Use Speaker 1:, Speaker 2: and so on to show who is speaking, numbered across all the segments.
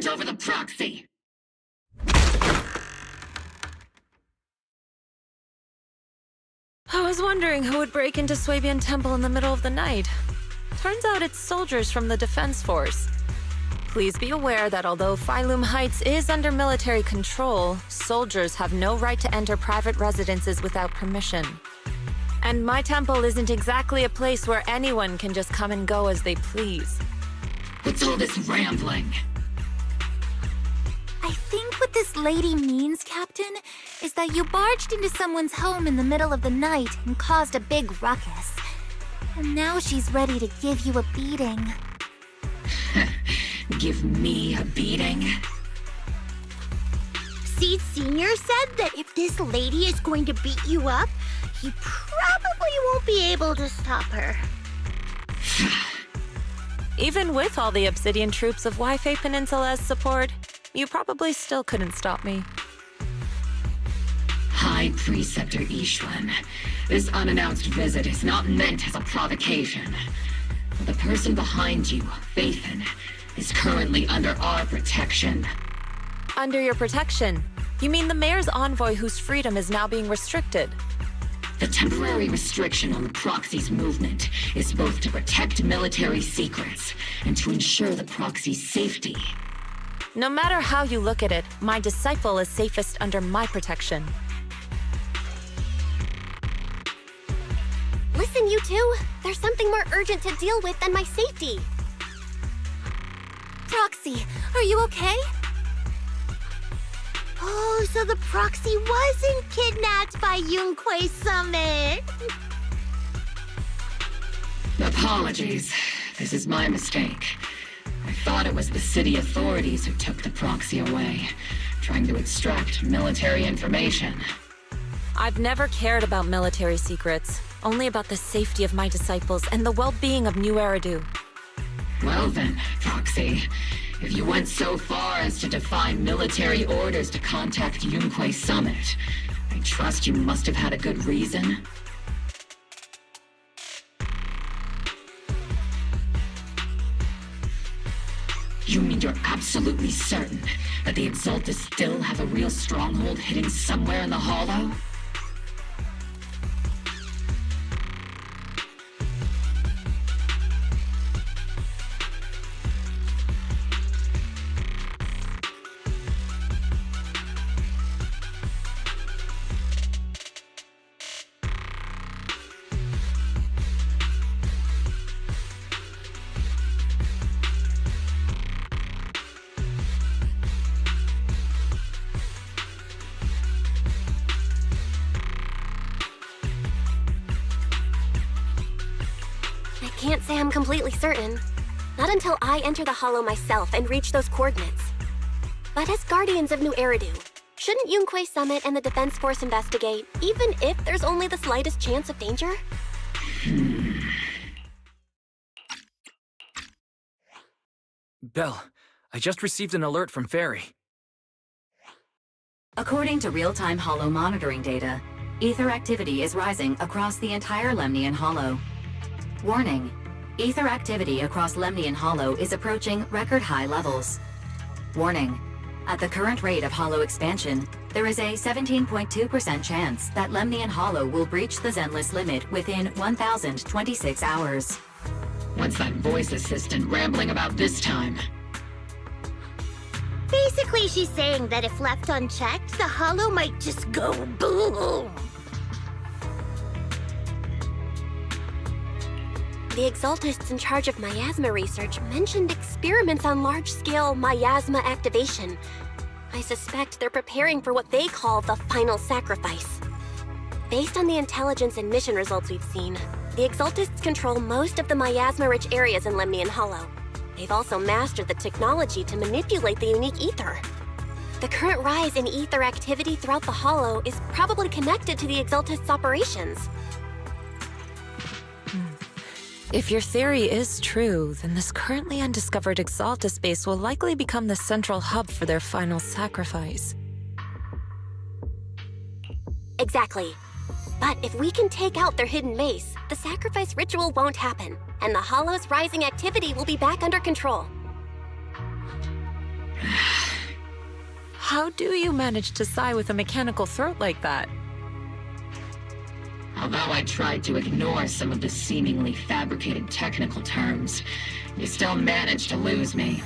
Speaker 1: hand over the proxy!
Speaker 2: I was wondering who would break into Swabian Temple in the middle of the night. Turns out it's soldiers from the Defense Force. Please be aware that although Phylum Heights is under military control, soldiers have no right to enter private residences without permission. And my temple isn't exactly a place where anyone can just come and go as they please.
Speaker 1: What's all this rambling?
Speaker 3: I think what this lady means, Captain, is that you barged into someone's home in the middle of the night and caused a big ruckus. And now she's ready to give you a beating.
Speaker 1: Give me a beating?
Speaker 4: Seed Sr. said that if this lady is going to beat you up, he probably won't be able to stop her.
Speaker 2: Even with all the Obsidian troops of Wi-Fi Peninsula's support, you probably still couldn't stop me.
Speaker 1: High Preceptor Ishwan, this unannounced visit is not meant as a provocation. The person behind you, Phaethon, is currently under our protection.
Speaker 2: Under your protection? You mean the mayor's envoy whose freedom is now being restricted?
Speaker 1: The temporary restriction on the proxy's movement is both to protect military secrets and to ensure the proxy's safety.
Speaker 2: No matter how you look at it, my disciple is safest under my protection.
Speaker 4: Listen, you two. There's something more urgent to deal with than my safety.
Speaker 3: Proxy, are you okay?
Speaker 4: Oh, so the proxy wasn't kidnapped by Yunquei Summit.
Speaker 1: Apologies. This is my mistake. I thought it was the city authorities who took the proxy away, trying to extract military information.
Speaker 2: I've never cared about military secrets, only about the safety of my disciples and the well-being of New Eridu.
Speaker 1: Well then, Proxy, if you went so far as to defy military orders to contact Yunquei Summit, I trust you must have had a good reason. You mean you're absolutely certain that the Exaltus still have a real stronghold hidden somewhere in the Hollow?
Speaker 4: I can't say I'm completely certain. Not until I enter the Hollow myself and reach those coordinates. But as Guardians of New Eridu, shouldn't Yunquei Summit and the Defense Force investigate, even if there's only the slightest chance of danger?
Speaker 5: Belle, I just received an alert from Fairy.
Speaker 6: According to real-time Hollow monitoring data, ether activity is rising across the entire Lemnian Hollow. Warning: ether activity across Lemnian Hollow is approaching record-high levels. Warning: at the current rate of Hollow expansion, there is a 17.2% chance that Lemnian Hollow will breach the Zenless limit within 1,026 hours.
Speaker 1: What's that voice assistant rambling about this time?
Speaker 4: Basically, she's saying that if left unchecked, the Hollow might just go boom. The Exaltists in charge of miasma research mentioned experiments on large-scale miasma activation. I suspect they're preparing for what they call the final sacrifice. Based on the intelligence and mission results we've seen, the Exaltists control most of the miasma-rich areas in Lemnian Hollow. They've also mastered the technology to manipulate the unique ether. The current rise in ether activity throughout the Hollow is probably connected to the Exaltists' operations.
Speaker 2: If your theory is true, then this currently undiscovered Exaltus base will likely become the central hub for their final sacrifice.
Speaker 4: Exactly. But if we can take out their hidden base, the sacrifice ritual won't happen, and the Hollow's rising activity will be back under control.
Speaker 2: How do you manage to sigh with a mechanical throat like that?
Speaker 1: Although I tried to ignore some of the seemingly fabricated technical terms, you still managed to lose me.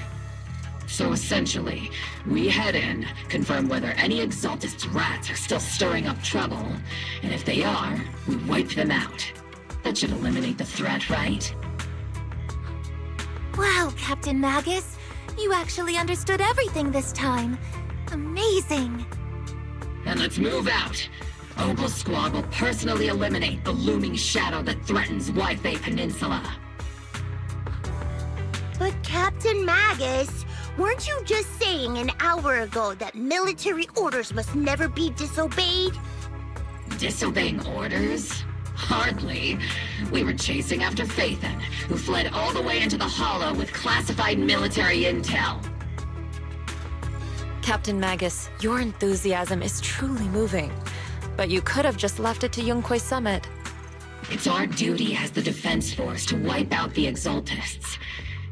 Speaker 1: So essentially, we head in, confirm whether any Exaltist rats are still stirring up trouble, and if they are, we wipe them out. That should eliminate the threat, right?
Speaker 3: Wow, Captain Magus. You actually understood everything this time. Amazing.
Speaker 1: Then let's move out. Opal Squad will personally eliminate the looming shadow that threatens Wi-Fi Peninsula.
Speaker 7: But Captain Magus, weren't you just saying an hour ago that military orders must never be disobeyed?
Speaker 1: Disobeying orders? Hardly. We were chasing after Phaethon, who fled all the way into the Hollow with classified military intel.
Speaker 2: Captain Magus, your enthusiasm is truly moving. But you could have just left it to Yunquay Summit.
Speaker 1: It's our duty as the Defense Force to wipe out the Exaltists.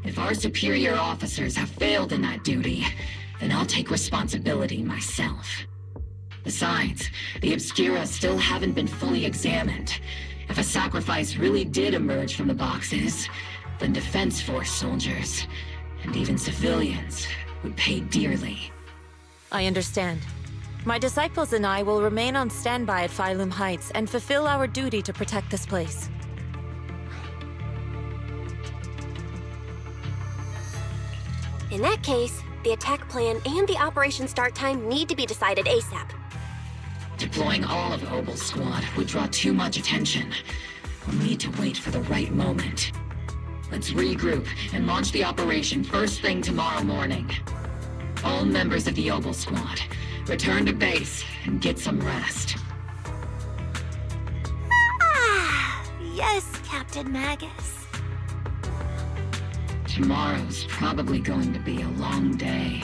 Speaker 1: If our superior officers have failed in that duty, then I'll take responsibility myself. Besides, the Obscura still haven't been fully examined. If a sacrifice really did emerge from the boxes, then Defense Force soldiers, and even civilians, would pay dearly.
Speaker 2: I understand. My disciples and I will remain on standby at Phylum Heights and fulfill our duty to protect this place.
Speaker 4: In that case, the attack plan and the operation start time need to be decided ASAP.
Speaker 1: Deploying all of Opal Squad would draw too much attention. We'll need to wait for the right moment. Let's regroup and launch the operation first thing tomorrow morning. All members of the Opal Squad, return to base and get some rest.
Speaker 3: Ah, yes, Captain Magus.
Speaker 1: Tomorrow's probably going to be a long day.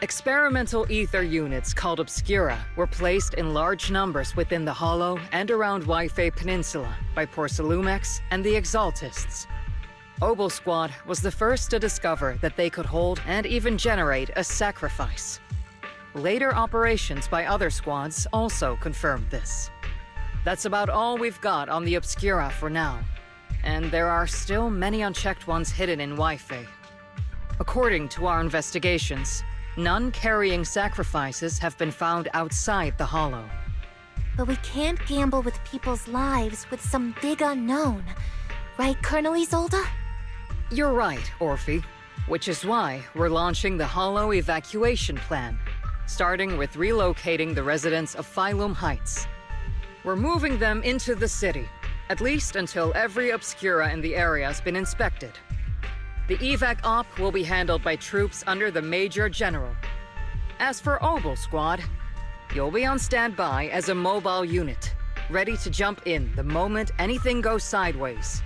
Speaker 8: Experimental ether units called Obscura were placed in large numbers within the Hollow and around Wi-Fi Peninsula by Porcelumex and the Exaltists. Opal Squad was the first to discover that they could hold and even generate a sacrifice. Later operations by other squads also confirmed this. That's about all we've got on the Obscura for now, and there are still many unchecked ones hidden in Wi-Fi. According to our investigations, none carrying sacrifices have been found outside the Hollow.
Speaker 3: But we can't gamble with people's lives with some big unknown. Right, Colonel Isolde?
Speaker 8: You're right, Orphe. Which is why we're launching the Hollow evacuation plan, starting with relocating the residents of Phylum Heights. We're moving them into the city, at least until every Obscura in the area has been inspected. The evac op will be handled by troops under the Major General. As for Opal Squad, you'll be on standby as a mobile unit, ready to jump in the moment anything goes sideways.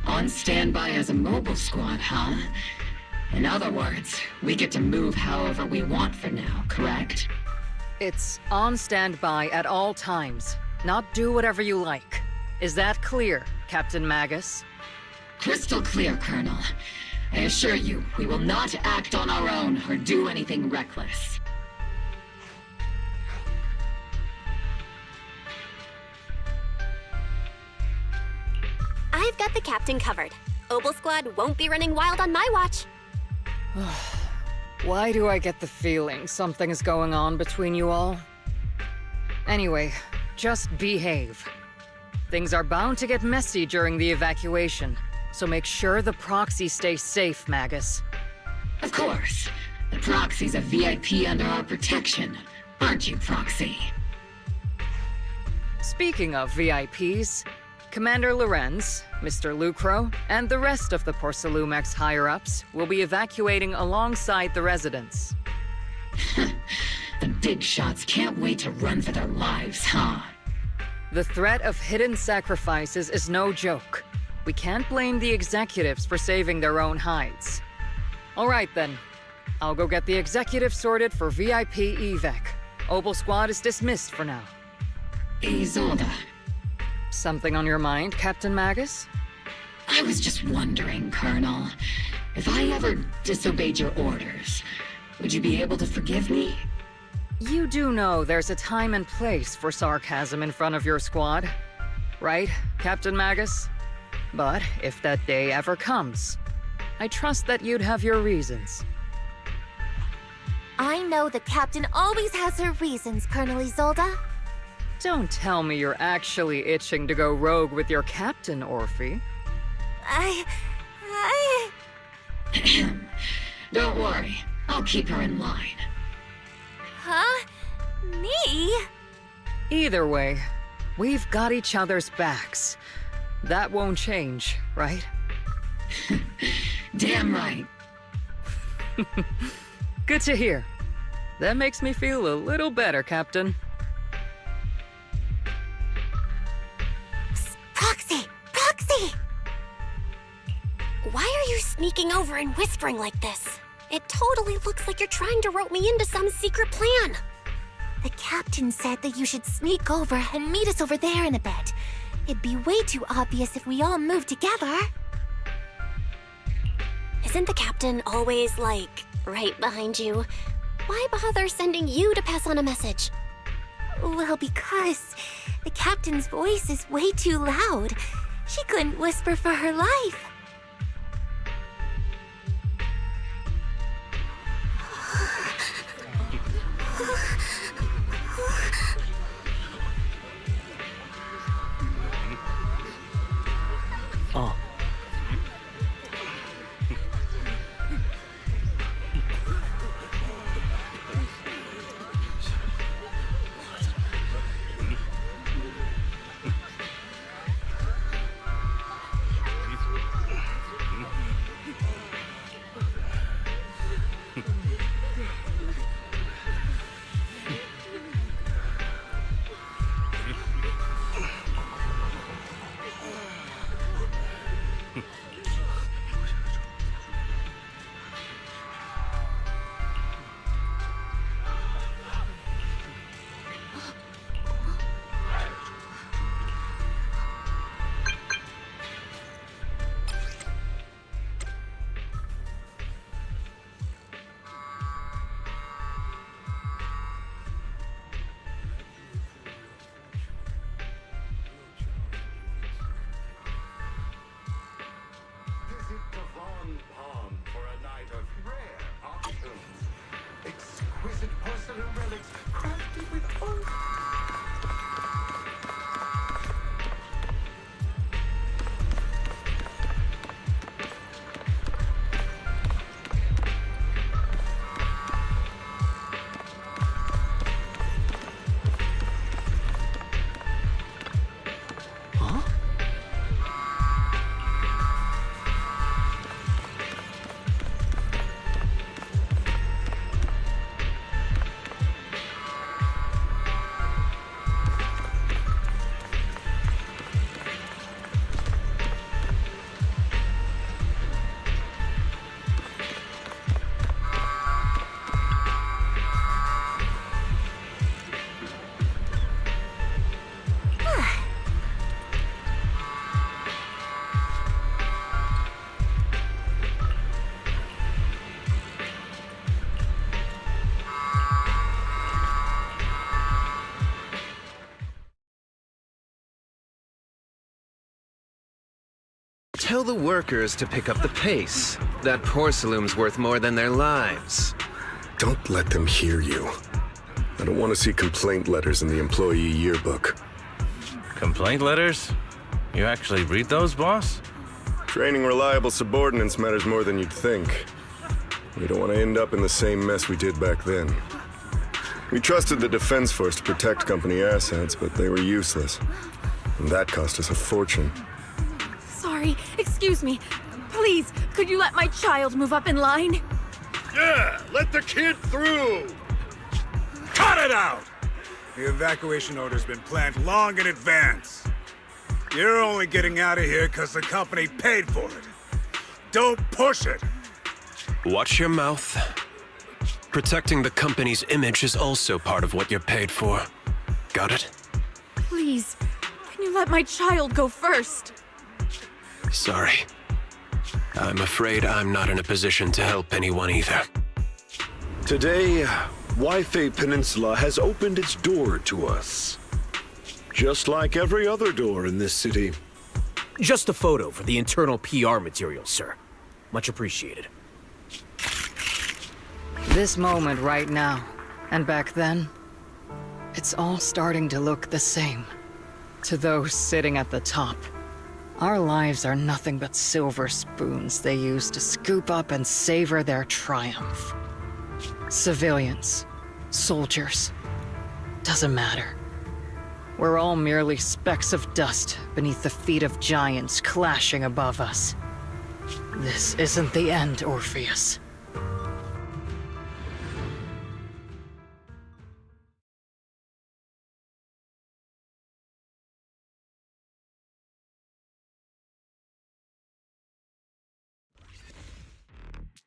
Speaker 1: On standby as a mobile squad, huh? In other words, we get to move however we want for now, correct?
Speaker 8: It's on standby at all times, not do whatever you like. Is that clear, Captain Magus?
Speaker 1: Crystal clear, Colonel. I assure you, we will not act on our own or do anything reckless.
Speaker 4: I've got the captain covered. Opal Squad won't be running wild on my watch.
Speaker 8: Why do I get the feeling something's going on between you all? Anyway, just behave. Things are bound to get messy during the evacuation, so make sure the proxy stays safe, Magus.
Speaker 1: Of course. The Proxy's a VIP under our protection. Aren't you, Proxy?
Speaker 8: Speaking of VIPs, Commander Lorenz, Mr. Lucro, and the rest of the Porcelumex higher-ups will be evacuating alongside the residents.
Speaker 1: The big shots can't wait to run for their lives, huh?
Speaker 8: The threat of hidden sacrifices is no joke. We can't blame the executives for saving their own hides. All right then. I'll go get the executives sorted for VIP evac. Obel Squad is dismissed for now.
Speaker 1: Isolde,
Speaker 8: Something on your mind, Captain Magus?
Speaker 1: I was just wondering, Colonel, if I ever disobeyed your orders, would you be able to forgive me?
Speaker 8: You do know there's a time and place for sarcasm in front of your squad, right, Captain Magus? But if that day ever comes, I trust that you'd have your reasons.
Speaker 3: I know the captain always has her reasons, Colonel Isolde.
Speaker 8: Don't tell me you're actually itching to go rogue with your captain, Orphe.
Speaker 1: Don't worry, I'll keep her in line.
Speaker 3: Huh? Me?
Speaker 8: Either way, we've got each other's backs. That won't change, right?
Speaker 1: Damn right.
Speaker 8: Good to hear. That makes me feel a little better, Captain.
Speaker 3: Psst, Proxy! Proxy!
Speaker 4: Why are you sneaking over and whispering like this? It totally looks like you're trying to rope me into some secret plan.
Speaker 3: The captain said that you should sneak over and meet us over there in a bit. It'd be way too obvious if we all moved together.
Speaker 4: Isn't the captain always, like, right behind you? Why bother sending you to pass on a message?
Speaker 3: Well, because the captain's voice is way too loud. She couldn't whisper for her life.
Speaker 5: Oh.
Speaker 9: Tell the workers to pick up the pace. That porcelain's worth more than their lives.
Speaker 10: Don't let them hear you. I don't want to see complaint letters in the employee yearbook.
Speaker 11: Complaint letters? You actually read those, boss?
Speaker 10: Training reliable subordinates matters more than you'd think. We don't want to end up in the same mess we did back then. We trusted the Defense Force to protect company assets, but they were useless. And that cost us a fortune.
Speaker 2: Sorry, excuse me. Please, could you let my child move up in line?
Speaker 12: Yeah, let the kid through! Cut it out! The evacuation order's been planned long in advance. You're only getting out of here because the company paid for it. Don't push it!
Speaker 13: Watch your mouth. Protecting the company's image is also part of what you're paid for. Got it?
Speaker 2: Please, can you let my child go first?
Speaker 13: Sorry. I'm afraid I'm not in a position to help anyone either.
Speaker 14: Today, Wi-Fi Peninsula has opened its door to us. Just like every other door in this city.
Speaker 15: Just a photo for the internal PR material, sir. Much appreciated.
Speaker 8: This moment right now, and back then, it's all starting to look the same. To those sitting at the top, our lives are nothing but silver spoons they use to scoop up and savor their triumph. Civilians, soldiers, doesn't matter. We're all merely specks of dust beneath the feet of giants clashing above us. This isn't the end, Orpheus.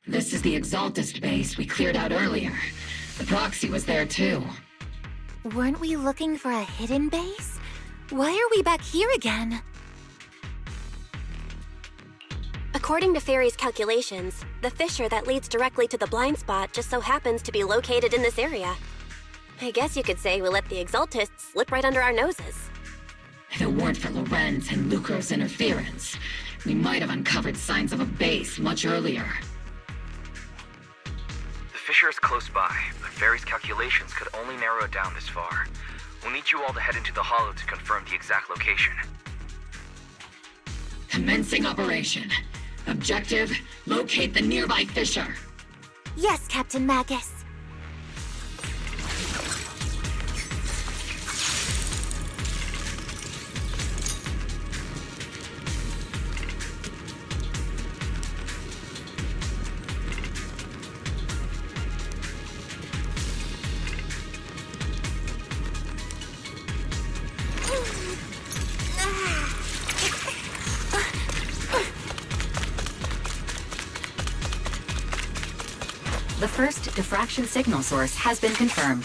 Speaker 1: This is the Exaltist base we cleared out earlier. The proxy was there too.
Speaker 3: Weren't we looking for a hidden base? Why are we back here again?
Speaker 4: According to Fairy's calculations, the fissure that leads directly to the blind spot just so happens to be located in this area. I guess you could say we let the Exaltists slip right under our noses.
Speaker 1: If it weren't for Lorenz and Lucro's interference, we might have uncovered signs of a base much earlier.
Speaker 5: The fissure is close by, but Fairy's calculations could only narrow it down this far. We'll need you all to head into the hollow to confirm the exact location.
Speaker 1: Commencing operation. Objective, locate the nearby fissure.
Speaker 3: Yes, Captain Magus.
Speaker 6: The first diffraction signal source has been confirmed.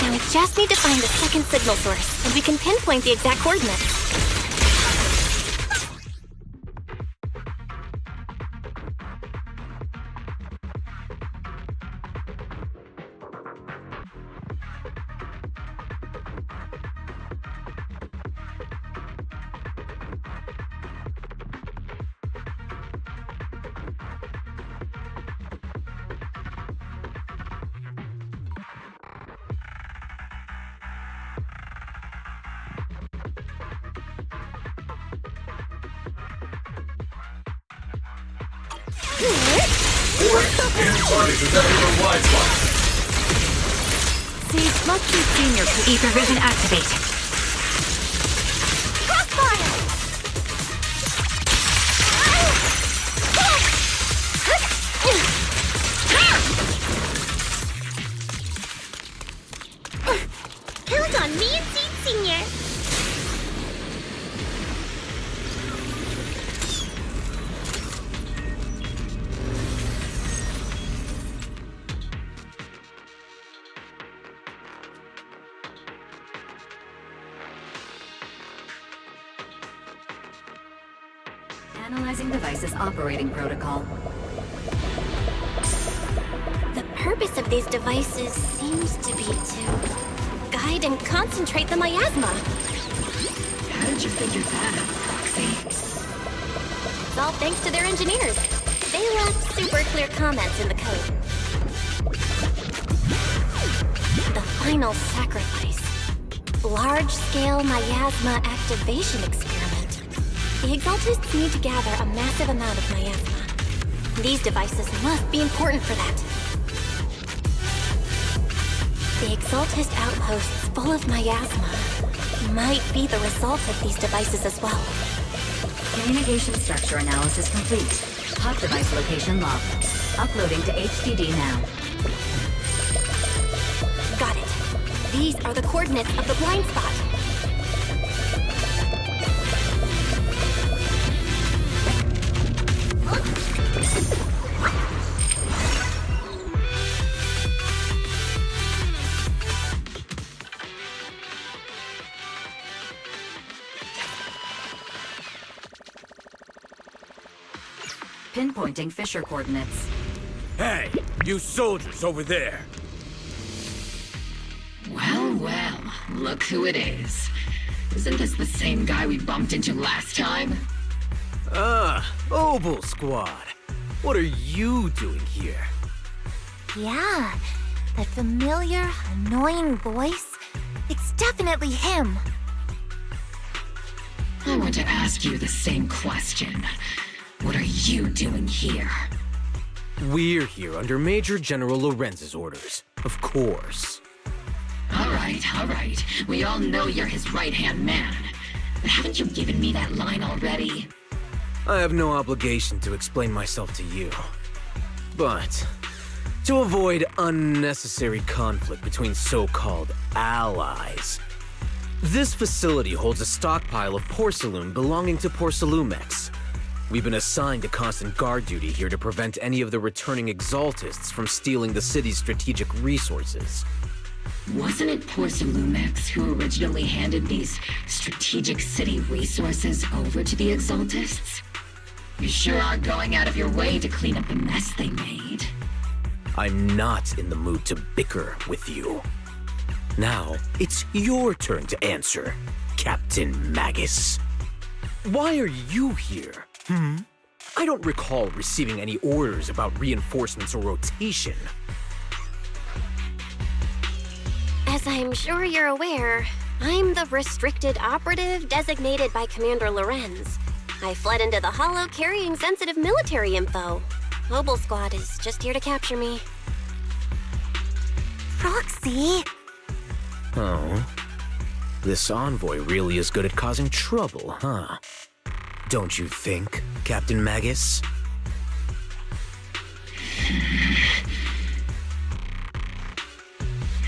Speaker 4: Now we just need to find the second signal source, and we can pinpoint the exact coordinates.
Speaker 6: See, let's keep Senior to Ether Vision activated.
Speaker 7: Count on me and Seed Senior.
Speaker 6: Analyzing device's operating protocol.
Speaker 4: The purpose of these devices seems to be to guide and concentrate the miasma.
Speaker 1: How did you figure that out, Proxy?
Speaker 4: It's all thanks to their engineers. They left super clear comments in the code. The final sacrifice. Large-scale miasma activation experiment. The Exaltists need to gather a massive amount of miasma. These devices must be important for that. The Exaltist outposts full of miasma might be the result of these devices as well.
Speaker 6: Communication structure analysis complete. Hub device location locked. Uploading to HDD now.
Speaker 4: Got it. These are the coordinates of the blind spot.
Speaker 6: Pinpointing Fisher coordinates.
Speaker 15: Hey, you soldiers over there!
Speaker 1: Well, well, look who it is. Isn't this the same guy we bumped into last time?
Speaker 15: Obel Squad. What are you doing here?
Speaker 3: Yeah, that familiar, annoying voice. It's definitely him.
Speaker 1: I want to ask you the same question. What are you doing here?
Speaker 15: We're here under Major General Lorenz's orders, of course.
Speaker 1: All right. We all know you're his right-hand man. But haven't you given me that line already?
Speaker 15: I have no obligation to explain myself to you. But, to avoid unnecessary conflict between so-called allies, this facility holds a stockpile of porcelain belonging to Porcelumex. We've been assigned to constant guard duty here to prevent any of the returning Exaltists from stealing the city's strategic resources.
Speaker 1: Wasn't it Porcelumex who originally handed these strategic city resources over to the Exaltists? You sure are going out of your way to clean up the mess they made.
Speaker 15: I'm not in the mood to bicker with you. Now, it's your turn to answer, Captain Magus. Why are you here? I don't recall receiving any orders about reinforcements or rotation.
Speaker 4: As I'm sure you're aware, I'm the restricted operative designated by Commander Lorenz. I fled into the Hollow carrying sensitive military info. Obel Squad is just here to capture me.
Speaker 3: Proxy?
Speaker 15: Oh. This envoy really is good at causing trouble, huh? Don't you think, Captain Magus?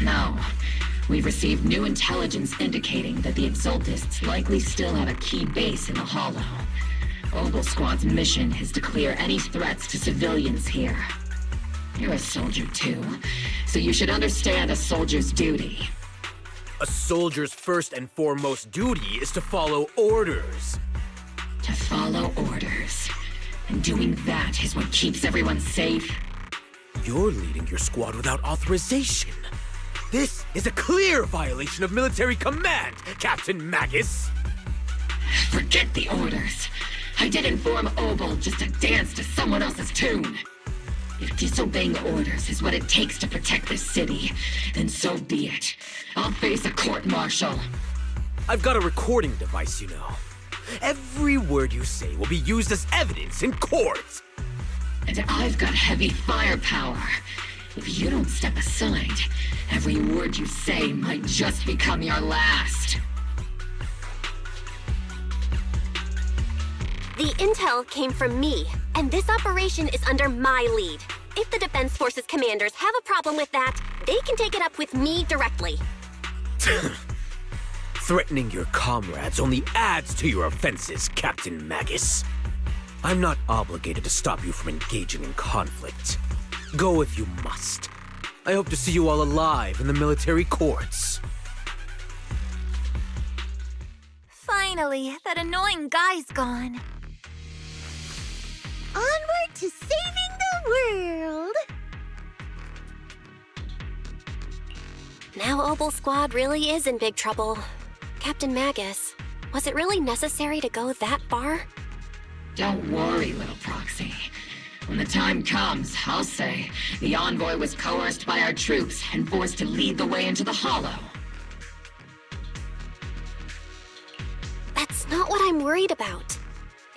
Speaker 1: No. We've received new intelligence indicating that the Exaltists likely still have a key base in the Hollow. Obel Squad's mission is to clear any threats to civilians here. You're a soldier too, so you should understand a soldier's duty.
Speaker 15: A soldier's first and foremost duty is to follow orders.
Speaker 1: To follow orders. And doing that is what keeps everyone safe.
Speaker 15: You're leading your squad without authorization. This is a clear violation of military command, Captain Magus!
Speaker 1: Forget the orders. I didn't form Obel just to dance to someone else's tune. If disobeying orders is what it takes to protect this city, then so be it. I'll face a court-martial.
Speaker 15: I've got a recording device, you know. Every word you say will be used as evidence in court.
Speaker 1: And I've got heavy firepower. If you don't step aside, every word you say might just become your last.
Speaker 4: The intel came from me, and this operation is under my lead. If the Defense Forces commanders have a problem with that, they can take it up with me directly.
Speaker 15: Threatening your comrades only adds to your offenses, Captain Magus. I'm not obligated to stop you from engaging in conflict. Go if you must. I hope to see you all alive in the military courts.
Speaker 3: Finally, that annoying guy's gone.
Speaker 7: Onward to saving the world!
Speaker 4: Now Obel Squad really is in big trouble. Captain Magus, was it really necessary to go that far?
Speaker 1: Don't worry, little proxy. When the time comes, I'll say the envoy was coerced by our troops and forced to lead the way into the Hollow.
Speaker 4: That's not what I'm worried about.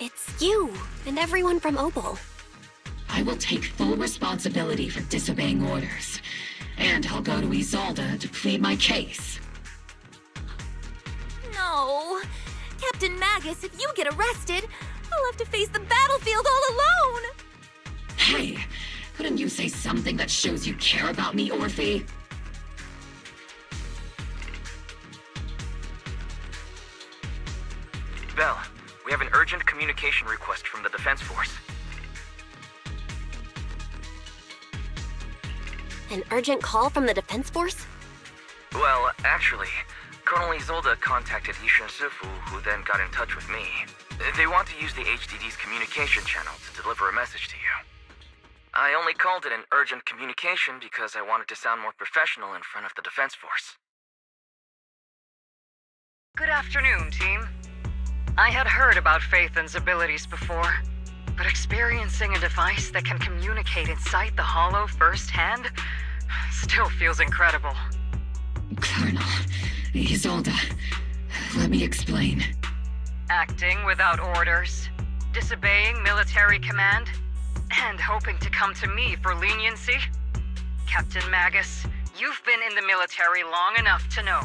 Speaker 4: It's you and everyone from Obel.
Speaker 1: I will take full responsibility for disobeying orders. And I'll go to Isolde to plead my case.
Speaker 3: no! Captain Magus, if you get arrested, I'll have to face the battlefield all alone!
Speaker 1: Hey, couldn't you say something that shows you care about me, Orphe?
Speaker 5: Belle, we have an urgent communication request from the Defense Force.
Speaker 4: An urgent call from the Defense Force?
Speaker 5: Well, actually, Colonel Isolde contacted Yishun Sifu, who then got in touch with me. They want to use the HDD's communication channel to deliver a message to you. I only called it an urgent communication because I wanted to sound more professional in front of the Defense Force.
Speaker 8: Good afternoon, team. I had heard about Phaethon's abilities before, but experiencing a device that can communicate inside the Hollow firsthand still feels incredible.
Speaker 1: Colonel Isolde, let me explain.
Speaker 8: Acting without orders, disobeying military command, and hoping to come to me for leniency? Captain Magus, you've been in the military long enough to know.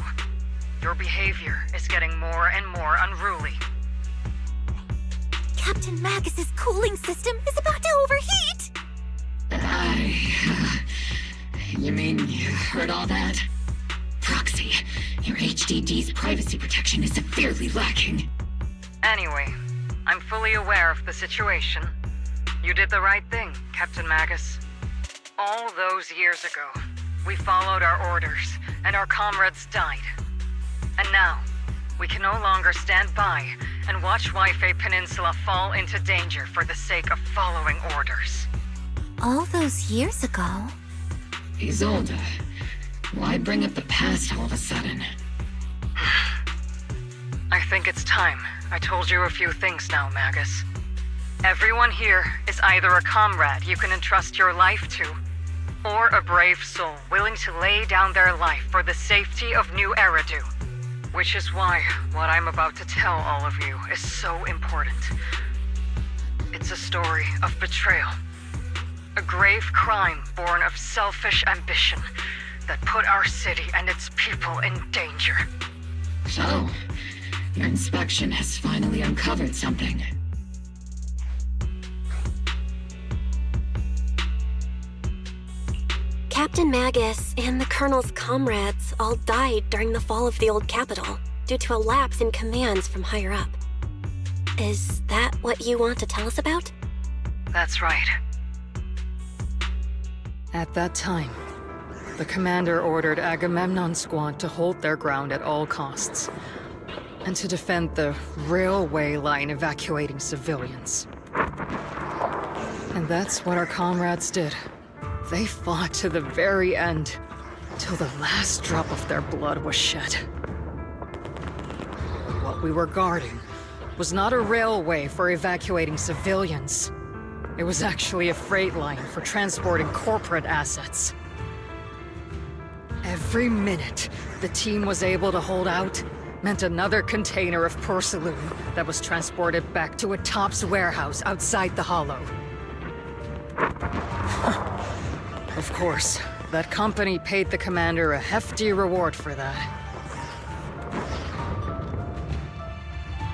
Speaker 8: Your behavior is getting more and more unruly.
Speaker 3: Captain Magus's cooling system is about to overheat!
Speaker 1: You mean you heard all that? Proxy, your HDD's privacy protection is severely lacking.
Speaker 8: Anyway, I'm fully aware of the situation. You did the right thing, Captain Magus. All those years ago, we followed our orders, and our comrades died. And now, we can no longer stand by and watch Waifei Peninsula fall into danger for the sake of following orders.
Speaker 3: All those years ago?
Speaker 1: Isolde, why bring up the past all of a sudden?
Speaker 8: I think it's time I told you a few things now, Magus. Everyone here is either a comrade you can entrust your life to, or a brave soul willing to lay down their life for the safety of New Eridu. Which is why what I'm about to tell all of you is so important. It's a story of betrayal. A grave crime born of selfish ambition that put our city and its people in danger.
Speaker 1: So, your inspection has finally uncovered something.
Speaker 4: Captain Magus and the Colonel's comrades all died during the fall of the old capital due to a lapse in commands from higher up. Is that what you want to tell us about?
Speaker 8: That's right. At that time, the commander ordered Agamemnon's squad to hold their ground at all costs, and to defend the railway line evacuating civilians. And that's what our comrades did. They fought to the very end, till the last drop of their blood was shed. But what we were guarding was not a railway for evacuating civilians. It was actually a freight line for transporting corporate assets. Every minute the team was able to hold out meant another container of porcelain that was transported back to a Topps warehouse outside the Hollow. Of course, that company paid the commander a hefty reward for that.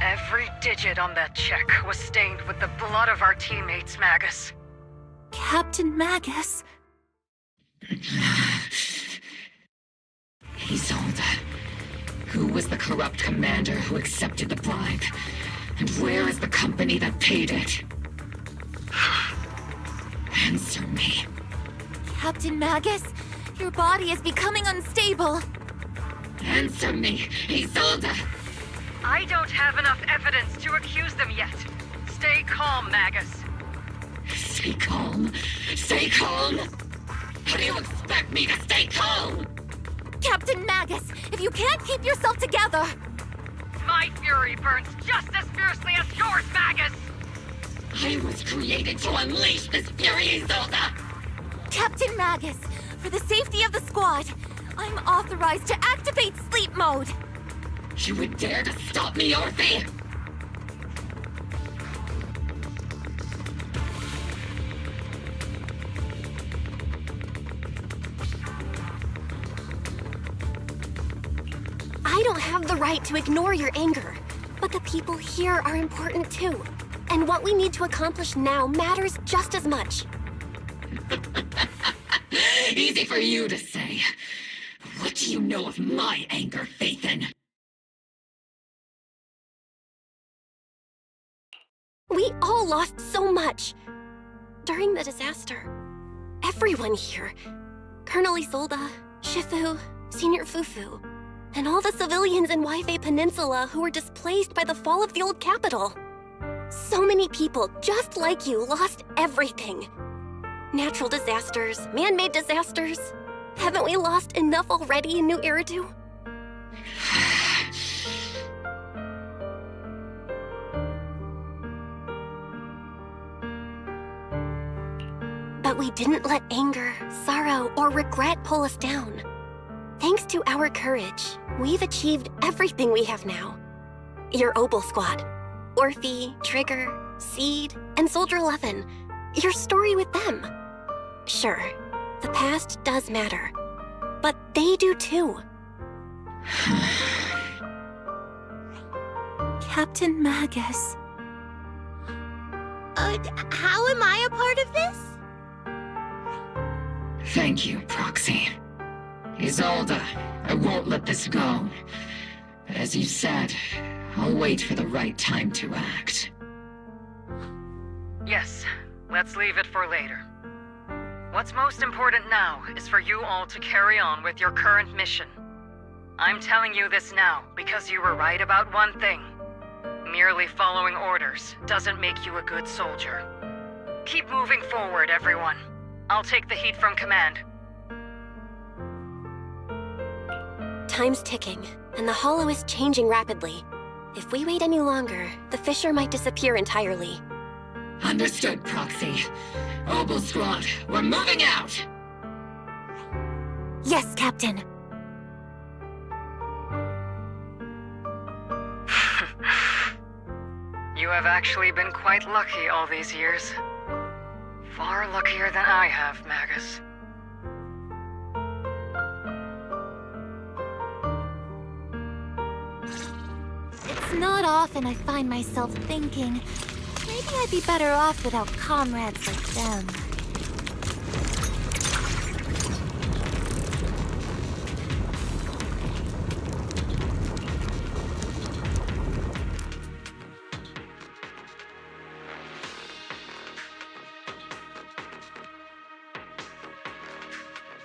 Speaker 8: Every digit on that check was stained with the blood of our teammates, Magus.
Speaker 3: Captain Magus?
Speaker 1: Isolde, who was the corrupt commander who accepted the bribe? And where is the company that paid it? Answer me.
Speaker 3: Captain Magus, your body is becoming unstable.
Speaker 1: Answer me, Isolde!
Speaker 8: I don't have enough evidence to accuse them yet. Stay calm, Magus.
Speaker 1: Stay calm? Stay calm? How do you expect me to stay calm?
Speaker 3: Captain Magus, if you can't keep yourself together...
Speaker 8: My fury burns just as fiercely as yours, Magus!
Speaker 1: I was created to unleash this fury, Isolde!
Speaker 3: Captain Magus, for the safety of the squad, I'm authorized to activate sleep mode.
Speaker 1: You would dare to stop me, Orphe?
Speaker 4: I don't have the right to ignore your anger, but the people here are important too. And what we need to accomplish now matters just as much.
Speaker 1: Easy for you to say. What do you know of my anger, Phaethon?
Speaker 4: We all lost so much. During the disaster, everyone here, Colonel Isolde, Shifu, Senior Fufu, and all the civilians in Waifei Peninsula who were displaced by the fall of the old capital. So many people just like you lost everything. Natural disasters, man-made disasters. Haven't we lost enough already in New Eridu? But we didn't let anger, sorrow, or regret pull us down. Thanks to our courage, we've achieved everything we have now. Your Obel Squad, Orphe, Trigger, Seed, and Soldier 11. Your story with them. Sure, the past does matter, but they do too.
Speaker 3: Captain Magus.
Speaker 7: How am I a part of this?
Speaker 1: Thank you, Proxy. Isolde, I won't let this go. But as you said, I'll wait for the right time to act.
Speaker 8: Yes, let's leave it for later. What's most important now is for you all to carry on with your current mission. I'm telling you this now because you were right about one thing. Merely following orders doesn't make you a good soldier. Keep moving forward, everyone. I'll take the heat from command.
Speaker 4: Time's ticking, and the Hollow is changing rapidly. If we wait any longer, the fissure might disappear entirely.
Speaker 1: Understood, Proxy. Obel Squad, we're moving out!
Speaker 3: Yes, Captain.
Speaker 8: You have actually been quite lucky all these years. Far luckier than I have, Magus.
Speaker 3: It's not often I find myself thinking, maybe I'd be better off without comrades like them.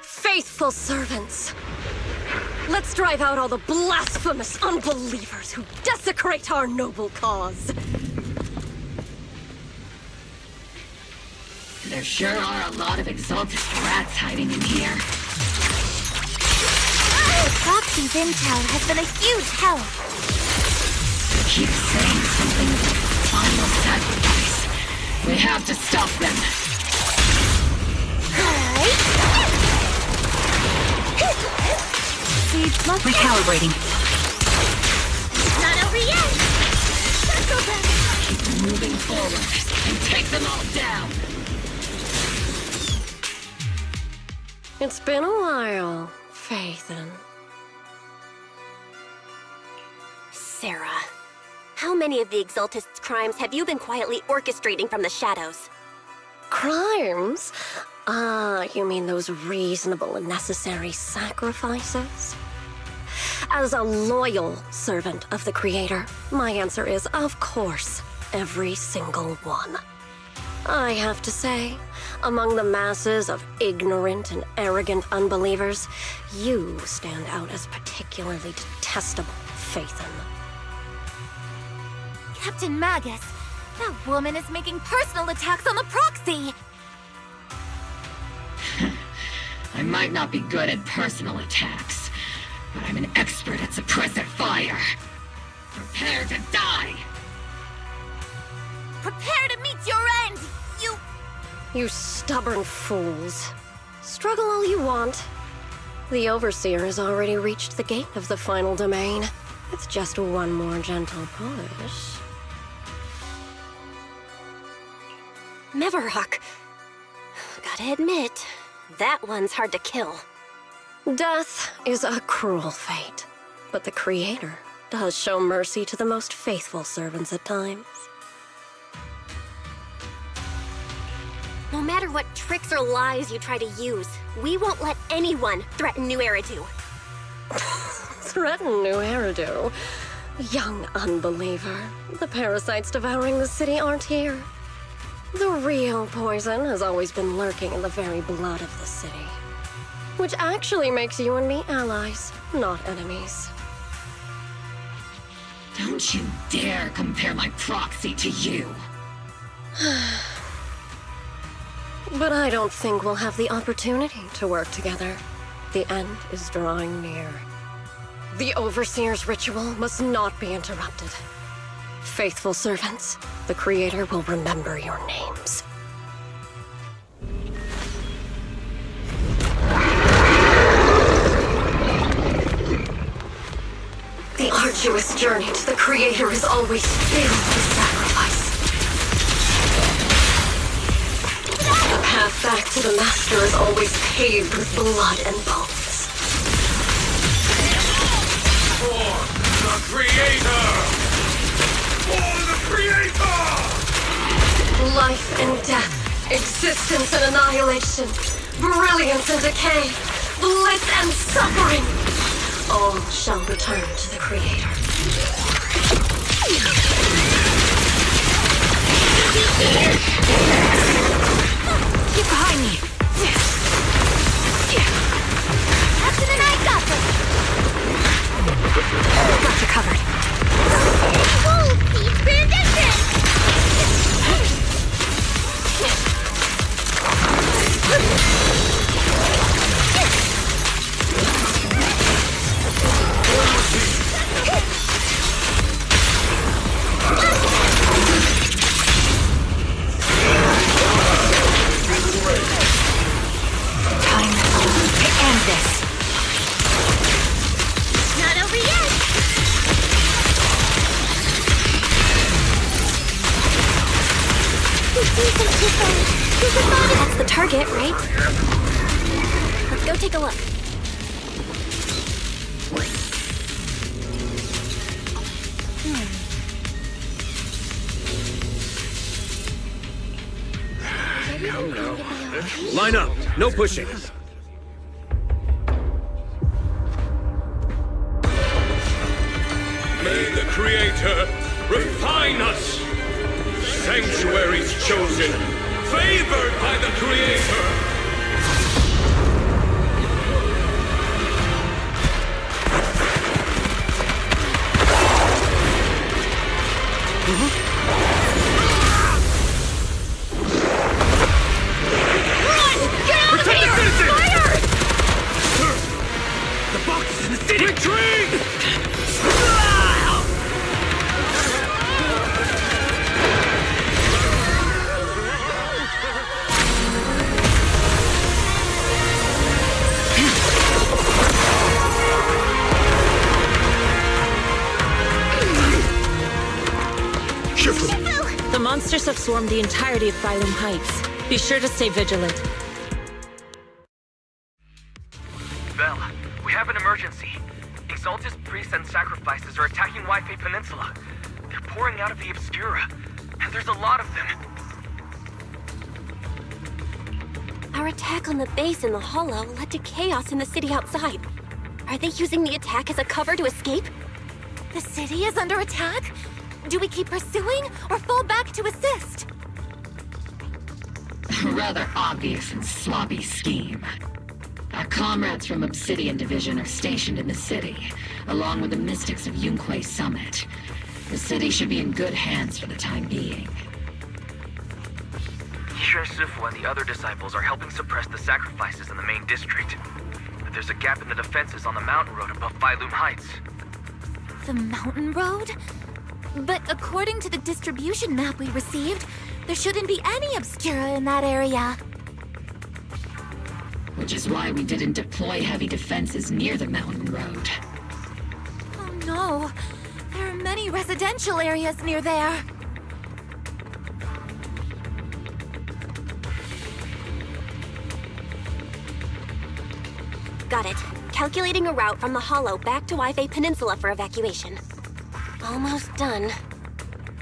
Speaker 16: Faithful servants! Let's drive out all the blasphemous unbelievers who desecrate our noble cause!
Speaker 1: There sure are a lot of exalted rats hiding in here.
Speaker 3: Proxy's intel has been a huge help.
Speaker 1: Keep saying something about the final sacrifice. We have to stop them.
Speaker 6: Recalibrating.
Speaker 7: It's not over yet! Circle them!
Speaker 1: Keep moving forward and take them all down.
Speaker 16: It's been a while, Phaethon.
Speaker 4: Sarah, how many of the Exaltists' crimes have you been quietly orchestrating from the shadows?
Speaker 16: Crimes? Ah, you mean those reasonable and necessary sacrifices? As a loyal servant of the Creator, my answer is, of course, every single one. I have to say, among the masses of ignorant and arrogant unbelievers, you stand out as particularly detestable, Phaethon.
Speaker 3: Captain Magus, that woman is making personal attacks on the Proxy!
Speaker 1: I might not be good at personal attacks, but I'm an expert at suppressive fire. Prepare to die!
Speaker 3: Prepare to meet your end, you...
Speaker 16: You stubborn fools. Struggle all you want. The Overseer has already reached the gate of the final domain. It's just one more gentle push.
Speaker 4: Mevarok. Gotta admit, that one's hard to kill.
Speaker 16: Death is a cruel fate, But the Creator does show mercy to the most faithful servants at times.
Speaker 4: No matter what tricks or lies you try to use, we won't let anyone threaten New Eridu.
Speaker 16: Threaten New Eridu? Young unbeliever. The parasites devouring the city aren't here. The real poison has always been lurking in the very blood of the city. Which actually makes you and me allies, not enemies.
Speaker 1: Don't you dare compare my proxy to you.
Speaker 16: But I don't think we'll have the opportunity to work together. The end is drawing near. The Overseer's ritual must not be interrupted. Faithful servants, the Creator will remember your names. The arduous journey to the Creator is always filled with sacrifice. The path back to the Master is always paved with blood and bones.
Speaker 12: For the Creator! For the Creator!
Speaker 16: Life and death, existence and annihilation, brilliance and decay, bliss and suffering, all shall return to the Creator.
Speaker 3: Get behind me! Captain and I got this!
Speaker 2: Got you covered.
Speaker 3: Full speed transition!
Speaker 2: Time to end this.
Speaker 3: Not over yet!
Speaker 4: That's the target, right? Let's go take a look.
Speaker 15: Line up. No pushing.
Speaker 12: May the Creator refine us! Sanctuaries chosen, favored by the Creator!
Speaker 2: The monsters have swarmed the entirety of Phylum Heights. Be sure to stay vigilant.
Speaker 5: Bell, we have an emergency. Exaltus priests and sacrifices are attacking Wi-Fi Peninsula. They're pouring out of the Obscura, and there's a lot of them.
Speaker 4: Our attack on the base in the Hollow led to chaos in the city outside. Are they using the attack as a cover to escape?
Speaker 3: The city is under attack? Do we keep pursuing or fall back to assist?
Speaker 1: A rather obvious and sloppy scheme. Our comrades from Obsidian Division are stationed in the city, along with the mystics of Yunque Summit. The city should be in good hands for the time being.
Speaker 5: Yishun Sifu and the other disciples are helping suppress the sacrifices in the main district. But there's a gap in the defenses on the mountain road above Phylum Heights.
Speaker 3: The mountain road? But according to the distribution map we received, there shouldn't be any Obscura in that area.
Speaker 1: Which is why we didn't deploy heavy defenses near the mountain road.
Speaker 3: Oh no, there are many residential areas near there.
Speaker 4: Got it. Calculating a route from the Hollow back to Wi-Fi Peninsula for evacuation. Almost done.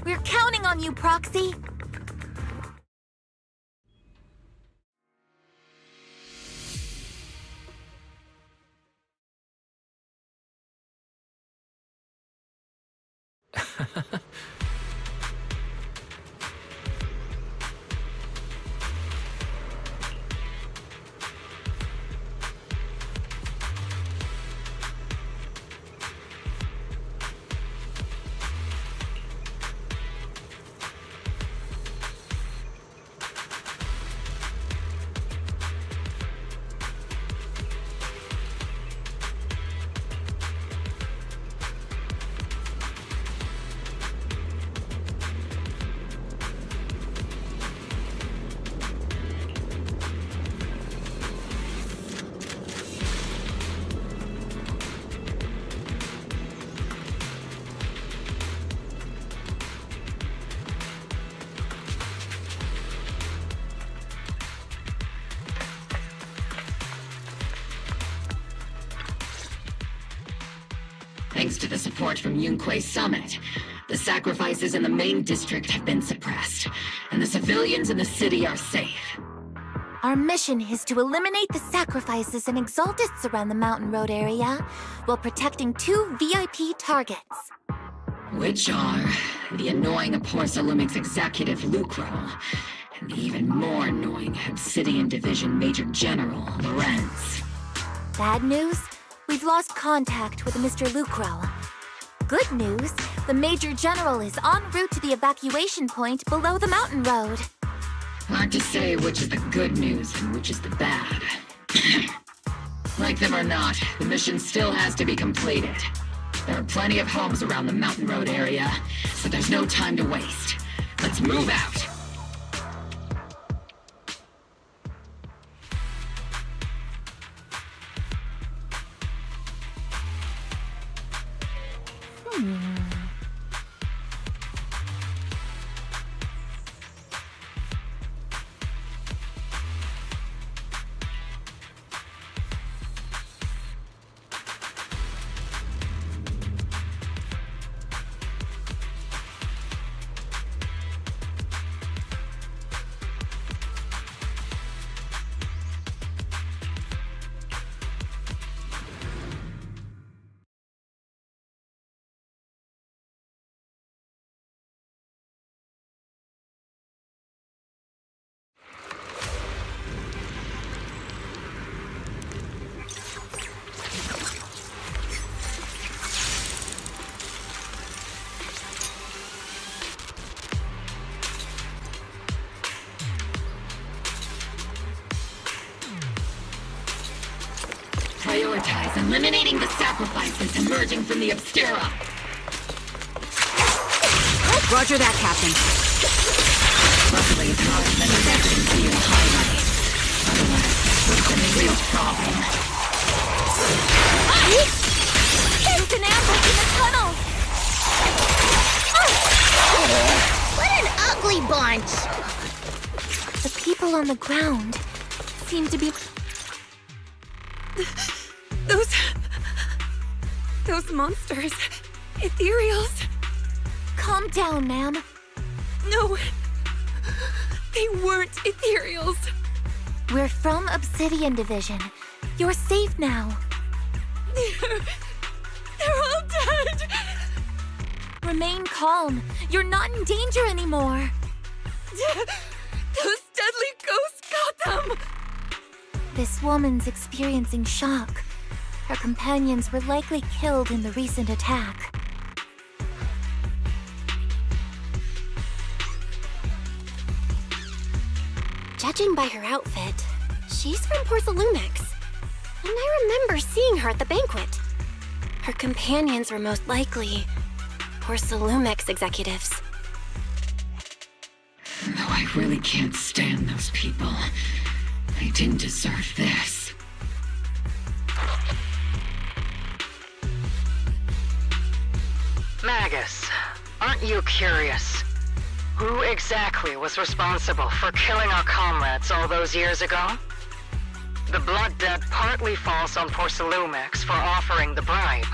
Speaker 3: We're counting on you, Proxy.
Speaker 1: Thanks to the support from Yunque's summit, the sacrifices in the main district have been suppressed, and the civilians in the city are safe.
Speaker 3: Our mission is to eliminate the sacrifices and exaltists around the Mountain Road area while protecting 2 VIP targets.
Speaker 1: Which are the annoying Porcelumix executive Lucro, and the even more annoying Obsidian Division Major General Lorenz.
Speaker 3: Bad news? We've lost contact with Mr. Lucro. Good news, the Major General is en route to the evacuation point below the mountain road.
Speaker 1: Hard to say which is the good news and which is the bad. Like them or not, the mission still has to be completed. There are plenty of homes around the mountain road area, so there's no time to waste. Let's move out! Prioritize eliminating the sacrifices emerging from the Obscura.
Speaker 17: Roger that, Captain.
Speaker 1: Luckily, it's not as infected to your highway. Otherwise, it's a real problem.
Speaker 3: There's an ambush in the tunnel!
Speaker 7: What an ugly bunch!
Speaker 3: The people on the ground seem to be...
Speaker 2: Those monsters. Ethereals.
Speaker 3: Calm down, ma'am.
Speaker 2: No. They weren't ethereals.
Speaker 3: We're from Obsidian Division. You're safe now.
Speaker 2: They're all dead.
Speaker 3: Remain calm. You're not in danger anymore.
Speaker 2: Those deadly ghosts got them.
Speaker 3: This woman's experiencing shock. Her companions were likely killed in the recent attack.
Speaker 4: Judging by her outfit, she's from Porcelumix. And I remember seeing her at the banquet. Her companions were most likely Porcelumix executives.
Speaker 1: Though I really can't stand those people, they didn't deserve this.
Speaker 8: Magus, aren't you curious? Who exactly was responsible for killing our comrades all those years ago? the blood debt partly falls on Porcelumex for offering the bribe,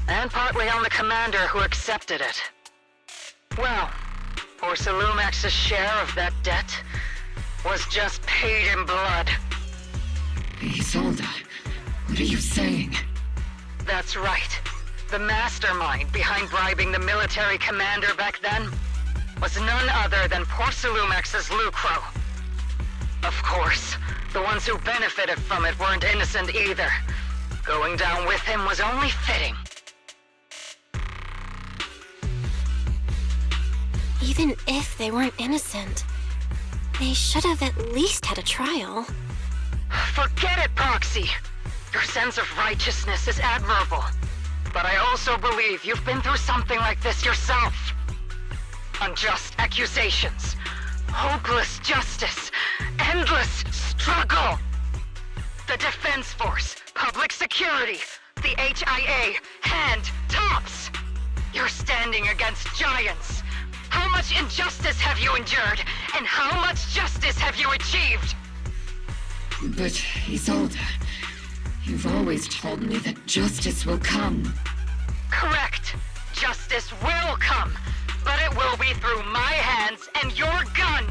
Speaker 8: and partly on the commander who accepted it. Well, Porcelumex's share of that debt was just paid in blood.
Speaker 1: Isolde, what are you saying?
Speaker 8: That's right. The mastermind behind bribing the military commander back then was none other than Porcelumex's Lucro. Of course, the ones who benefited from it weren't innocent either. Going down with him was only fitting.
Speaker 4: Even if they weren't innocent, they should have at least had a trial.
Speaker 8: Forget it, Proxy! Your sense of righteousness is admirable. But I also believe you've been through something like this yourself. Unjust accusations, hopeless justice, endless struggle. The Defense Force, public security, the HIA, and TOPS. You're standing against giants. How much injustice have you endured, and how much justice have you achieved?
Speaker 1: But, Isolde, you've always told me that justice will come.
Speaker 8: Correct. Justice will come, but it will be through my hands and your gun.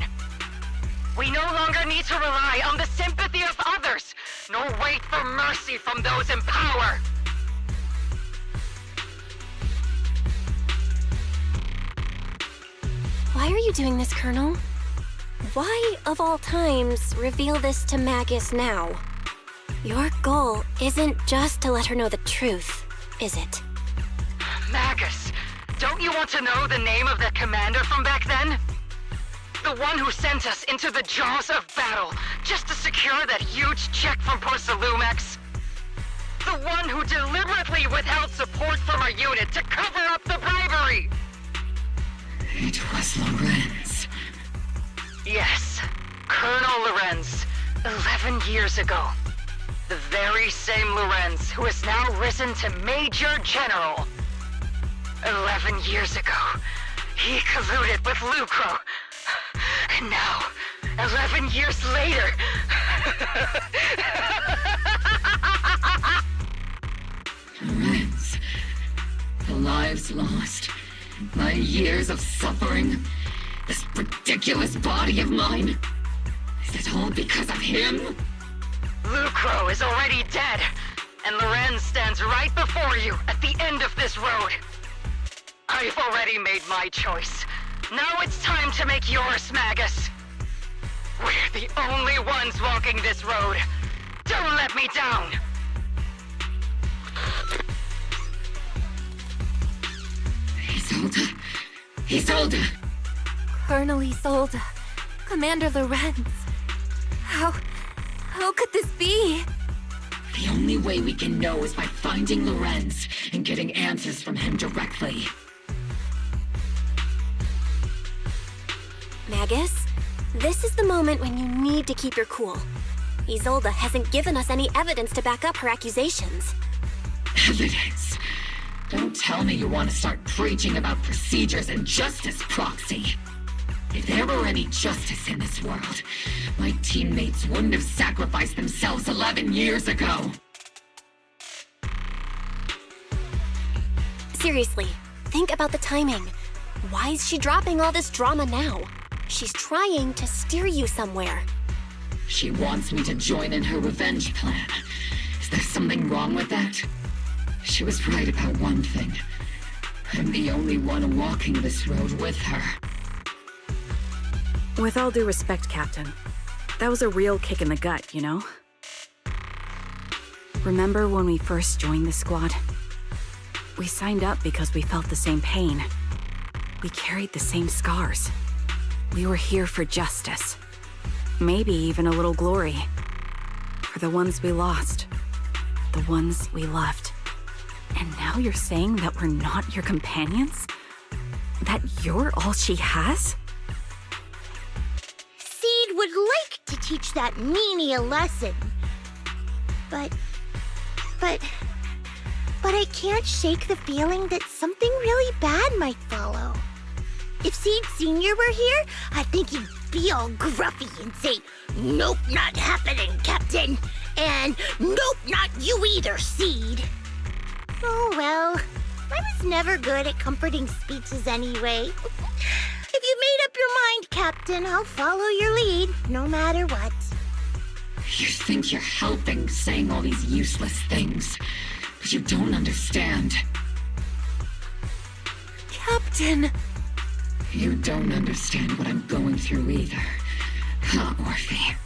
Speaker 8: We no longer need to rely on the sympathy of others, nor wait for mercy from those in power.
Speaker 4: Why are you doing this, Colonel? Why, of all times, reveal this to Magus now? Your goal isn't just to let her know the truth, is it?
Speaker 8: Magus, don't you want to know the name of that commander from back then? The one who sent us into the jaws of battle just to secure that huge check from Porcelumex? The one who deliberately withheld support from our unit to cover up the bribery?
Speaker 1: It was Lorenz.
Speaker 8: Yes, Colonel Lorenz, 11 years ago. The very same Lorenz who has now risen to Major General. 11 years ago, he colluded with Lucro. And now, 11 years later...
Speaker 1: Lorenz, the lives lost, my years of suffering, this ridiculous body of mine. Is it all because of him?
Speaker 8: Lucro is already dead, and Lorenz stands right before you at the end of this road. I've already made my choice. Now it's time to make yours, Magus. We're the only ones walking this road. Don't let me down!
Speaker 1: Isolde! Isolde!
Speaker 3: Colonel Isolde. Commander Lorenz. How could this be?
Speaker 1: The only way we can know is by finding Lorenz and getting answers from him directly.
Speaker 4: Magus, this is the moment when you need to keep your cool. Isolde hasn't given us any evidence to back up her accusations.
Speaker 1: Evidence? Don't tell me you want to start preaching about procedures and justice, Proxy. If there were any justice in this world, my teammates wouldn't have sacrificed themselves 11 years ago.
Speaker 4: Seriously, think about the timing. Why is she dropping all this drama now? She's trying to steer you somewhere.
Speaker 1: She wants me to join in her revenge plan. Is there something wrong with that? She was right about one thing. I'm the only one walking this road with her.
Speaker 17: With all due respect, Captain, that was a real kick in the gut, you know? Remember when we first joined the squad? We signed up because we felt the same pain. We carried the same scars. We were here for justice. Maybe even a little glory. For the ones we lost. The ones we loved. And now you're saying that we're not your companions? That you're all she has?
Speaker 7: Seed would like to teach that meanie a lesson. But I can't shake the feeling that something really bad might follow. If Seed Sr. were here, I think he'd be all gruffy and say, "Nope, not happening, Captain," And nope, not you either, Seed. Oh well, I was never good at comforting speeches anyway. If you made up your mind, Captain, I'll follow your lead, no matter what.
Speaker 1: You think you're helping, saying all these useless things, but you don't understand.
Speaker 2: Captain!
Speaker 1: You don't understand what I'm going through either. Huh, Orphe?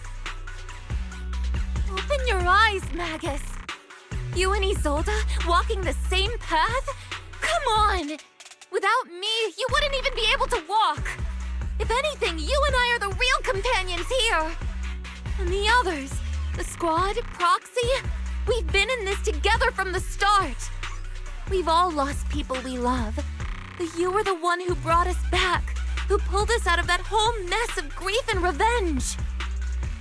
Speaker 3: Open your eyes, Magus. You and Isolde walking the same path? Come on! Without me, you wouldn't even be able to walk. If anything, you and I are the real companions here. And the others, the squad, Proxy, we've been in this together from the start. We've all lost people we love. But you were the one who brought us back, who pulled us out of that whole mess of grief and revenge.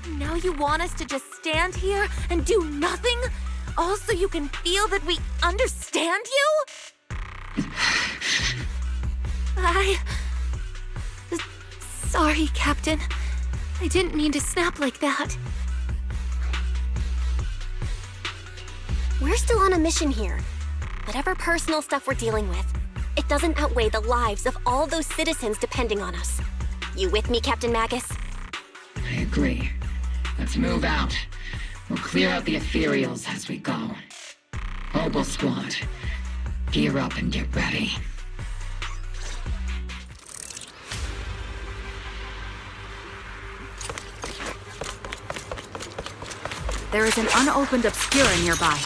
Speaker 3: And now you want us to just stand here and do nothing? All so you can feel that we understand you? Sorry, Captain. I didn't mean to snap like that.
Speaker 4: We're still on a mission here. Whatever personal stuff we're dealing with, it doesn't outweigh the lives of all those citizens depending on us. You with me, Captain Magus?
Speaker 1: I agree. Let's move out. We'll clear out the ethereals as we go. Obel Squad, gear up and get ready.
Speaker 17: There is an unopened Obscura nearby.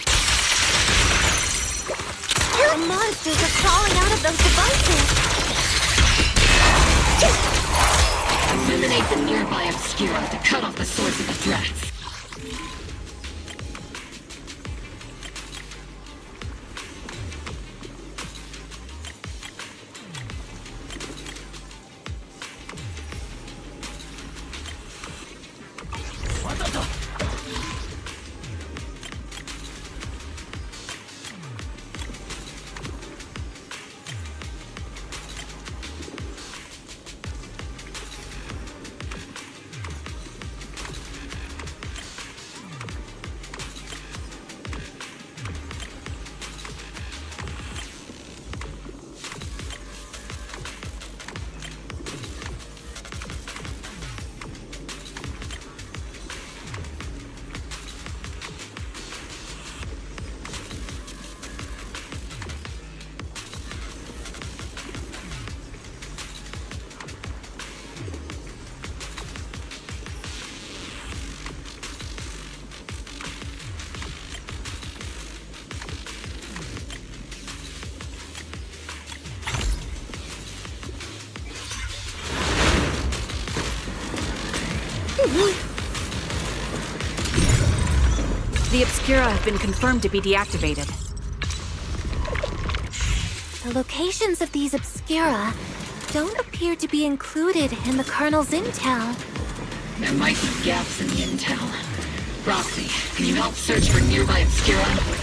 Speaker 3: The monsters are crawling out of those devices!
Speaker 1: Eliminate the nearby Obscura to cut off the source of the threats.
Speaker 17: The Obscura have been confirmed to be deactivated.
Speaker 3: The locations of these Obscura don't appear to be included in the Colonel's intel.
Speaker 1: There might be gaps in the intel. Proxy, can you help search for nearby Obscura?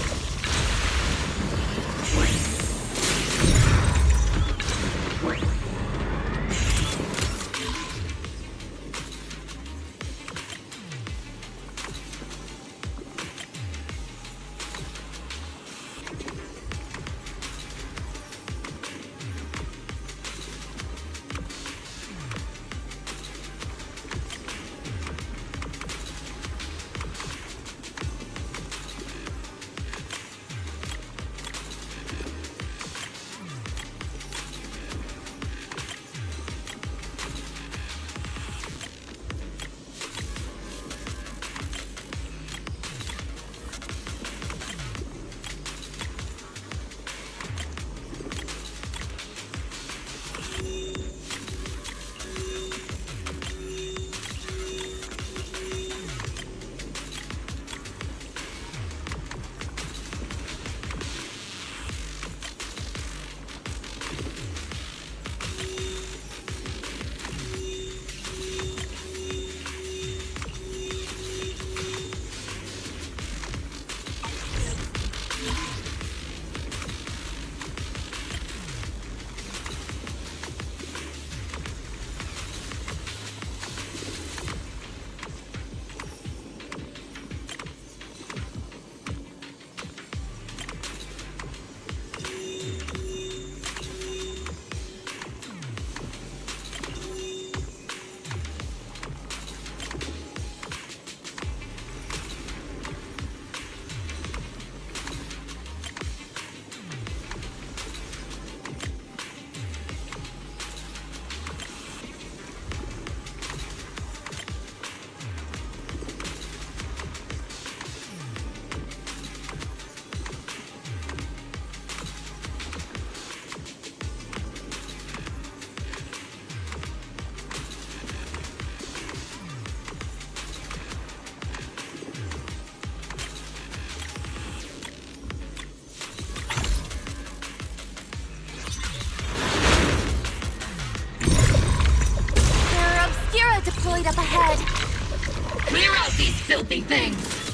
Speaker 1: filthy things!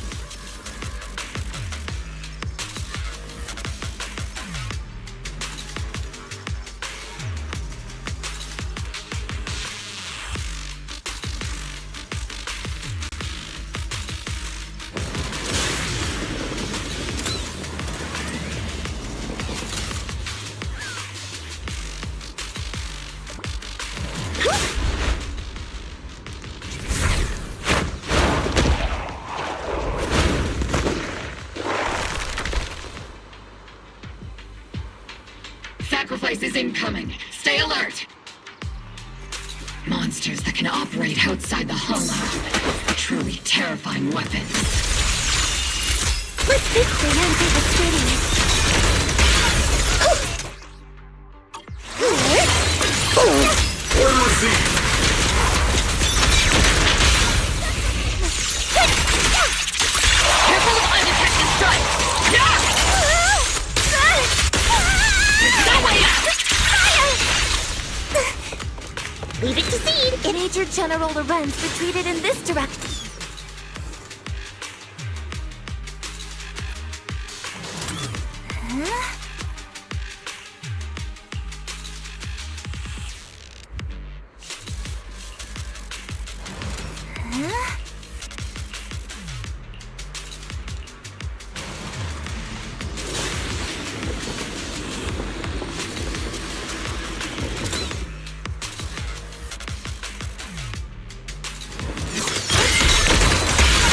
Speaker 1: Sacrifice is incoming. Stay alert! Monsters that can operate outside the hollow. Truly terrifying weapons.
Speaker 3: Let's fix the anti-exploding.
Speaker 14: Order received.
Speaker 1: Careful of undetected strikes! No way out!
Speaker 3: Leave it to Seed. Major General Lorenz retreated in this direction.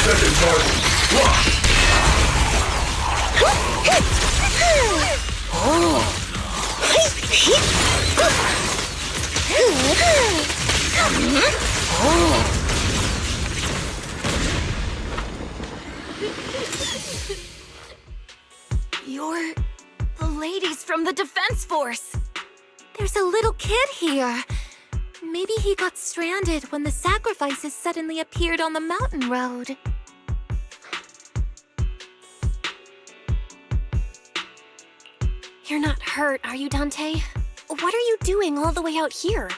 Speaker 14: Second target locked.
Speaker 3: You're the ladies from the Defense Force. There's a little kid here. Maybe he got stranded when the sacrifices suddenly appeared on the mountain road.
Speaker 4: You're not hurt, are you, Dante? What are you doing all the way out here?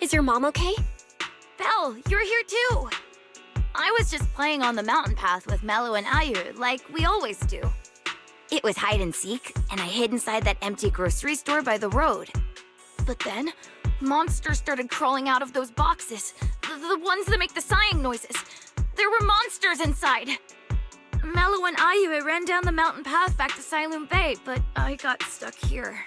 Speaker 4: Is your mom okay?
Speaker 3: Belle, you're here too. I was just playing on the mountain path with Mello and Ayu, like we always do. It was hide and seek, and I hid inside that empty grocery store by the road. But then, monsters started crawling out of those boxes. The ones that make the sighing noises. There were monsters inside. Mello and Ayu ran down the mountain path back to Siloam Bay, but I got stuck here.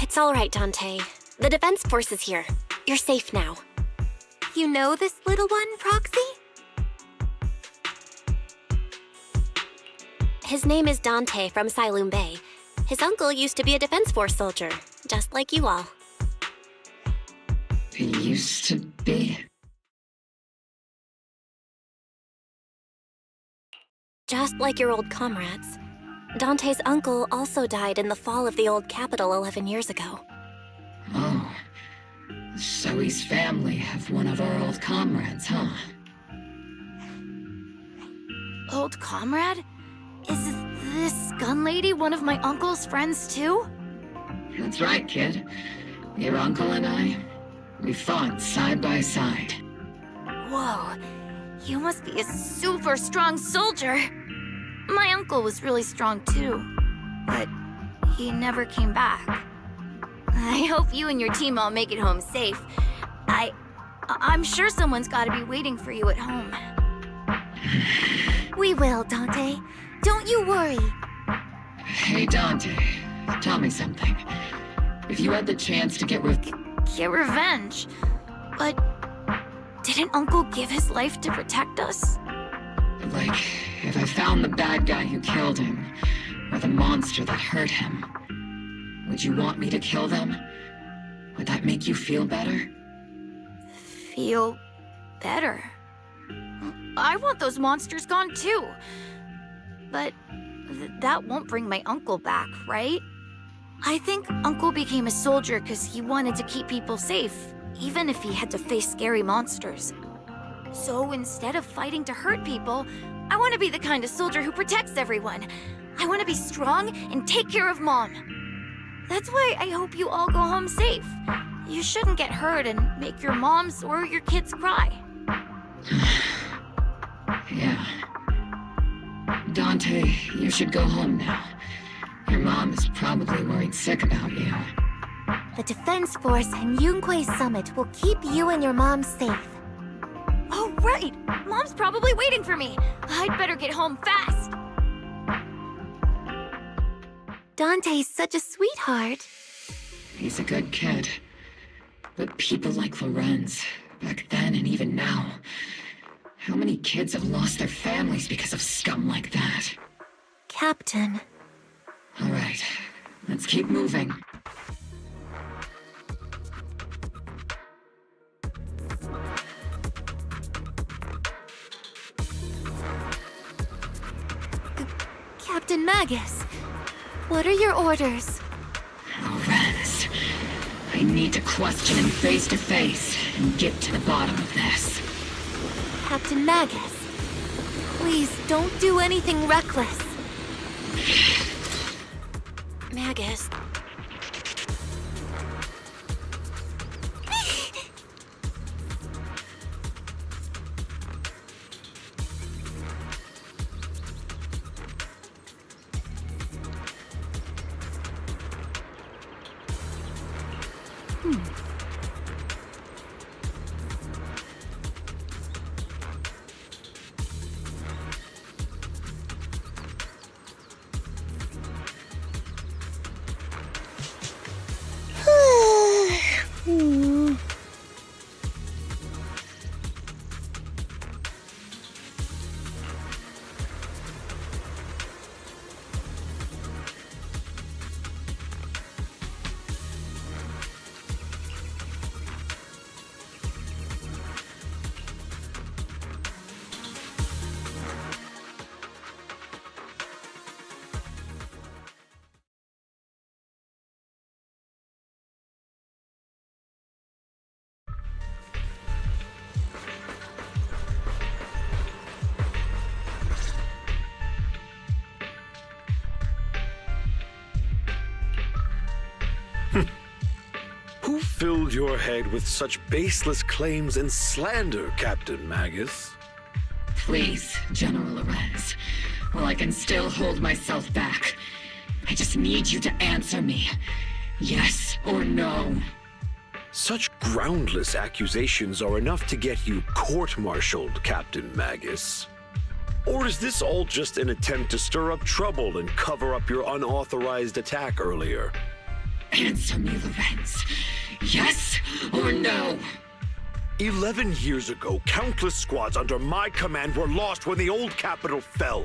Speaker 4: It's all right, Dante. The Defense Force is here. You're safe now.
Speaker 3: You know this little one, Proxy?
Speaker 4: His name is Dante from Siloam Bay. His uncle used to be a Defense Force soldier, just like you all.
Speaker 1: He used to be.
Speaker 4: Just like your old comrades. Dante's uncle also died in the fall of the old capital 11 years ago.
Speaker 1: Oh. So he's family of one of our old comrades, huh?
Speaker 3: Old comrade? Is this gun lady one of my uncle's friends too?
Speaker 1: That's right, kid. Your uncle and I, we fought side by side.
Speaker 3: Whoa, you must be a super strong soldier. My uncle was really strong too, but he never came back. I hope you and your team all make it home safe. I'm sure someone's gotta be waiting for you at home. We will, Dante. Don't you worry.
Speaker 1: Hey, Dante, tell me something. If you had the chance to get
Speaker 3: revenge, but didn't Uncle give his life to protect us?
Speaker 1: Like, if I found the bad guy who killed him, or the monster that hurt him, would you want me to kill them? Would that make you feel better?
Speaker 3: Feel better? I want those monsters gone too. But that won't bring my uncle back, right? I think Uncle became a soldier because he wanted to keep people safe, even if he had to face scary monsters. So instead of fighting to hurt people, I want to be the kind of soldier who protects everyone. I want to be strong and take care of Mom. That's why I hope you all go home safe. You shouldn't get hurt and make your moms or your kids cry.
Speaker 1: Yeah. Dante, you should go home now. Your mom is probably worried sick about you.
Speaker 7: The Defense Force and Yunquei Summit will keep you and your mom safe.
Speaker 3: Oh, right! Mom's probably waiting for me. I'd better get home fast.
Speaker 7: Dante's such a sweetheart.
Speaker 1: He's a good kid. But people like Lorenz, back then and even now, how many kids have lost their families because of scum like that?
Speaker 7: Captain.
Speaker 1: All right, let's keep moving.
Speaker 3: Captain Magus, what are your orders?
Speaker 1: Lorenz, I need to question him face to face and get to the bottom of this.
Speaker 3: Captain Magus, please don't do anything reckless.
Speaker 16: Magus.
Speaker 14: Who filled your head with such baseless claims and slander, Captain Magus?
Speaker 1: Please, General Lorenz, while I can still hold myself back, I just need you to answer me. Yes or no?
Speaker 14: Such groundless accusations are enough to get you court-martialed, Captain Magus. Or is this all just an attempt to stir up trouble and cover up your unauthorized attack earlier?
Speaker 1: Answer me, Lorenz. Yes or no?
Speaker 14: 11 years ago, countless squads under my command were lost when the old capital fell.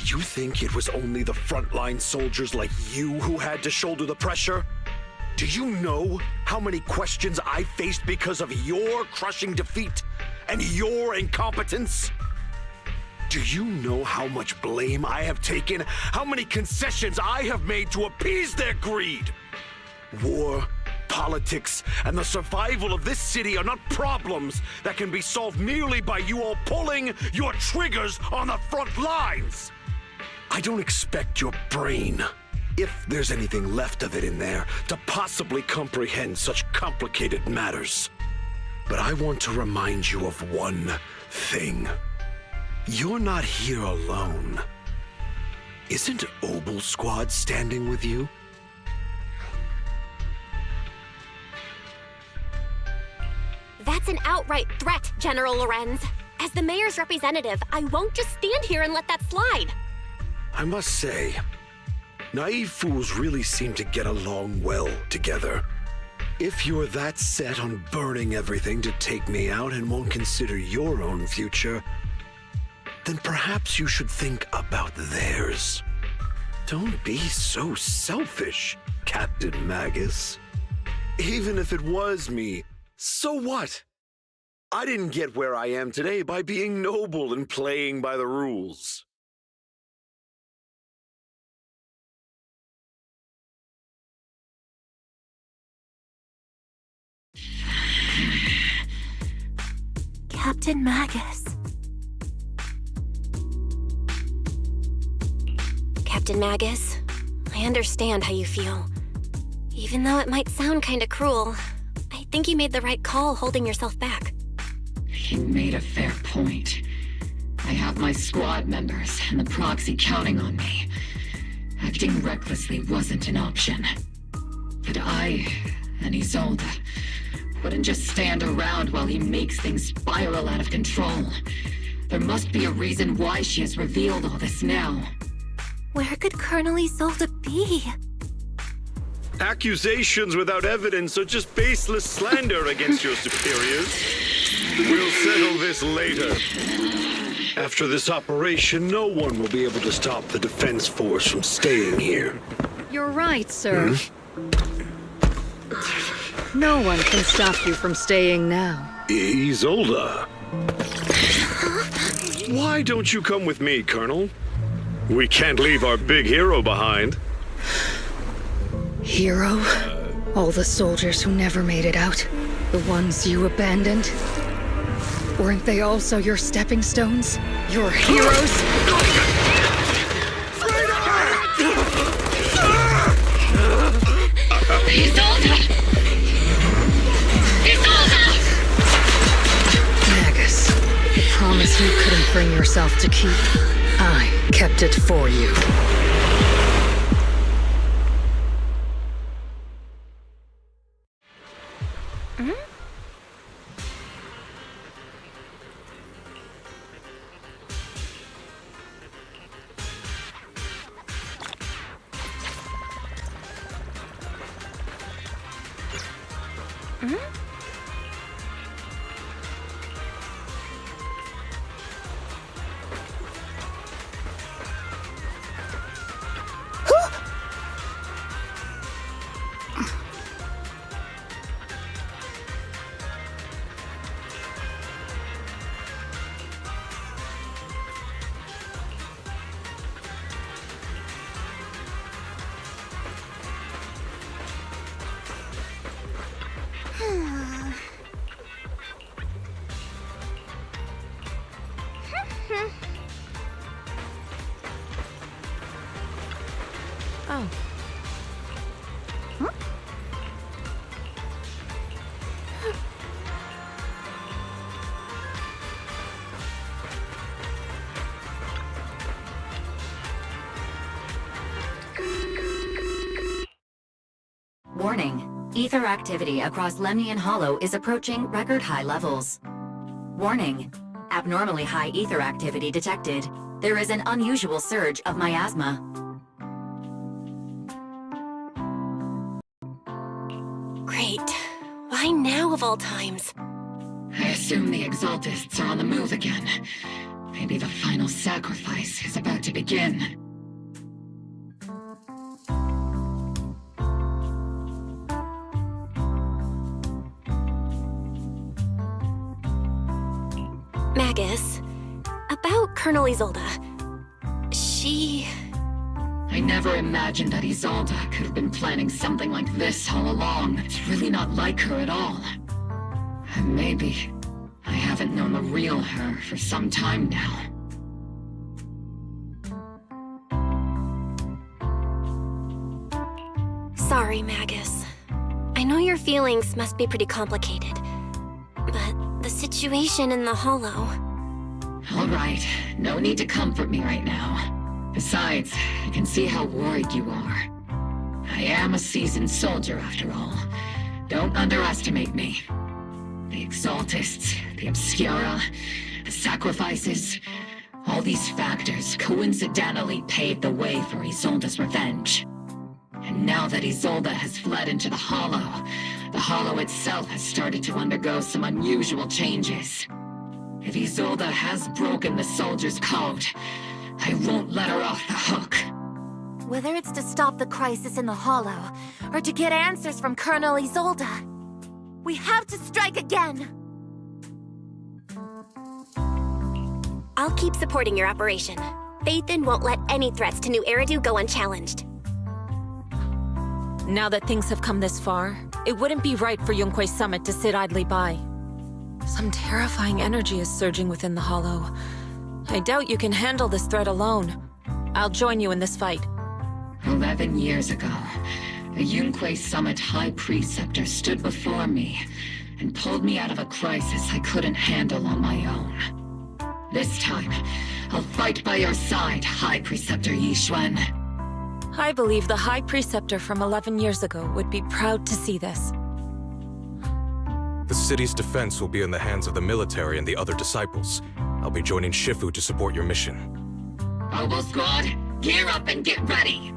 Speaker 14: You think it was only the frontline soldiers like you who had to shoulder the pressure? Do you know how many questions I faced because of your crushing defeat and your incompetence? Do you know how much blame I have taken? How many concessions I have made to appease their greed? War, politics, and the survival of this city are not problems that can be solved merely by you all pulling your triggers on the front lines. I don't expect your brain, if there's anything left of it in there, to possibly comprehend such complicated matters. But I want to remind you of one thing. You're not here alone. Isn't Obel Squad standing with you?
Speaker 4: That's an outright threat, General Lorenz. As the mayor's representative, I won't just stand here and let that slide.
Speaker 14: I must say, naive fools really seem to get along well together. If you're that set on burning everything to take me out and won't consider your own future, then perhaps you should think about theirs. Don't be so selfish, Captain Magus. Even if it was me, so what? I didn't get where I am today by being noble and playing by the rules.
Speaker 3: Captain Magus.
Speaker 4: Captain Magus, I understand how you feel. Even though it might sound kinda cruel, think you made the right call holding yourself back.
Speaker 1: You made a fair point. I have my squad members and the proxy counting on me. Acting recklessly wasn't an option. But I and Isolde wouldn't just stand around while he makes things spiral out of control. There must be a reason why she has revealed all this now.
Speaker 3: Where could Colonel Isolde be?
Speaker 14: Accusations without evidence are just baseless slander against your superiors. We'll settle this later. After this operation, no one will be able to stop the Defense Force from staying here.
Speaker 8: You're right, sir. No one can stop you from staying now.
Speaker 14: Isolde. Why don't you come with me, Colonel? We can't leave our big hero behind.
Speaker 8: Hero? All the soldiers who never made it out? The ones you abandoned? Weren't they also your stepping stones? Your heroes?
Speaker 1: Isolde! Isolde!
Speaker 8: Magus, the promise you couldn't bring yourself to keep. I kept it for you.
Speaker 2: Oh.
Speaker 6: Warning. Ether activity across Lemnian Hollow is approaching record high levels. Warning. Abnormally high ether activity detected. There is an unusual surge of miasma.
Speaker 4: Great. Why now of all times?
Speaker 1: I assume the Exaltists are on the move again. Maybe the final sacrifice is about to begin.
Speaker 4: Magus, about Colonel Isolde. She...
Speaker 1: I never imagined that Isolde could have been planning something like this all along. It's really not like her at all. And maybe I haven't known the real her for some time now.
Speaker 4: Sorry, Magus. I know your feelings must be pretty complicated, but the situation in the Hollow...
Speaker 1: All right, no need to comfort me right now. Besides, I can see how worried you are. I am a seasoned soldier, after all. Don't underestimate me. The Exaltists, the Obscura, the sacrifices, all these factors coincidentally paved the way for Isolde's revenge. And now that Isolde has fled into the Hollow itself has started to undergo some unusual changes. If Isolde has broken the soldier's code, I won't let her off the hook.
Speaker 3: Whether it's to stop the crisis in the Hollow, or to get answers from Colonel Isolde, we have to strike again!
Speaker 4: I'll keep supporting your operation. Phaethon won't let any threats to New Eridu go unchallenged.
Speaker 2: Now that things have come this far, it wouldn't be right for Yunque's summit to sit idly by. Some terrifying energy is surging within the Hollow. I doubt you can handle this threat alone. I'll join you in this fight.
Speaker 1: 11 years ago, The Yunque Summit High Preceptor stood before me and pulled me out of a crisis I couldn't handle on my own. This time, I'll fight by your side, High Preceptor Yixuan.
Speaker 2: I believe the High Preceptor from 11 years ago would be proud to see this.
Speaker 18: The city's defense will be in the hands of the military and the other disciples. I'll be joining Shifu to support your mission.
Speaker 1: Oboe Squad, gear up and get ready!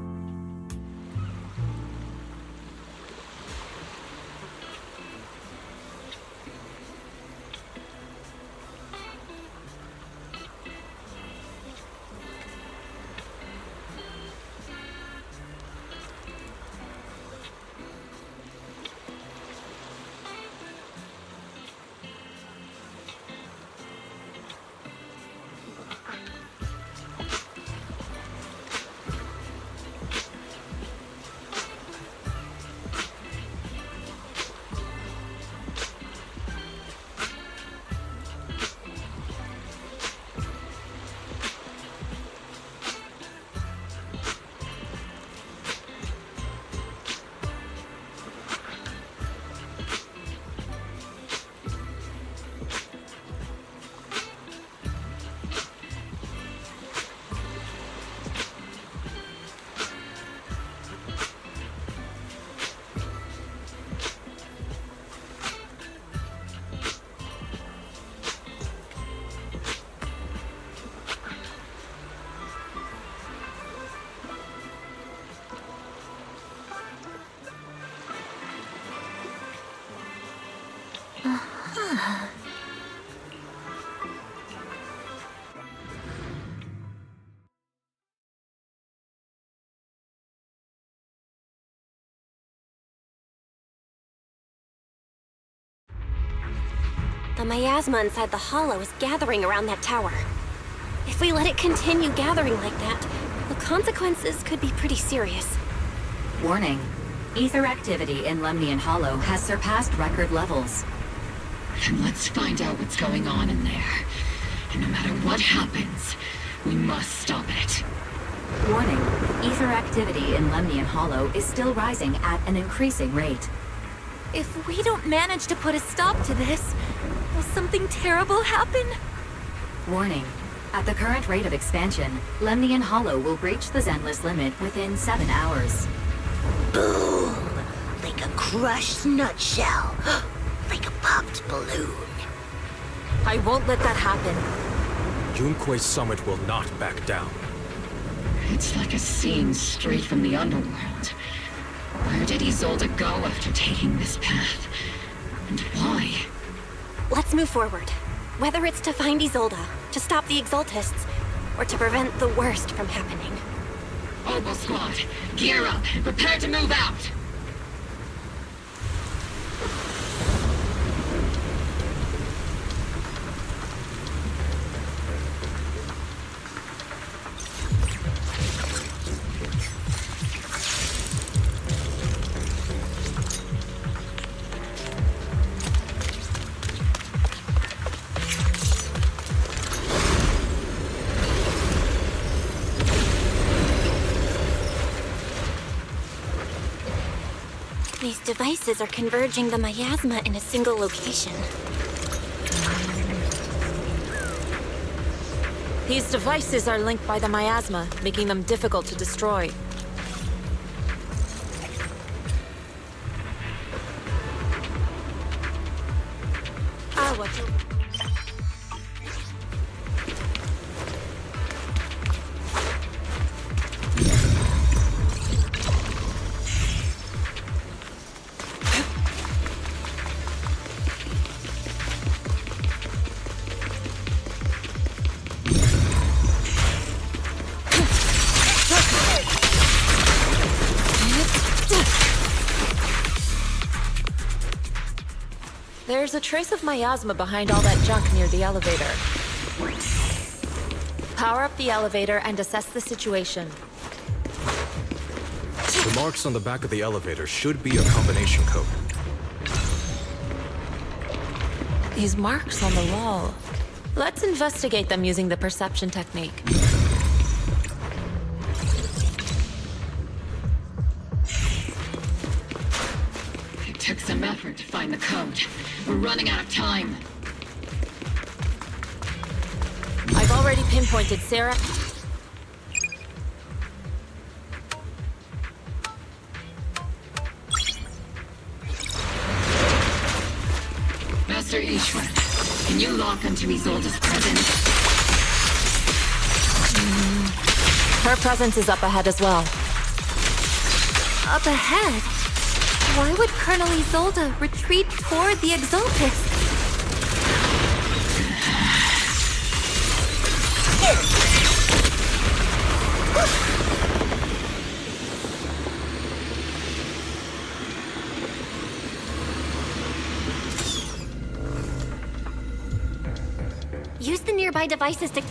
Speaker 4: The miasma inside the hollow is gathering around that tower. If we let it continue gathering like that, the consequences could be pretty serious.
Speaker 6: Warning. Ether activity in Lemnian Hollow has surpassed record levels.
Speaker 1: Then let's find out what's going on in there. And no matter what happens, we must stop it.
Speaker 6: Warning. Ether activity in Lemnian Hollow is still rising at an increasing rate.
Speaker 3: If we don't manage to put a stop to this, will something terrible happen?
Speaker 6: Warning. At the current rate of expansion, Lemnian Hollow will breach the Zenless limit within 7 hours.
Speaker 7: Boom! Like a crushed nutshell. Like a popped balloon.
Speaker 2: I won't let that happen.
Speaker 18: Yunque Summit will not back down.
Speaker 1: It's like a scene straight from the underworld. Where did Isolde go after taking this path? And why?
Speaker 4: Let's move forward. Whether it's to find Isolde, to stop the Exaltists, or to prevent the worst from happening.
Speaker 1: Oboe Squad, gear up and prepare to move out!
Speaker 4: These devices are converging the miasma in a single location.
Speaker 2: These devices are linked by the miasma, making them difficult to destroy. There's a trace of miasma behind all that junk near the elevator. Power up the elevator and assess the situation.
Speaker 18: The marks on the back of the elevator should be a combination code.
Speaker 2: These marks on the wall. Let's investigate them using the perception technique.
Speaker 1: took some effort to find the code. We're running out of time.
Speaker 2: I've already pinpointed Sarah.
Speaker 1: Master Ishwan, can you lock onto Isolde's presence?
Speaker 2: Her presence is up ahead as well.
Speaker 3: Up ahead? Why would Colonel Isolde retreat toward the Exaltus?
Speaker 4: Use the nearby devices to...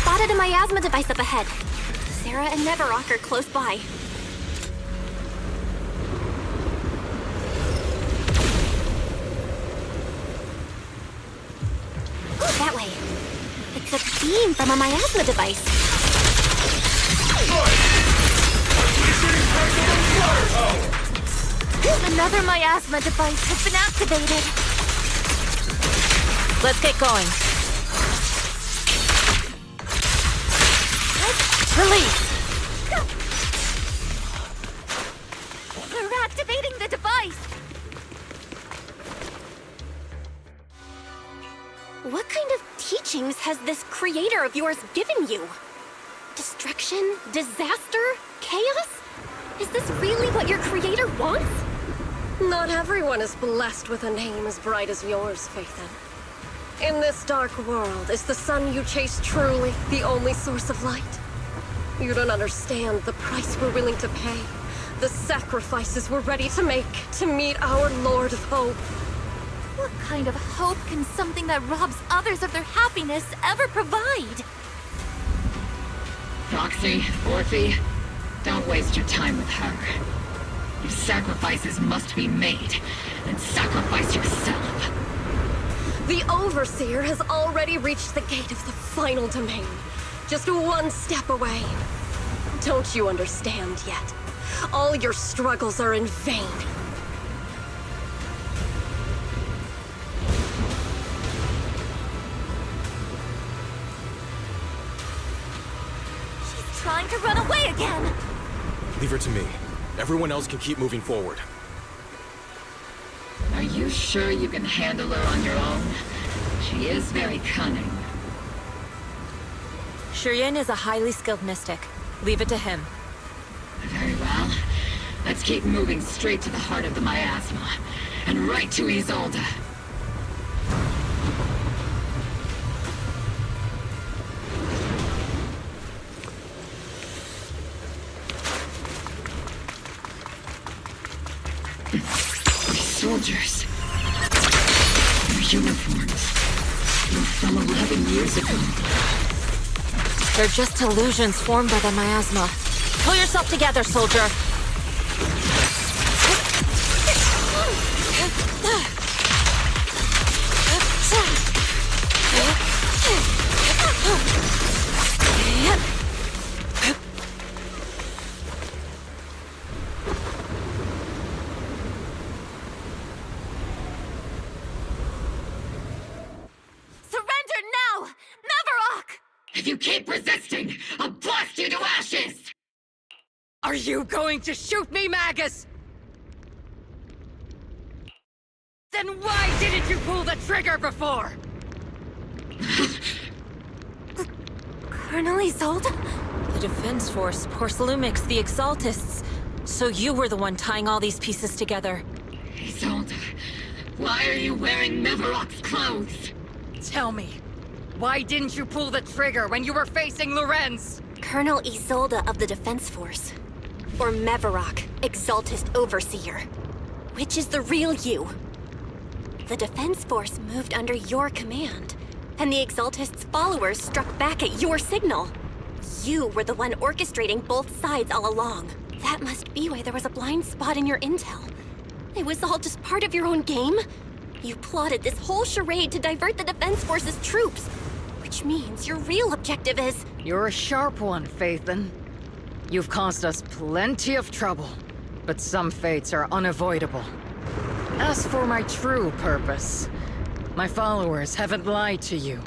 Speaker 4: Spotted a miasma device up ahead. Sarah and Neverrock are close by. That way. It's a beam from a miasma device.
Speaker 3: Another miasma device has been activated.
Speaker 2: Let's get going. Release!
Speaker 3: They're activating the device!
Speaker 4: What kind of teachings has this creator of yours given you? Destruction? Disaster? Chaos? Is this really what your creator wants?
Speaker 16: Not everyone is blessed with a name as bright as yours, Phaethon. In this dark world, is the sun you chase truly the only source of light? You don't understand the price we're willing to pay, the sacrifices we're ready to make to meet our Lord of Hope.
Speaker 3: What kind of hope can something that robs others of their happiness ever provide?
Speaker 1: Roxy, Orphe, don't waste your time with her. If sacrifices must be made, then sacrifice yourself.
Speaker 16: The Overseer has already reached the gate of the final domain, just one step away. Don't you understand yet? All your struggles are in vain.
Speaker 3: She's trying to run away again!
Speaker 18: Leave her to me. Everyone else can keep moving forward.
Speaker 1: Are you sure you can handle her on your own? She is very cunning.
Speaker 2: Shurien is a highly skilled mystic. Leave it to him.
Speaker 1: Very well. Let's keep moving straight to the heart of the miasma, and right to Isolde. These soldiers. Their uniforms. They're from 11 years ago.
Speaker 2: They're just illusions formed by the miasma. Pull yourself together, soldier.
Speaker 3: Surrender now! Neverrock!
Speaker 1: If you keep resisting, I'll blast you to ashes!
Speaker 8: Are you going to shoot me, Magus? Then why didn't you pull the trigger before?
Speaker 3: Colonel Isolde?
Speaker 2: The Defense Force, Porcelumix, the Exaltists. So you were the one tying all these pieces together.
Speaker 1: Isolde, why are you wearing Mevarok's clothes?
Speaker 8: Tell me, why didn't you pull the trigger when you were facing Lorenz?
Speaker 4: Colonel Isolde of the Defense Force. Or Mevarok, Exaltist Overseer. Which is the real you? The Defense Force moved under your command, and the Exaltist's followers struck back at your signal. You were the one orchestrating both sides all along. That must be why there was a blind spot in your intel. It was all just part of your own game? You plotted this whole charade to divert the Defense Force's troops, which means your real objective is...
Speaker 8: You're a sharp one, Phaethon. You've caused us plenty of trouble, but some fates are unavoidable. As for my true purpose, my followers haven't lied to you.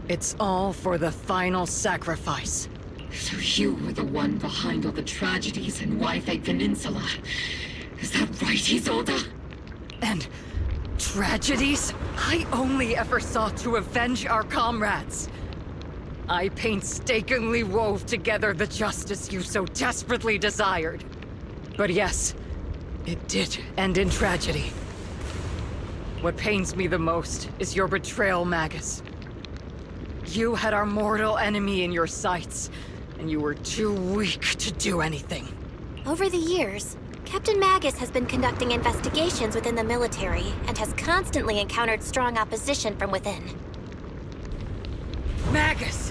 Speaker 8: It's all for the final sacrifice.
Speaker 1: So you were the one behind all the tragedies in Wi-Fi Peninsula. Is that right, Isolde?
Speaker 8: And tragedies? I only ever sought to avenge our comrades. I painstakingly wove together the justice you so desperately desired. But yes, it did end in tragedy. What pains me the most is your betrayal, Magus. You had our mortal enemy in your sights, and you were too weak to do anything.
Speaker 4: Over the years, Captain Magus has been conducting investigations within the military and has constantly encountered strong opposition from within.
Speaker 8: Magus!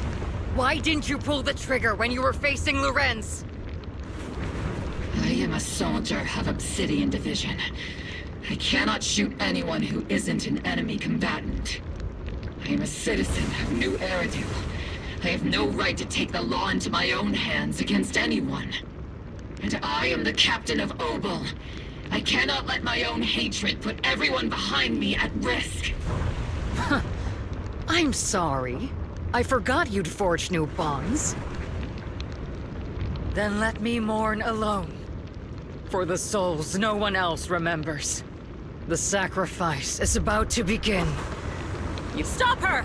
Speaker 8: Why didn't you pull the trigger when you were facing Lorenz?
Speaker 1: I am a soldier of Obsidian Division. I cannot shoot anyone who isn't an enemy combatant. I am a citizen of New Eridu. I have no right to take the law into my own hands against anyone. And I am the captain of Obel. I cannot let my own hatred put everyone behind me at risk.
Speaker 8: I'm sorry. I forgot you'd forged new bonds. Then let me mourn alone. For the souls no one else remembers. The sacrifice is about to begin.
Speaker 2: You stop her!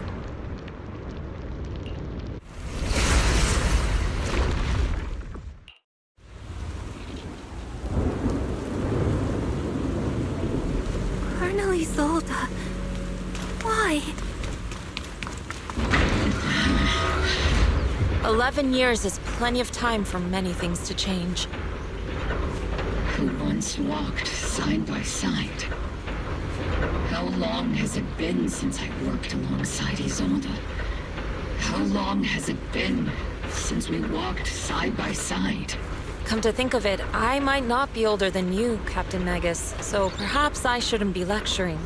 Speaker 3: Colonel Isolde. Why?
Speaker 2: 11 years is plenty of time for many things to change.
Speaker 1: Who once walked side by side. How long has it been since I worked alongside Isolde? How long has it been since we walked side by side?
Speaker 2: Come to think of it, I might not be older than you, Captain Magus, so perhaps I shouldn't be lecturing.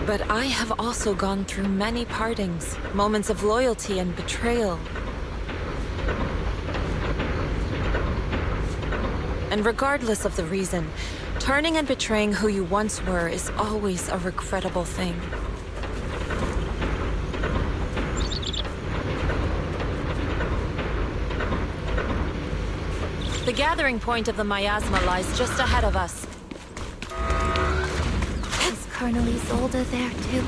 Speaker 2: But I have also gone through many partings, moments of loyalty and betrayal. And regardless of the reason, turning and betraying who you once were is always a regrettable thing. The gathering point of the miasma lies just ahead of us.
Speaker 3: Is Colonel Isolde there too?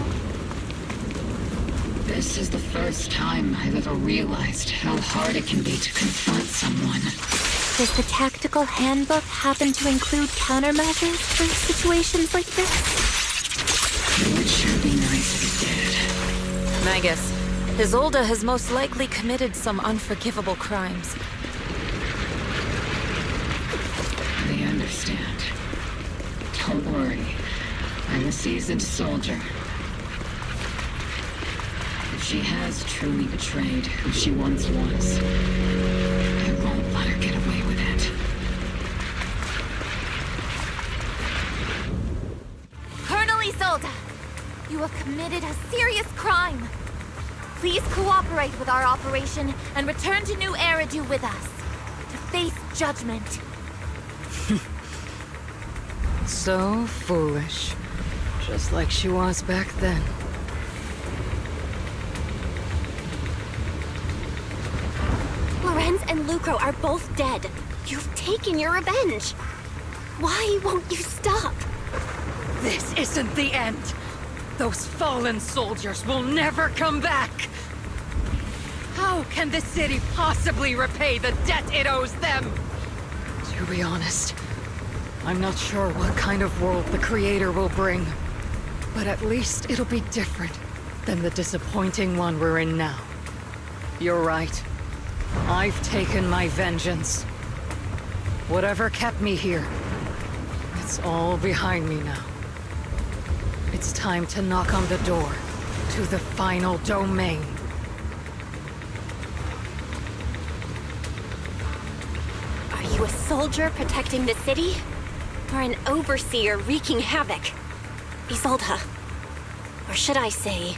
Speaker 1: This is the first time I've ever realized how hard it can be to confront someone.
Speaker 3: Does the tactical handbook happen to include countermeasures for situations like this?
Speaker 1: It would sure be nice if it did.
Speaker 2: Magus, Isolde has most likely committed some unforgivable crimes.
Speaker 1: I understand. Don't worry. I'm a seasoned soldier. If she has truly betrayed who she once was, I won't let her get away with it.
Speaker 3: Colonel Isolde, you have committed a serious crime. Please cooperate with our operation and return to New Eridu with us to face judgment.
Speaker 8: So foolish. Just like she was back then.
Speaker 4: and Lucro are both dead. You've taken your revenge. Why won't you stop?
Speaker 8: This isn't the end. Those fallen soldiers will never come back. How can the city possibly repay the debt it owes them? To be honest, I'm not sure what kind of world the Creator will bring. But at least it'll be different than the disappointing one we're in now. You're right. I've taken my vengeance. Whatever kept me here, it's all behind me now. It's time to knock on the door to the final domain.
Speaker 4: Are you a soldier protecting the city? Or an overseer wreaking havoc? Isolde. Or should I say,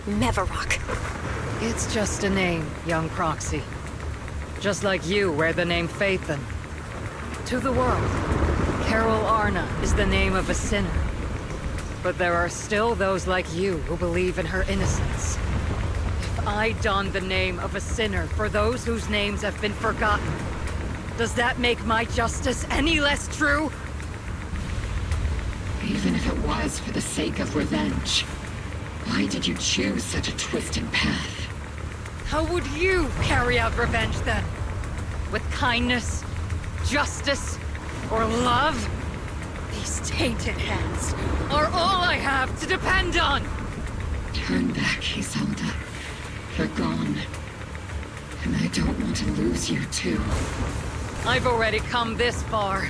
Speaker 4: Mevarok?
Speaker 8: It's just a name, young Proxy. Just like you wear the name Phaethon. To the world, Carol Arna is the name of a sinner. But there are still those like you who believe in her innocence. If I don the name of a sinner for those whose names have been forgotten, does that make my justice any less true?
Speaker 1: Even if it was for the sake of revenge, why did you choose such a twisted path?
Speaker 8: How would you carry out revenge then? With kindness, justice, or love? These tainted hands are all I have to depend on!
Speaker 1: Turn back, Isolde. They're gone. And I don't want to lose you too.
Speaker 8: I've already come this far.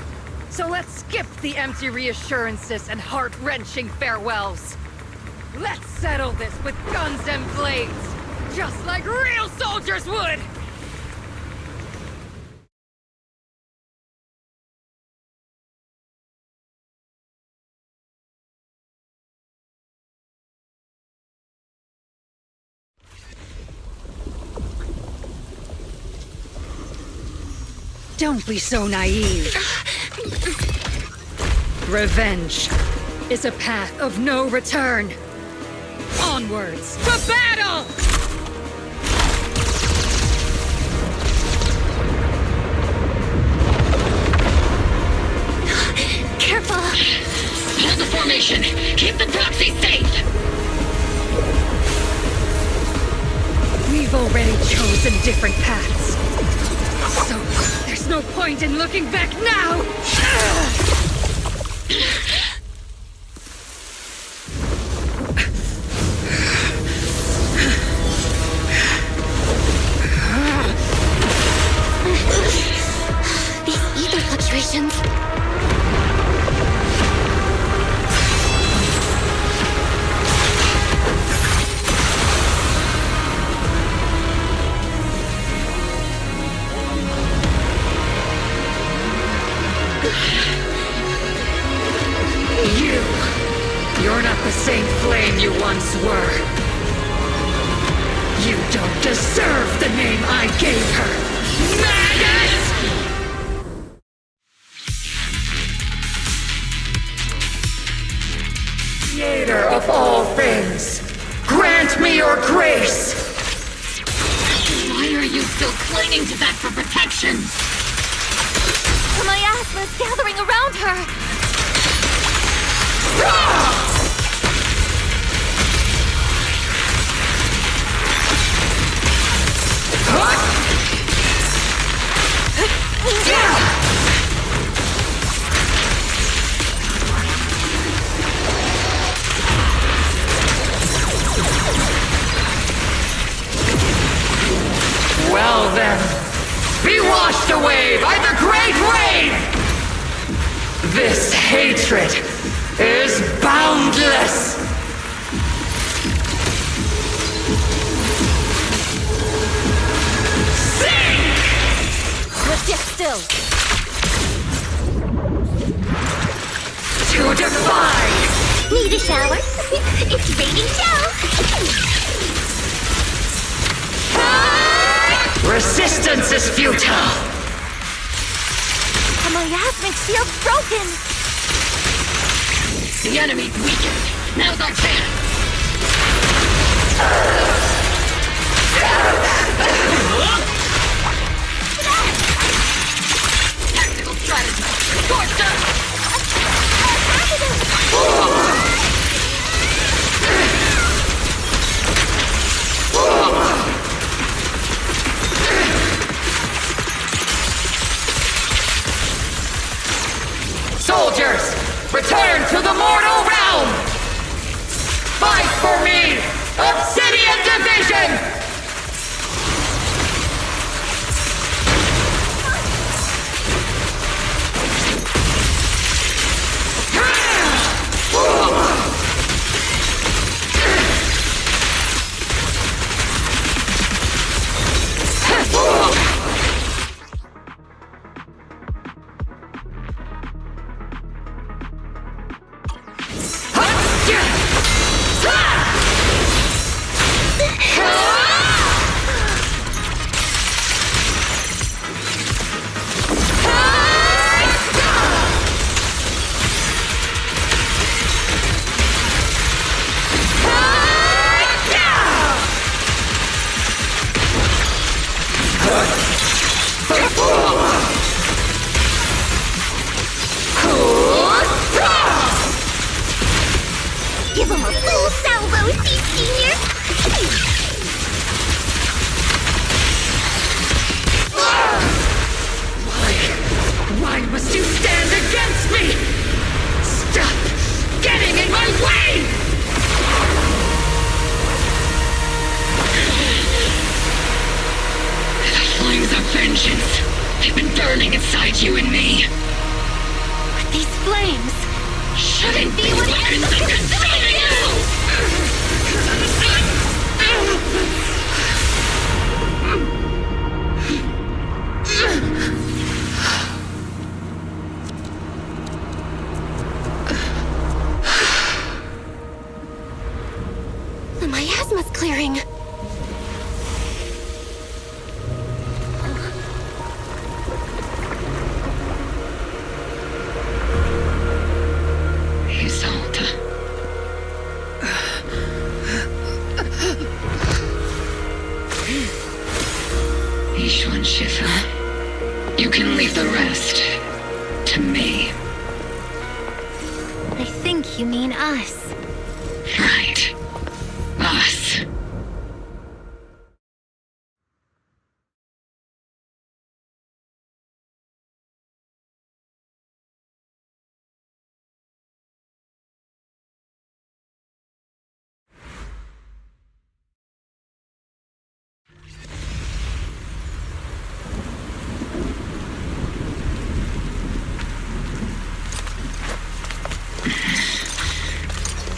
Speaker 8: So let's skip the empty reassurances and heart-wrenching farewells. Let's settle this with guns and blades, just like real soldiers would! Don't be so naive. Revenge is a path of no return. Onwards to battle!
Speaker 4: Careful!
Speaker 1: Hold the formation! Keep the proxy safe!
Speaker 8: We've already chosen different paths. So, there's no point in looking back now!
Speaker 4: These ether fluctuations.
Speaker 8: You're not the same flame you once were. You don't deserve the name I gave her. Maggot! Creator of all things, grant me your grace!
Speaker 1: Why are you still clinging to that for protection?
Speaker 3: The miasma's gathering around her!
Speaker 8: Well then, be washed away by the great wave! This hatred is boundless! Sink!
Speaker 3: Let's get still.
Speaker 8: To defy!
Speaker 7: Need a shower? It's raining down.
Speaker 8: Resistance is futile!
Speaker 3: The miasmic shield's broken!
Speaker 1: The enemy's weakened. Now's our chance. strategy! Scorcher! Soldiers, return to the mortal realm! Fight for me! Obsidian Division!
Speaker 7: Give him a full salvo, Senior!
Speaker 1: Why must you stand against me? Stop getting in my way! The flames of vengeance have been burning inside you and me.
Speaker 3: But these flames
Speaker 1: shouldn't be weapons of consuming you!
Speaker 16: The miasma's clearing.
Speaker 1: Isolde. Ishwan Shifu. You can leave the rest to me.
Speaker 3: I think you mean us.
Speaker 1: Right. Us.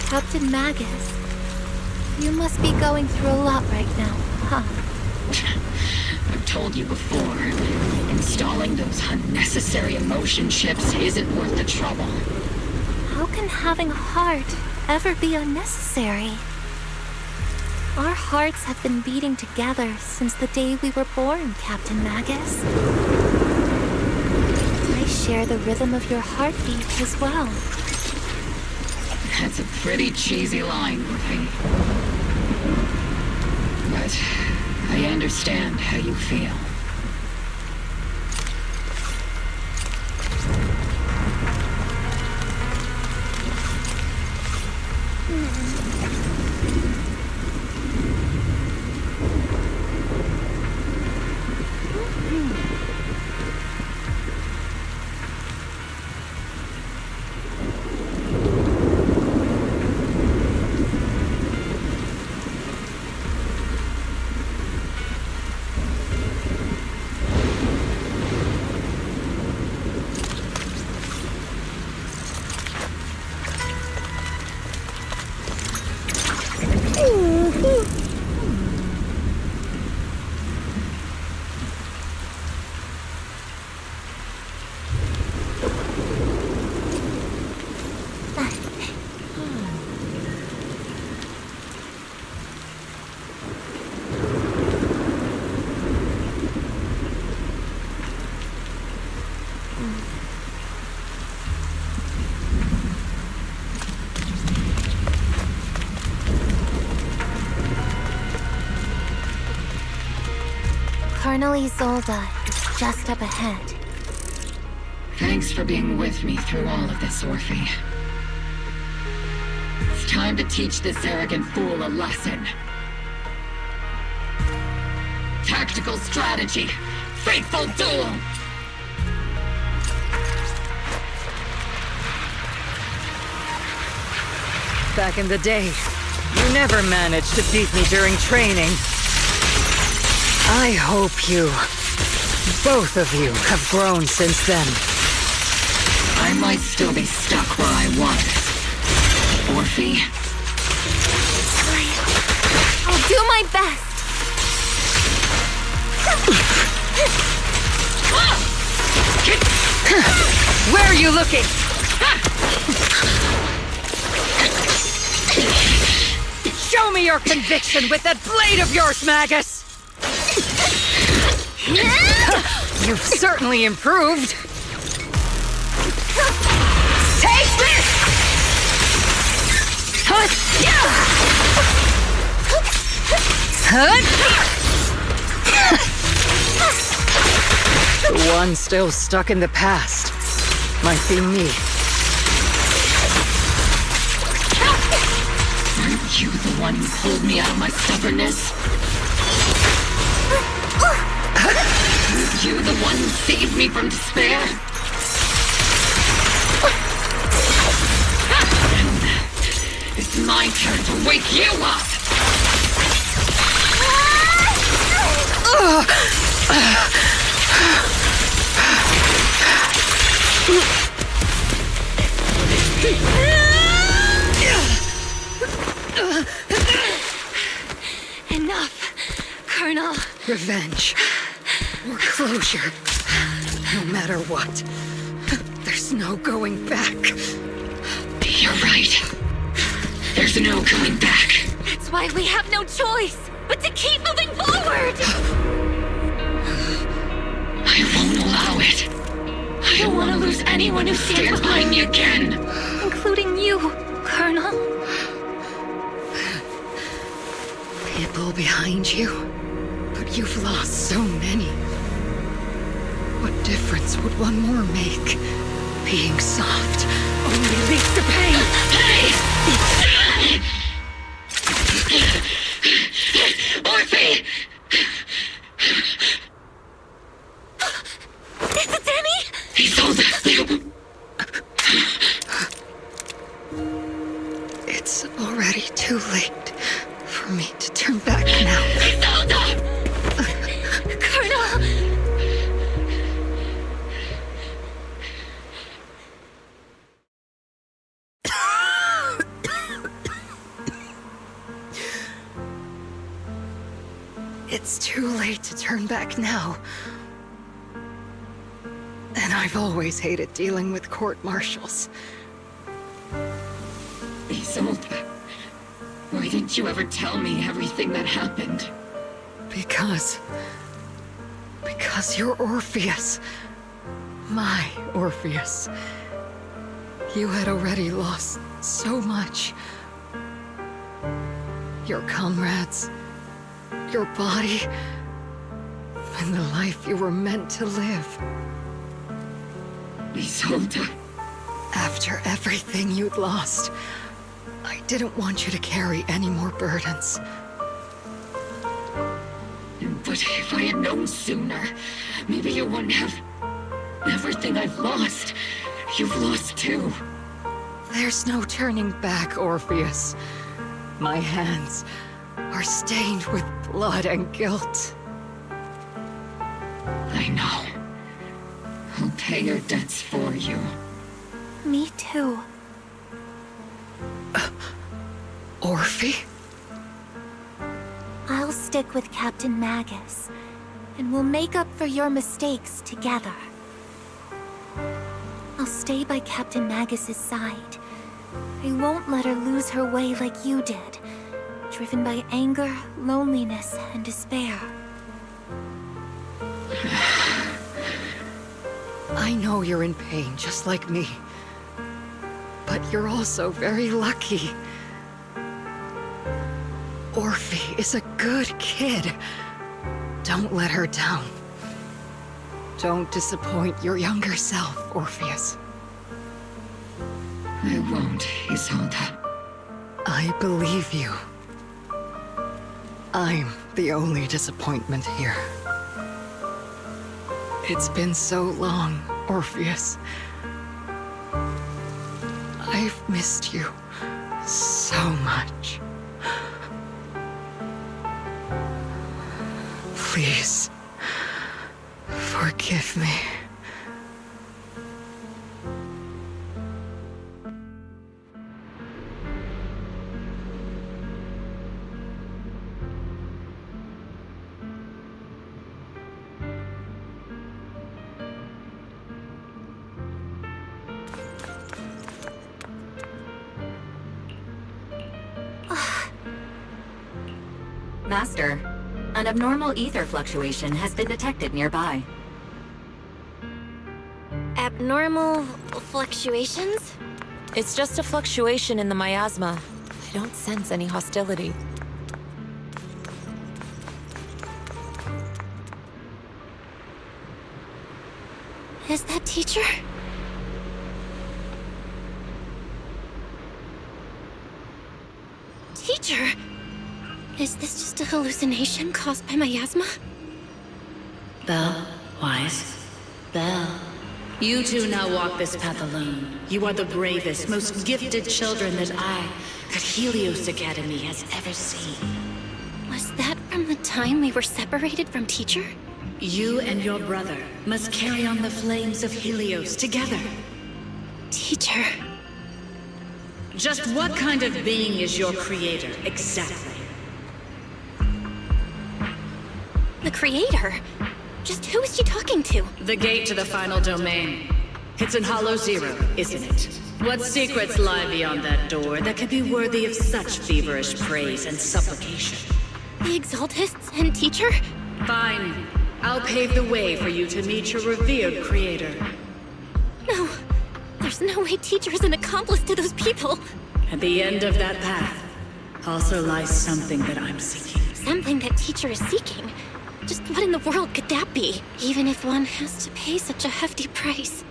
Speaker 3: Captain Magus, you must be going through a lot right now, huh?
Speaker 1: I've told you before, installing those unnecessary emotion chips isn't worth the trouble.
Speaker 3: How can having a heart ever be unnecessary? Our hearts have been beating together since the day we were born, Captain Magus. I share the rhythm of your heartbeat as well.
Speaker 1: That's a pretty cheesy line, Ruthie. But I understand how you feel.
Speaker 3: Colonel Isolde is just up ahead.
Speaker 1: Thanks for being with me through all of this, Orphe. It's time to teach this arrogant fool a lesson. Tactical strategy. Fateful duel!
Speaker 8: Back in the day, you never managed to beat me during training. I hope you, both of you, have grown since then.
Speaker 1: I might still be stuck where I was. Orphe?
Speaker 3: I'll do my best.
Speaker 8: Where are you looking? Show me your conviction with that blade of yours, Magus! You've certainly improved. Take this! The one still stuck in the past might be me.
Speaker 1: Aren't you the one who pulled me out of my stubbornness? Aren't you the one who saved me from despair? And it's my turn to wake you up!
Speaker 3: Enough, Colonel.
Speaker 8: Revenge. Or closure. No matter what. There's no going back.
Speaker 1: You're right. There's no going back.
Speaker 3: That's why we have no choice but to keep moving forward!
Speaker 1: I won't allow it. I don't want to lose anyone who stands behind me again.
Speaker 3: Including you, Colonel.
Speaker 8: People behind you, but you've lost so many. What difference would one more make? Being soft only leads to pain.
Speaker 1: Orphe!
Speaker 3: Is it Danny?
Speaker 1: He told us.
Speaker 8: It's already too late for me to turn back now.
Speaker 3: Colonel!
Speaker 8: It's too late to turn back now. And I've always hated dealing with court-martials.
Speaker 1: Isolde, why didn't you ever tell me everything that happened?
Speaker 8: Because you're Orpheus. My Orpheus. You had already lost so much. Your comrades, your body, and the life you were meant to live.
Speaker 1: Isolde.
Speaker 8: After everything you'd lost, I didn't want you to carry any more burdens.
Speaker 1: But if I had known sooner, maybe you wouldn't have... Everything I've lost, you've lost too.
Speaker 8: There's no turning back, Orpheus. My hands are stained with blood and guilt.
Speaker 1: I know. I'll pay your debts for you.
Speaker 3: Me too.
Speaker 8: Orphe?
Speaker 3: I'll stick with Captain Magus, and we'll make up for your mistakes together. I'll stay by Captain Magus's side. I won't let her lose her way like you did, driven by anger, loneliness, and despair.
Speaker 8: I know you're in pain, just like me. But you're also very lucky. Orphe is a good kid. Don't let her down. Don't disappoint your younger self, Orpheus.
Speaker 1: I won't, Isolde.
Speaker 8: I believe you. I'm the only disappointment here. It's been so long, Orpheus. I've missed you so much. Please, forgive me.
Speaker 6: Master, an abnormal ether fluctuation has been detected nearby.
Speaker 4: Abnormal fluctuations?
Speaker 2: It's just a fluctuation in the miasma. I don't sense any hostility.
Speaker 4: Is that teacher? Teacher? Is this just a hallucination caused by miasma?
Speaker 19: Belle, Wise, Belle. You two now walk this path alone. You are the bravest, most gifted children that Helios Academy has ever seen.
Speaker 4: Was that from the time we were separated from teacher?
Speaker 19: You and your brother must carry on the flames of Helios together.
Speaker 4: Teacher.
Speaker 19: Just what kind of being is your creator, exactly?
Speaker 4: The creator? Just who is she talking to?
Speaker 19: The gate to the final domain. It's in Hollow Zero, isn't it? What secrets lie beyond that door that could be worthy of such feverish praise and supplication?
Speaker 4: The Exaltists and teacher?
Speaker 19: Fine. I'll pave the way for you to meet your revered creator.
Speaker 4: No. There's no way teacher is an accomplice to those people.
Speaker 19: At the end of that path also lies something that I'm seeking.
Speaker 4: Something that teacher is seeking? Just what in the world could that be? Even if one has to pay such a hefty price.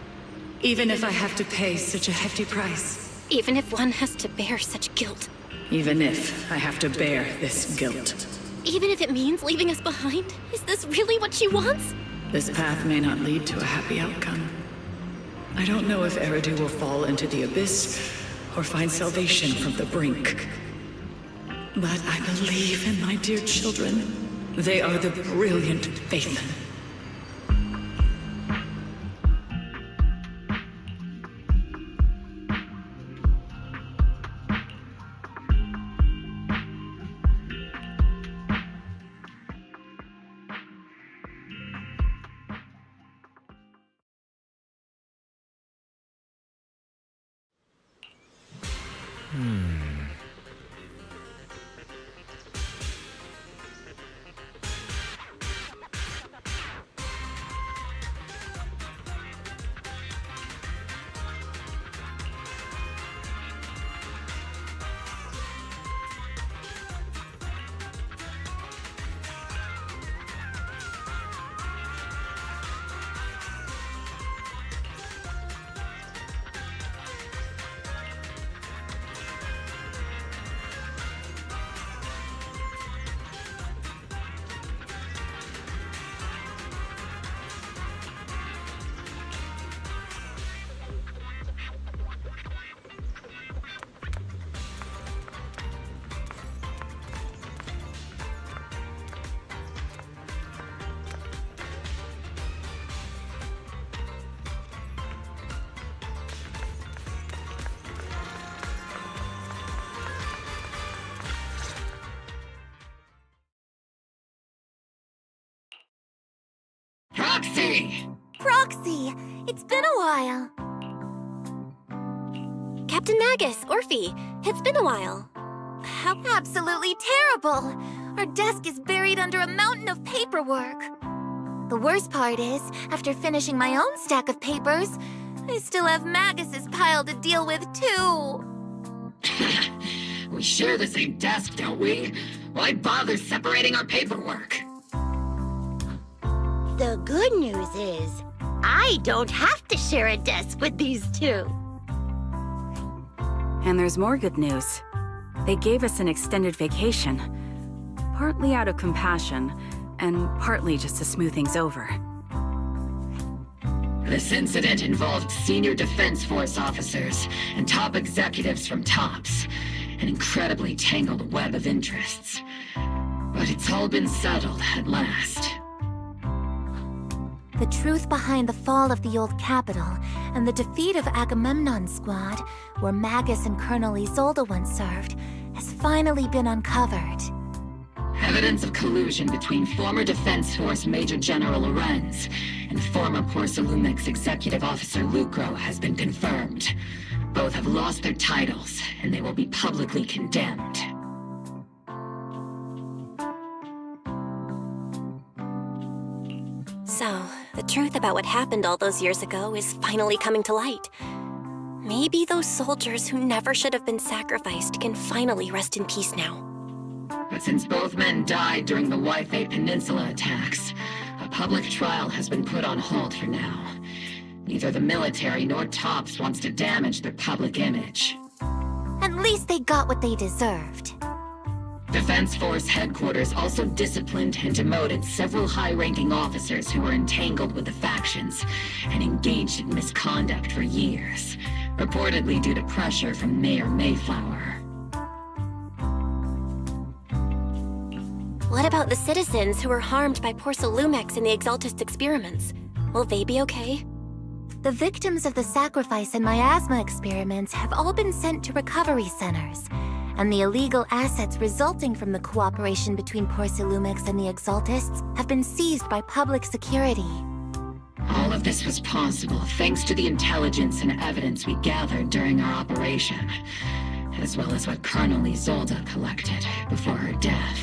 Speaker 19: Even if I have to pay such a hefty price.
Speaker 4: Even if one has to bear such guilt.
Speaker 19: Even if I have to bear this guilt.
Speaker 4: Even if it means leaving us behind? Is this really what she wants?
Speaker 19: This path may not lead to a happy outcome. I don't know if Eridu will fall into the abyss or find salvation from the brink. But I believe in my dear children. They are the brilliant Phaethon.
Speaker 1: Proxy!
Speaker 3: Proxy! It's been a while.
Speaker 4: Captain Magus, Orphe, it's been a while.
Speaker 3: How absolutely terrible! Our desk is buried under a mountain of paperwork. The worst part is, after finishing my own stack of papers, I still have Magus's pile to deal with, too.
Speaker 1: We share the same desk, don't we? Why bother separating our paperwork?
Speaker 7: The good news is, I don't have to share a desk with these two.
Speaker 17: And there's more good news. They gave us an extended vacation. Partly out of compassion, and partly just to smooth things over.
Speaker 1: This incident involved senior Defense Force officers and top executives from TOPS. An incredibly tangled web of interests. But it's all been settled at last.
Speaker 3: The truth behind the fall of the old capital and the defeat of Agamemnon's squad, where Magus and Colonel Isolde once served, has finally been uncovered.
Speaker 1: Evidence of collusion between former Defense Force Major General Lorenz and former Porcelumix Executive Officer Lucro has been confirmed. Both have lost their titles, and they will be publicly condemned.
Speaker 4: So, the truth about what happened all those years ago is finally coming to light. Maybe those soldiers who never should have been sacrificed can finally rest in peace now.
Speaker 1: But since both men died during the Waifei Peninsula attacks, a public trial has been put on hold for now. Neither the military nor TOPS wants to damage their public image.
Speaker 3: At least they got what they deserved.
Speaker 1: Defense Force headquarters also disciplined and demoted several high-ranking officers who were entangled with the factions and engaged in misconduct for years, reportedly due to pressure from Mayor Mayflower.
Speaker 4: What about the citizens who were harmed by Porcelumix and the Exaltist experiments? Will they be okay?
Speaker 3: The victims of the sacrifice and miasma experiments have all been sent to recovery centers, and the illegal assets resulting from the cooperation between Porcelumix and the Exaltists have been seized by public security.
Speaker 1: All of this was possible thanks to the intelligence and evidence we gathered during our operation, as well as what Colonel Isolde collected before her death.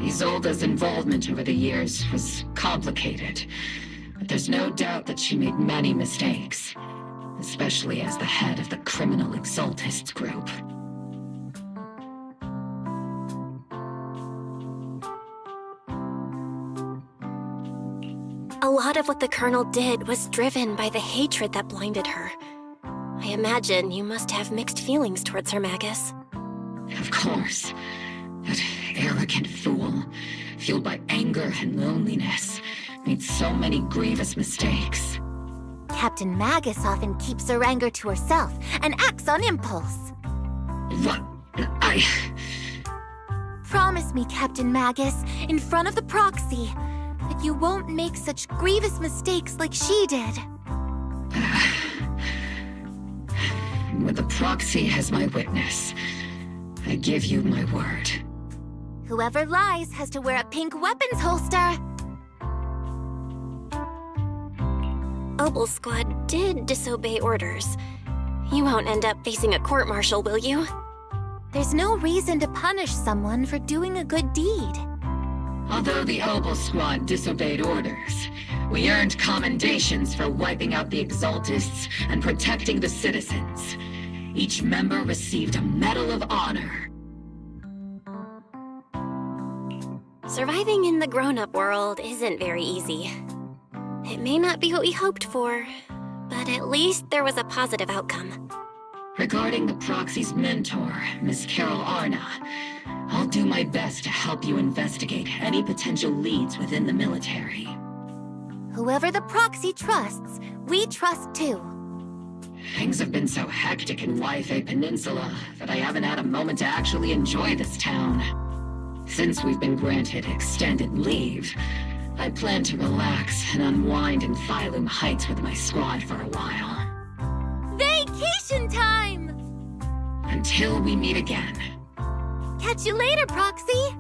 Speaker 1: Isolde's involvement over the years was complicated, but there's no doubt that she made many mistakes, especially as the head of the criminal Exaltists group.
Speaker 4: A lot of what the Colonel did was driven by the hatred that blinded her. I imagine you must have mixed feelings towards her, Magus.
Speaker 1: Of course. That arrogant fool, fueled by anger and loneliness, made so many grievous mistakes.
Speaker 3: Captain Magus often keeps her anger to herself and acts on impulse.
Speaker 1: What?
Speaker 3: Promise me, Captain Magus, in front of the proxy, that you won't make such grievous mistakes like she did.
Speaker 1: With the proxy as my witness, I give you my word.
Speaker 3: Whoever lies has to wear a pink weapons holster.
Speaker 4: Obel Squad did disobey orders. You won't end up facing a court-martial, will you?
Speaker 3: There's no reason to punish someone for doing a good deed.
Speaker 1: Although the Obel Squad disobeyed orders, we earned commendations for wiping out the Exaltists and protecting the citizens. Each member received a Medal of Honor.
Speaker 4: Surviving in the grown-up world isn't very easy. It may not be what we hoped for, but at least there was a positive outcome.
Speaker 1: Regarding the proxy's mentor, Miss Carol Arna, I'll do my best to help you investigate any potential leads within the military.
Speaker 3: Whoever the proxy trusts, we trust too.
Speaker 1: Things have been so hectic in Waifei Peninsula that I haven't had a moment to actually enjoy this town. Since we've been granted extended leave, I plan to relax and unwind in Phylum Heights with my squad for a while.
Speaker 3: Vacation time!
Speaker 1: Until we meet again.
Speaker 3: Catch you later, Proxy!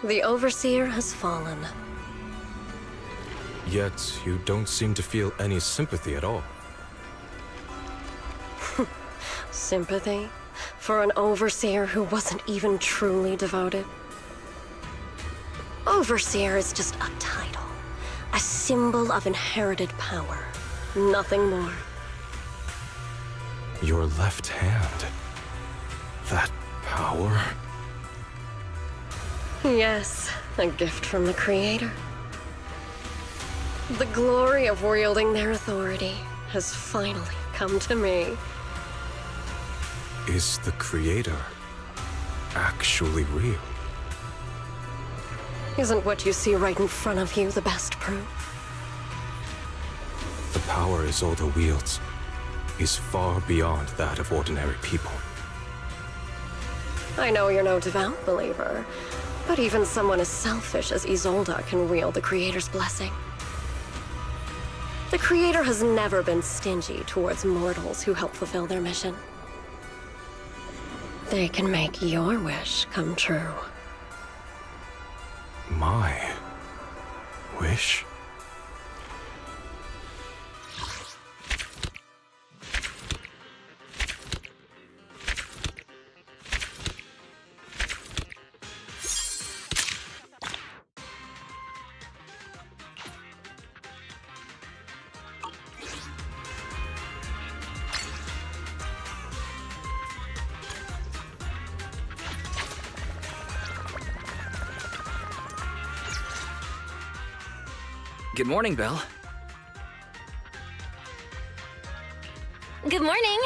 Speaker 16: The Overseer has fallen.
Speaker 18: Yet, you don't seem to feel any sympathy at all.
Speaker 16: Sympathy? For an Overseer who wasn't even truly devoted? Overseer is just a title. A symbol of inherited power. Nothing more.
Speaker 18: Your left hand. That power?
Speaker 16: Yes, a gift from the Creator. The glory of wielding their authority has finally come to me.
Speaker 18: Is the Creator actually real?
Speaker 16: Isn't what you see right in front of you the best proof?
Speaker 18: The power Isolde wields is far beyond that of ordinary people.
Speaker 16: I know you're no devout believer, but even someone as selfish as Isolde can wield the Creator's blessing. The Creator has never been stingy towards mortals who help fulfill their mission. They can make your wish come true.
Speaker 18: My wish?
Speaker 5: Good morning, Belle.
Speaker 3: Good morning.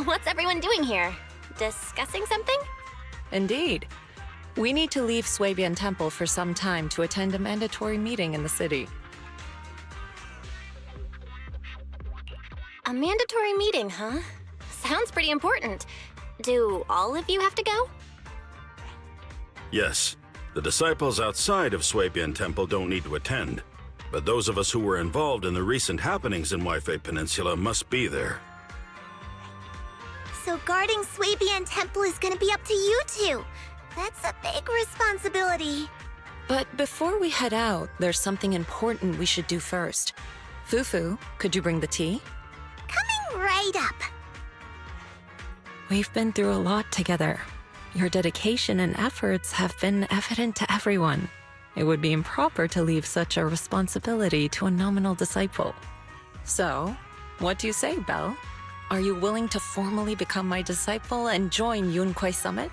Speaker 3: What's everyone doing here? Discussing something?
Speaker 2: Indeed. We need to leave Swabian Temple for some time to attend a mandatory meeting in the city.
Speaker 3: A mandatory meeting, huh? Sounds pretty important. Do all of you have to go?
Speaker 14: Yes. The disciples outside of Swabian Temple don't need to attend. But those of us who were involved in the recent happenings in Waifei Peninsula must be there.
Speaker 7: So guarding Swabian Temple is gonna be up to you two. That's a big responsibility.
Speaker 2: But before we head out, there's something important we should do first. Fufu, could you bring the tea?
Speaker 7: Coming right up.
Speaker 2: We've been through a lot together. Your dedication and efforts have been evident to everyone. It would be improper to leave such a responsibility to a nominal disciple. So, what do you say, Belle? Are you willing to formally become my disciple and join Yunquai Summit?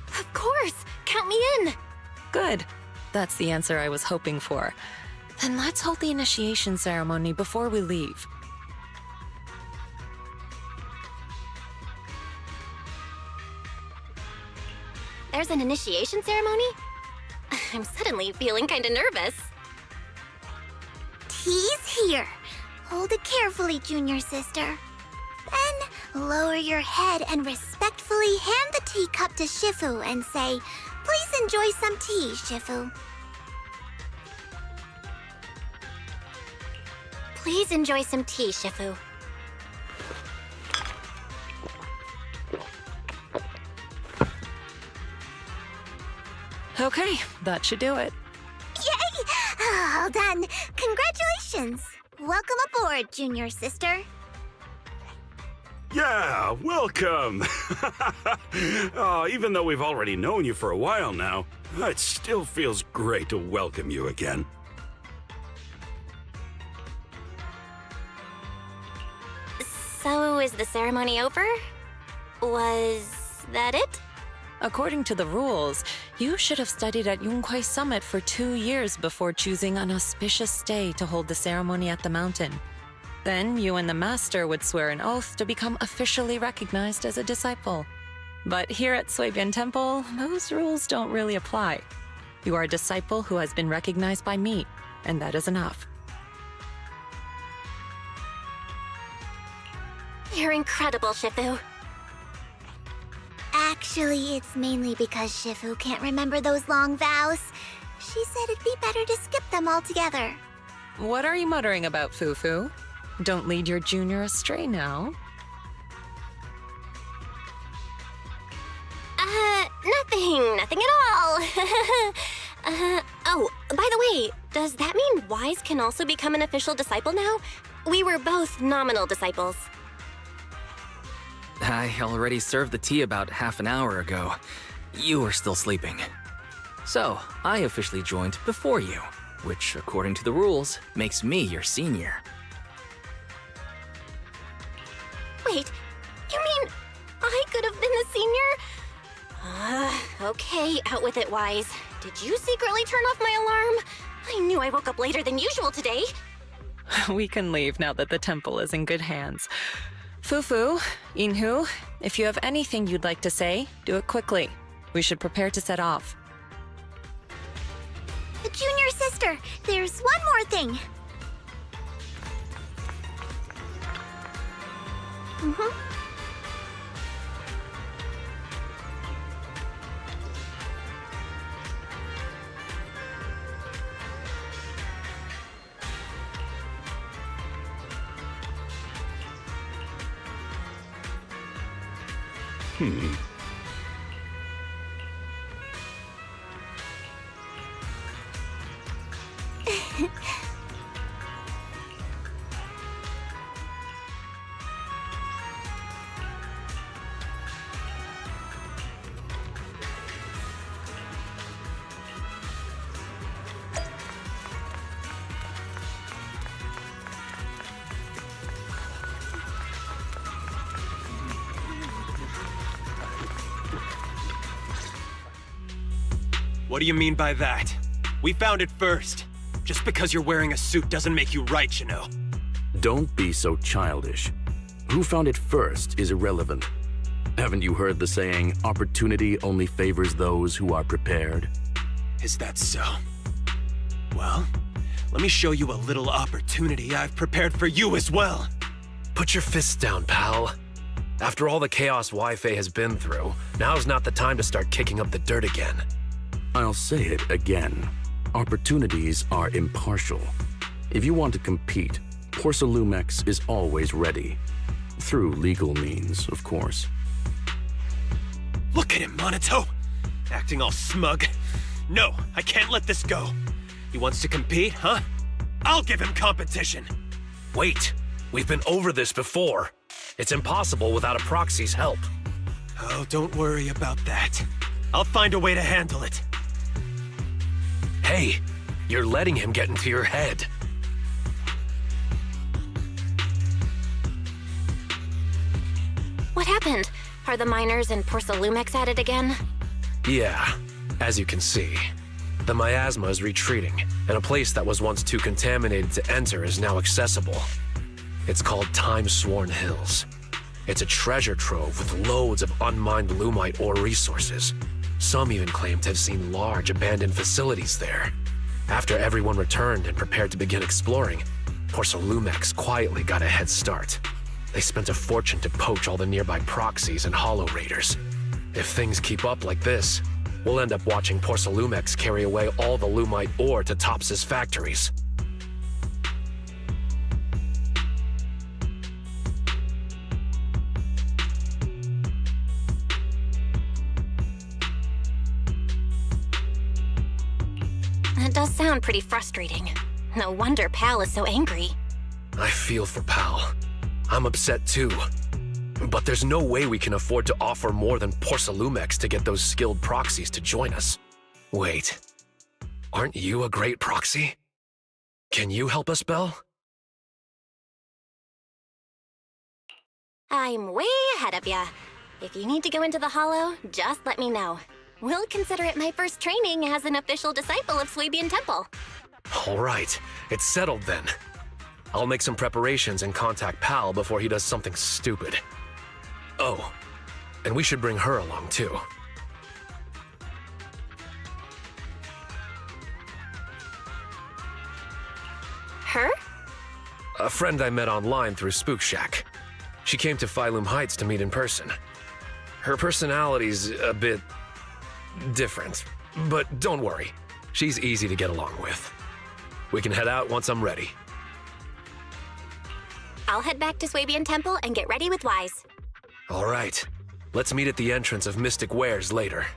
Speaker 3: Of course! Count me in!
Speaker 2: Good. That's the answer I was hoping for. Then let's hold the initiation ceremony before we leave.
Speaker 3: There's an initiation ceremony? I'm suddenly feeling kinda nervous.
Speaker 7: Tea's here. Hold it carefully, junior sister. Then lower your head and respectfully hand the teacup to Shifu and say, "Please enjoy some tea, Shifu."
Speaker 3: Please enjoy some tea, Shifu.
Speaker 2: Okay, that should do it.
Speaker 7: Yay! All done. Congratulations. Welcome aboard, junior sister.
Speaker 14: Yeah, welcome! Even though we've already known you for a while now, it still feels great to welcome you again.
Speaker 3: So, is the ceremony over? Was that it?
Speaker 2: According to the rules, you should have studied at Yunquai Summit for 2 years before choosing an auspicious day to hold the ceremony at the mountain. Then you and the master would swear an oath to become officially recognized as a disciple. But here at Swabian Temple, those rules don't really apply. You are a disciple who has been recognized by me, and that is enough.
Speaker 3: You're incredible, Shifu.
Speaker 7: Actually, it's mainly because Shifu can't remember those long vows. She said it'd be better to skip them altogether.
Speaker 2: What are you muttering about, Fufu? Don't lead your junior astray now.
Speaker 4: Nothing at all. Oh, by the way, does that mean Wise can also become an official disciple now? We were both nominal disciples.
Speaker 20: I already served the tea about half an hour ago. You were still sleeping. So, I officially joined before you, which, according to the rules, makes me your senior.
Speaker 4: Wait, you mean I could have been the senior? Okay, out with it, Wise. Did you secretly turn off my alarm? I knew I woke up later than usual today.
Speaker 2: We can leave now that the temple is in good hands. Fufu, Inhu, if you have anything you'd like to say, do it quickly. We should prepare to set off.
Speaker 7: Junior sister, there's one more thing.
Speaker 13: What do you mean by that? We found it first. Just because you're wearing a suit doesn't make you right, you know.
Speaker 21: Don't be so childish. Who found it first is irrelevant. Haven't you heard the saying, opportunity only favors those who are prepared?
Speaker 13: Is that so? Well, let me show you a little opportunity I've prepared for you as well.
Speaker 9: Put your fists down, pal. After all the chaos Wi-Fi has been through, now's not the time to start kicking up the dirt again.
Speaker 21: I'll say it again. Opportunities are impartial. If you want to compete, Porcelumex is always ready. Through legal means, of course.
Speaker 13: Look at him, Monito! Acting all smug. No, I can't let this go. He wants to compete, huh? I'll give him competition!
Speaker 9: Wait, we've been over this before. It's impossible without a proxy's help.
Speaker 13: Oh, don't worry about that. I'll find a way to handle it.
Speaker 9: Hey, you're letting him get into your head.
Speaker 4: What happened? Are the miners and Porcelumex at it again?
Speaker 9: Yeah, as you can see, the miasma is retreating, and a place that was once too contaminated to enter is now accessible. It's called Time-Sworn Hills. It's a treasure trove with loads of unmined Lumite ore resources. Some even claim to have seen large abandoned facilities there. After everyone returned and prepared to begin exploring, Porcelumex quietly got a head start. They spent a fortune to poach all the nearby proxies and hollow raiders. If things keep up like this, we'll end up watching Porcelumex carry away all the Lumite ore to Tops's factories.
Speaker 4: That does sound pretty frustrating. No wonder Pal is so angry.
Speaker 9: I feel for Pal. I'm upset too. But there's no way we can afford to offer more than Porcelumex to get those skilled proxies to join us. Wait, aren't you a great proxy? Can you help us, Belle?
Speaker 4: I'm way ahead of ya. If you need to go into the Hollow, just let me know. We'll consider it my first training as an official disciple of Swabian Temple.
Speaker 9: All right, it's settled then. I'll make some preparations and contact Pal before he does something stupid. Oh, and we should bring her along too.
Speaker 4: Her?
Speaker 9: A friend I met online through Spook Shack. She came to Phylum Heights to meet in person. Her personality's a bit different, but don't worry. She's easy to get along with. We can head out once I'm ready.
Speaker 4: I'll head back to Swabian Temple and get ready with Wise.
Speaker 9: All right. Let's meet at the entrance of Mystic Wares later.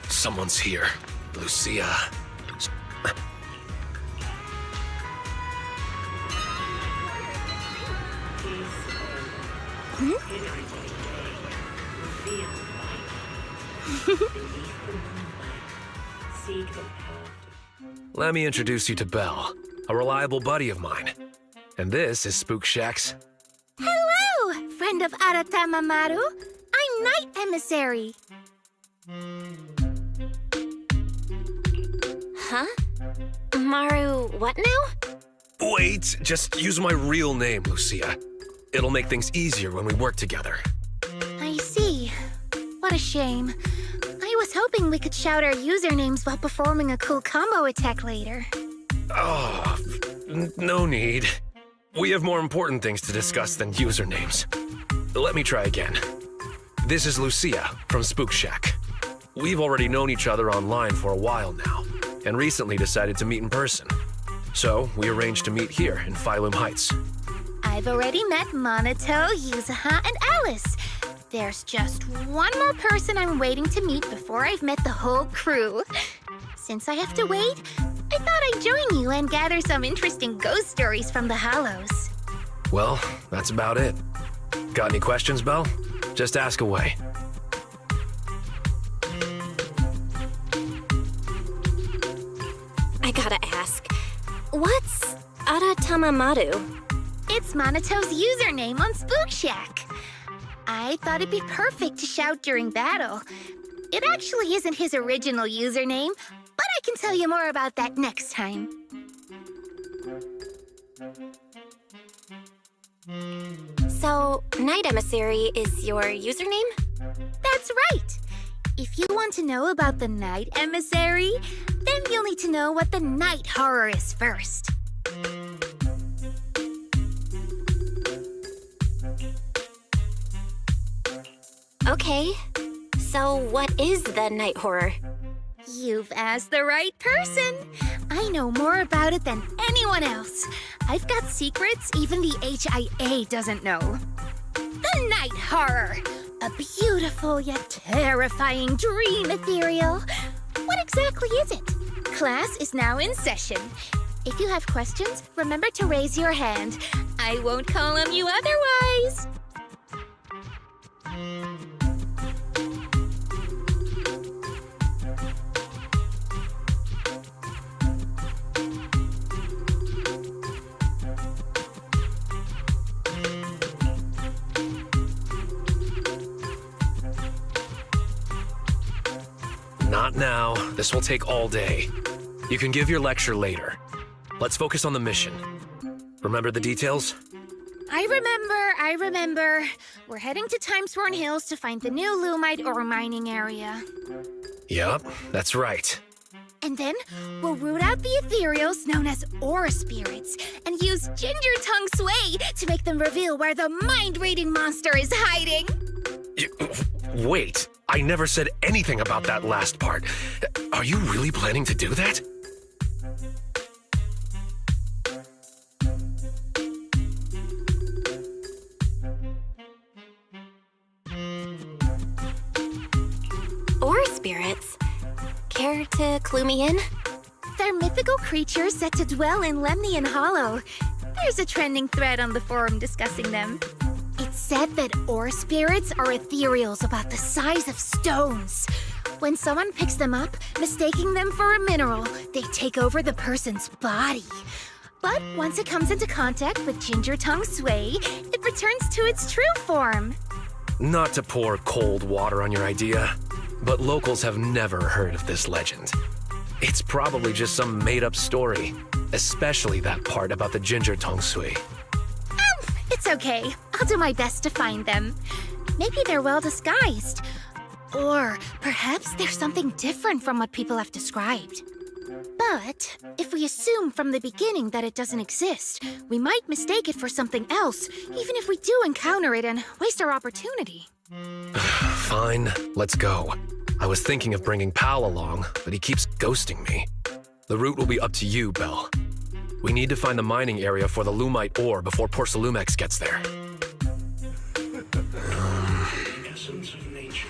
Speaker 9: Someone's here. Lucia. Let me introduce you to Belle, a reliable buddy of mine. And this is Spook Shack's.
Speaker 7: Hello, friend of Aratama Maru. I'm Night Emissary.
Speaker 4: Huh? Maru, what now?
Speaker 9: Wait, just use my real name, Lucia. It'll make things easier when we work together.
Speaker 7: I see. What a shame. I was hoping we could shout our usernames while performing a cool combo attack later.
Speaker 9: Oh, no need. We have more important things to discuss than usernames. Let me try again. This is Lucia from Spook Shack. We've already known each other online for a while now, and recently decided to meet in person. So, we arranged to meet here in Phylum Heights.
Speaker 7: I've already met Monato, Yuzaha, and Alice. There's just one more person I'm waiting to meet before I've met the whole crew. Since I have to wait, I thought I'd join you and gather some interesting ghost stories from the Hollows.
Speaker 9: Well, that's about it. Got any questions, Belle? Just ask away.
Speaker 4: I gotta ask, what's Aratamamaru?
Speaker 7: It's Monato's username on Spook Shack. I thought it'd be perfect to shout during battle. It actually isn't his original username, but I can tell you more about that next time.
Speaker 4: So, Night Emissary is your username?
Speaker 7: That's right. If you want to know about the Night Emissary, then you'll need to know what the night horror is first.
Speaker 4: Okay, so what is the night horror?
Speaker 7: You've asked the right person. I know more about it than anyone else. I've got secrets even the HIA doesn't know. The night horror. A beautiful yet terrifying dream ethereal. What exactly is it? Class is now in session. If you have questions, remember to raise your hand. I won't call on you otherwise.
Speaker 9: Not now. This will take all day. You can give your lecture later. Let's focus on the mission. Remember the details?
Speaker 7: I remember. We're heading to Timesworn Hills to find the new Lumite ore mining area.
Speaker 9: Yup, that's right.
Speaker 7: And then we'll root out the ethereals known as aura spirits and use Ginger Tongue Sway to make them reveal where the mind-reading monster is hiding.
Speaker 9: Wait, I never said anything about that last part. Are you really planning to do that?
Speaker 4: Or spirits? Care to clue me in?
Speaker 7: They're mythical creatures set to dwell in Lemnian Hollow. There's a trending thread on the forum discussing them. It's said that ore spirits are ethereals about the size of stones. When someone picks them up, mistaking them for a mineral, they take over the person's body. But once it comes into contact with Ginger Tongue Sway, it returns to its true form.
Speaker 9: Not to pour cold water on your idea, but locals have never heard of this legend. It's probably just some made-up story, especially that part about the Ginger Tongue Sway.
Speaker 7: It's okay. I'll do my best to find them. Maybe they're well disguised. Or perhaps there's something different from what people have described. But if we assume from the beginning that it doesn't exist, we might mistake it for something else, even if we do encounter it and waste our opportunity.
Speaker 9: Fine, let's go. I was thinking of bringing Pal along, but he keeps ghosting me. The route will be up to you, Belle. We need to find the mining area for the Lumite ore before Porcelumex gets there.
Speaker 11: The essence of nature.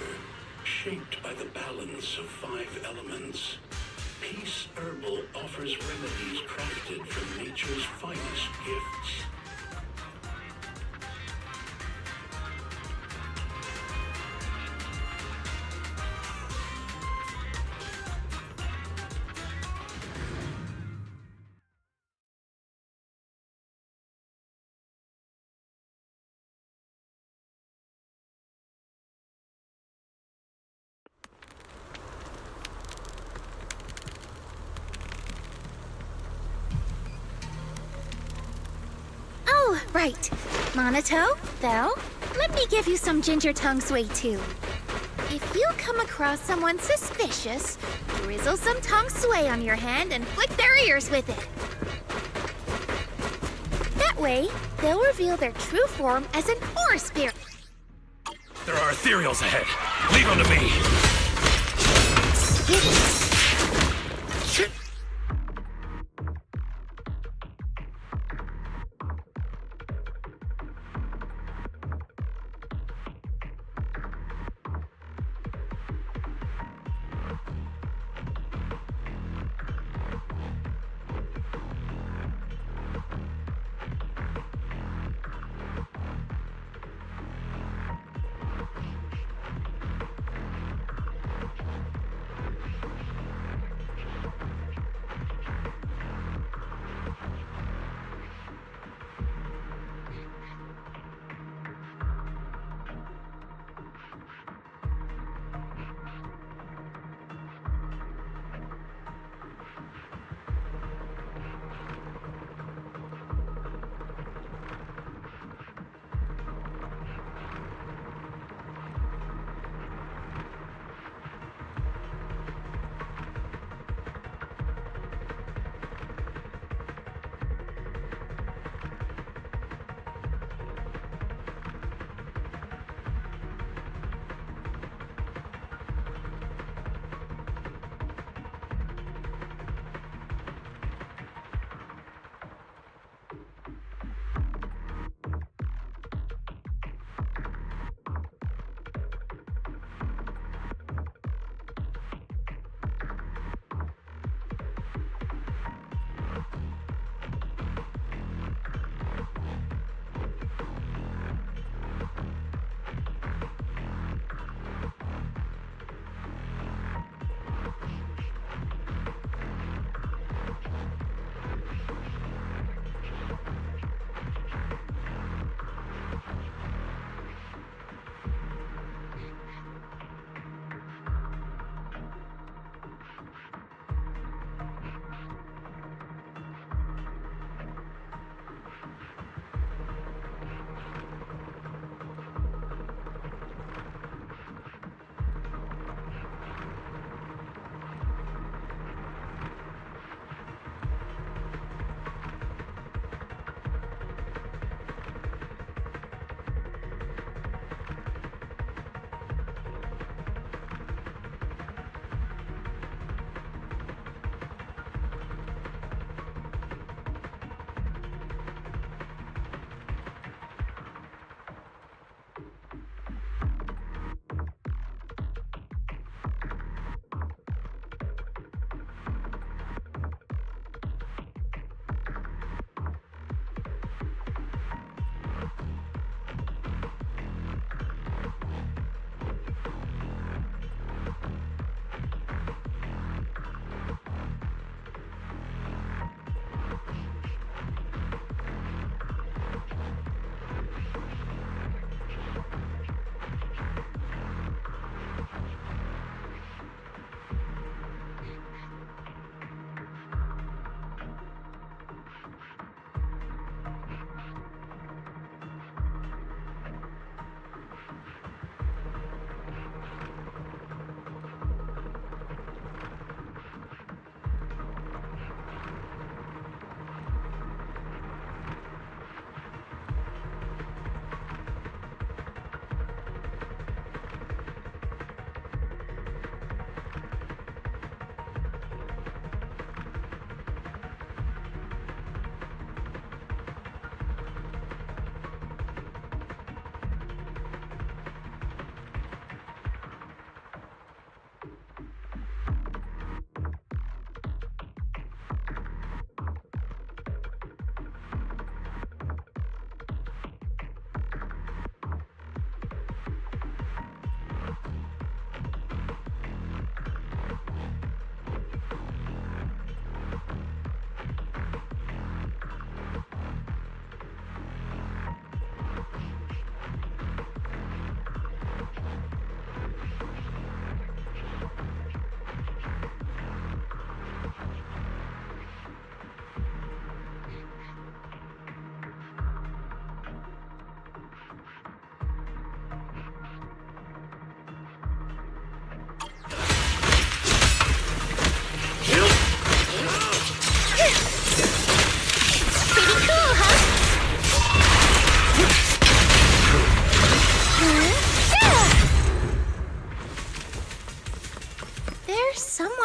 Speaker 11: shaped by the balance of 5 elements. Peace Herbal offers remedies crafted from nature's finest gifts.
Speaker 7: Oh, right. Monato, Belle, let me give you some ginger tongue sway too. If you come across someone suspicious, drizzle some tongue sway on your hand and flick their ears with it. That way, they'll reveal their true form as an ore spirit.
Speaker 9: There are ethereals ahead. Leave them to me.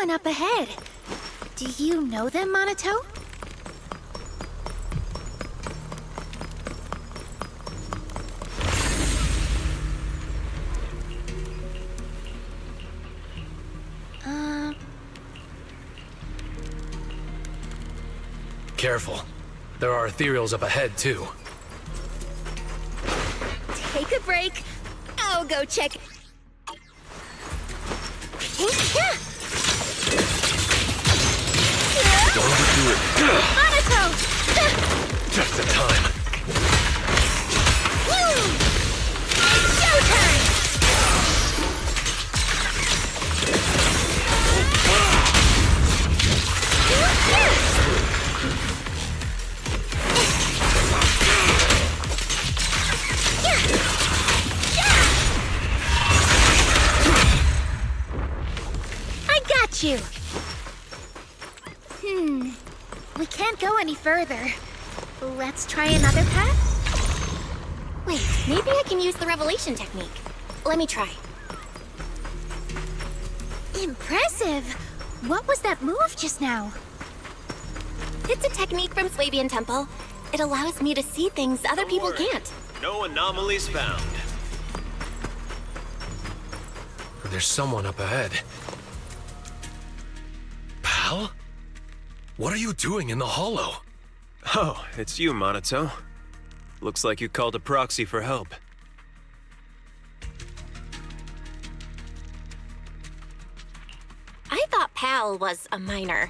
Speaker 7: someone up ahead. Do you know them, Monato?
Speaker 9: Careful. There are ethereals up ahead, too.
Speaker 7: Take a break. I'll go check.
Speaker 9: Don't overdo it.
Speaker 7: Monato!
Speaker 9: Just in time.
Speaker 7: Woo! It's showtime! I got you! We can't go any further. Let's try another path?
Speaker 4: Wait, maybe I can use the revelation technique. Let me try.
Speaker 7: Impressive! What was that move just now?
Speaker 4: It's a technique from Swabian Temple. It allows me to see things other people can't.
Speaker 13: No anomalies found.
Speaker 9: There's someone up ahead. Pal? What are you doing in the hollow?
Speaker 13: Oh, it's you, Monato. Looks like you called a proxy for help.
Speaker 4: I thought Pal was a minor.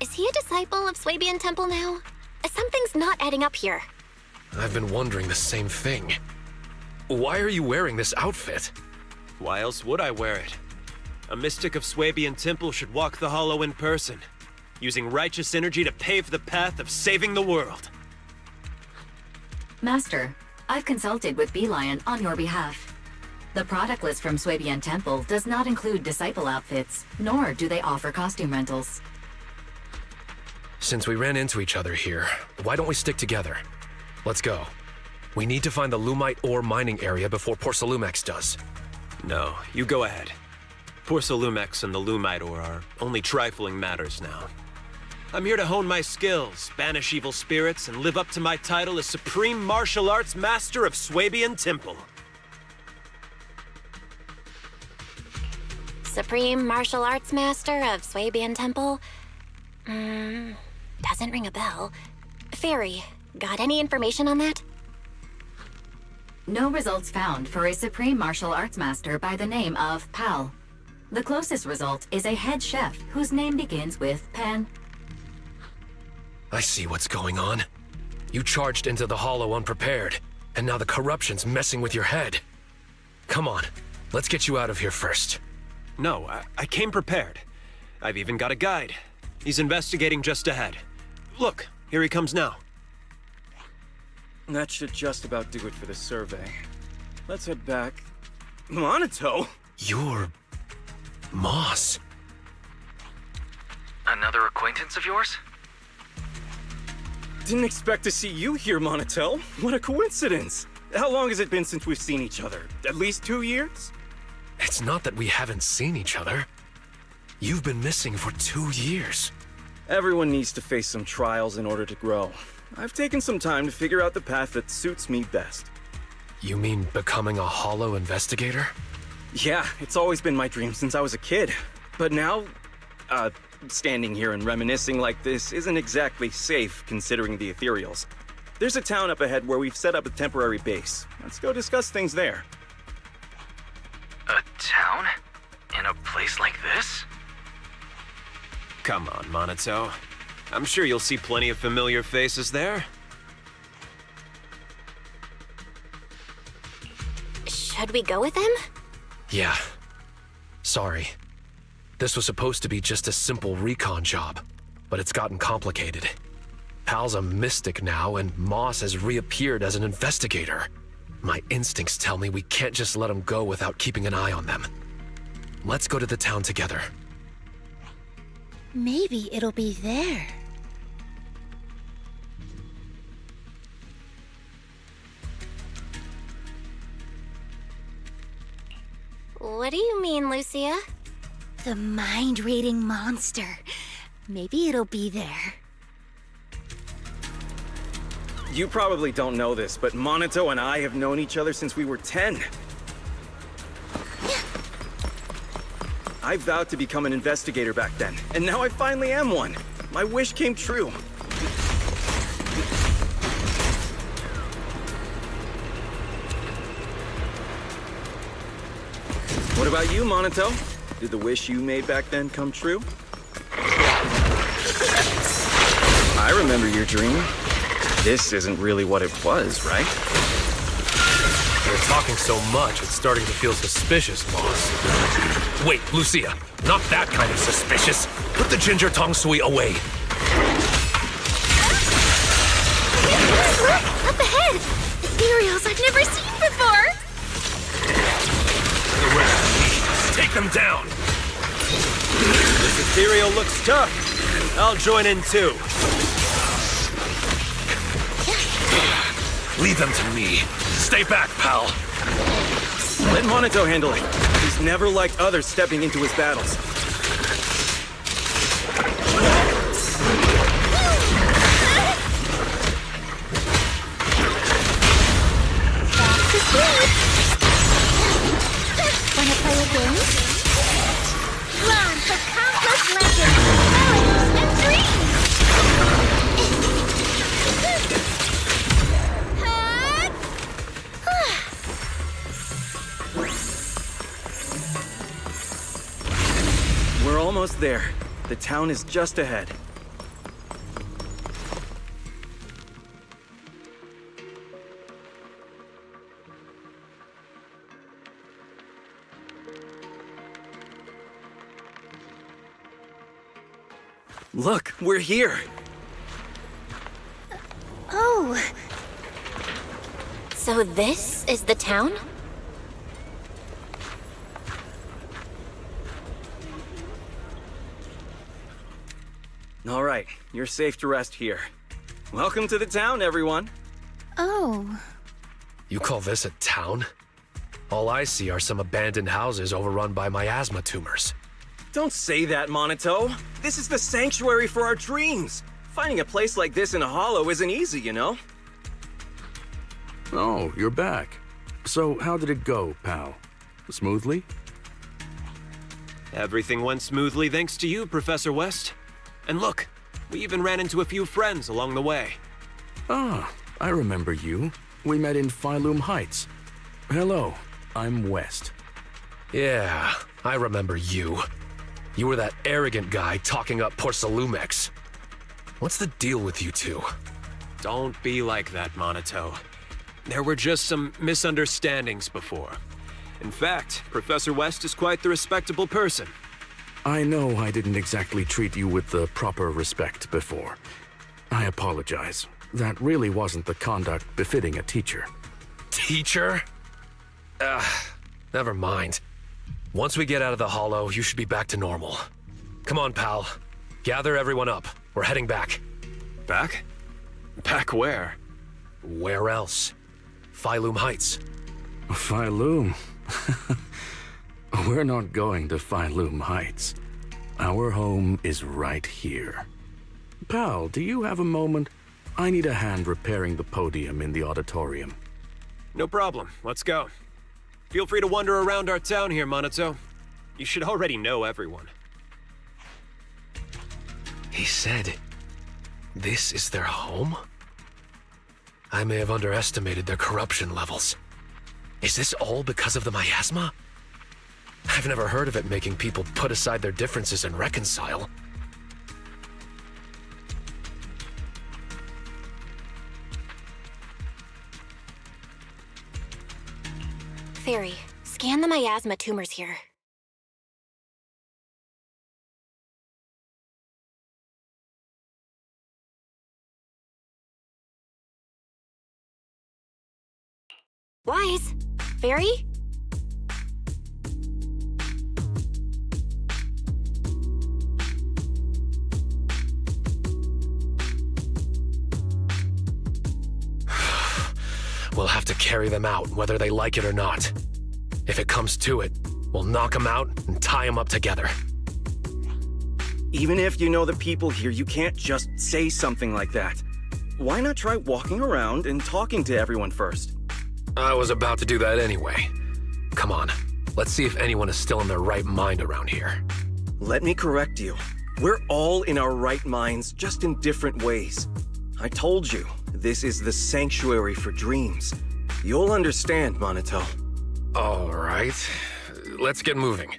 Speaker 4: Is he a disciple of Swabian Temple now? Something's not adding up here.
Speaker 9: I've been wondering the same thing. Why are you wearing this outfit?
Speaker 13: Why else would I wear it? A mystic of Swabian Temple should walk the hollow in person, using righteous energy to pave the path of saving the world.
Speaker 6: Master, I've consulted with Beelion on your behalf. The product list from Swabian Temple does not include disciple outfits, nor do they offer costume rentals.
Speaker 9: Since we ran into each other here, why don't we stick together? Let's go. We need to find the Lumite ore mining area before Porcelumex does.
Speaker 13: No, you go ahead. Porcelumex and the Lumite ore are only trifling matters now. I'm here to hone my skills, banish evil spirits, and live up to my title as Supreme Martial Arts Master of Swabian Temple.
Speaker 4: Supreme Martial Arts Master of Swabian Temple? Doesn't ring a bell. Fairy, got any information on that?
Speaker 6: No results found for a Supreme Martial Arts Master by the name of Pal. The closest result is a head chef whose name begins with Pan.
Speaker 9: I see what's going on. You charged into the hollow unprepared, and now the corruption's messing with your head. Come on, let's get you out of here first.
Speaker 13: No, I came prepared. I've even got a guide. He's investigating just ahead. Look, here he comes now.
Speaker 10: That should just about do it for the survey. Let's head back. Monato?
Speaker 9: You're... Moss.
Speaker 5: Another acquaintance of yours?
Speaker 10: Didn't expect to see you here, Monatel. What a coincidence. How long has it been since we've seen each other? At least 2 years?
Speaker 9: It's not that we haven't seen each other. You've been missing for 2 years.
Speaker 10: Everyone needs to face some trials in order to grow. I've taken some time to figure out the path that suits me best.
Speaker 9: You mean becoming a hollow investigator?
Speaker 10: Yeah, it's always been my dream since I was a kid. But now, standing here and reminiscing like this isn't exactly safe considering the ethereals. There's a town up ahead where we've set up a temporary base. Let's go discuss things there.
Speaker 5: A town? In a place like this?
Speaker 13: Come on, Monato. I'm sure you'll see plenty of familiar faces there.
Speaker 4: Should we go with him?
Speaker 9: Yeah. Sorry. This was supposed to be just a simple recon job, but it's gotten complicated. Pal's a mystic now, and Moss has reappeared as an investigator. My instincts tell me we can't just let him go without keeping an eye on them. Let's go to the town together.
Speaker 7: Maybe it'll be there.
Speaker 4: What do you mean, Lucia?
Speaker 7: The mind-reading monster. Maybe it'll be there.
Speaker 10: You probably don't know this, but Monito and I have known each other since we were 10. I vowed to become an investigator back then, and now I finally am one. My wish came true. What about you, Monito? Did the wish you made back then come true? I remember your dream. This isn't really what it was, right?
Speaker 9: You're talking so much, it's starting to feel suspicious, boss. Wait, Lucia, not that kind of suspicious. Put the ginger tong sui away.
Speaker 3: Look! Up ahead! Ethereals I've never seen before!
Speaker 9: The rest of me. Take them down!
Speaker 13: This ethereal looks tough. I'll join in too.
Speaker 9: Leave them to me. Stay back, pal.
Speaker 10: Let Monito handle it. He's never liked others stepping into his battles.
Speaker 7: Wanna play a game? Land for countless legends, melodies, and dreams!
Speaker 10: We're almost there. The town is just ahead. Look, we're here!
Speaker 7: Oh.
Speaker 4: So this is the town?
Speaker 10: All right, you're safe to rest here. Welcome to the town, everyone.
Speaker 7: Oh.
Speaker 9: You call this a town? All I see are some abandoned houses overrun by miasma tumors.
Speaker 10: Don't say that, Monito. This is the sanctuary for our dreams. Finding a place like this in a hollow isn't easy, you know?
Speaker 21: Oh, you're back. So how did it go, pal? Smoothly?
Speaker 13: Everything went smoothly thanks to you, Professor West. And look, we even ran into a few friends along the way.
Speaker 21: Ah, I remember you. We met in Phylum Heights. Hello, I'm West.
Speaker 9: Yeah, I remember you. You were that arrogant guy talking up Porcelumex. What's the deal with you two?
Speaker 13: Don't be like that, Monito. There were just some misunderstandings before. In fact, Professor West is quite the respectable person.
Speaker 21: I know I didn't exactly treat you with the proper respect before. I apologize. That really wasn't the conduct befitting a teacher.
Speaker 9: Teacher? Never mind. Once we get out of the hollow, you should be back to normal. Come on, pal. Gather everyone up. We're heading back.
Speaker 13: Back? Back where?
Speaker 9: Where else? Phylum Heights.
Speaker 21: Phylum? We're not going to Phylum Heights. Our home is right here. Pal, do you have a moment? I need a hand repairing the podium in the auditorium.
Speaker 13: No problem. Let's go. Feel free to wander around our town here, Monito. You should already know everyone.
Speaker 9: He said, this is their home? I may have underestimated their corruption levels. Is this all because of the miasma? I've never heard of it making people put aside their differences and reconcile.
Speaker 4: Fairy, scan the miasma tumors here. Wise? Fairy?
Speaker 9: We'll have to carry them out, whether they like it or not. If it comes to it, we'll knock them out and tie them up together.
Speaker 10: Even if you know the people here, you can't just say something like that. Why not try walking around and talking to everyone first?
Speaker 9: I was about to do that anyway. Come on, let's see if anyone is still in their right mind around here.
Speaker 10: Let me correct you. We're all in our right minds, just in different ways. I told you, this is the sanctuary for dreams. You'll understand, Minato.
Speaker 9: All right, let's get moving.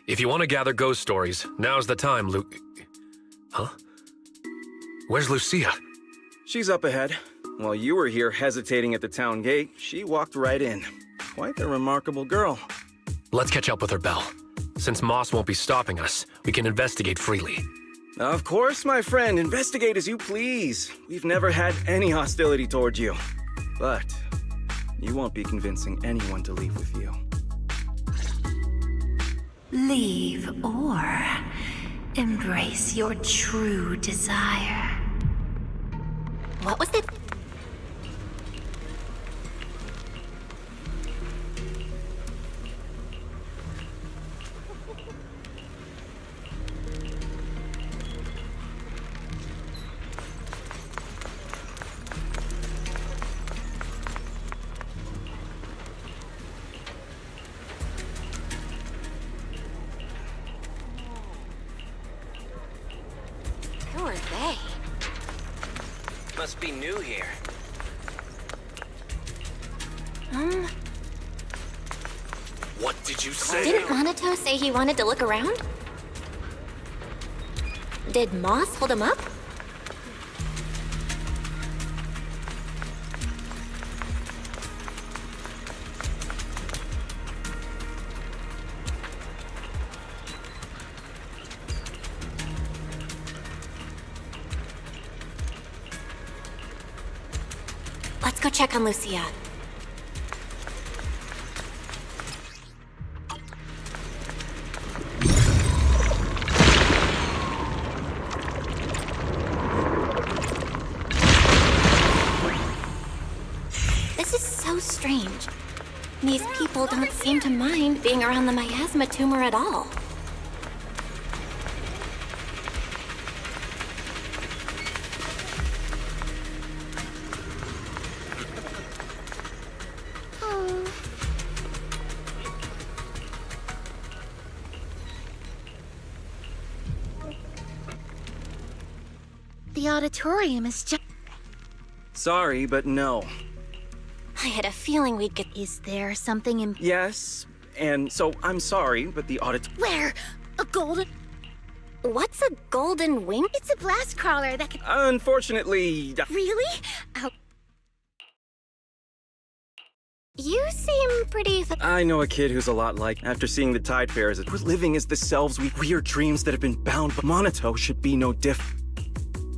Speaker 9: If you want to gather ghost stories, now's the time, Huh? Where's Lucia?
Speaker 10: She's up ahead. While you were here hesitating at the town gate, she walked right in. Quite a remarkable girl.
Speaker 9: Let's catch up with her, Belle. Since Moss won't be stopping us, we can investigate freely.
Speaker 10: Of course, my friend. Investigate as you please. We've never had any hostility towards you. But you won't be convincing anyone to leave with you.
Speaker 15: Leave or embrace your true desire.
Speaker 3: What was it? Who are they?
Speaker 20: Must be new here.
Speaker 14: What did you say?
Speaker 3: Didn't Minato say he wanted to look around? Did Moss hold him up? Let's go check on Lucia. This is so strange. These people don't seem to mind being around the miasma tumor at all.
Speaker 7: The auditorium is just...
Speaker 10: Sorry, but no.
Speaker 3: I had a feeling we'd get...
Speaker 7: Is there something in...
Speaker 10: Yes, and so I'm sorry, but the
Speaker 7: Where? A golden...
Speaker 3: What's a golden wing?
Speaker 7: It's a blast crawler that can...
Speaker 10: Unfortunately...
Speaker 7: Really? Ow.
Speaker 3: You seem pretty...
Speaker 10: I know a kid who's a lot like, after seeing the Tide Fairs, we're living as the selves we weird dreams that have been bound, but Minato should be no different.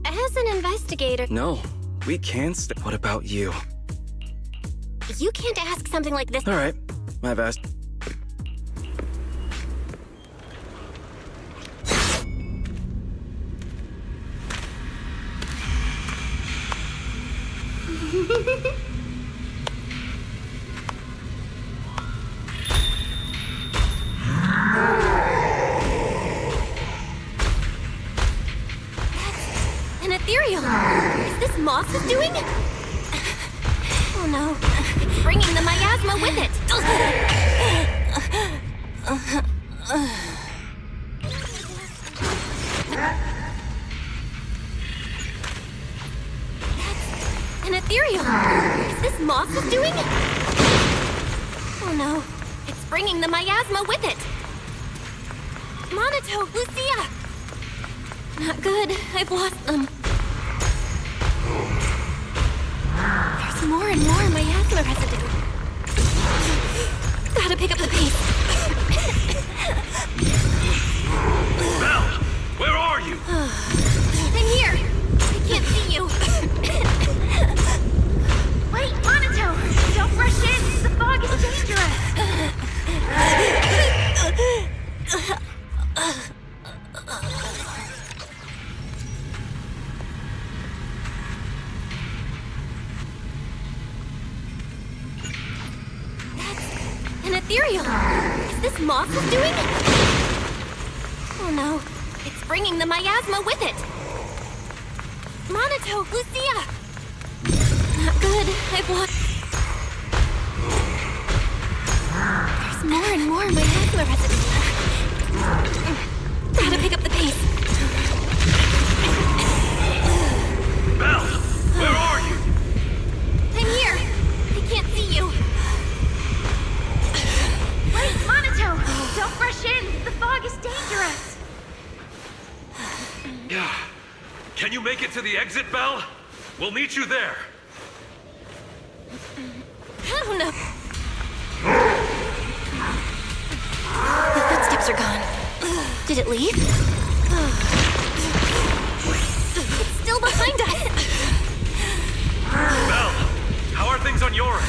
Speaker 3: As an investigator...
Speaker 10: No, we can What about you?
Speaker 3: You can't ask something like this...
Speaker 10: All right, my best.
Speaker 3: An ethereal! Is this Moss is doing? Oh no, it's bringing the miasma with it! An ethereal! Is this Moss is doing? Oh no, it's bringing the miasma with it! Minato, Lucia! Not good, I've lost them. There's more and more miasma residue. Gotta pick up the pace.
Speaker 14: Belle, where are you?
Speaker 3: I'm here! I can't see you!
Speaker 7: Wait, Minato! Don't rush in! The fog is dangerous!
Speaker 3: An ethereal! Is this Moss is doing? Oh no, It's bringing the miasma with it! Monato, Lucia! Not good. I've lost... There's more and more miasma residue. Gotta pick up the pace.
Speaker 9: Belle! Where are you?
Speaker 3: I'm here! I can't see you.
Speaker 7: Wait, Monato! Don't rush in! The fog is dangerous!
Speaker 9: Yeah. Can you make it to the exit, Belle? We'll meet you there.
Speaker 3: I don't know. The footsteps are gone. Did it leave? It's still behind us!
Speaker 9: Belle, how are things on your end?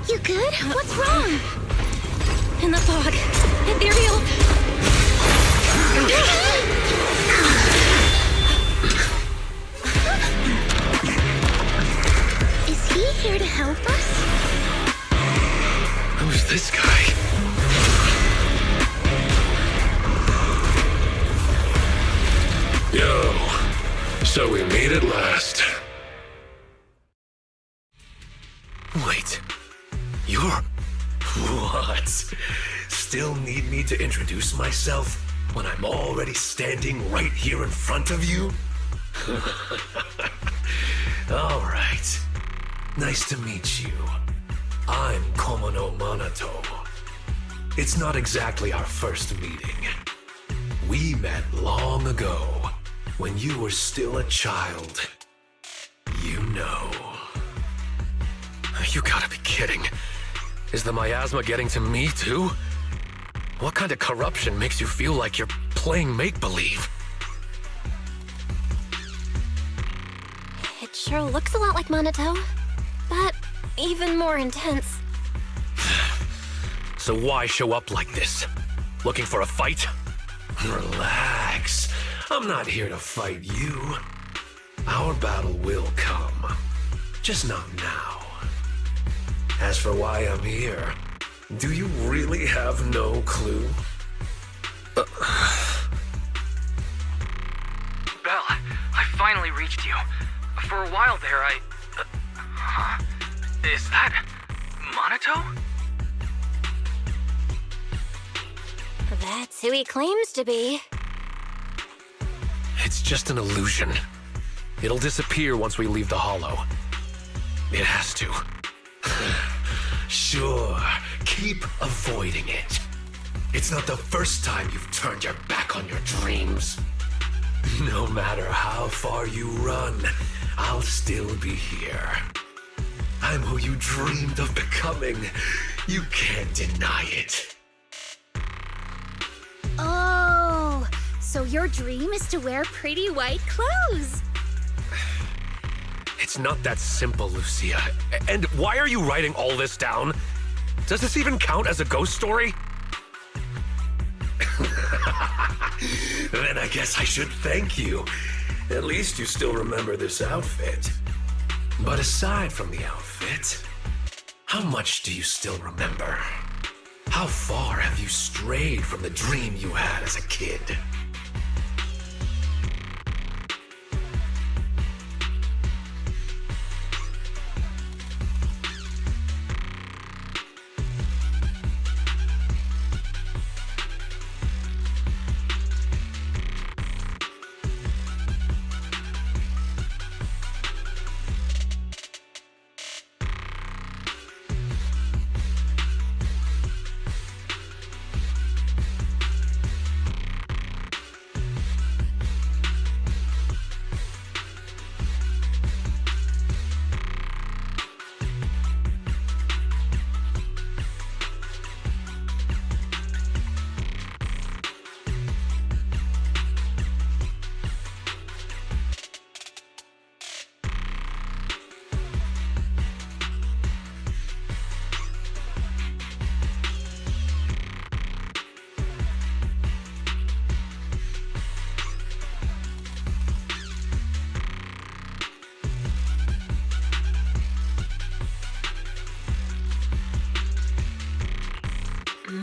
Speaker 7: You good? What's wrong?
Speaker 3: In the fog. Ethereal.
Speaker 7: Is he here to help us?
Speaker 9: Who's this guy? Yo, so we made it last. Wait, you're... What? Still need me to introduce myself when I'm already standing right here in front of you? All right. Nice to meet you. I'm Komono Monato. It's not exactly our first meeting. We met long ago, when you were still a child. You know. You gotta be kidding. Is the miasma getting to me, too? What kind of corruption makes you feel like you're playing make-believe?
Speaker 16: It sure looks a lot like Monato, but even more intense.
Speaker 9: So why show up like this? Looking for a fight? Relax. I'm not here to fight you. Our battle will come. Just not now. As for why I'm here, do you really have no clue?
Speaker 5: Belle, I finally reached you. For a while there, huh? Is that... Monato?
Speaker 16: That's who he claims to be.
Speaker 9: It's just an illusion. It'll disappear once we leave the hollow. It has to. Sure, keep avoiding it. It's not the first time you've turned your back on your dreams. No matter how far you run, I'll still be here. I'm who you dreamed of becoming. You can't deny it.
Speaker 7: Oh, so your dream is to wear pretty white clothes.
Speaker 9: It's not that simple, Lucia. And why are you writing all this down? Does this even count as a ghost story? Then I guess I should thank you. At least you still remember this outfit. But aside from the outfit, how much do you still remember? How far have you strayed from the dream you had as a kid?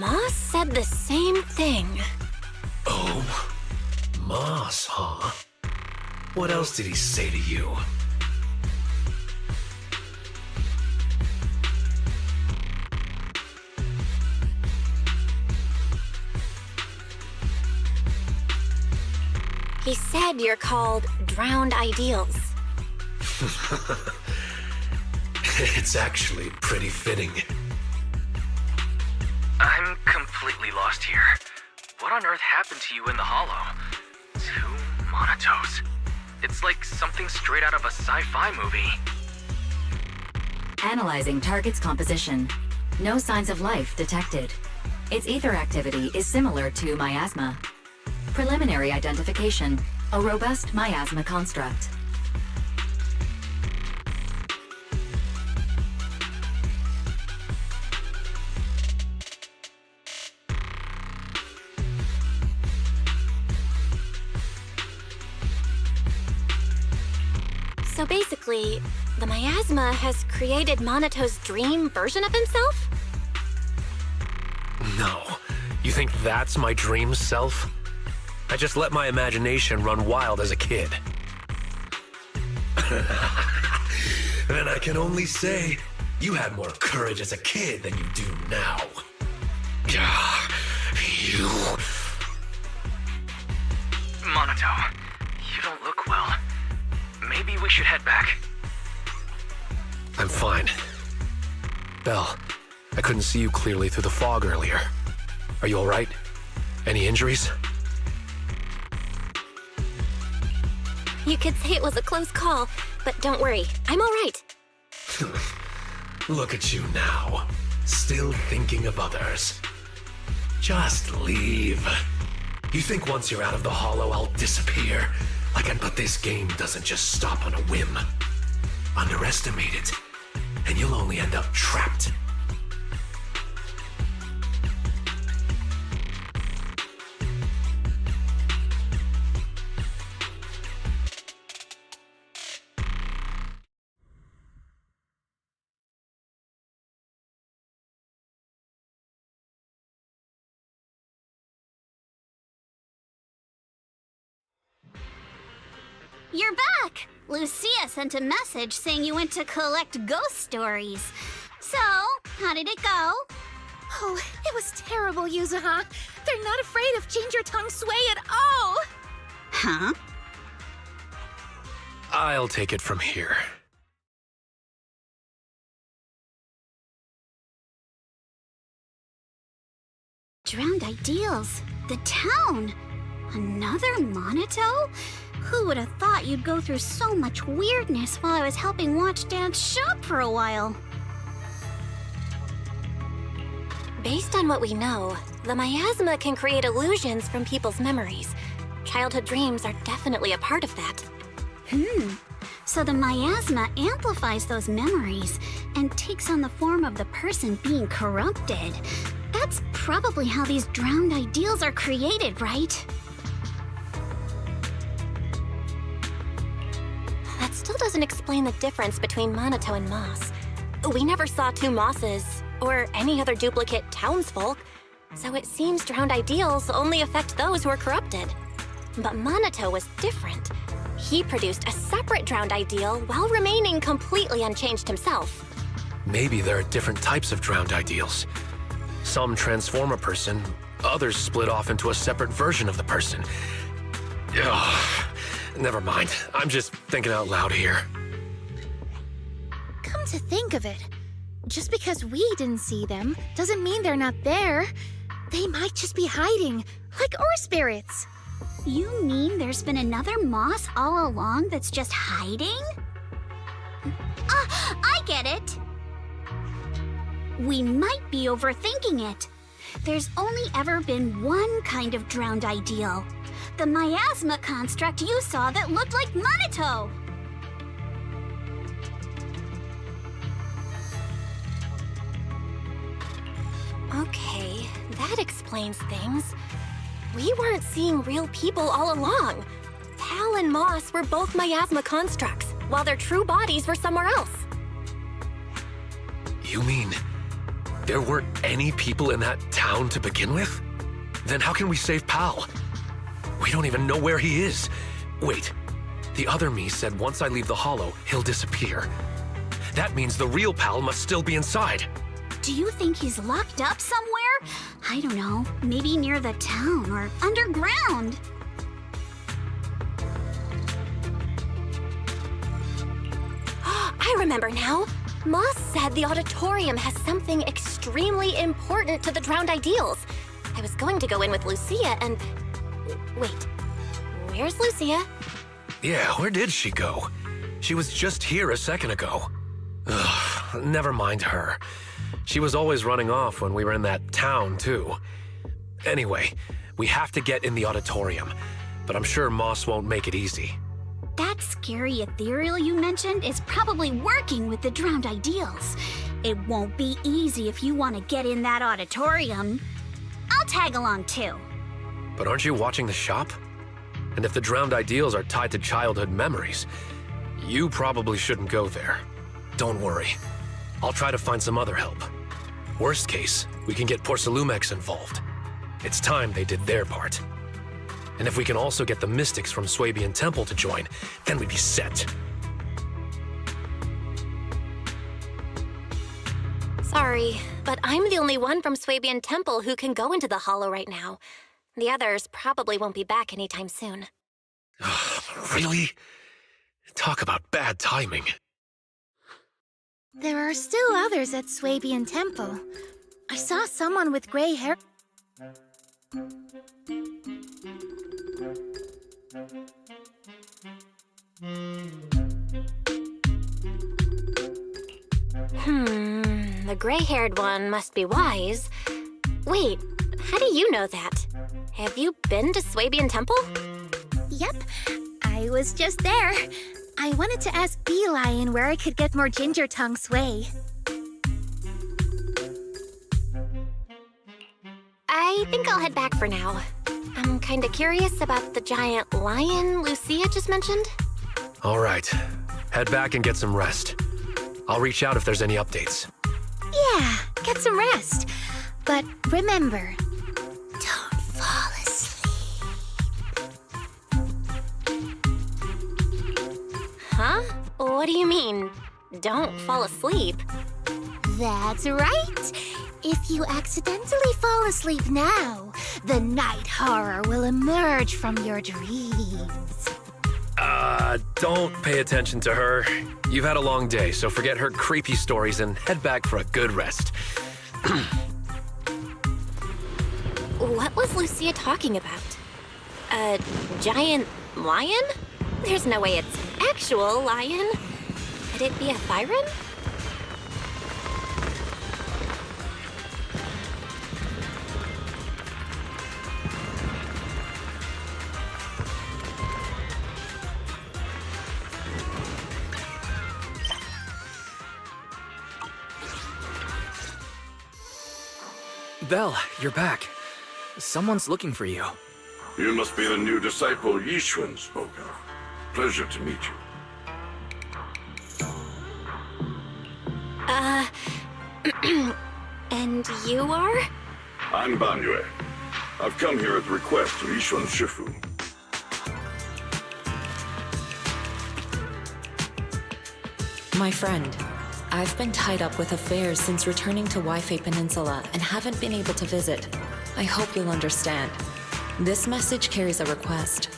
Speaker 16: Moss said the same thing.
Speaker 9: Oh, Moss, huh? What else did he say to you?
Speaker 16: He said you're called Drowned Ideals.
Speaker 9: It's actually pretty fitting.
Speaker 5: I'm completely lost here. What on earth happened to you in the Hollow? 2 Monotos. It's like something straight out of a sci-fi movie.
Speaker 6: Analyzing target's composition. No signs of life detected. Its ether activity is similar to miasma. Preliminary identification. A robust miasma construct.
Speaker 16: So basically, the miasma has created Monoto's dream version of himself?
Speaker 9: No. You think that's my dream self? I just let my imagination run wild as a kid. Then I can only say, you had more courage as a kid than you do now. You...
Speaker 5: Monoto, you don't look well. Maybe we should head back.
Speaker 9: I'm fine. Belle, I couldn't see you clearly through the fog earlier. Are you all right? Any injuries?
Speaker 16: You could say it was a close call, but don't worry, I'm all right.
Speaker 9: Look at you now, still thinking of others. Just leave. You think once you're out of the Hollow, I'll disappear? But this game doesn't just stop on a whim. Underestimate it, and you'll only end up trapped.
Speaker 7: You're back! Lucia sent a message saying you went to collect ghost stories. So, how did it go?
Speaker 3: Oh, it was terrible, Yuzuha. They're not afraid of Change Your Tongue Sway at all!
Speaker 7: Huh?
Speaker 9: I'll take it from here.
Speaker 7: Drowned Ideals. The town. Another Monoto? Who would have thought you'd go through so much weirdness while I was helping Watch Dance shop for a while?
Speaker 16: Based on what we know, the miasma can create illusions from people's memories. Childhood dreams are definitely a part of that.
Speaker 7: So the miasma amplifies those memories and takes on the form of the person being corrupted. That's probably how these drowned ideals are created, right?
Speaker 16: That still doesn't explain the difference between Monoto and Moss. We never saw 2 Mosses, or any other duplicate townsfolk, so it seems drowned ideals only affect those who are corrupted. But Monoto was different. He produced a separate drowned ideal while remaining completely unchanged himself.
Speaker 9: Maybe there are different types of drowned ideals. Some transform a person, others split off into a separate version of the person. Ugh, never mind. I'm just thinking out loud here.
Speaker 3: Come to think of it, just because we didn't see them doesn't mean they're not there. They might just be hiding, like ore spirits.
Speaker 7: You mean there's been another Moss all along that's just hiding? I get it! We might be overthinking it. There's only ever been one kind of drowned ideal. The miasma construct you saw that looked like Monoto!
Speaker 16: Okay, that explains things. We weren't seeing real people all along. Pal and Moss were both miasma constructs, while their true bodies were somewhere else.
Speaker 9: You mean There weren't any people in that town to begin with? Then how can we save Pal? We don't even know where he is. Wait, the other me said once I leave the Hollow, he'll disappear. That means the real Pal must still be inside.
Speaker 12: Do you think he's locked up somewhere? I don't know, maybe near the town or underground.
Speaker 16: I remember now. Moss said the auditorium has something extremely important to the drowned ideals. I was going to go in with Lucia and... Wait, where's Lucia?
Speaker 9: Yeah, where did she go? She was just here a second ago. Ugh, never mind her. She was always running off when we were in that town, too. Anyway, we have to get in the auditorium, but I'm sure Moss won't make it easy.
Speaker 12: That scary ethereal you mentioned is probably working with the drowned ideals. It won't be easy if you want to get in that auditorium. I'll tag along too.
Speaker 9: But aren't you watching the shop? And if the drowned ideals are tied to childhood memories, you probably shouldn't go there. Don't worry. I'll try to find some other help. Worst case, we can get Porcelumex involved. It's time they did their part. And if we can also get the mystics from Swabian Temple to join, then we'd be set.
Speaker 16: Sorry, but I'm the only one from Swabian Temple who can go into the Hollow right now. The others probably won't be back anytime soon.
Speaker 9: Really? Talk about bad timing.
Speaker 7: There are still others at Swabian Temple. I saw someone with gray hair.
Speaker 16: The gray-haired one must be wise. Wait, how do you know that? Have you been to Swabian Temple?
Speaker 7: Yep, I was just there. I wanted to ask Bee Lion where I could get more ginger tongue sway.
Speaker 16: I think I'll head back for now. I'm kinda curious about the giant lion Lucia just mentioned.
Speaker 9: All right, head back and get some rest. I'll reach out if there's any updates.
Speaker 7: Yeah, get some rest. But remember, don't fall asleep.
Speaker 16: Huh? What do you mean, don't fall asleep?
Speaker 7: That's right. If you accidentally fall asleep now, the night horror will emerge from your dreams.
Speaker 9: Don't pay attention to her. You've had a long day, so forget her creepy stories and head back for a good rest.
Speaker 16: What was Lucia talking about? A giant lion? There's no way it's an actual lion. Could it be a Thyron?
Speaker 20: Belle, you're back. Someone's looking for you.
Speaker 11: You must be the new disciple Yishuan spoke of. Pleasure to meet you.
Speaker 16: And you are?
Speaker 11: I'm Banyue. I've come here at the request of Yishuan Shifu.
Speaker 2: My friend, I've been tied up with affairs since returning to Wi-Fi Peninsula and haven't been able to visit. I hope you'll understand. This message carries a request.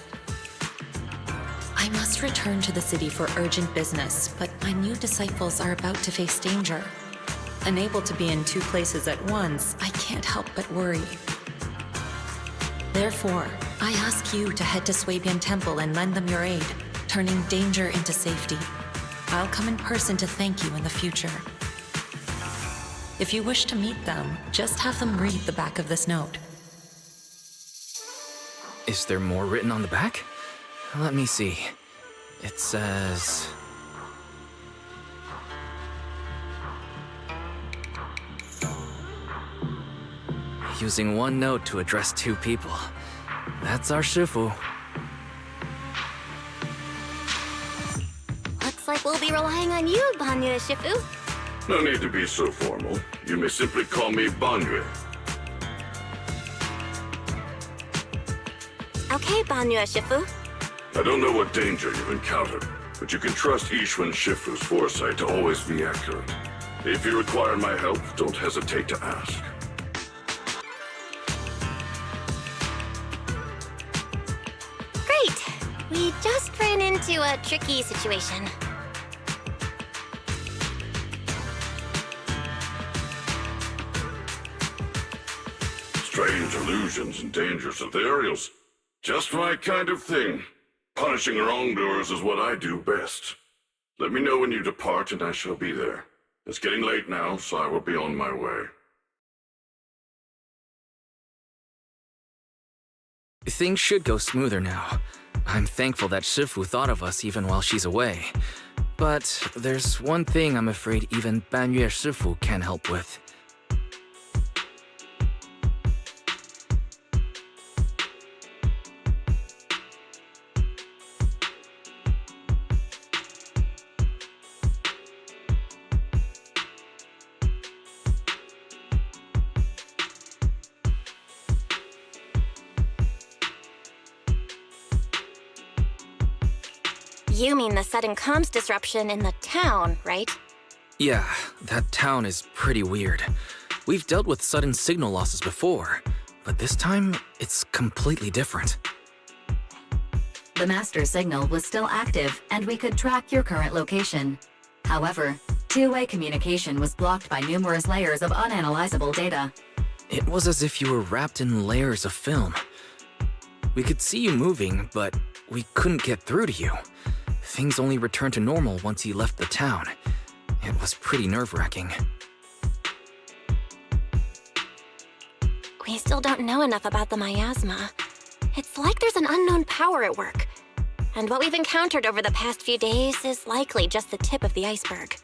Speaker 2: I must return to the city for urgent business, but my new disciples are about to face danger. Unable to be in two places at once, I can't help but worry. Therefore, I ask you to head to Swabian Temple and lend them your aid, turning danger into safety. I'll come in person to thank you in the future. If you wish to meet them, just have them read the back of this note.
Speaker 20: Is there more written on the back? Let me see. It says... Using one note to address two people. That's our Shifu.
Speaker 16: Looks like we'll be relying on you, Banyue Shifu.
Speaker 8: No need to be so formal. You may simply call me Banyue.
Speaker 4: Okay, Banyue Shifu.
Speaker 8: I don't know what danger you've encountered, but you can trust Ishwan Shifu's foresight to always be accurate. If you require my help, don't hesitate to ask.
Speaker 4: Great! We just ran into a tricky situation.
Speaker 8: Strange illusions and dangerous ethereals. Just my kind of thing. Punishing wrongdoers is what I do best. Let me know when you depart and I shall be there. It's getting late now, so I will be on my way.
Speaker 20: Things should go smoother now. I'm thankful that Shifu thought of us even while she's away. But there's one thing I'm afraid even Banyue Shifu can't help with.
Speaker 4: You mean the sudden comms disruption in the town, right?
Speaker 20: Yeah, that town is pretty weird. We've dealt with sudden signal losses before, but this time, it's completely different.
Speaker 6: The master signal was still active, and we could track your current location. However, two-way communication was blocked by numerous layers of unanalyzable data.
Speaker 20: It was as if you were wrapped in layers of film. We could see you moving, but we couldn't get through to you. Things only returned to normal once you left the town. It was pretty nerve-wracking.
Speaker 4: We still don't know enough about the miasma. It's like there's an unknown power at work. And what we've encountered over the past few days is likely just the tip of the iceberg.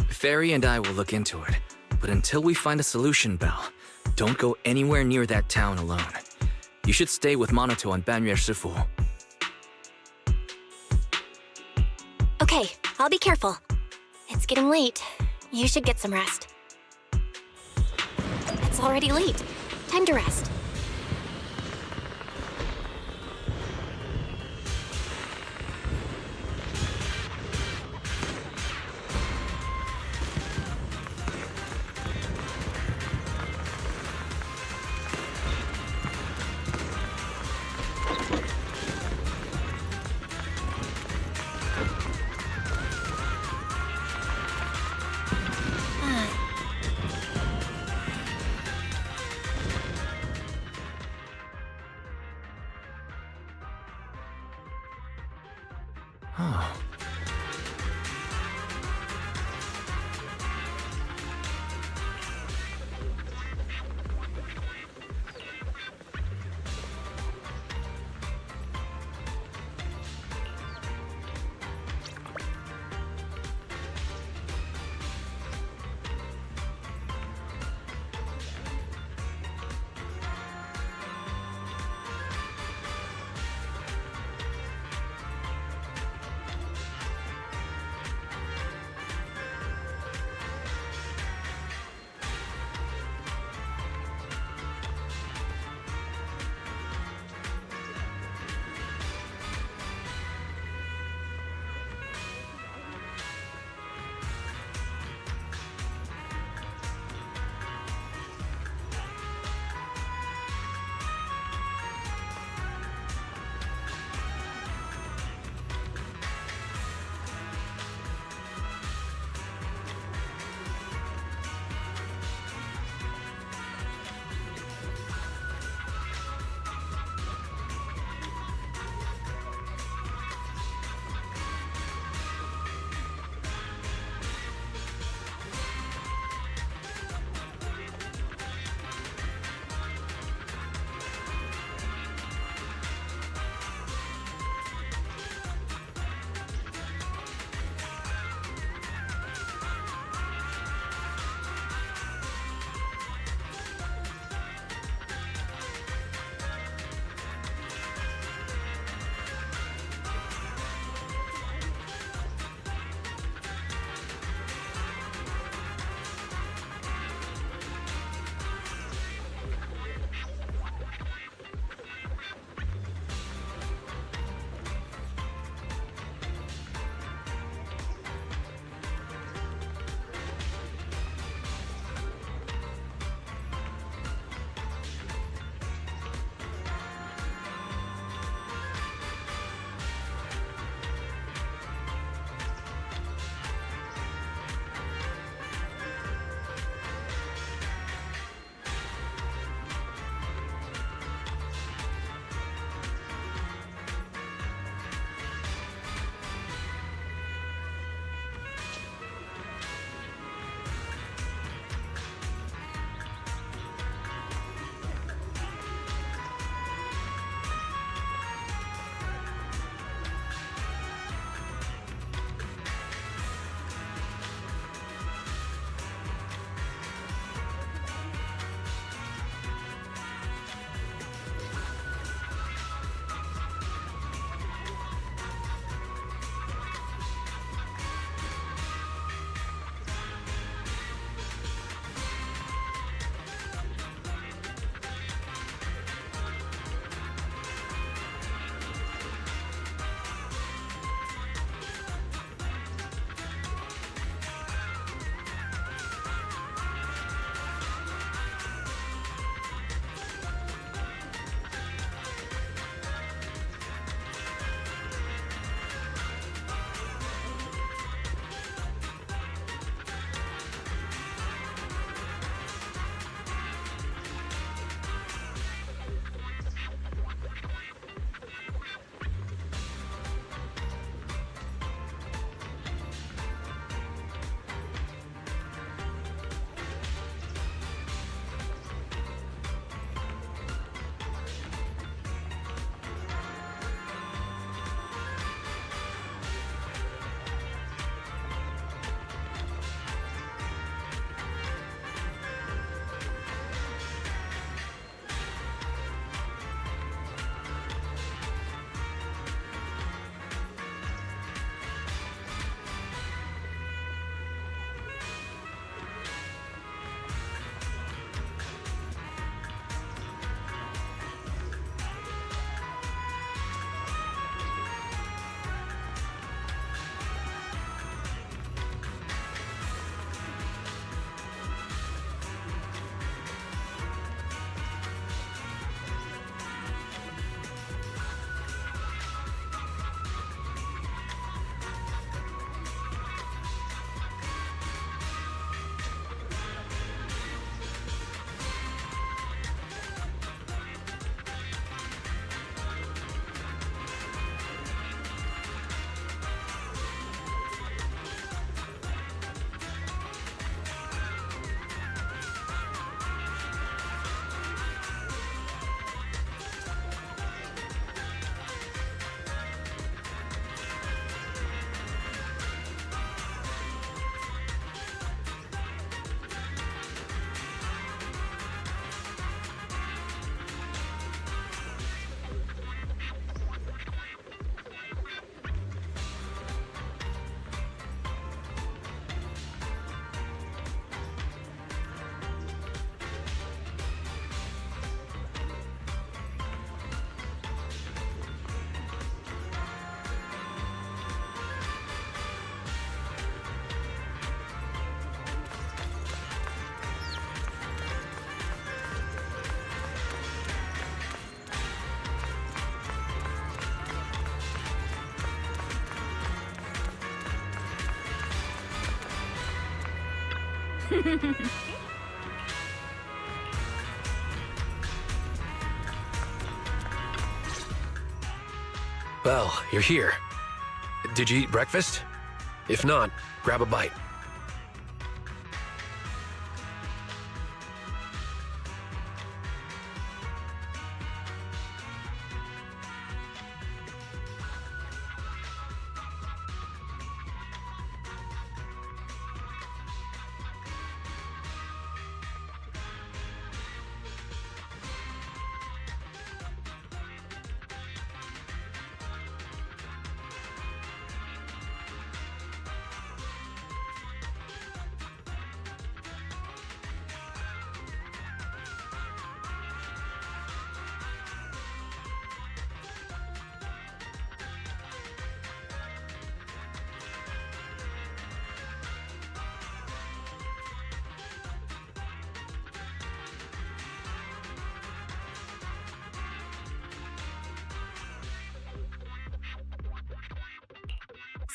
Speaker 20: Fairy and I will look into it, but until we find a solution, Belle, don't go anywhere near that town alone. You should stay with Monoto and Banyue Shifu.
Speaker 4: Okay, I'll be careful. It's getting late. You should get some rest. It's already late. Time to rest.
Speaker 9: Well, you're here. Did you eat breakfast? If not, grab a bite.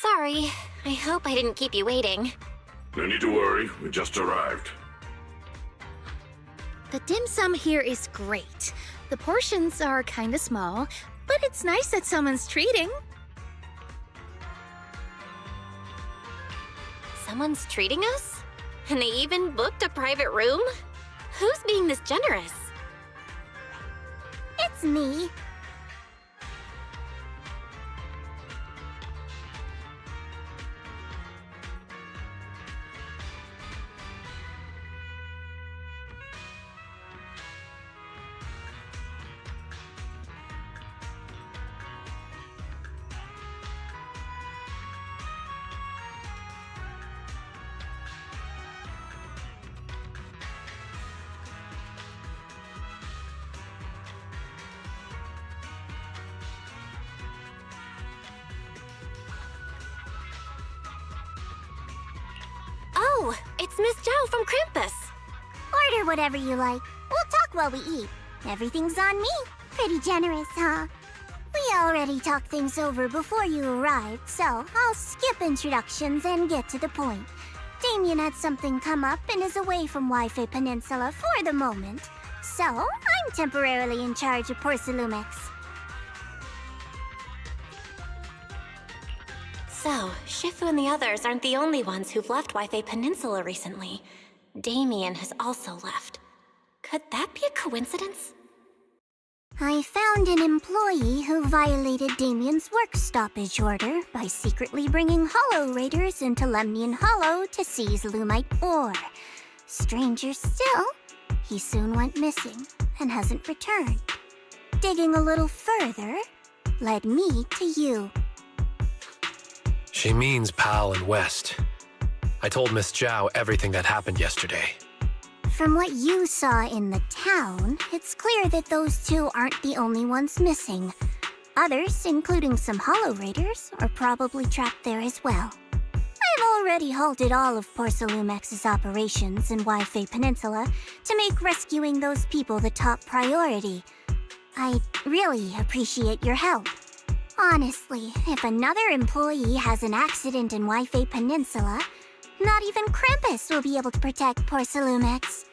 Speaker 4: Sorry. I hope I didn't keep you waiting.
Speaker 8: No need to worry, we just arrived.
Speaker 7: The dim sum here is great. The portions are kinda small, but it's nice that someone's treating.
Speaker 4: Someone's treating us? And they even booked a private room? Who's being this generous?
Speaker 7: It's me.
Speaker 4: Oh, it's Miss Zhao from Krampus.
Speaker 7: Order whatever you like. We'll talk while we eat. Everything's on me. Pretty generous, huh? We already talked things over before you arrived, so I'll skip introductions and get to the point. Damien had something come up and is away from Wi-Fi Peninsula for the moment. So, I'm temporarily in charge of Porcelumex.
Speaker 4: So, Shifu and the others aren't the only ones who've left Wi-Fi Peninsula recently. Damien has also left. Could that be a coincidence?
Speaker 7: I found an employee who violated Damien's work stoppage order by secretly bringing Hollow Raiders into Lemnian Hollow to seize Lumite ore. Stranger still, he soon went missing and hasn't returned. Digging a little further led me to you.
Speaker 9: She means Pal and West. I told Miss Zhao everything that happened yesterday.
Speaker 7: From what you saw in the town, it's clear that those two aren't the only ones missing. Others, including some Hollow Raiders, are probably trapped there as well. I've already halted all of Porcelumex's operations in Wi-Fi Peninsula to make rescuing those people the top priority. I really appreciate your help. Honestly, if another employee has an accident in Wi-Fi Peninsula, not even Krampus will be able to protect Porcelumex.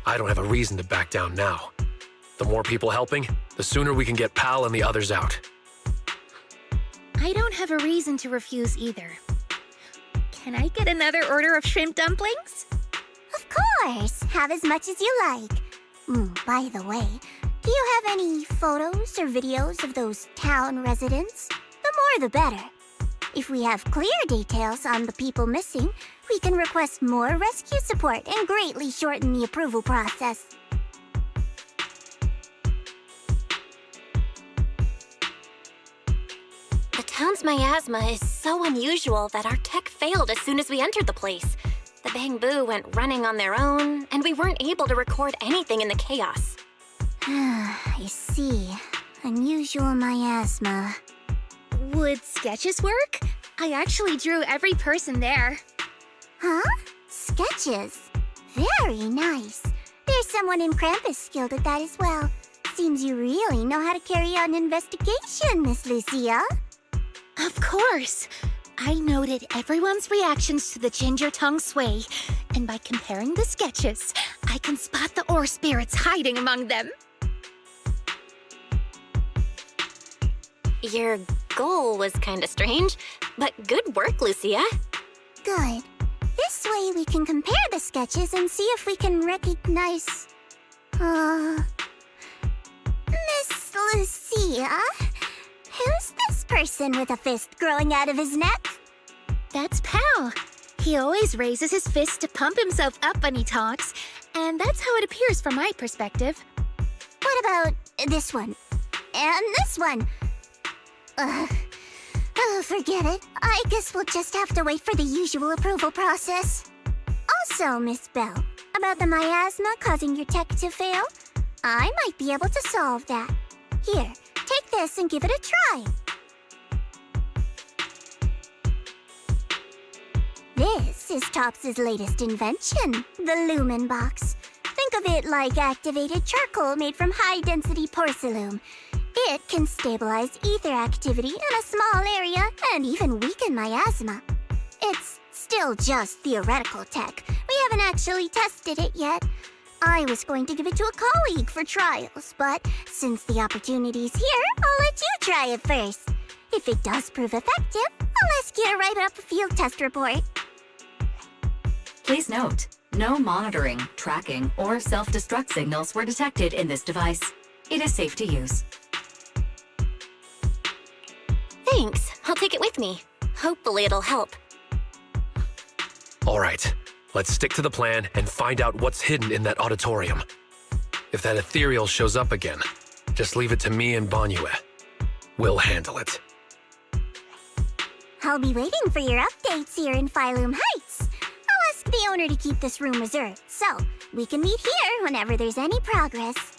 Speaker 9: I don't have a reason to back down now. The more people helping, the sooner we can get Pal and the others out.
Speaker 7: I don't have a reason to refuse either. Can I get another order of shrimp dumplings? Of course! Have as much as you like. By the way, do you have any photos or videos of those town residents? The more the better. If we have clear details on the people missing, we can request more rescue support and greatly shorten the approval process.
Speaker 4: The town's miasma is so unusual that our tech failed as soon as we entered the place. The Bangbu went running on their own, and we weren't able to record anything in the chaos.
Speaker 7: I see. Unusual miasma. Would sketches work? I actually drew every person there. Huh? Sketches? Very nice. There's someone in Krampus skilled at that as well. Seems you really know how to carry out an investigation, Miss Lucia. Of course. I noted everyone's reactions to the ginger tongue sway, and by comparing the sketches, I can spot the ore spirits hiding among them.
Speaker 4: Your goal was kinda strange, but good work, Lucia.
Speaker 7: Good. This way we can compare the sketches and see if we can recognize... Miss Lucia? Who's this person with a fist growing out of his neck? That's Pal. He always raises his fist to pump himself up when he talks, and that's how it appears from my perspective. What about this one? And this one? Oh, forget it. I guess we'll just have to wait for the usual approval process. Also, Miss Bell, about the miasma causing your tech to fail, I might be able to solve that. Here, take this and give it a try. This is Tops's latest invention, the Lumen Box. Think of it like activated charcoal made from high-density porcelain. It can stabilize ether activity in a small area and even weaken miasma. It's still just theoretical tech. We haven't actually tested it yet. I was going to give it to a colleague for trials, but since the opportunity's here, I'll let you try it first. If it does prove effective, I'll ask you to write up a field test report.
Speaker 6: Please note, no monitoring, tracking, or self-destruct signals were detected in this device. It is safe to use.
Speaker 4: Thanks. I'll take it with me. Hopefully it'll help.
Speaker 9: All right, let's stick to the plan and find out what's hidden in that auditorium. If that ethereal shows up again, just leave it to me and Banyue. We'll handle it.
Speaker 7: I'll be waiting for your updates here in Phylum Heights. I'll ask the owner to keep this room reserved, so we can meet here whenever there's any progress.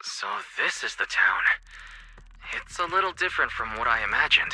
Speaker 5: So this is the town. It's a little different from what I imagined.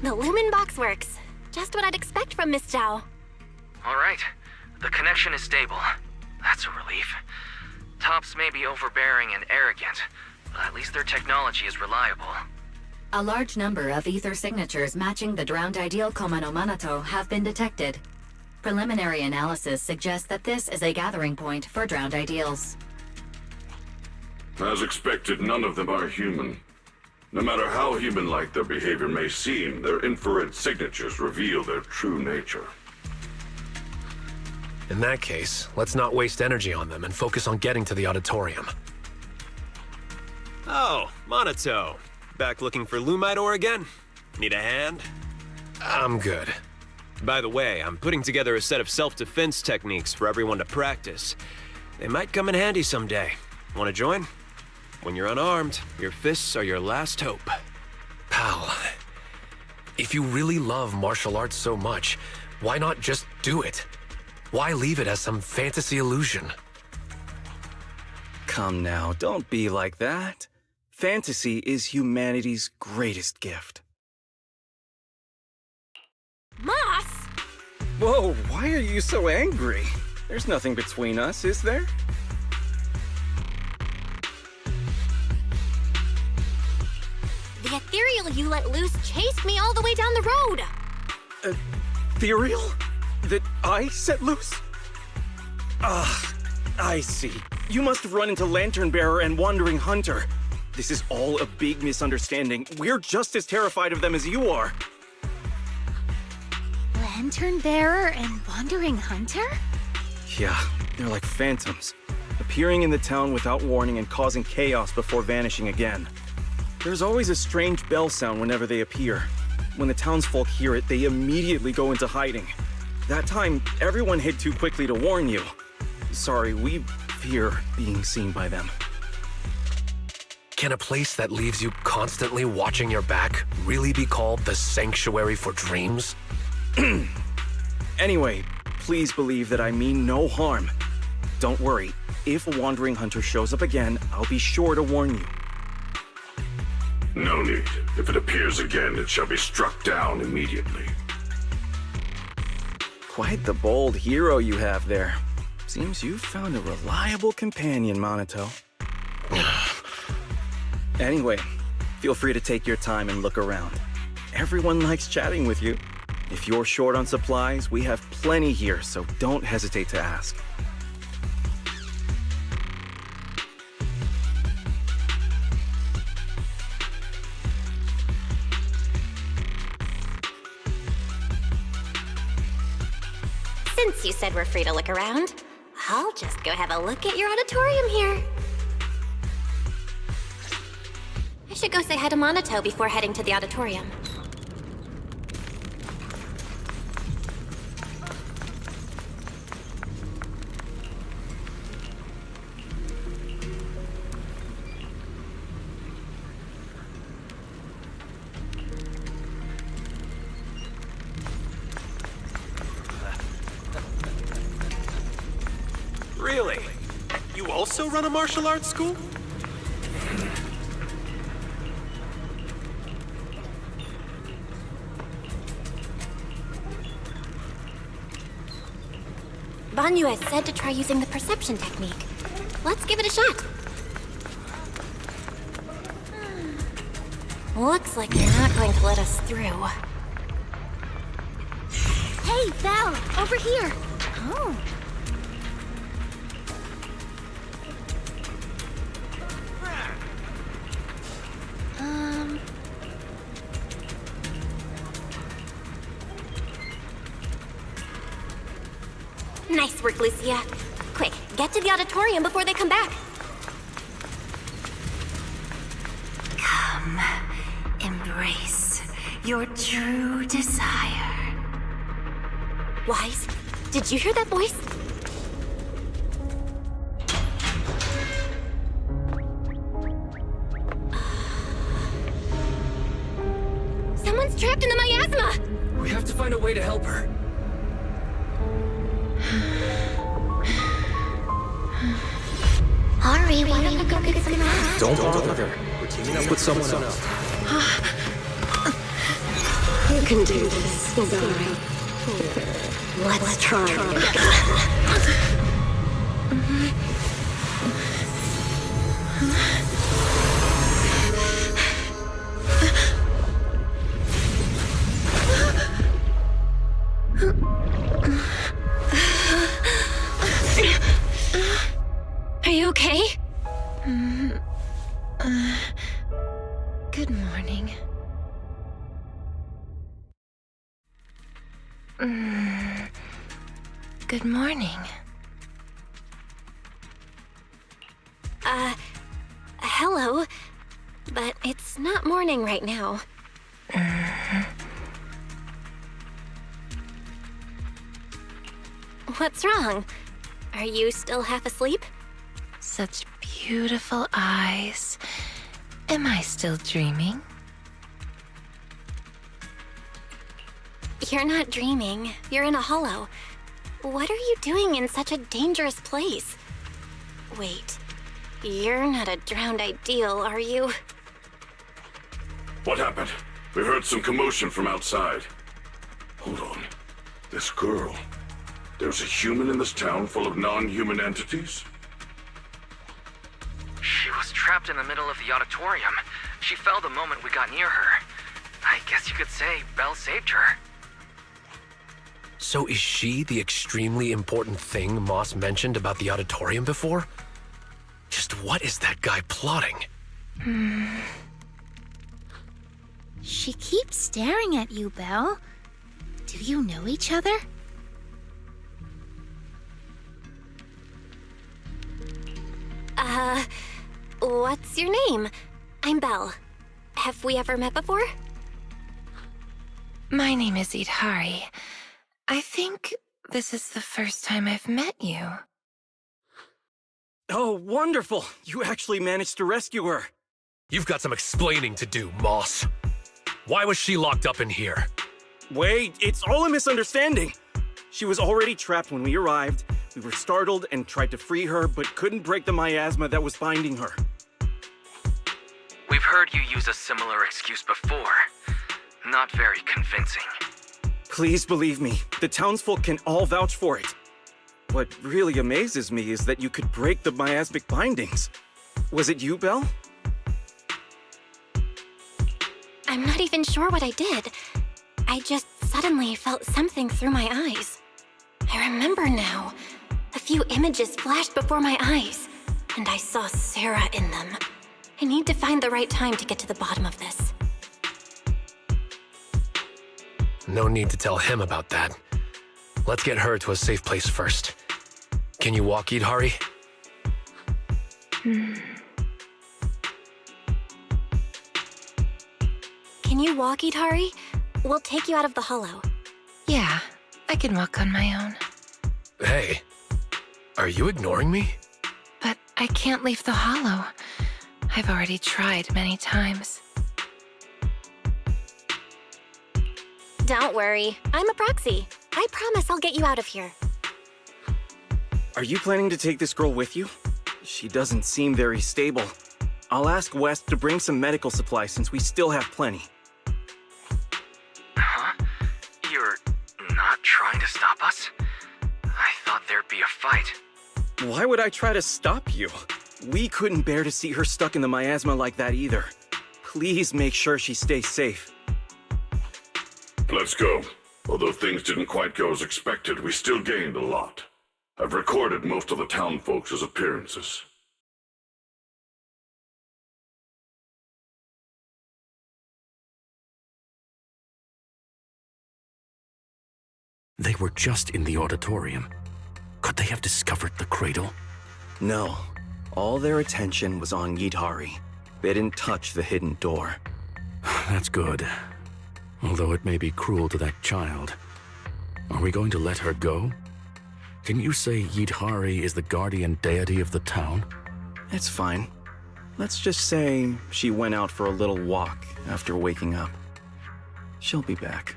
Speaker 4: The Lumen Box works. Just what I'd expect from Miss Zhao.
Speaker 5: All right. The connection is stable. That's a relief. Tops may be overbearing and arrogant, but at least their technology is reliable.
Speaker 6: A large number of ether signatures matching the drowned ideal Koma no Manato have been detected. Preliminary analysis suggests that this is a gathering point for drowned ideals.
Speaker 8: As expected, none of them are human. No matter how human-like their behavior may seem, their infrared signatures reveal their true nature.
Speaker 9: In that case, let's not waste energy on them and focus on getting to the auditorium.
Speaker 13: Oh, Monato. Back looking for Lumite ore again? Need a hand?
Speaker 9: I'm good.
Speaker 13: By the way, I'm putting together a set of self-defense techniques for everyone to practice. They might come in handy someday. Want to join? When you're unarmed, your fists are your last hope.
Speaker 9: Pal, if you really love martial arts so much, why not just do it? Why leave it as some fantasy illusion?
Speaker 10: Come now, don't be like that. Fantasy is humanity's greatest gift.
Speaker 3: Moss!
Speaker 10: Whoa, why are you so angry? There's nothing between us, is there?
Speaker 3: The ethereal you let loose chased me all the way down the road.
Speaker 10: Ethereal? That I set loose? Ah, I see. You must have run into Lantern Bearer and Wandering Hunter. This is all a big misunderstanding. We're just as terrified of them as you are.
Speaker 7: Lantern Bearer and Wandering Hunter?
Speaker 10: Yeah, they're like phantoms, appearing in the town without warning and causing chaos before vanishing again. There's always a strange bell sound whenever they appear. When the townsfolk hear it, they immediately go into hiding. That time, everyone hid too quickly to warn you. Sorry, we fear being seen by them.
Speaker 9: Can a place that leaves you constantly watching your back really be called the Sanctuary for Dreams?
Speaker 10: Anyway, please believe that I mean no harm. Don't worry, if a Wandering Hunter shows up again, I'll be sure to warn you.
Speaker 8: No need. If it appears again, it shall be struck down immediately.
Speaker 10: Quite the bold hero you have there. Seems you've found a reliable companion, Monato. Anyway, feel free to take your time and look around. Everyone likes chatting with you. If you're short on supplies, we have plenty here, so don't hesitate to ask.
Speaker 4: Since you said we're free to look around, I'll just go have a look at your auditorium here. I should go say hi to Monato before heading to the auditorium.
Speaker 13: Really? You also run a martial arts school?
Speaker 4: Banyu has said to try using the perception technique. Let's give it a shot. Looks like they're not going to let us through.
Speaker 7: Hey, Val, over here. Oh.
Speaker 4: Nice work, Lucia. Quick, get to the auditorium before they come back.
Speaker 15: Come, embrace your true desire.
Speaker 4: Wise, did you hear that voice? Someone's trapped in the miasma!
Speaker 20: We have to find a way to help her.
Speaker 7: Ari, why don't we go get some rest?
Speaker 18: Don't bother her. We're teaming up with someone else.
Speaker 16: You can do this, Igari. Let's try.
Speaker 4: Are you okay?
Speaker 2: morning. Good morning.
Speaker 16: Hello. But it's not morning right now. What's wrong? Are you still half asleep?
Speaker 2: Such beautiful eyes. Am I still dreaming?
Speaker 16: You're not dreaming. You're in a hollow. What are you doing in such a dangerous place? Wait. You're not a drowned ideal, are you?
Speaker 8: What happened? We heard some commotion from outside. Hold on. This girl. There's a human in this town full of non-human entities?
Speaker 5: She was trapped in the middle of the auditorium. She fell the moment we got near her. I guess you could say Belle saved her.
Speaker 9: So is she the extremely important thing Moss mentioned about the auditorium before? Just what is that guy plotting?
Speaker 7: She keeps staring at you, Belle. Do you know each other?
Speaker 16: What's your name? I'm Belle. Have we ever met before?
Speaker 2: My name is Idhari. I think this is the first time I've met you.
Speaker 10: Oh, wonderful! You actually managed to rescue her.
Speaker 9: You've got some explaining to do, Moss. Why was she locked up in here?
Speaker 10: Wait, it's all a misunderstanding. She was already trapped when we arrived. We were startled and tried to free her, but couldn't break the miasma that was binding her.
Speaker 5: We've heard you use a similar excuse before. Not very convincing.
Speaker 10: Please believe me, the townsfolk can all vouch for it. What really amazes me is that you could break the miasmic bindings. Was it you, Belle?
Speaker 16: I'm not even sure what I did. I just suddenly felt something through my eyes. I remember now. A few images flashed before my eyes, and I saw Sarah in them. I need to find the right time to get to the bottom of this.
Speaker 9: No need to tell him about that. Let's get her to a safe place first. Can you walk, Idhari?
Speaker 16: Can you walk, Idhari? We'll take you out of the hollow.
Speaker 2: Yeah, I can walk on my own.
Speaker 9: Hey, are you ignoring me?
Speaker 2: But I can't leave the hollow. I've already tried many times.
Speaker 16: Don't worry, I'm a proxy. I promise I'll get you out of here.
Speaker 10: Are you planning to take this girl with you? She doesn't seem very stable. I'll ask West to bring some medical supplies since we still have plenty.
Speaker 5: Huh? You're not trying to stop us? I thought there'd be a fight.
Speaker 10: Why would I try to stop you? We couldn't bear to see her stuck in the miasma like that either. Please make sure she stays safe.
Speaker 8: Let's go. Although things didn't quite go as expected, we still gained a lot. I've recorded most of the town folks' appearances.
Speaker 21: They were just in the auditorium. Could they have discovered the cradle?
Speaker 10: No. All their attention was on Yidhari. They didn't touch the hidden door.
Speaker 21: That's good. Although it may be cruel to that child. Are we going to let her go? Didn't you say Yidhari is the guardian deity of the town?
Speaker 10: It's fine. Let's just say she went out for a little walk after waking up. She'll be back.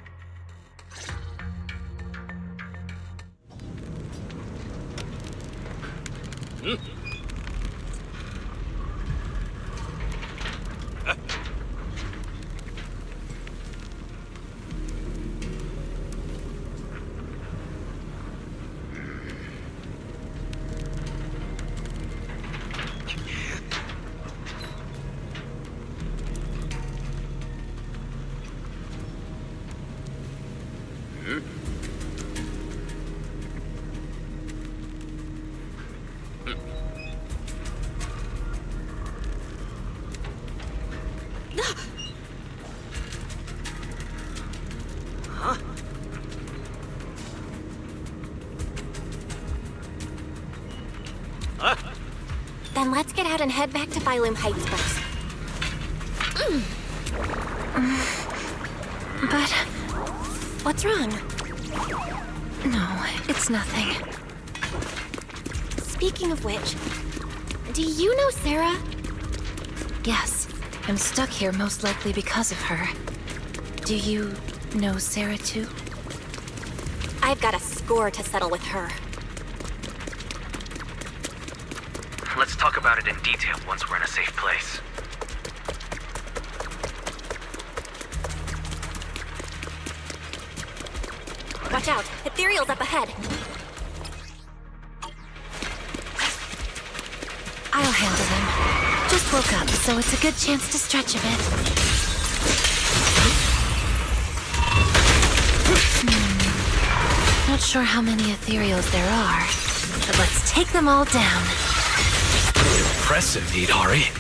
Speaker 4: let's get out and head back to Phylum Heights first.
Speaker 2: But...
Speaker 4: What's wrong?
Speaker 2: No, it's nothing.
Speaker 4: Speaking of which, do you know Sarah?
Speaker 2: Yes, I'm stuck here most likely because of her. Do you know Sarah too?
Speaker 4: I've got a score to settle with her.
Speaker 5: Let's talk about it in detail once we're in a safe place.
Speaker 4: Watch out, Ethereal's up ahead.
Speaker 2: I'll handle them. Just woke up, so it's a good chance to stretch a bit. Not sure how many Ethereals there are, but let's take them all down.
Speaker 9: Impressive, Idari.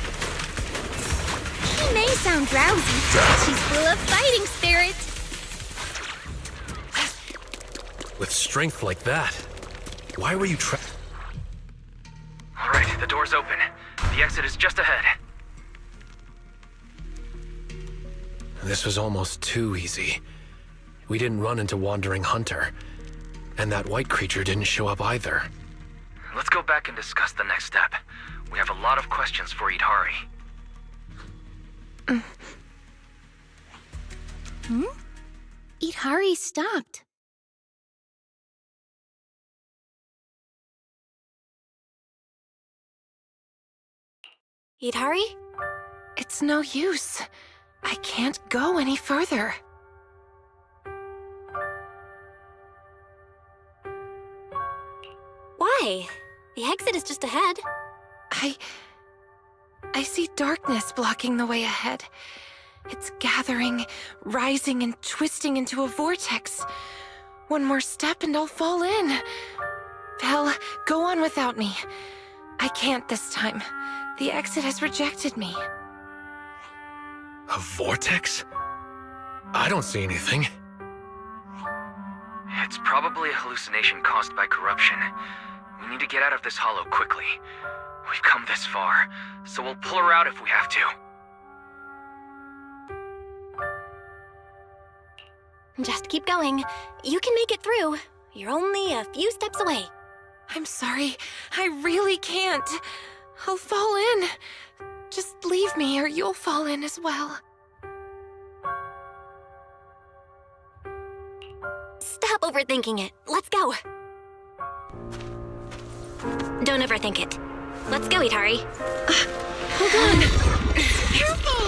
Speaker 7: She may sound drowsy, but she's full of fighting spirit.
Speaker 9: With strength like that, why were you
Speaker 5: All right, the door's open. The exit is just ahead.
Speaker 9: This was almost too easy. We didn't run into Wandering Hunter. And that white creature didn't show up either.
Speaker 5: Let's go back and discuss the next step. We have a lot of questions for Idari.
Speaker 7: Idari stopped.
Speaker 4: Idari?
Speaker 2: It's no use. I can't go any further.
Speaker 4: Why? The exit is just ahead.
Speaker 2: I see darkness blocking the way ahead. It's gathering, rising, and twisting into a vortex. One more step and I'll fall in. Vel, go on without me. I can't this time. The exit has rejected me.
Speaker 9: A vortex? I don't see anything.
Speaker 5: It's probably a hallucination caused by corruption. We need to get out of this hollow quickly. We've come this far, so we'll pull her out if we have to.
Speaker 4: Just keep going. You can make it through. You're only a few steps away.
Speaker 2: I'm sorry. I really can't. I'll fall in. Just leave me or you'll fall in as well.
Speaker 4: Stop overthinking it. Let's go. Don't overthink it. Let's go, Idari.
Speaker 2: Hold on.
Speaker 7: Careful!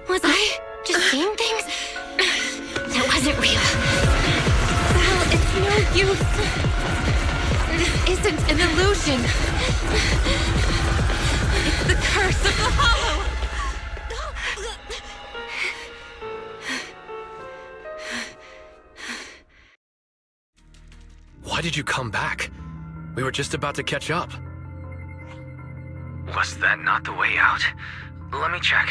Speaker 4: Was I just seeing things? That wasn't real.
Speaker 2: Val, it's no use. This isn't an illusion. It's the curse of the Hollow.
Speaker 9: Why did you come back? We were just about to catch up.
Speaker 5: Was that not the way out? Let me check.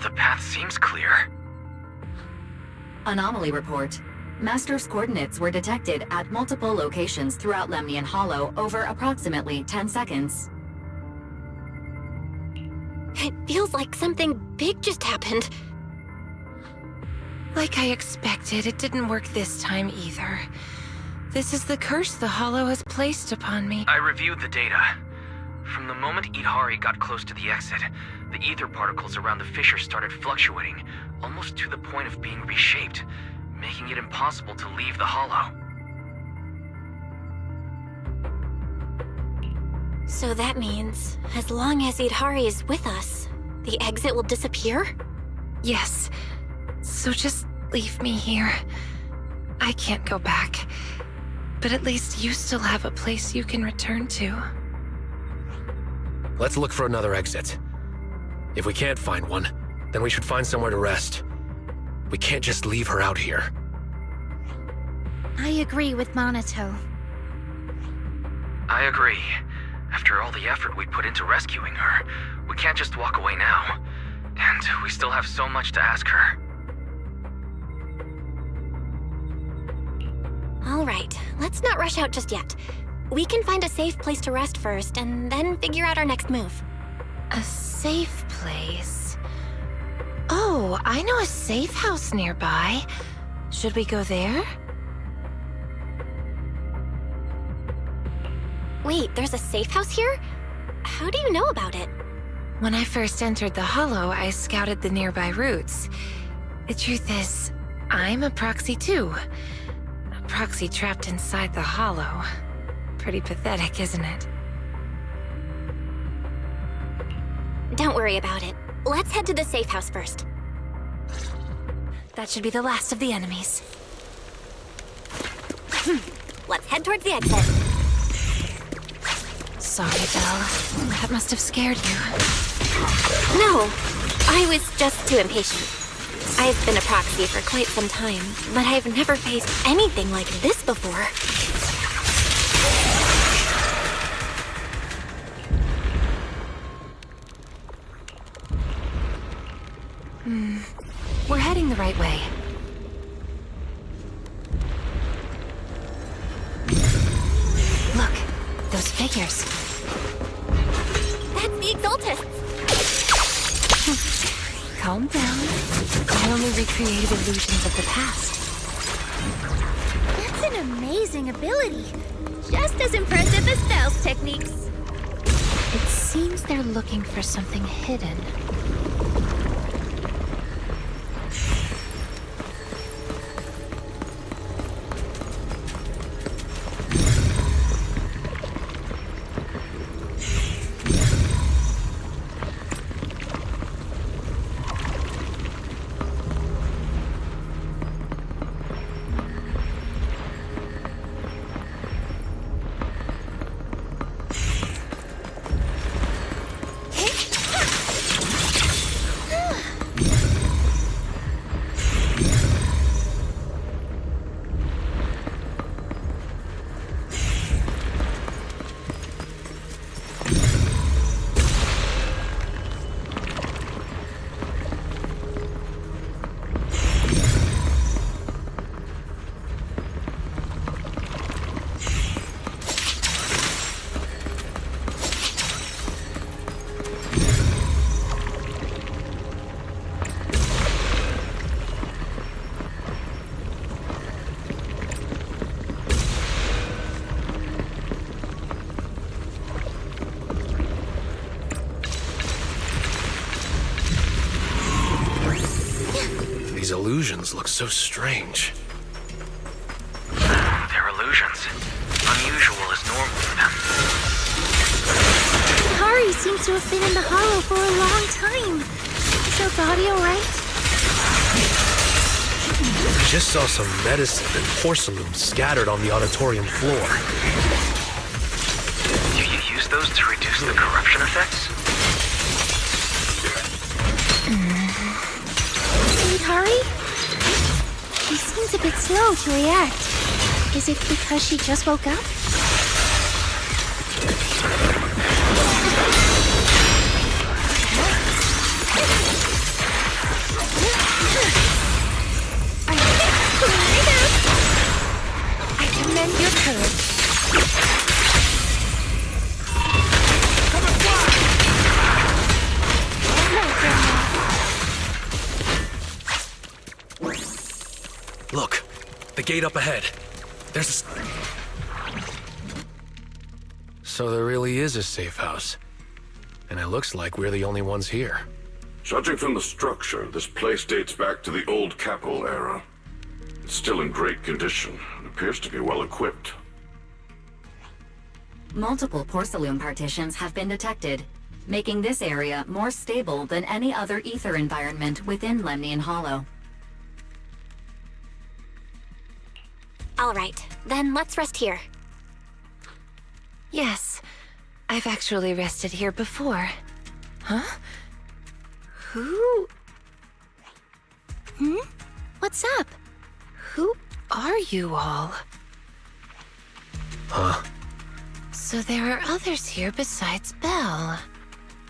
Speaker 5: The path seems clear.
Speaker 6: Anomaly report. Master's coordinates were detected at multiple locations throughout Lemnian Hollow over approximately 10 seconds.
Speaker 4: It feels like something big just happened.
Speaker 2: Like I expected, it didn't work this time either. This is the curse the Hollow has placed upon me.
Speaker 5: I reviewed the data. From the moment Idari got close to the exit, the ether particles around the fissure started fluctuating, almost to the point of being reshaped, making it impossible to leave the Hollow.
Speaker 4: So that means, as long as Idari is with us, the exit will disappear?
Speaker 2: Yes. So just leave me here. I can't go back. But at least you still have a place you can return to.
Speaker 9: Let's look for another exit. If we can't find one, then we should find somewhere to rest. We can't just leave her out here.
Speaker 7: I agree with Monato.
Speaker 5: I agree. After all the effort we put into rescuing her, we can't just walk away now. And we still have so much to ask her.
Speaker 4: All right, let's not rush out just yet. We can find a safe place to rest first, and then figure out our next move.
Speaker 2: A safe place? Oh, I know a safe house nearby. Should we go there?
Speaker 4: Wait, there's a safe house here? How do you know about it?
Speaker 2: When I first entered the Hollow, I scouted the nearby routes. The truth is, I'm a proxy too. A proxy trapped inside the Hollow. Pretty pathetic, isn't it?
Speaker 4: Don't worry about it. Let's head to the safe house first.
Speaker 2: That should be the last of the enemies.
Speaker 4: Let's head towards the exit.
Speaker 2: Sorry, Belle. That must have scared you.
Speaker 4: No, I was just too impatient. I've been a proxy for quite some time, but I've never faced anything like this before.
Speaker 2: We're heading the right way. Look, those figures.
Speaker 4: That's the Exaltists!
Speaker 2: Calm down. I only recreated illusions of the past.
Speaker 7: That's an amazing ability. Just as impressive as Belle's techniques.
Speaker 2: It seems they're looking for something hidden.
Speaker 9: These illusions look so strange.
Speaker 5: They're illusions. Unusual is normal for them.
Speaker 7: Hari seems to have been in the Hollow for a long time. Is her body alright?
Speaker 9: I just saw some medicine and porcelain scattered on the auditorium floor.
Speaker 5: Do you use those to reduce the corruption effects?
Speaker 7: Hari? She seems a bit slow to react. Is it because she just woke up?
Speaker 2: I commend your courage.
Speaker 9: Look, the gate up ahead. There's a... So there really is a safe house. And it looks like we're the only ones here.
Speaker 8: Judging from the structure, this place dates back to the old capital era. It's still in great condition and appears to be well equipped.
Speaker 6: Multiple porcelain partitions have been detected, making this area more stable than any other ether environment within Lemnian Hollow.
Speaker 4: All right, then let's rest here.
Speaker 2: Yes, I've actually rested here before. Huh? Who? What's up? Who are you all?
Speaker 9: Huh?
Speaker 2: So So there are others here besides Belle.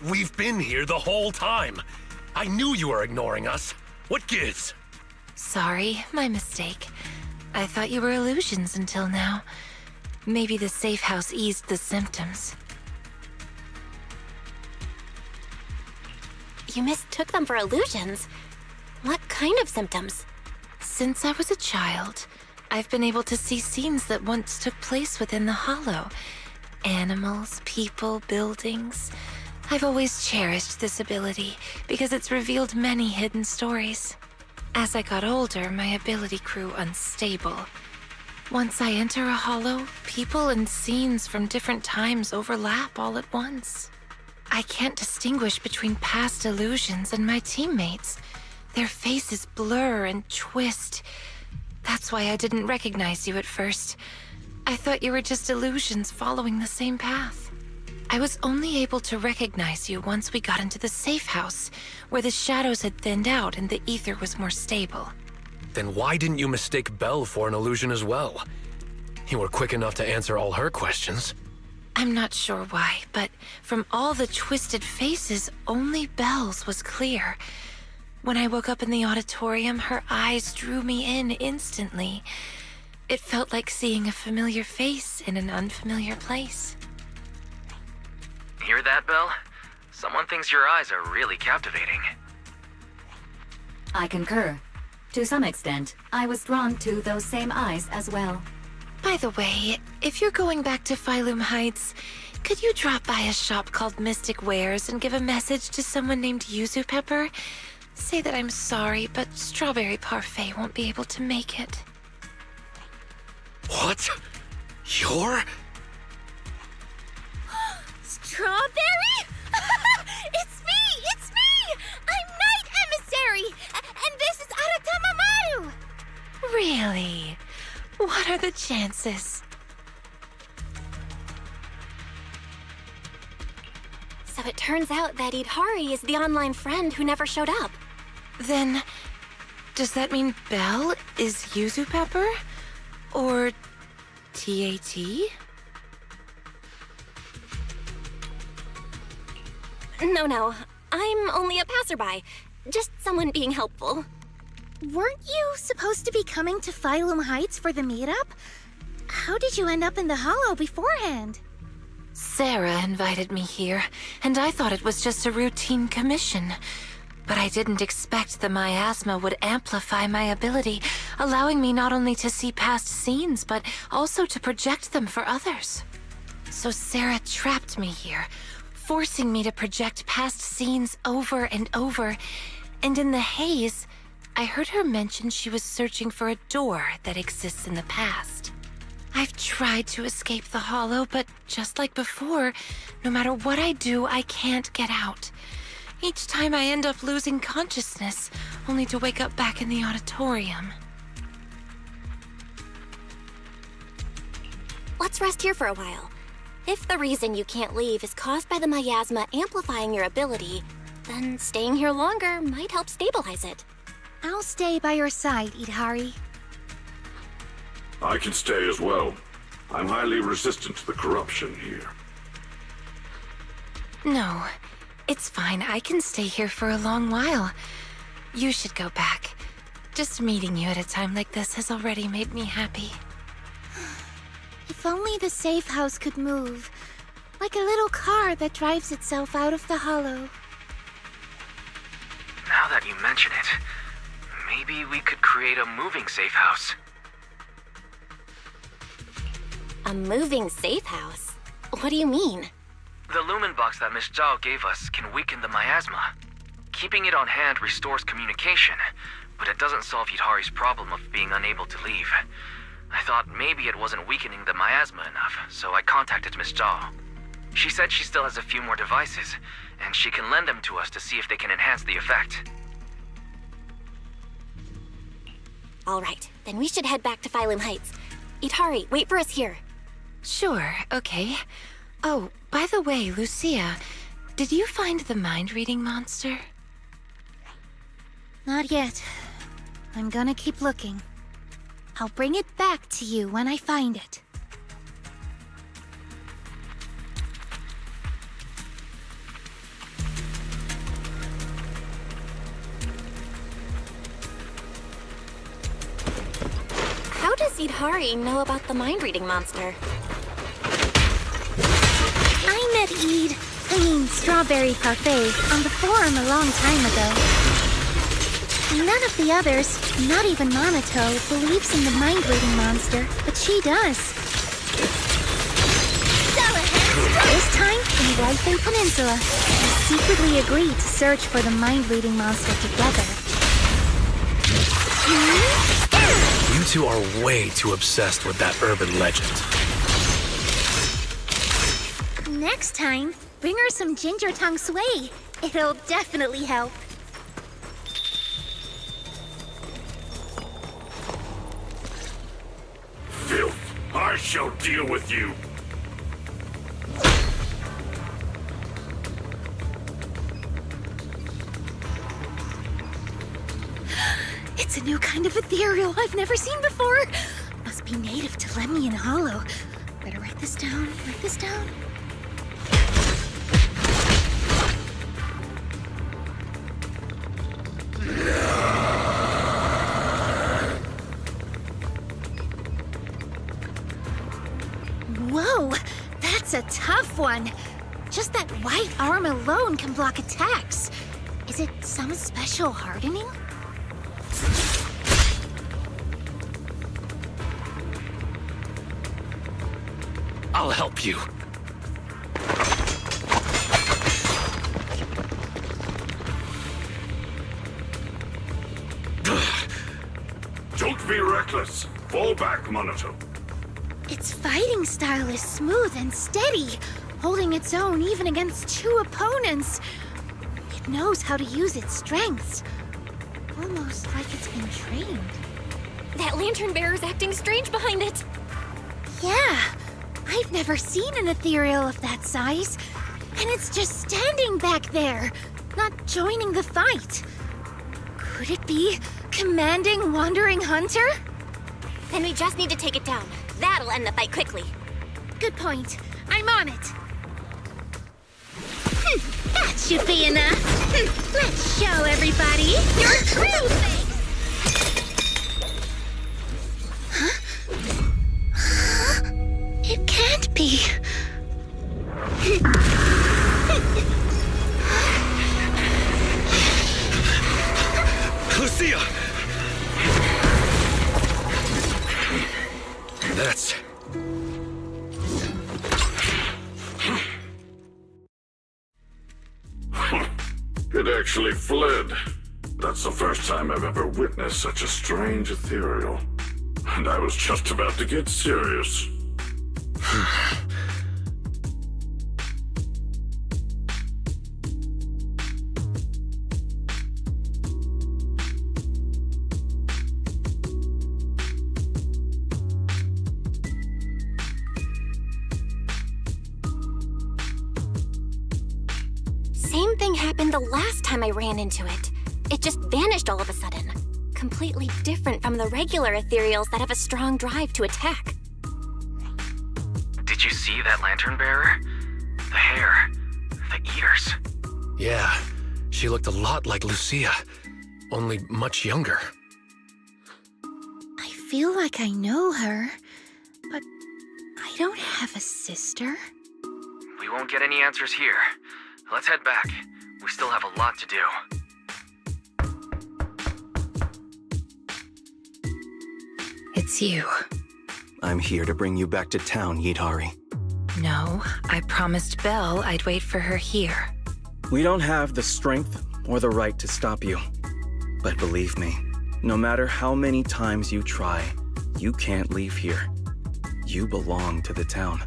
Speaker 9: We've been here the whole time. I knew you were ignoring us. What gives?
Speaker 2: Sorry, my mistake. I thought you were illusions until now. Maybe the safe house eased the symptoms.
Speaker 4: You mistook them for illusions? What kind of symptoms?
Speaker 2: Since I was a child, I've been able to see scenes that once took place within the Hollow. Animals, people, buildings. I've always cherished this ability because it's revealed many hidden stories. As I got older, my ability grew unstable. Once I enter a Hollow, people and scenes from different times overlap all at once. I can't distinguish between past illusions and my teammates. Their faces blur and twist. That's why I didn't recognize you at first. I thought you were just illusions following the same path. I was only able to recognize you once we got into the safe house, where the shadows had thinned out and the ether was more stable.
Speaker 9: Then why didn't you mistake Belle for an illusion as well? You were quick enough to answer all her questions.
Speaker 2: I'm not sure why, but from all the twisted faces, only Belle's was clear. When I woke up in the auditorium, her eyes drew me in instantly. It felt like seeing a familiar face in an unfamiliar place.
Speaker 5: Hear that, Belle? Someone thinks your eyes are really captivating.
Speaker 6: I concur. To some extent, I was drawn to those same eyes as well.
Speaker 2: By the way, if you're going back to Phylum Heights, could you drop by a shop called Mystic Wares and give a message to someone named Yuzu Pepper? Say that I'm sorry, but Strawberry Parfait won't be able to make it.
Speaker 9: What? You're?
Speaker 3: Strawberry? It's me! It's me! I'm Night Emissary! And this is Aratama Maru!
Speaker 2: Really? What are the chances?
Speaker 4: So it turns out that Idhari is the online friend who never showed up.
Speaker 2: Then, does that mean Belle is Yuzu Pepper? Or TAT?
Speaker 4: No. I'm only a passerby. Just someone being helpful.
Speaker 7: Weren't you supposed to be coming to Phylum Heights for the meetup? How did you end up in the Hollow beforehand?
Speaker 2: Sarah invited me here, and I thought it was just a routine commission. But I didn't expect the miasma would amplify my ability, allowing me not only to see past scenes, but also to project them for others. So Sarah trapped me here, forcing me to project past scenes over and over, and in the haze, I heard her mention she was searching for a door that exists in the past. I've tried to escape the Hollow, but just like before, no matter what I do, I can't get out. Each time I end up losing consciousness, only to wake up back in the auditorium.
Speaker 4: Let's rest here for a while. If the reason you can't leave is caused by the miasma amplifying your ability, then staying here longer might help stabilize it.
Speaker 7: I'll stay by your side, Idhari.
Speaker 8: I can stay as well. I'm highly resistant to the corruption here.
Speaker 2: No, it's fine. I can stay here for a long while. You should go back. Just meeting you at a time like this has already made me happy.
Speaker 7: If only the safe house could move. Like a little car that drives itself out of the Hollow.
Speaker 5: Now that you mention it, maybe we could create a moving safe house.
Speaker 4: A moving safe house? What do you mean?
Speaker 5: The lumen box that Miss Zhao gave us can weaken the miasma. Keeping it on hand restores communication, but it doesn't solve Yudhari's problem of being unable to leave. I thought maybe it wasn't weakening the miasma enough, so I contacted Miss Zhao. She said she still has a few more devices, and she can lend them to us to see if they can enhance the effect.
Speaker 4: All right, then we should head back to Phylum Heights. Idhari, wait for us here.
Speaker 2: Sure, okay. Oh, by the way, Lucia, did you find the mind-reading monster?
Speaker 7: Not yet. I'm gonna keep looking. I'll bring it back to you when I find it.
Speaker 4: does Idhari know about the mind-reading monster?
Speaker 7: I met Strawberry Parfait, on the forum a long time ago. None of the others, not even Monato, believes in the mind-reading monster, but she does. This time, in Whitefin Peninsula, we secretly agreed to search for the mind-reading monster together.
Speaker 9: You two are way too obsessed with that urban legend.
Speaker 7: Next time, bring her some ginger tongue sway. It'll definitely help.
Speaker 8: Filth! I shall deal with you!
Speaker 7: It's a new kind of ethereal I've never seen before. Must be native to Lemnian Hollow. Better write this down, write this down. Whoa, that's a tough one. Just that white arm alone can block attacks. Is it some special hardening?
Speaker 9: I'll help you.
Speaker 8: Don't be reckless. Fall back, Monato.
Speaker 7: Its fighting style is smooth and steady, holding its own even against two opponents. It knows how to use its strengths. Almost like it's been trained.
Speaker 4: That lantern bearer's acting strange behind it.
Speaker 7: Yeah, I've never seen an ethereal of that size. And it's just standing back there, not joining the fight. Could it be Commanding Wandering Hunter?
Speaker 4: Then we just need to take it down. That'll end the fight quickly.
Speaker 7: Good point. I'm on it. That should be enough. Let's show everybody your true face. Huh? It can't be.
Speaker 9: Lucia! That's...
Speaker 8: It actually fled. That's the first time I've ever witnessed such a strange ethereal. And I was just about to get serious.
Speaker 4: Same thing happened the last time I ran into it. It just vanished all of a sudden. Completely different from the regular ethereals that have a strong drive to attack.
Speaker 5: Did you see that lantern bearer? The hair, the ears.
Speaker 9: Yeah, she looked a lot like Lucia, only much younger.
Speaker 7: I feel like I know her, but I don't have a sister.
Speaker 5: We won't get any answers here. Let's head back. We still have a lot to do.
Speaker 2: It's you.
Speaker 10: I'm here to bring you back to town, Yidhari.
Speaker 2: No, I promised Belle I'd wait for her here.
Speaker 10: We don't have the strength or the right to stop you. But believe me, no matter how many times you try, you can't leave here. You belong to the town.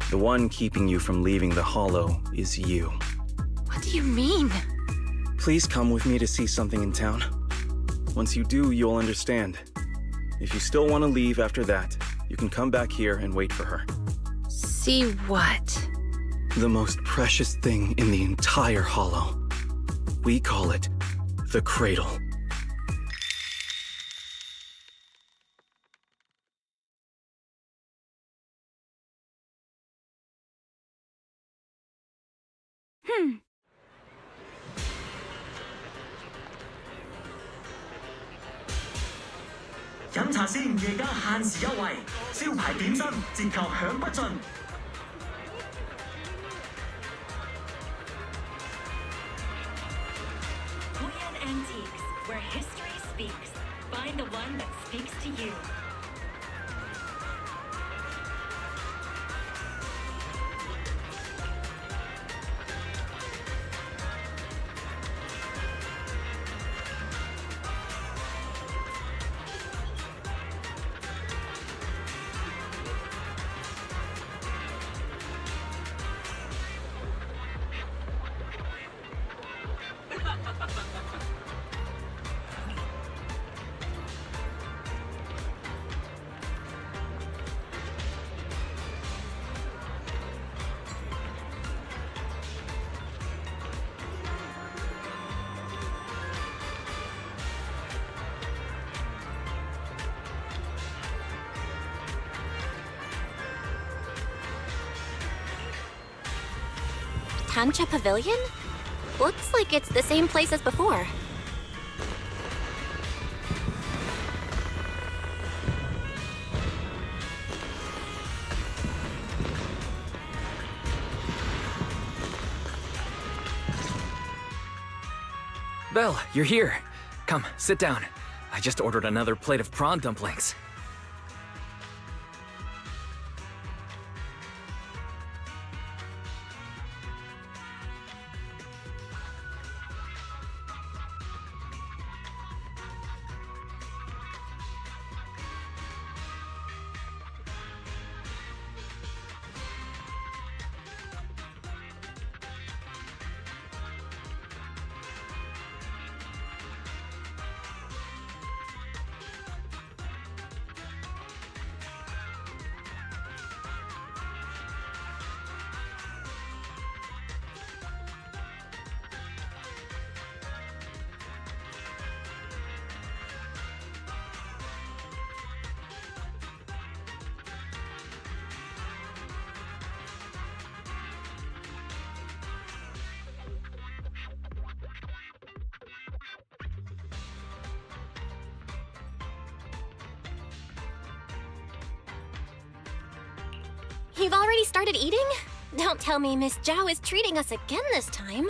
Speaker 10: The one keeping you from leaving the Hollow is you.
Speaker 7: What do you mean?
Speaker 10: Please come with me to see something in town. Once you do, you'll understand. If you still want to leave after that, you can come back here and wait for her.
Speaker 2: See what?
Speaker 10: The most precious thing in the entire Hollow. We call it the Cradle.
Speaker 19: 飲茶先，夜間限時優惠，招牌點心折扣享不盡。
Speaker 22: Korean Antiques, where history speaks. Find the one that speaks to you.
Speaker 4: Tancha Pavilion? Looks like it's the same place as before.
Speaker 20: Belle, you're here. Come, sit down. I just ordered another plate of prawn dumplings.
Speaker 4: You've already started eating? Don't tell me Miss Zhao is treating us again this time.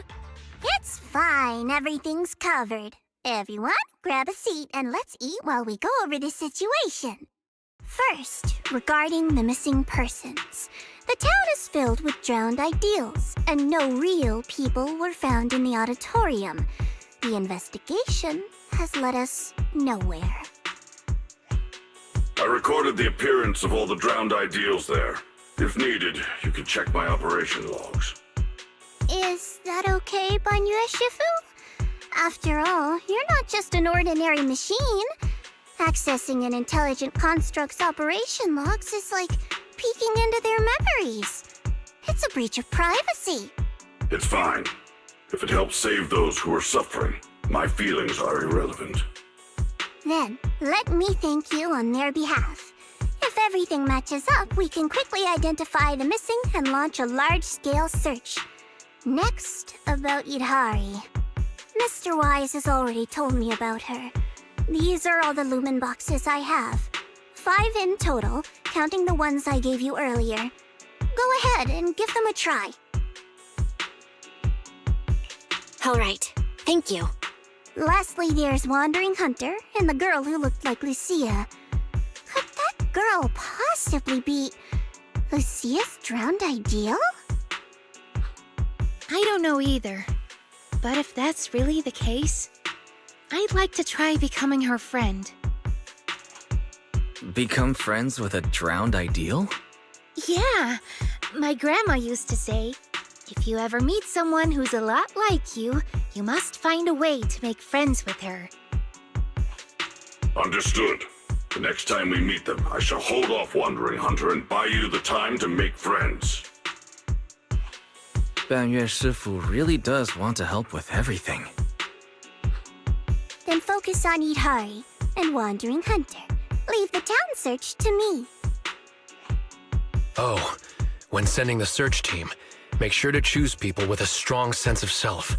Speaker 7: It's fine. Everything's covered. Everyone, grab a seat and let's eat while we go over the situation. First, regarding the missing persons. The town is filled with drowned ideals, and no real people were found in the auditorium. The investigation has led us nowhere.
Speaker 8: I recorded the appearance of all the drowned ideals there. If needed, you can check my operation logs.
Speaker 7: Is that okay, Banyue Shifu? After all, you're not just an ordinary machine. Accessing an intelligent construct's operation logs is like peeking into their memories. It's a breach of privacy.
Speaker 8: It's fine. If it helps save those who are suffering, my feelings are irrelevant.
Speaker 7: Then, let me thank you on their behalf. If everything matches up, we can quickly identify the missing and launch a large-scale search. Next, about Idhari. Mr. Wise has already told me about her. These are all the lumen boxes I have. 5 in total, counting the ones I gave you earlier. Go ahead and give them a try.
Speaker 4: All right, thank you.
Speaker 7: Lastly, there's Wandering Hunter and the girl who looked like Lucia. Could that girl possibly be Lucia's drowned ideal?
Speaker 23: I don't know either. But if that's really the case, I'd like to try becoming her friend.
Speaker 20: Become friends with a drowned ideal?
Speaker 23: Yeah, my grandma used to say, if you ever meet someone who's a lot like you, you must find a way to make friends with her.
Speaker 8: Understood. The next time we meet them, I shall hold off Wandering Hunter and buy you the time to make friends.
Speaker 20: Banyue Shifu really does want to help with everything.
Speaker 7: Then focus on Idhari and Wandering Hunter. Leave the town search to me.
Speaker 9: Oh, when sending the search team, make sure to choose people with a strong sense of self.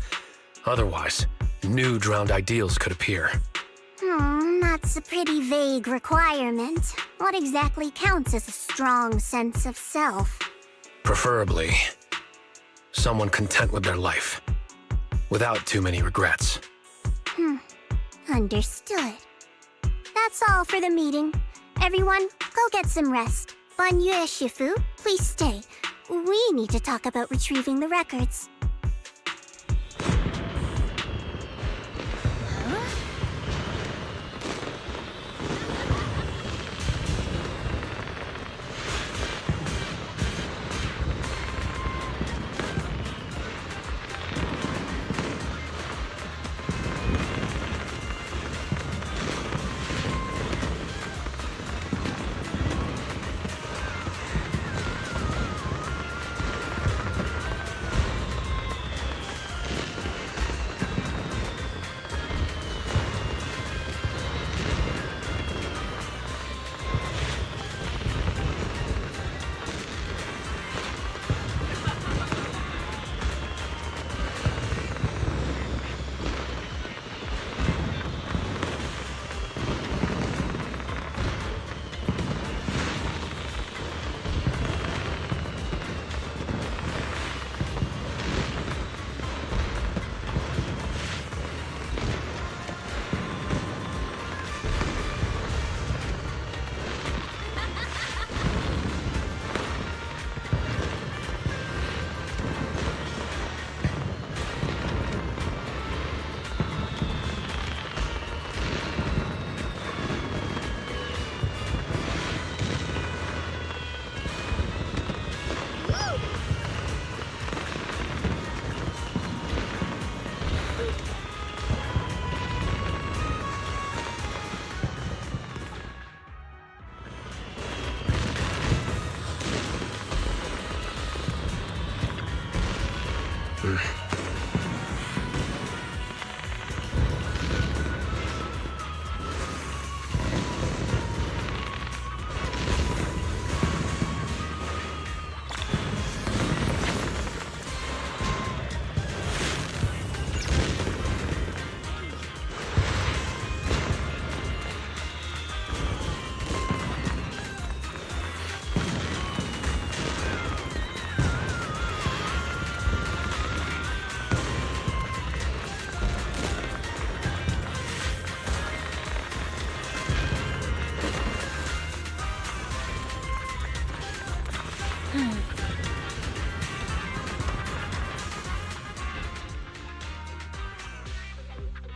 Speaker 9: Otherwise, new drowned ideals could appear.
Speaker 7: Not
Speaker 12: That's a pretty vague requirement. What exactly counts as a strong sense of self?
Speaker 9: Preferably, someone content with their life, without too many regrets.
Speaker 12: Understood. That's all for the meeting. Everyone, go get some rest. Bonne nuit, Shifu. Please stay. We need to talk about retrieving the records.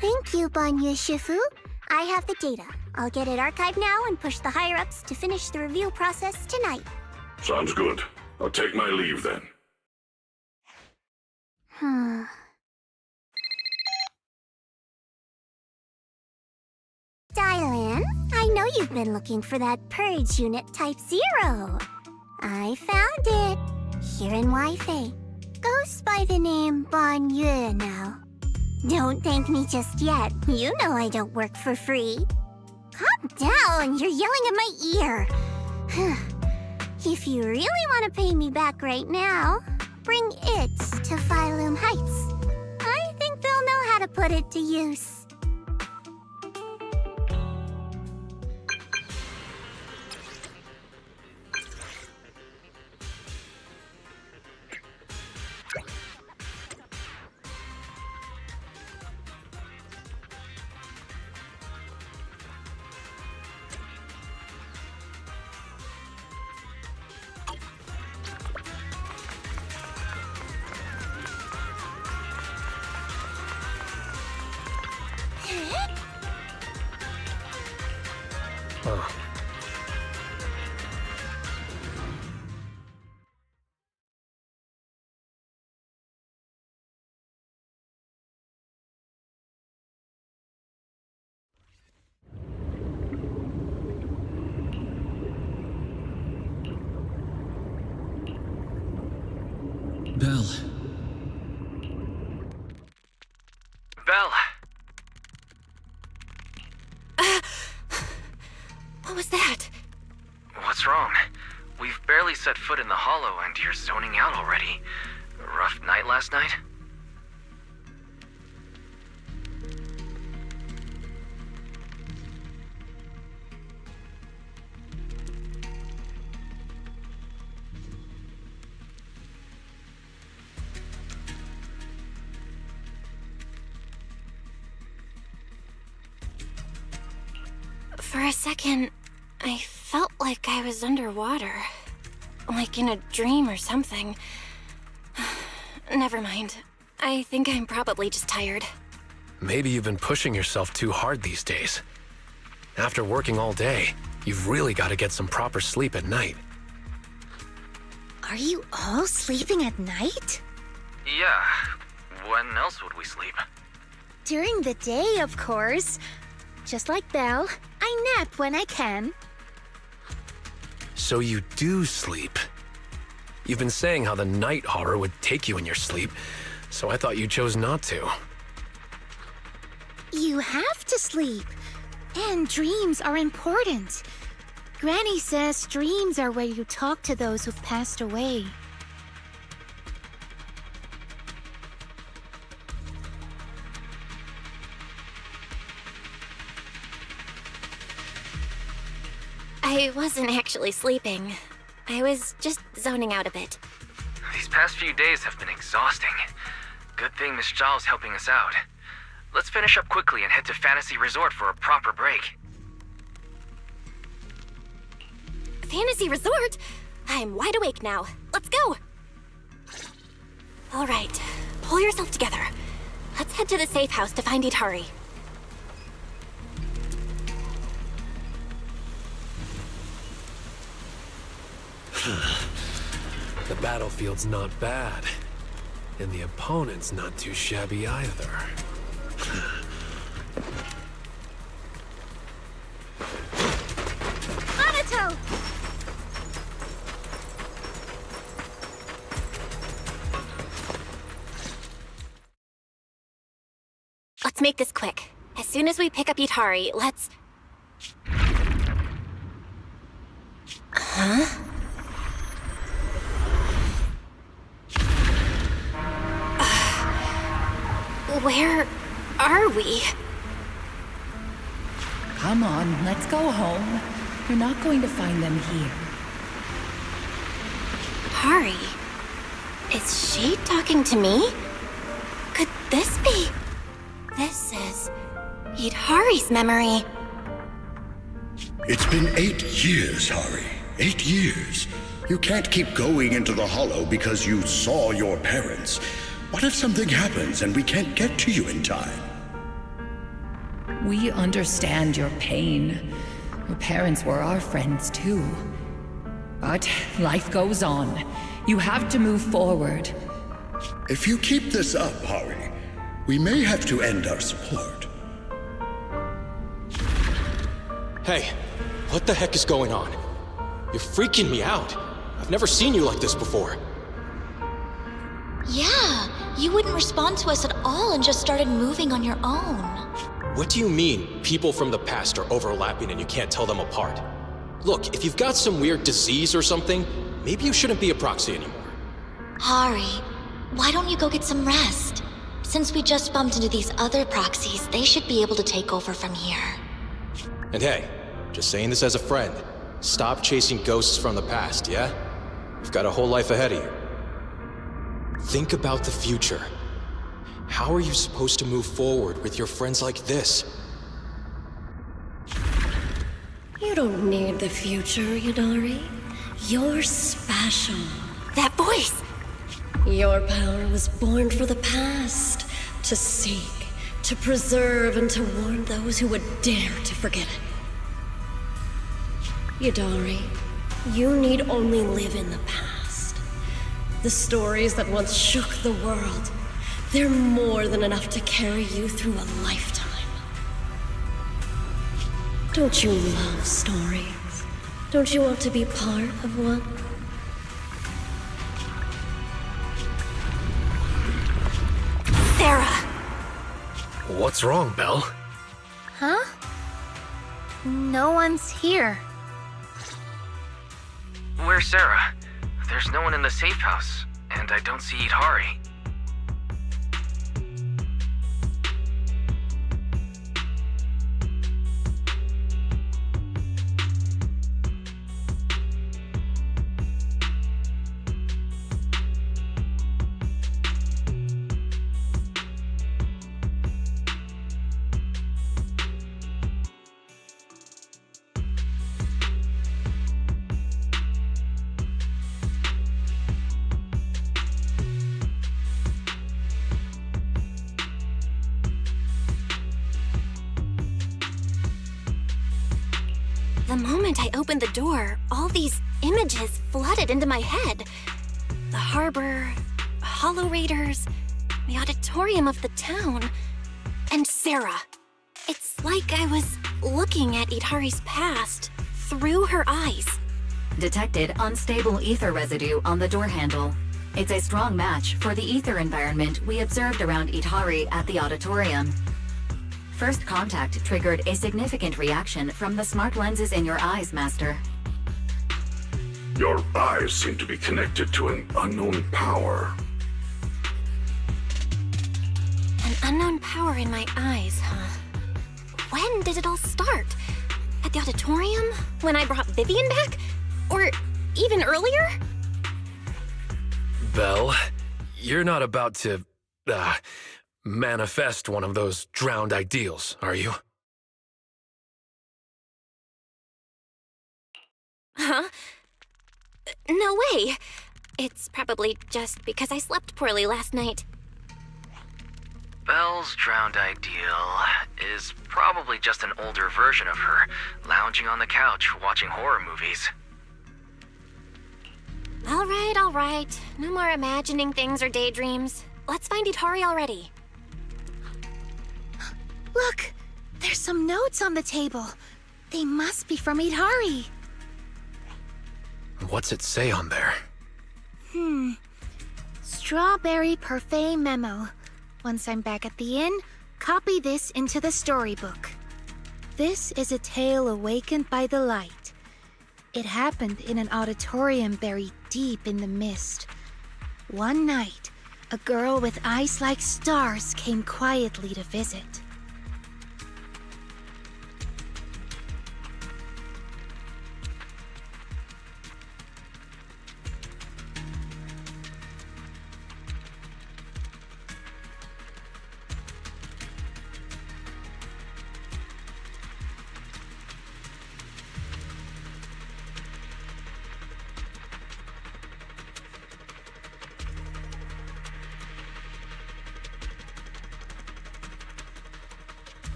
Speaker 12: Thank you, Bonne Shifu. I have the data. I'll get it archived now and push the higher-ups to finish the review process tonight.
Speaker 8: Sounds good. I'll take my leave then.
Speaker 12: Dylan, I know you've been looking for that purge unit Type 0. I found it. Here in Wi-Fi. Goes by the name Bonne now. Don't thank me just yet. You know I don't work for free. Calm down, you're yelling at my ear. If you really want to pay me back right now, bring it to Phylum Heights. I think they'll know how to put it to use.
Speaker 1: Belle.
Speaker 5: Belle!
Speaker 3: What was that?
Speaker 5: What's wrong? We've barely set foot in the Hollow and you're zoning out already. Rough night last night?
Speaker 16: For a second, I felt like I was underwater. Like in a dream or something. Never mind. I think I'm probably just tired.
Speaker 9: Maybe you've been pushing yourself too hard these days. After working all day, you've really got to get some proper sleep at night.
Speaker 23: Are you all sleeping at night?
Speaker 5: Yeah. When else would we sleep?
Speaker 23: During the day, of course. Just like Belle, I nap when I can.
Speaker 9: So you do sleep. You've been saying how the night horror would take you in your sleep, so I thought you chose not to.
Speaker 23: You have to sleep. And dreams are important. Granny says dreams are where you talk to those who've passed away.
Speaker 16: I wasn't actually sleeping. I was just zoning out a bit.
Speaker 5: These past few days have been exhausting. Good thing Miss Zhao's helping us out. Let's finish up quickly and head to Fantasy Resort for a proper break.
Speaker 16: Fantasy Resort? I'm wide awake now. Let's go! All right, pull yourself together. Let's head to the safe house to find Itari.
Speaker 9: The battlefield's not bad. And the opponent's not too shabby either.
Speaker 23: Anato!
Speaker 16: Let's make this quick. As soon as we pick up Itari, let's... Huh? Where are we?
Speaker 1: Come on, let's go home. You're not going to find them here.
Speaker 16: Hari? Is she talking to me? Could this be? This is Hari's memory.
Speaker 11: It's been 8 years, Hari. 8 years. You can't keep going into the Hollow because you saw your parents. What if something happens and we can't get to you in time?
Speaker 1: We understand your pain. Your parents were our friends too. But life goes on. You have to move forward.
Speaker 11: If you keep this up, Hari, we may have to end our support.
Speaker 18: Hey, what the heck is going on? You're freaking me out. I've never seen you like this before.
Speaker 14: Yeah, you wouldn't respond to us at all and just started moving on your own.
Speaker 18: What do you mean, people from the past are overlapping and you can't tell them apart? Look, if you've got some weird disease or something, maybe you shouldn't be a proxy anymore.
Speaker 14: Hari, why don't you go get some rest? Since we just bumped into these other proxies, they should be able to take over from here.
Speaker 18: And hey, just saying this as a friend, stop chasing ghosts from the past, yeah? You've got a whole life ahead of you. Think about the future. How are you supposed to move forward with your friends like this?
Speaker 16: You don't need the future, Yadari. You're special. That voice! Your power was born for the past. To seek, to preserve, and to warn those who would dare to forget it. Yadari, you need only live in the past. The stories that once shook the world, they're more than enough to carry you through a lifetime. Don't you love stories? Don't you want to be part of one? Sarah!
Speaker 9: What's wrong, Belle?
Speaker 23: Huh? No one's here.
Speaker 5: Where's Sarah? There's no one in the safe house, and I don't see Itari.
Speaker 4: The moment I opened the door, all these images flooded into my head. The harbor, Hollow Raiders, the auditorium of the town, and Sarah. It's like I was looking at Idhari's past through her eyes.
Speaker 6: Detected unstable ether residue on the door handle. It's a strong match for the ether environment we observed around Idhari at the auditorium. First contact triggered a significant reaction from the smart lenses in your eyes, Master.
Speaker 8: Your eyes seem to be connected to an unknown power.
Speaker 4: An unknown power in my eyes, huh? When did it all start? At the auditorium? When I brought Vivian back? Or even earlier?
Speaker 9: Belle, you're not about to, manifest one of those drowned ideals, are you?
Speaker 4: Huh? No way. It's probably just because I slept poorly last night.
Speaker 5: Belle's drowned ideal is probably just an older version of her, lounging on the couch watching horror movies.
Speaker 4: All right. No more imagining things or daydreams. Let's find Idhari already.
Speaker 23: Look! There's some notes on the table. They must be from Idhari.
Speaker 9: What's it say on there?
Speaker 23: Strawberry Parfait Memo. Once I'm back at the inn, copy this into the storybook. This is a tale awakened by the light. It happened in an auditorium buried deep in the mist. One night, a girl with eyes like stars came quietly to visit.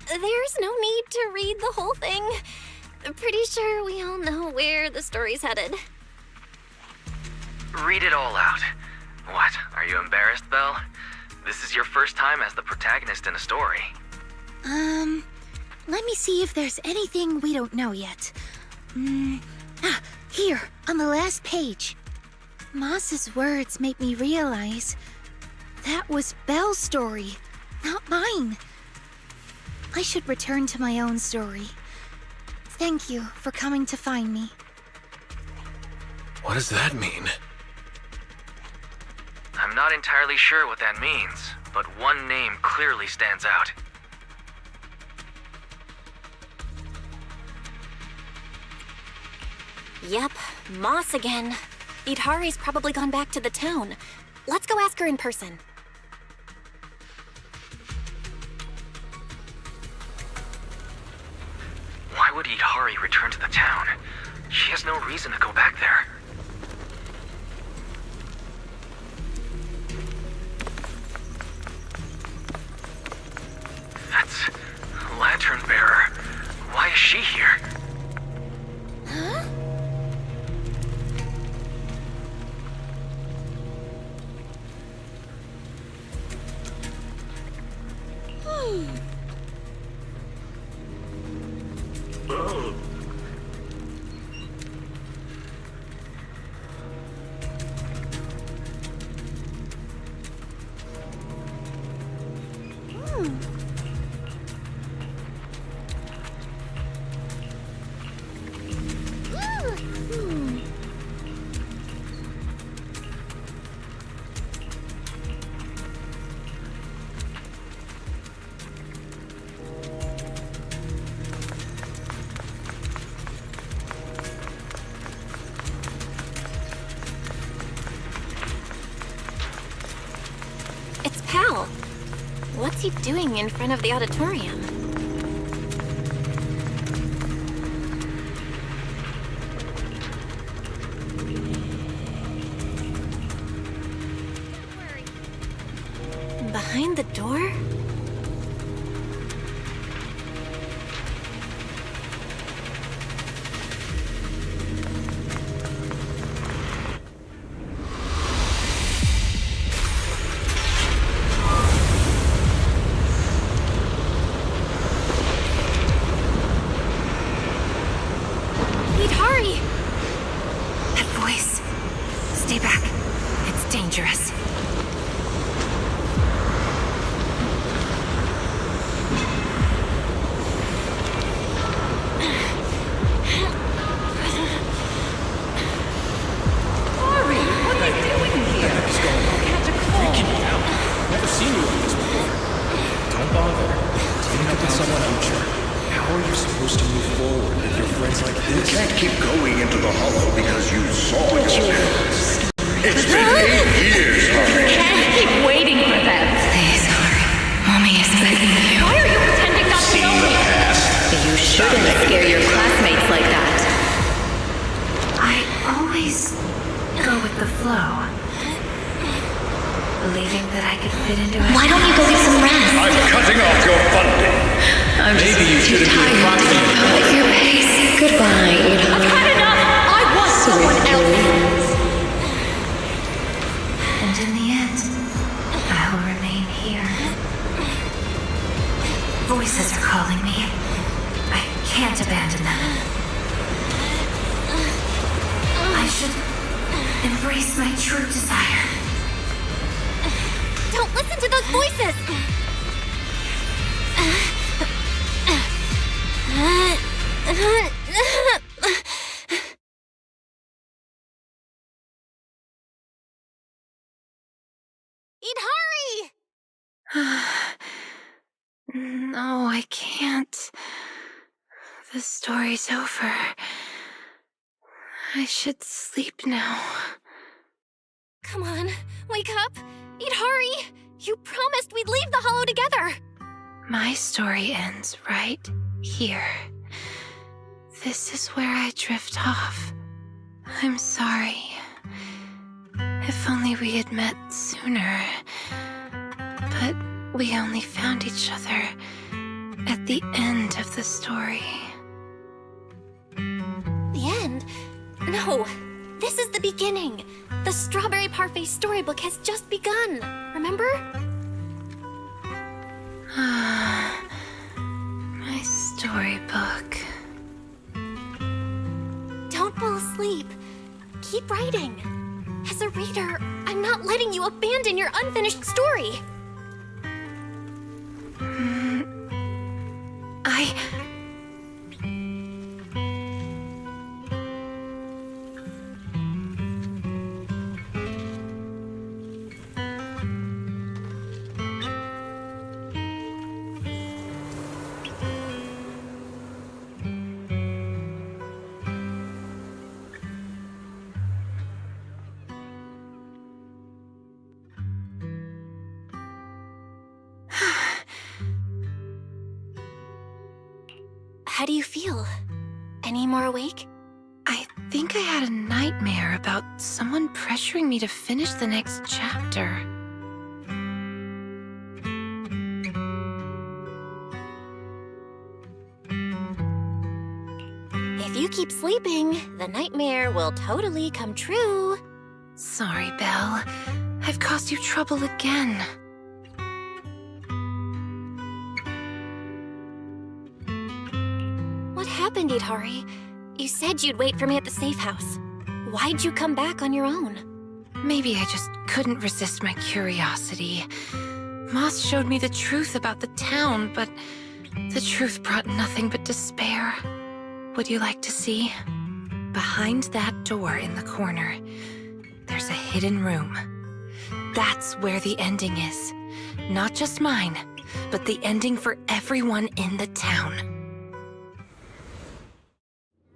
Speaker 4: There's no need to read the whole thing. I'm pretty sure we all know where the story's headed.
Speaker 5: Read it all out. What, are you embarrassed, Belle? This is your first time as the protagonist in a story.
Speaker 23: Let me see if there's anything we don't know yet. Here, on the last page. Moss's words make me realize that was Belle's story, not mine. I should return to my own story. Thank you for coming to find me.
Speaker 9: What does that mean?
Speaker 5: I'm not entirely sure what that means, but one name clearly stands out.
Speaker 4: Yep, Moss again. Idhari's probably gone back to the town. Let's go ask her in person.
Speaker 5: Why would Idhari return to the town? She has no reason to go back there. That's Lantern Bearer. Why is she here?
Speaker 23: Huh?
Speaker 16: pal. What's he doing in front of the auditorium? Behind the door? Hurry! That voice. Stay back. It's dangerous.
Speaker 23: No, I can't. The story's over. I should sleep now.
Speaker 16: Come on, wake up! Hurry! You promised we'd leave the Hollow together!
Speaker 23: My story ends right here. This is where I drift off. I'm sorry. If only we had met sooner. But we only found each other at the end of the story.
Speaker 16: The end? No, this is the beginning. The Strawberry Parfait storybook has just begun, remember?
Speaker 23: My storybook.
Speaker 16: Don't fall asleep. Keep writing. As a reader, I'm not letting you abandon your unfinished story. How do you feel? Any more awake?
Speaker 23: I think I had a nightmare about someone pressuring me to finish the next chapter.
Speaker 16: If you keep sleeping, the nightmare will totally come true.
Speaker 23: Sorry, Belle. I've caused you trouble again.
Speaker 16: What happened, Hidari? You said you'd wait for me at the safe house. Why'd you come back on your own?
Speaker 23: Maybe I just couldn't resist my curiosity. Moss showed me the truth about the town, but the truth brought nothing but despair. Would you like to see? Behind that door in the corner, there's a hidden room. That's where the ending is. Not just mine, but the ending for everyone in the town.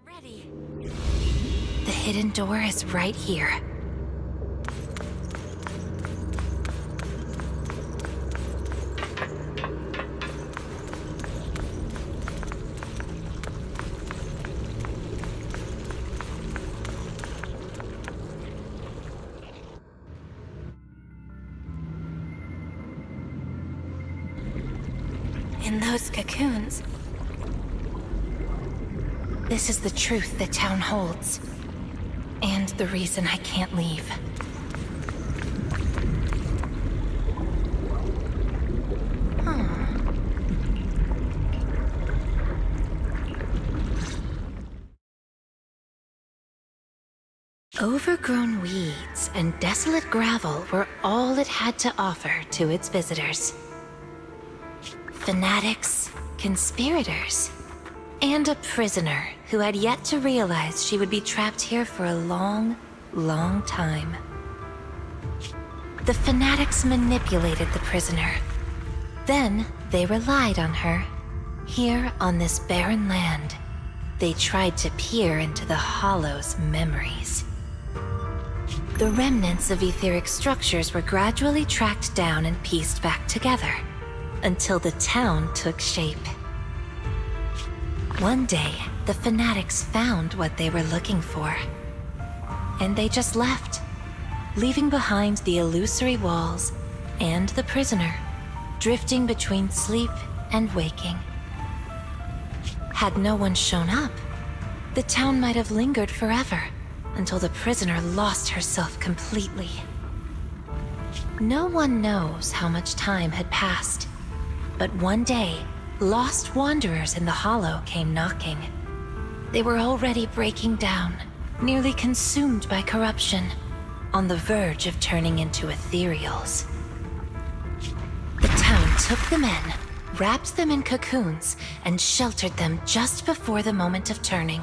Speaker 16: Ready.
Speaker 23: The hidden door is right here. in those cocoons. This is the truth the town holds. And the reason I can't leave. Overgrown weeds and desolate gravel were all it had to offer to its visitors. Fanatics, conspirators, and a prisoner who had yet to realize she would be trapped here for a long, long time. The fanatics manipulated the prisoner. Then they relied on her. Here on this barren land, they tried to peer into the Hollow's memories. The remnants of etheric structures were gradually tracked down and pieced back together, until the town took shape. One day, the fanatics found what they were looking for. And they just left, leaving behind the illusory walls and the prisoner, drifting between sleep and waking. Had no one shown up, the town might have lingered forever, until the prisoner lost herself completely. No one knows how much time had passed, but one day, lost wanderers in the Hollow came knocking. They were already breaking down, nearly consumed by corruption, on the verge of turning into ethereals. The town took them in, wrapped them in cocoons, and sheltered them just before the moment of turning.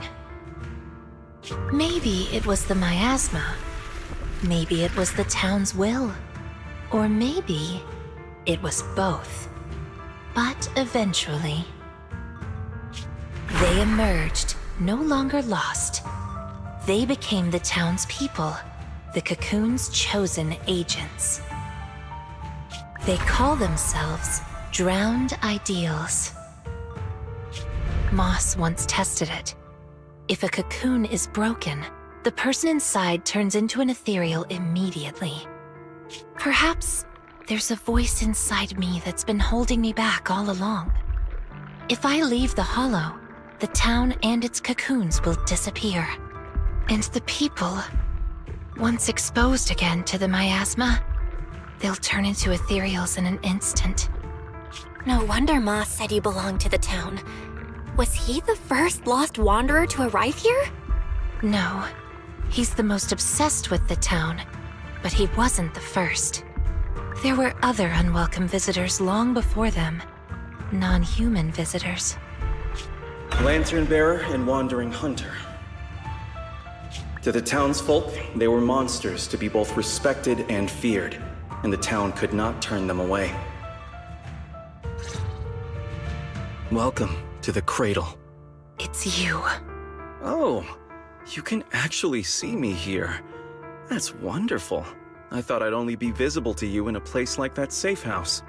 Speaker 23: Maybe it was the miasma. Maybe it was the town's will. Or maybe it was both. But eventually, they emerged, no longer lost. They became the town's people, the cocoon's chosen agents. They call themselves Drowned Ideals. Moss once tested it. If a cocoon is broken, the person inside turns into an ethereal immediately. Perhaps there's a voice inside me that's been holding me back all along. If I leave the Hollow, the town and its cocoons will disappear. And the people, once exposed again to the miasma, they'll turn into ethereals in an instant.
Speaker 4: No wonder Moss said you belonged to the town. Was he the first lost wanderer to arrive here?
Speaker 23: No. He's the most obsessed with the town, but he wasn't the first. There were other unwelcome visitors long before them. Non-human visitors.
Speaker 10: Lantern bearer and wandering hunter. To the townsfolk, they were monsters to be both respected and feared, and the town could not turn them away. Welcome to the cradle.
Speaker 23: It's you.
Speaker 10: Oh, you can actually see me here. That's wonderful. I thought I'd only be visible to you in a place like that safe house.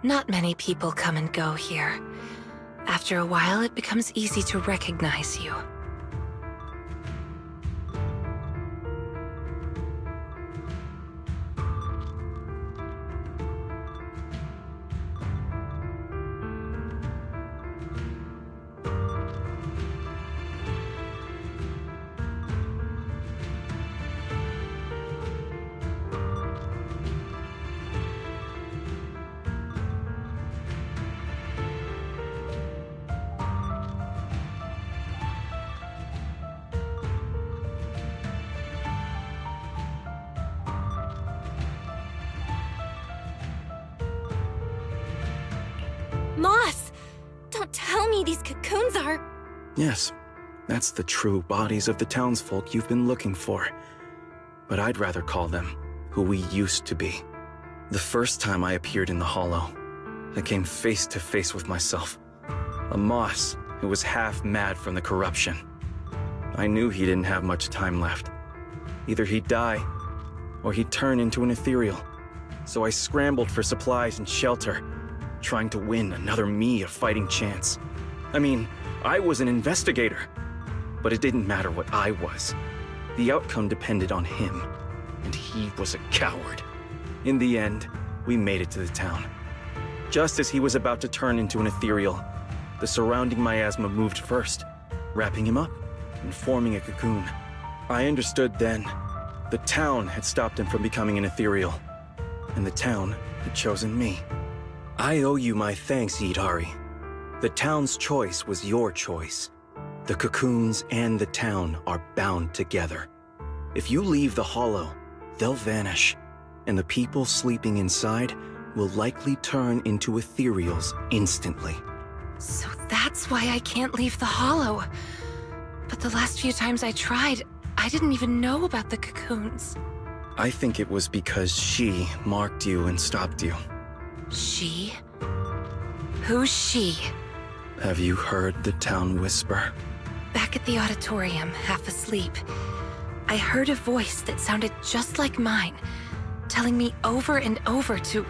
Speaker 23: Not many people come and go here. After a while, it becomes easy to recognize you.
Speaker 4: Moss! Don't tell me these cocoons are...
Speaker 10: Yes, that's the true bodies of the townsfolk you've been looking for. But I'd rather call them who we used to be. The first time I appeared in the Hollow, I came face to face with myself. A Moss who was half mad from the corruption. I knew he didn't have much time left. Either he'd die, or he'd turn into an ethereal. So I scrambled for supplies and shelter, trying to win another me a fighting chance. I mean, I was an investigator, but it didn't matter what I was. The outcome depended on him, and he was a coward. In the end, we made it to the town. Just as he was about to turn into an ethereal, the surrounding miasma moved first, wrapping him up and forming a cocoon. I understood then. The town had stopped him from becoming an ethereal, and the town had chosen me. I owe you my thanks, Yidhari. The town's choice was your choice. The cocoons and the town are bound together. If you leave the hollow, they'll vanish, and the people sleeping inside will likely turn into ethereals instantly.
Speaker 2: So that's why I can't leave the hollow. But the last few times I tried, I didn't even know about the cocoons.
Speaker 10: I think it was because she marked you and stopped you.
Speaker 2: She? Who's she?
Speaker 10: Have you heard the town whisper?
Speaker 2: Back at the auditorium, half asleep, I heard a voice that sounded just like mine, telling me over and over to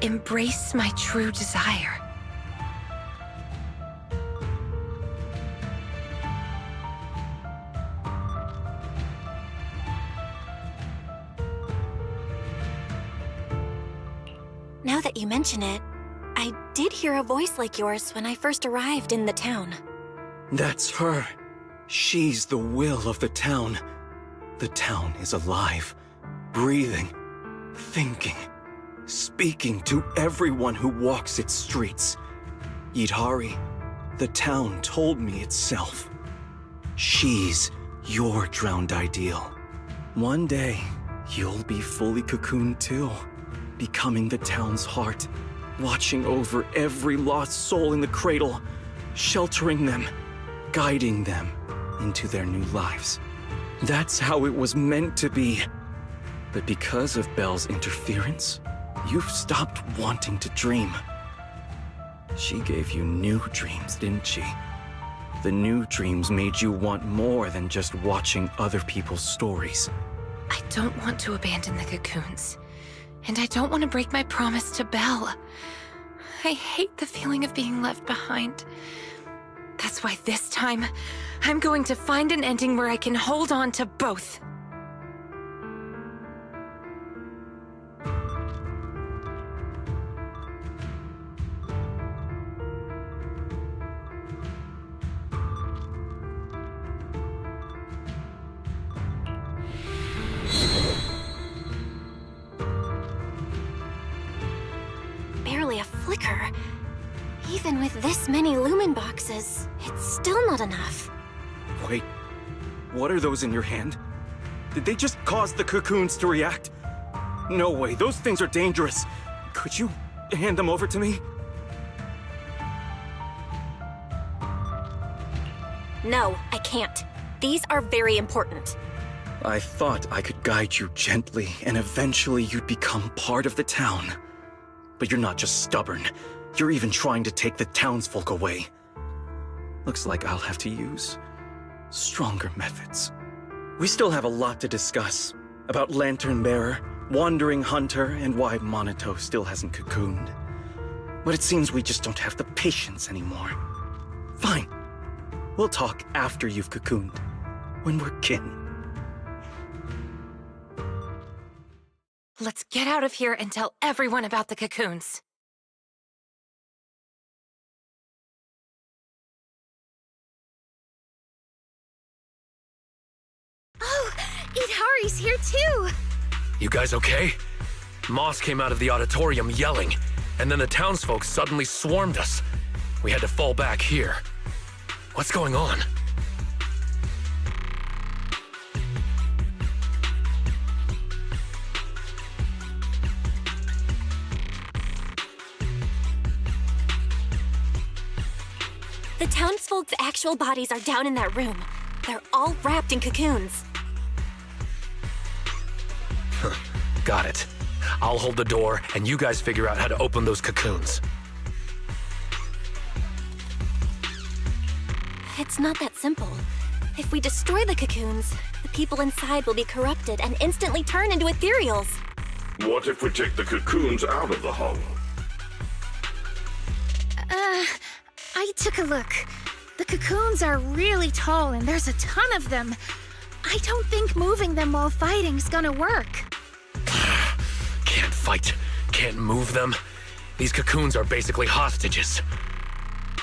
Speaker 2: embrace my true desire.
Speaker 4: Now that you mention it, I did hear a voice like yours when I first arrived in the town.
Speaker 10: That's her. She's the will of the town. The town is alive, breathing, thinking, speaking to everyone who walks its streets. Yidhari, the town told me itself. She's your drowned ideal. One day, you'll be fully cocooned too, becoming the town's heart, watching over every lost soul in the cradle, sheltering them, guiding them into their new lives. That's how it was meant to be. But because of Belle's interference, you've stopped wanting to dream. She gave you new dreams, didn't she? The new dreams made you want more than just watching other people's stories.
Speaker 2: I don't want to abandon the cocoons. And I don't want to break my promise to Belle. I hate the feeling of being left behind. That's why this time, I'm going to find an ending where I can hold on to both.
Speaker 4: Barely a flicker. Even with this many lumen boxes, it's still not enough.
Speaker 10: Wait, what are those in your hand? Did they just cause the cocoons to react? No way, those things are dangerous. Could you hand them over to me?
Speaker 4: No, I can't. These are very important.
Speaker 10: I thought I could guide you gently, and eventually you'd become part of the town. But you're not just stubborn. You're even trying to take the townsfolk away. Looks like I'll have to use stronger methods. We still have a lot to discuss about Lantern Bearer, Wandering Hunter, and why Monito still hasn't cocooned. But it seems we just don't have the patience anymore. Fine. We'll talk after you've cocooned, when we're kin.
Speaker 2: Let's get out of here and tell everyone about the cocoons.
Speaker 23: Oh, Yidhari's here too!
Speaker 9: You guys okay? Moss came out of the auditorium yelling, and then the townsfolk suddenly swarmed us. We had to fall back here. What's going on?
Speaker 4: The townsfolk's actual bodies are down in that room. They're all wrapped in cocoons.
Speaker 9: Got it. I'll hold the door, and you guys figure out how to open those cocoons.
Speaker 4: It's not that simple. If we destroy the cocoons, the people inside will be corrupted and instantly turn into ethereals.
Speaker 8: What if we take the cocoons out of the hollow?
Speaker 23: I took a look. The cocoons are really tall and there's a ton of them. I don't think moving them while fighting's gonna work.
Speaker 9: Can't fight, can't move them. These cocoons are basically hostages.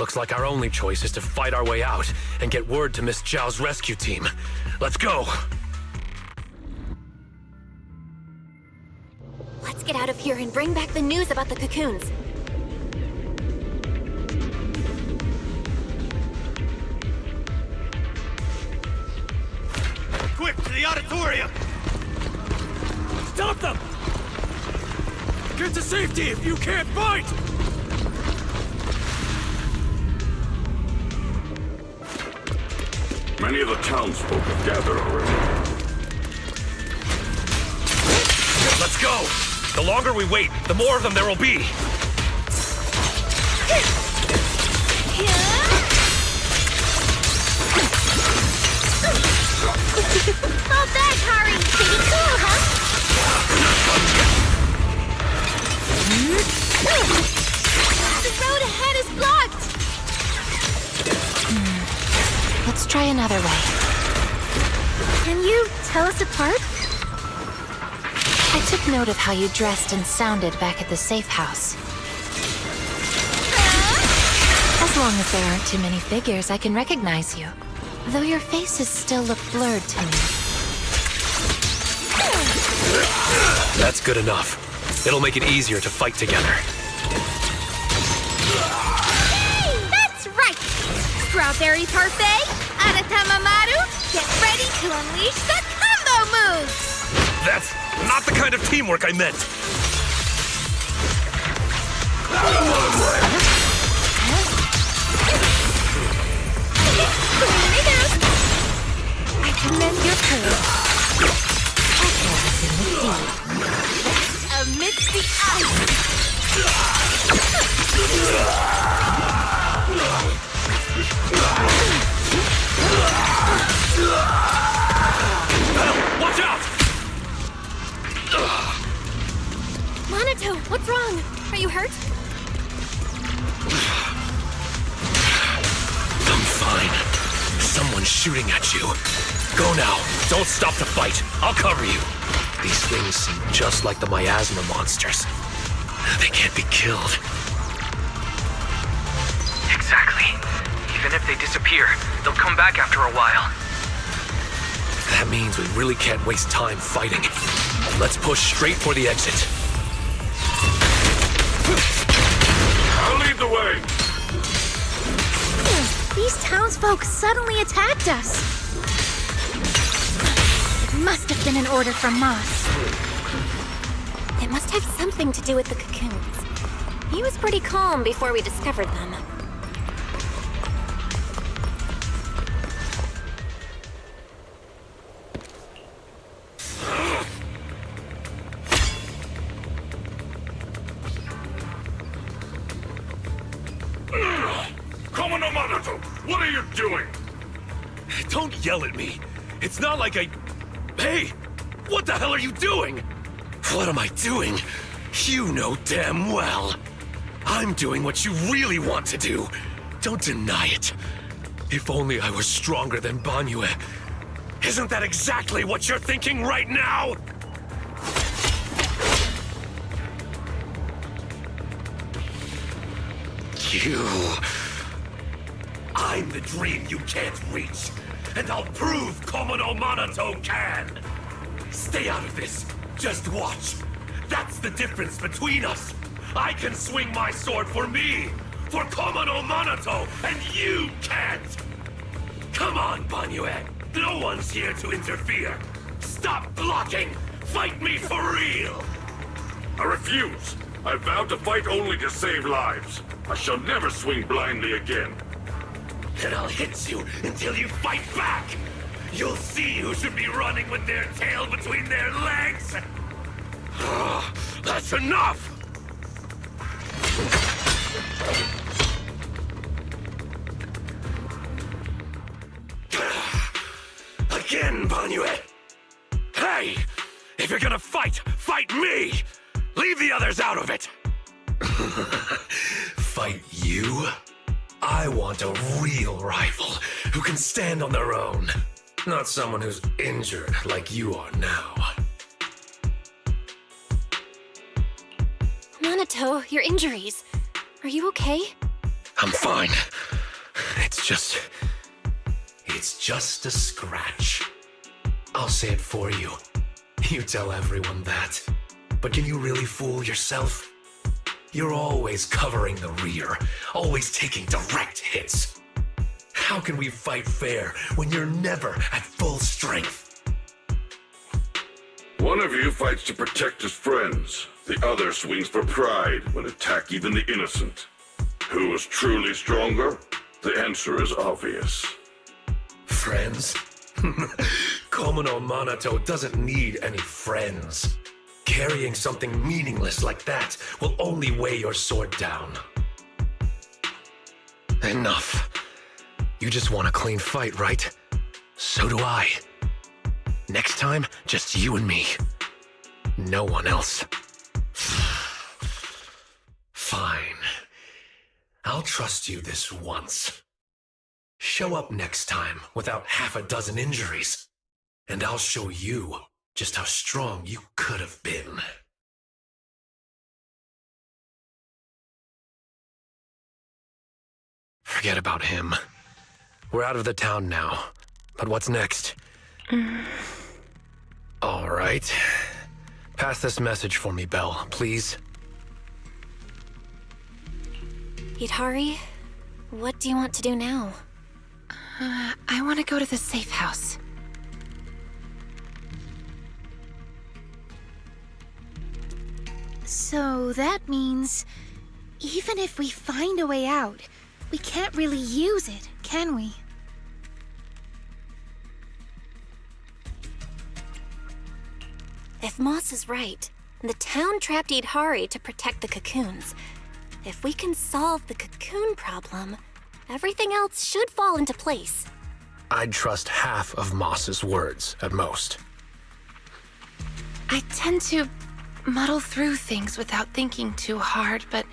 Speaker 9: Looks like our only choice is to fight our way out and get word to Miss Zhao's rescue team. Let's go!
Speaker 3: Let's get out of here and bring back the news about the cocoons.
Speaker 13: Quick, to the auditorium!
Speaker 9: Stop them! Get to safety if you can't fight!
Speaker 8: Many of the townsfolk have gathered already.
Speaker 9: Let's go! The longer we wait, the more of them there will be!
Speaker 7: Not that, Hari! Pretty cool, huh? The road ahead is blocked!
Speaker 2: Let's try another way.
Speaker 23: Can you tell us apart?
Speaker 2: I took note of how you dressed and sounded back at the safe house. As long as there aren't too many figures, I can recognize you. Though your faces still look blurred to me.
Speaker 9: That's good enough. It'll make it easier to fight together.
Speaker 7: Hey, that's right! Strawberry parfait, Aratamamaru, get ready to unleash the combo moves!
Speaker 9: That's not the kind of teamwork I meant!
Speaker 23: I commend your courage.
Speaker 7: Amidst the ice!
Speaker 9: Watch out!
Speaker 3: Minato, what's wrong? Are you hurt?
Speaker 9: I'm fine. Someone's shooting at you. Go now. Don't stop to fight. I'll cover you. These things seem just like the miasma monsters. They can't be killed.
Speaker 5: Exactly. Even if they disappear, they'll come back after a while.
Speaker 9: That means we really can't waste time fighting. Let's push straight for the exit.
Speaker 8: I'll lead the way.
Speaker 23: These townsfolk suddenly attacked us. It must have been an order from Moss.
Speaker 16: It must have something to do with the cocoons. He was pretty calm before we discovered them.
Speaker 8: Commodore Minato, what are you doing?
Speaker 9: Don't yell at me. It's not like I... Hey! What the hell are you doing? What am I doing? You know damn well. I'm doing what you really want to do. Don't deny it. If only I were stronger than Banyue. Isn't that exactly what you're thinking right now? You... I'm the dream you can't reach, and I'll prove Komodo Minato can! Stay out of this. Just watch. That's the difference between us. I can swing my sword for me, for Komodo Minato, and you can't! Come on, Banyue. No one's here to interfere. Stop blocking! Fight me for real!
Speaker 8: I refuse. I vowed to fight only to save lives. I shall never swing blindly again.
Speaker 9: Then I'll hit you until you fight back! You'll see who should be running with their tail between their legs! That's enough! Again, Banyue! Hey! If you're gonna fight, fight me! Leave the others out of it! Fight you? I want a real rival who can stand on their own. Not someone who's injured like you are now.
Speaker 16: Minato, your injuries. Are you okay?
Speaker 9: I'm fine. It's just a scratch. I'll say it for you. You tell everyone that. But can you really fool yourself? You're always covering the rear, always taking direct hits. How can we fight fair when you're never at full strength?
Speaker 8: One of you fights to protect his friends. The other swings for pride when attack even the innocent. Who is truly stronger? The answer is obvious.
Speaker 9: Friends? Komono Monato doesn't need any friends. Carrying something meaningless like that will only weigh your sword down. Enough. You just want a clean fight, right? So do I. Next time, just you and me. No one else. Fine. I'll trust you this once. Show up next time without half a dozen injuries, and I'll show you just how strong you could have been. Forget about him. We're out of the town now, but what's next? All right. Pass this message for me, Belle, please.
Speaker 16: Hidari, what do you want to do now?
Speaker 23: I want to go to the safe house. So that means, even if we find a way out, we can't really use it, can we?
Speaker 16: If Moss is right, the town trapped Idhari to protect the cocoons. If we can solve the cocoon problem, everything else should fall into place.
Speaker 9: I'd trust half of Moss's words, at most.
Speaker 23: I tend to muddle through things without thinking too hard, but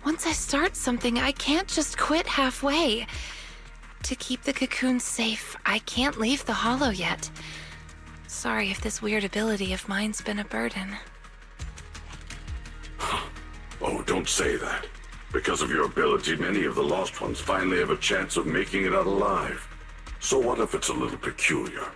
Speaker 23: once I start something, I can't just quit halfway. To keep the cocoons safe, I can't leave the hollow yet. Sorry if this weird ability of mine's been a burden.
Speaker 8: Oh, don't say that. Because of your ability, many of the Lost Ones finally have a chance of making it out alive. So what if it's a little peculiar?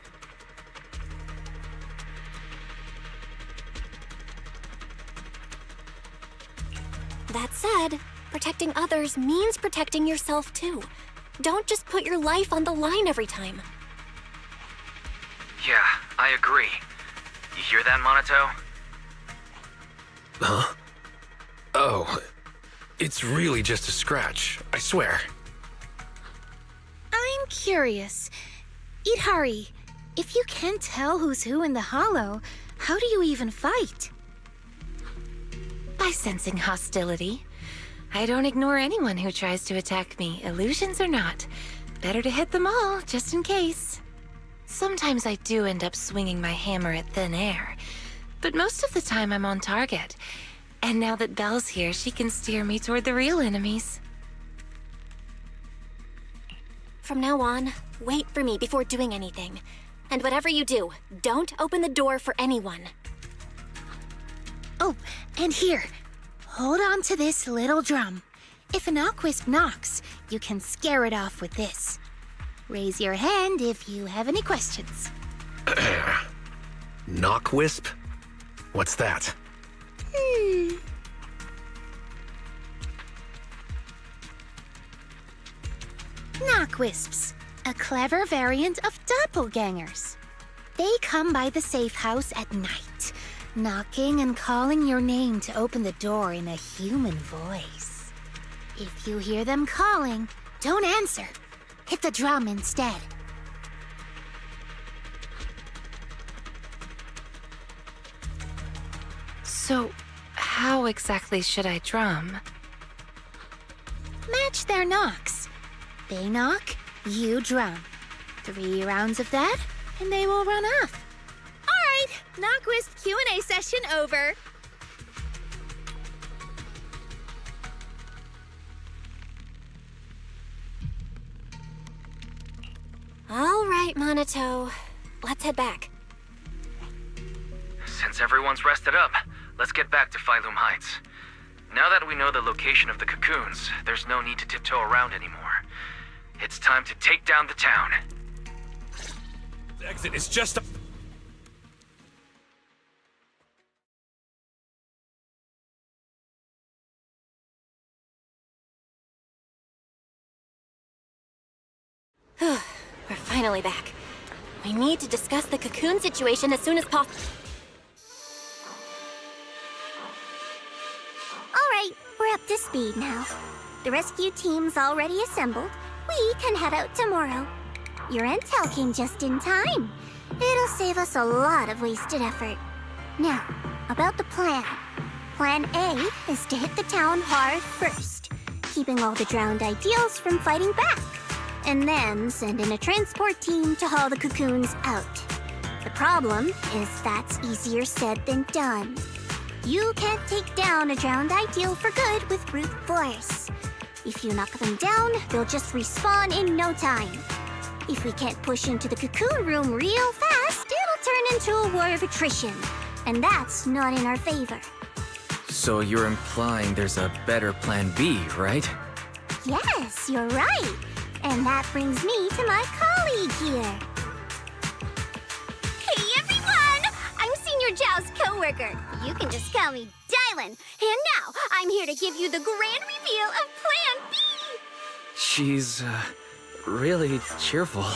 Speaker 16: That said, protecting others means protecting yourself too. Don't just put your life on the line every time.
Speaker 5: Yeah, I agree. You hear that, Monato?
Speaker 9: Huh? Oh, it's really just a scratch, I swear.
Speaker 23: I'm curious. Idhari, if you can't tell who's who in the hollow, how do you even fight? By sensing hostility. I don't ignore anyone who tries to attack me, illusions or not. Better to hit them all, just in case. Sometimes I do end up swinging my hammer at thin air, but most of the time I'm on target. And now that Belle's here, she can steer me toward the real enemies.
Speaker 16: From now on, wait for me before doing anything. And whatever you do, don't open the door for anyone.
Speaker 23: Oh, and here, hold on to this little drum. If an Aquisp knocks, you can scare it off with this. Raise your hand if you have any questions.
Speaker 9: Knockwisp? What's that?
Speaker 23: Knockwisps, a clever variant of doppelgangers. They come by the safe house at night, knocking and calling your name to open the door in a human voice. If you hear them calling, don't answer. Hit the drum instead. So, how exactly should I drum? Match their knocks. They knock, you drum. 3 rounds of that, and they will run off.
Speaker 3: All right, Knockwisp Q&A session over.
Speaker 16: All right, Monato. Let's head back.
Speaker 5: Since everyone's rested up, let's get back to Phylum Heights. Now that we know the location of the cocoons, there's no need to tiptoe around anymore. It's time to take down the town.
Speaker 9: The exit is just a...
Speaker 16: We're finally back. We need to discuss the cocoon situation as soon as possible.
Speaker 12: Alright, we're up to speed now. The rescue team's already assembled. We can head out tomorrow. Your intel came just in time. It'll save us a lot of wasted effort. Now, about the plan. Plan A is to hit the town hard first, keeping all the drowned ideals from fighting back. And then send in a transport team to haul the cocoons out. The problem is that's easier said than done. You can't take down a drowned ideal for good with brute force. If you knock them down, they'll just respawn in no time. If we can't push into the cocoon room real fast, it'll turn into a war of attrition. And that's not in our favor.
Speaker 20: So you're implying there's a better plan B, right?
Speaker 12: Yes, you're right. And that brings me to my colleague here.
Speaker 13: Hey everyone! I'm Senior Zhao's co-worker. You can just call me Dylan. And now, I'm here to give you the grand reveal of Plan B!
Speaker 20: She's, really cheerful.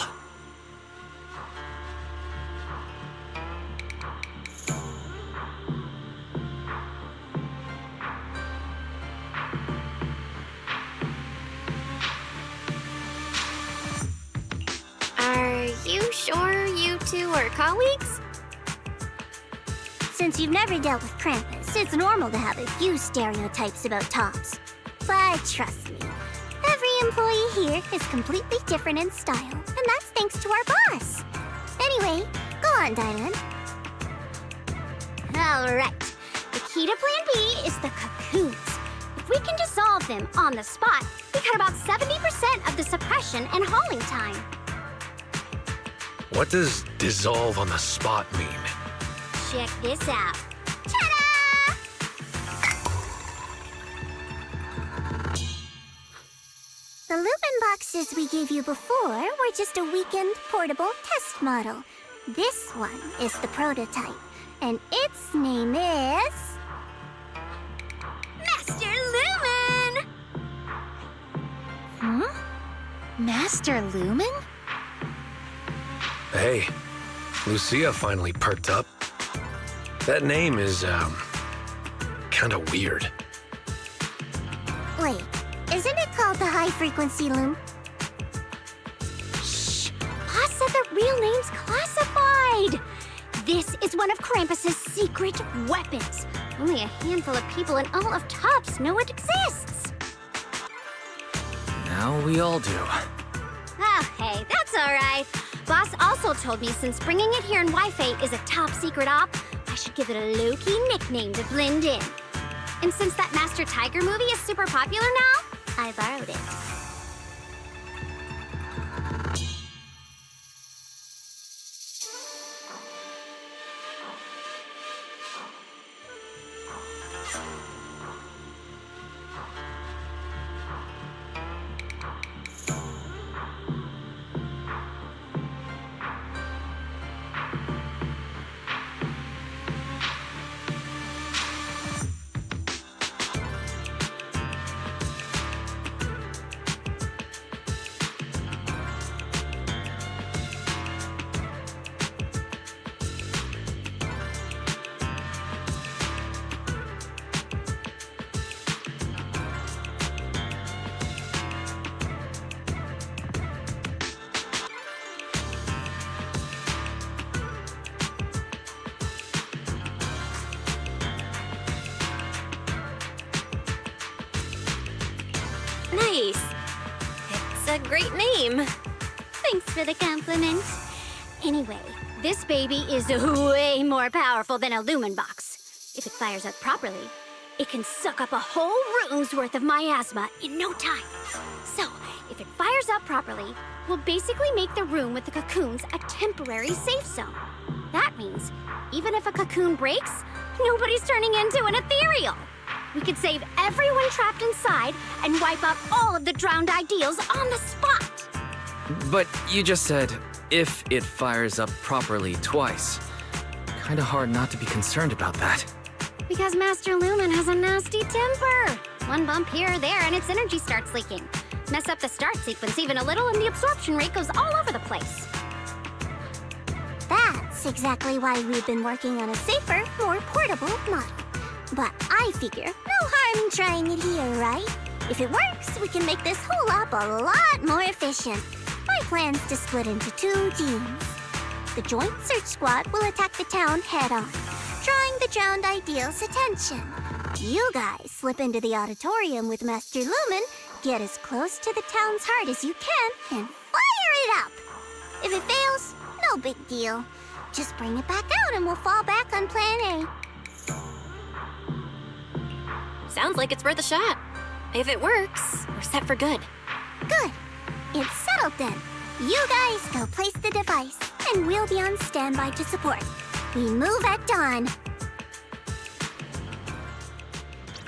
Speaker 12: Are you sure you two are colleagues? Since you've never dealt with Krampus, it's normal to have a few stereotypes about tops. But trust me, every employee here is completely different in style, and that's thanks to our boss. Anyway, go on, Dylan.
Speaker 13: Alright, the key to Plan B is the cocoons. If we can dissolve them on the spot, we cut about 70% of the suppression and hauling time.
Speaker 9: What does dissolve on the spot mean?
Speaker 13: Check this out. Ta-da!
Speaker 12: The Lupin boxes we gave you before were just a weakened portable test model. This one is the prototype, and its name is...
Speaker 13: Master Lumen!
Speaker 23: Huh? Master Lumen?
Speaker 9: Hey, Lucia finally perked up. That name is, kinda weird.
Speaker 12: Wait, isn't it called the high-frequency loom?
Speaker 13: Boss said the real name's classified! This is one of Krampus's secret weapons. Only a handful of people in all of Tops know it exists.
Speaker 20: Now we all do.
Speaker 13: Oh, hey, that's alright. Boss also told me since bringing it here in Wi-Fi is a top secret op, I should give it a low-key nickname to blend in. And since that Master Tiger movie is super popular now, I borrowed it.
Speaker 16: Nice. It's a great name.
Speaker 13: Thanks for the compliment. Anyway, this baby is way more powerful than a Lumen box. If it fires up properly, it can suck up a whole room's worth of miasma in no time. So, if it fires up properly, we'll basically make the room with the cocoons a temporary safe zone. That means, even if a cocoon breaks, nobody's turning into an ethereal. We could save everyone trapped inside and wipe out all of the drowned ideals on the spot.
Speaker 20: But you just said, if it fires up properly twice. Kinda hard not to be concerned about that.
Speaker 13: Because Master Lumen has a nasty temper. One bump here or there and its energy starts leaking. Mess up the start sequence even a little and the absorption rate goes all over the place.
Speaker 12: That's exactly why we've been working on a safer, more portable model. But I figure no harm in trying it here, right? If it works, we can make this whole op a lot more efficient. My plan's to split into 2 teams. The Joint Search Squad will attack the town head-on, drawing the drowned ideal's attention. You guys slip into the auditorium with Master Lumen, get as close to the town's heart as you can, and fire it up! If it fails, no big deal. Just bring it back out and we'll fall back on Plan A.
Speaker 4: Sounds like it's worth a shot. If it works, we're set for good.
Speaker 12: Good. It's settled then. You guys go place the device, and we'll be on standby to support. We move at dawn.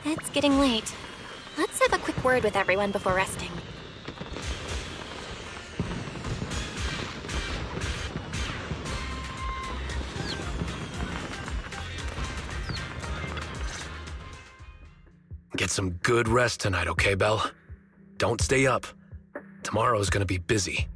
Speaker 4: It's getting late. Let's have a quick word with everyone before resting.
Speaker 9: Get some good rest tonight, okay, Belle? Don't stay up. Tomorrow's gonna be busy.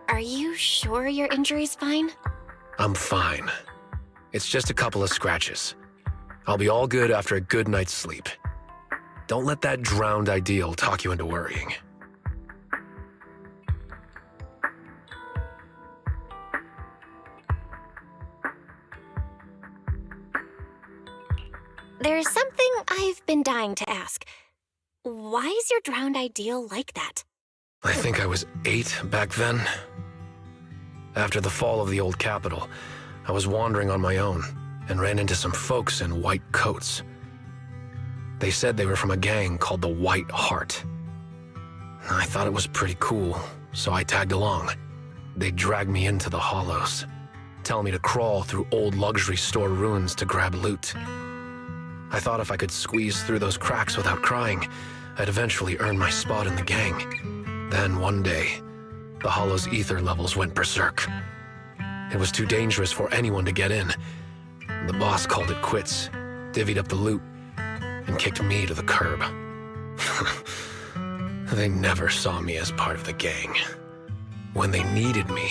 Speaker 4: Are you sure your injury's fine?
Speaker 9: I'm fine. It's just a couple of scratches. I'll be all good after a good night's sleep. Don't let that drowned ideal talk you into worrying.
Speaker 4: There's something I've been dying to ask. Why is your drowned ideal like that?
Speaker 9: I think I was 8 back then. After the fall of the old capital, I was wandering on my own and ran into some folks in white coats. They said they were from a gang called the White Heart. I thought it was pretty cool, so I tagged along. They dragged me into the hollows, telling me to crawl through old luxury store ruins to grab loot. I thought if I could squeeze through those cracks without crying, I'd eventually earn my spot in the gang. Then one day, the Hollow's ether levels went berserk. It was too dangerous for anyone to get in. The boss called it quits, divvied up the loot, and kicked me to the curb. They never saw me as part of the gang. When they needed me,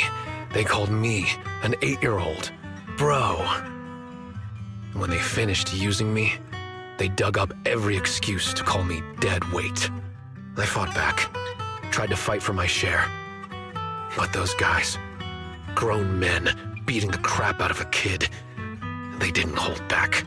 Speaker 9: they called me, an 8-year-old, bro. When they finished using me, they dug up every excuse to call me dead weight. I fought back, tried to fight for my share. But those guys, grown men beating the crap out of a kid, they didn't hold back.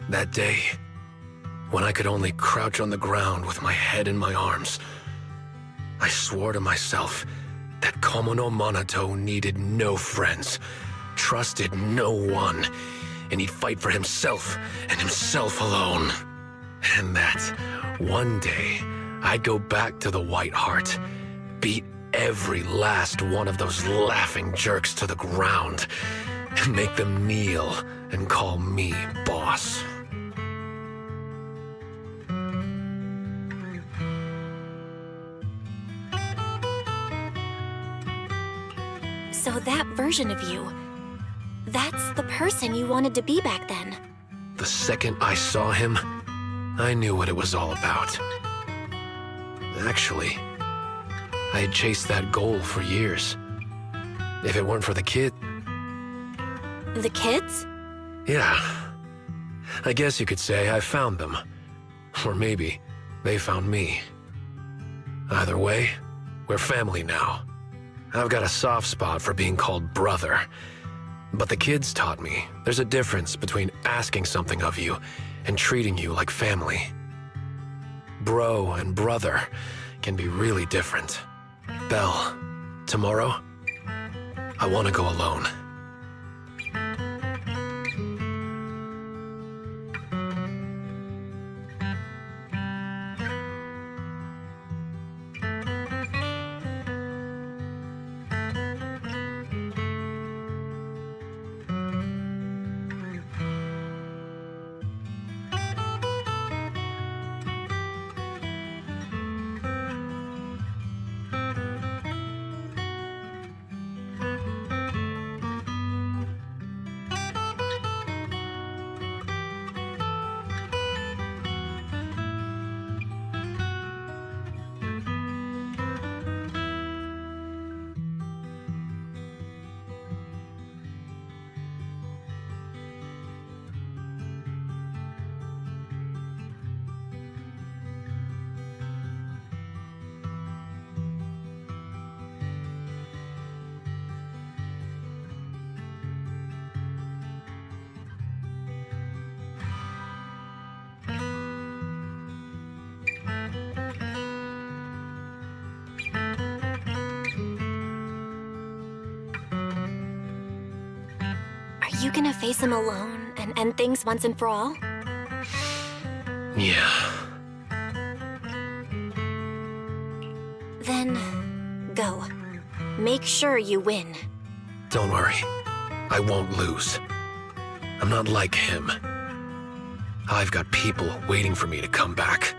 Speaker 9: That day, when I could only crouch on the ground with my head in my arms, I swore to myself that Komono Monato needed no friends, trusted no one, and he'd fight for himself and himself alone. And that one day, I'd go back to the White Heart, beat every last one of those laughing jerks to the ground, and make them kneel and call me boss.
Speaker 4: So that version of you, that's the person you wanted to be back then.
Speaker 9: The second I saw him, I knew what it was all about. Actually, I had chased that goal for years. If it weren't for the kid...
Speaker 4: The kids?
Speaker 9: Yeah. I guess you could say I found them. Or maybe they found me. Either way, we're family now. I've got a soft spot for being called brother. But the kids taught me there's a difference between asking something of you and treating you like family. Bro and brother can be really different. Belle, tomorrow, I want to go alone.
Speaker 16: Are you gonna face him alone and end things once and for all?
Speaker 9: Yeah.
Speaker 16: Then, go. Make sure you win.
Speaker 9: Don't worry. I won't lose. I'm not like him. I've got people waiting for me to come back.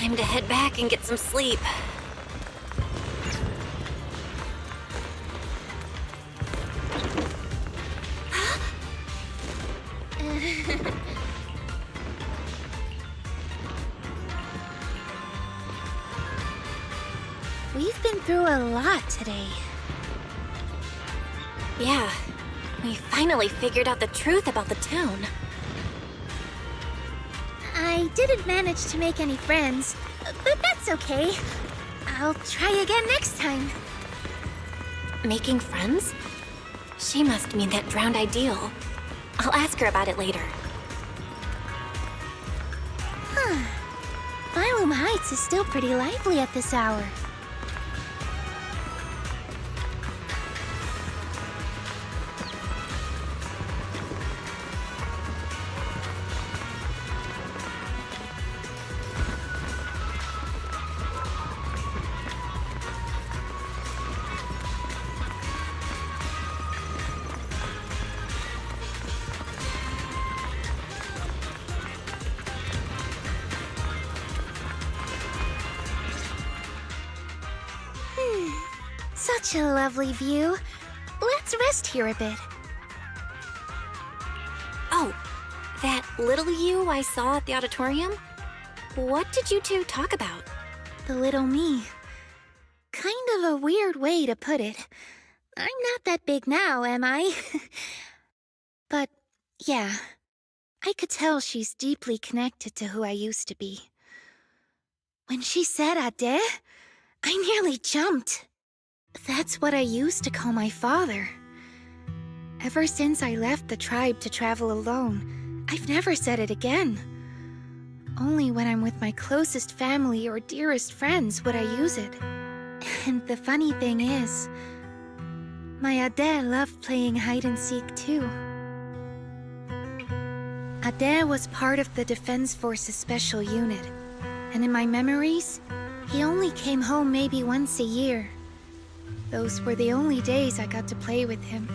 Speaker 16: Time to head back and get some sleep.
Speaker 23: We've been through a lot today.
Speaker 16: Yeah, we finally figured out the truth about the town.
Speaker 23: I didn't manage to make any friends, but that's okay. I'll try again next time.
Speaker 16: Making friends? She must mean that drowned ideal. I'll ask her about it later.
Speaker 23: Huh. Phylum Heights is still pretty lively at this hour. Such a lovely view. Let's rest here a bit.
Speaker 16: Oh, that little you I saw at the auditorium? What did you two talk about?
Speaker 23: The little me. Kind of a weird way to put it. I'm not that big now, am I? But, yeah. I could tell she's deeply connected to who I used to be. When she said Ade, I nearly jumped. That's what I used to call my father. Ever since I left the tribe to travel alone, I've never said it again. Only when I'm with my closest family or dearest friends would I use it. And the funny thing is, my Ade loved playing hide-and-seek too. Ade was part of the Defense Force's special unit, and in my memories, he only came home maybe once a year. Those were the only days I got to play with him.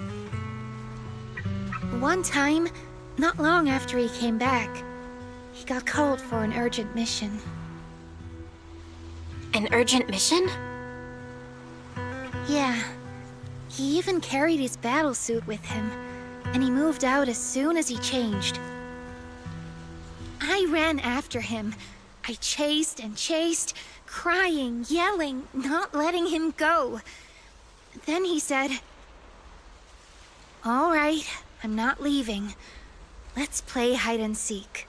Speaker 23: One time, not long after he came back, he got called for an urgent mission.
Speaker 16: An urgent mission?
Speaker 23: Yeah. He even carried his battlesuit with him, and he moved out as soon as he changed. I ran after him. I chased and chased, crying, yelling, not letting him go. Then he said, "All right, I'm not leaving. Let's play hide-and-seek."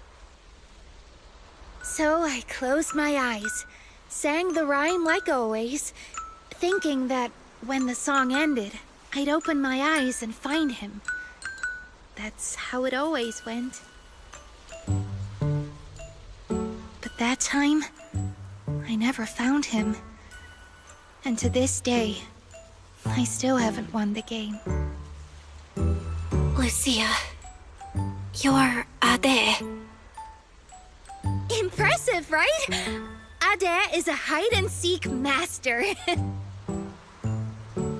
Speaker 23: So I closed my eyes, sang the rhyme like always, thinking that when the song ended, I'd open my eyes and find him. That's how it always went. But that time, I never found him. And to this day, I still haven't won the game.
Speaker 16: Lucia, you're Ade.
Speaker 23: Impressive, right? Ade is a hide-and-seek master.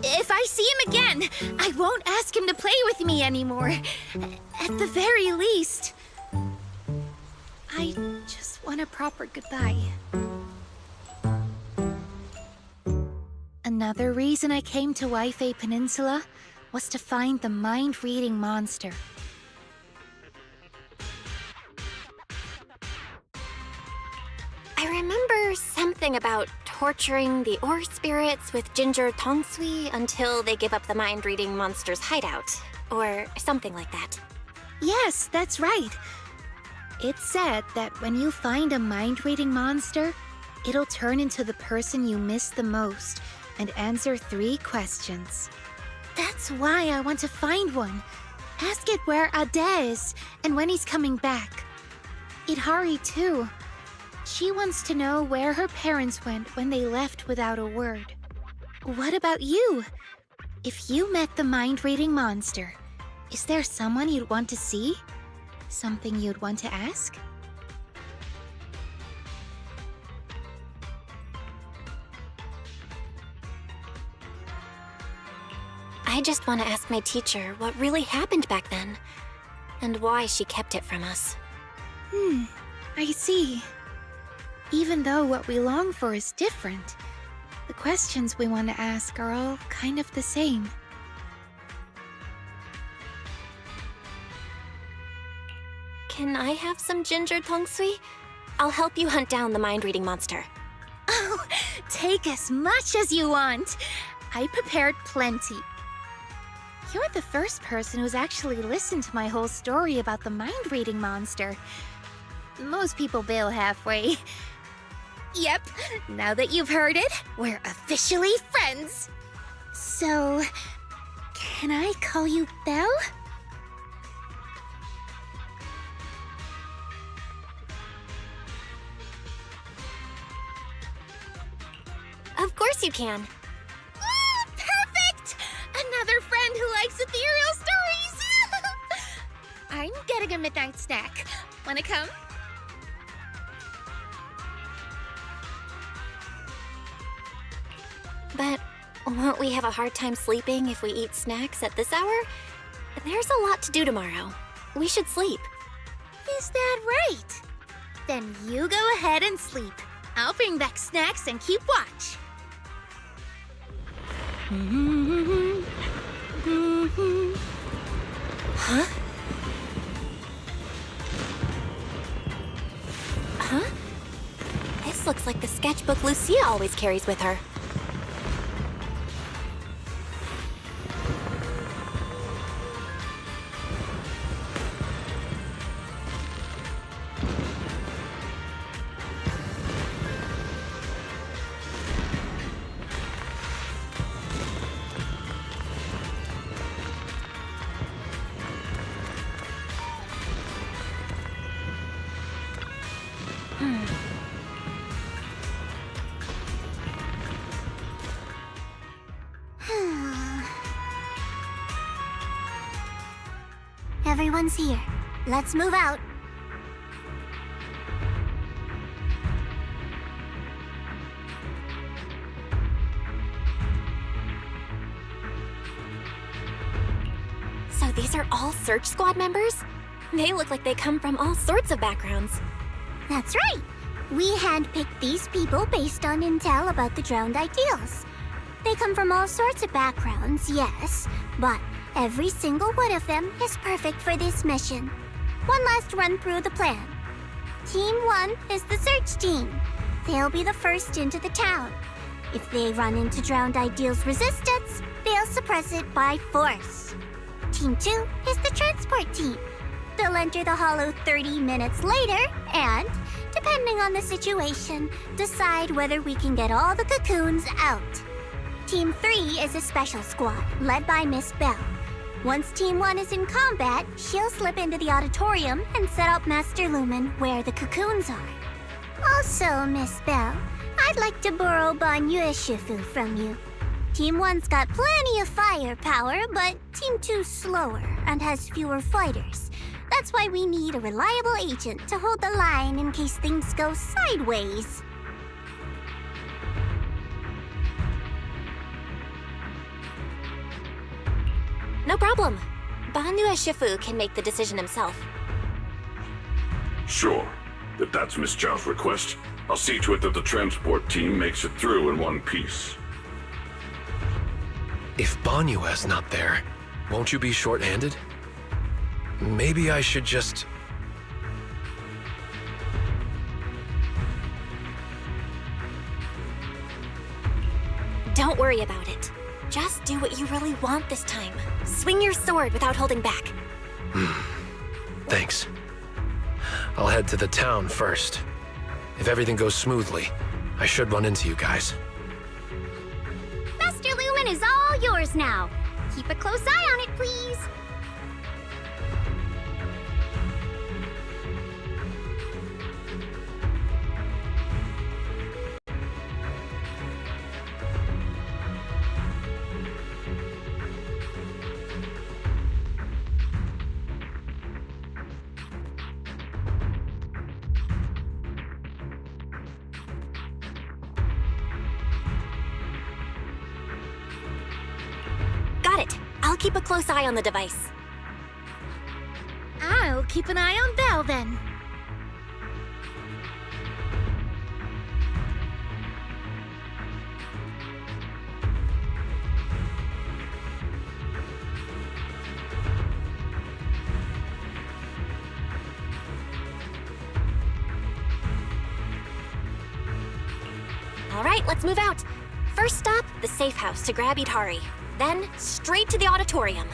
Speaker 23: If I see him again, I won't ask him to play with me anymore. At the very least, I just want a proper goodbye. Another reason I came to Waifei Peninsula was to find the mind-reading monster.
Speaker 16: I remember something about torturing the ore spirits with ginger tongsui until they give up the mind-reading monster's hideout, or something like that.
Speaker 23: Yes, that's right. It's said that when you find a mind-reading monster, it'll turn into the person you miss the most and answer 3 questions. That's why I want to find one. Ask it where Ade is and when he's coming back. Idhari, too. She wants to know where her parents went when they left without a word. What about you? If you met the mind-reading monster, is there someone you'd want to see? Something you'd want to ask?
Speaker 16: I just want to ask my teacher what really happened back then, and why she kept it from us.
Speaker 23: I see. Even though what we long for is different, the questions we want to ask are all kind of the same.
Speaker 16: Can I have some ginger tongsui? I'll help you hunt down the mind-reading monster.
Speaker 23: Oh, take as much as you want. I prepared plenty. You're the first person who's actually listened to my whole story about the mind-reading monster. Most people bail halfway. Yep, now that you've heard it, we're officially friends. So, can I call you Belle?
Speaker 3: Of course you can.
Speaker 23: Ooh, perfect! Another friend who likes ethereal stories! I'm getting a midnight snack. Wanna come?
Speaker 3: But won't we have a hard time sleeping if we eat snacks at this hour? There's a lot to do tomorrow. We should sleep.
Speaker 23: Is that right? Then you go ahead and sleep. I'll bring back snacks and keep watch.
Speaker 3: Huh? Huh? This looks like the sketchbook Lucia always carries with her.
Speaker 12: Everyone's here. Let's move out.
Speaker 3: So these are all search squad members? They look like they come from all sorts of backgrounds.
Speaker 12: That's right. We handpicked these people based on intel about the drowned ideals. They come from all sorts of backgrounds, yes, but every single one of them is perfect for this mission. One last run through the plan. Team 1 is the search team. They'll be the first into the town. If they run into drowned ideals resistance, they'll suppress it by force. Team 2 is the transport team. They'll enter the hollow 30 minutes later and, depending on the situation, decide whether we can get all the cocoons out. Team 3 is a special squad, led by Miss Belle. Once Team 1 is in combat, she'll slip into the auditorium and set up Master Lumen where the cocoons are. Also, Miss Belle, I'd like to borrow Banyue Shifu from you. Team 1's got plenty of firepower, but Team 2's slower and has fewer fighters. That's why we need a reliable agent to hold the line in case things go sideways.
Speaker 3: No problem. Banyue Shifu can make the decision himself.
Speaker 8: Sure. If that's Miss Zhao's request, I'll see to it that the transport team makes it through in one piece.
Speaker 9: If Banyue's not there, won't you be short-handed? Maybe I should just...
Speaker 3: Don't worry about it. Just do what you really want this time. Swing your sword without holding back.
Speaker 9: Thanks. I'll head to the town first. If everything goes smoothly, I should run into you guys.
Speaker 13: Master Lumen is all yours now. Keep a close eye on it, please.
Speaker 3: Got it. I'll keep a close eye on the device.
Speaker 23: I'll keep an eye on Belle then.
Speaker 3: All right, let's move out. First stop, the safe house to grab Itari.
Speaker 16: Then, straight to the auditorium.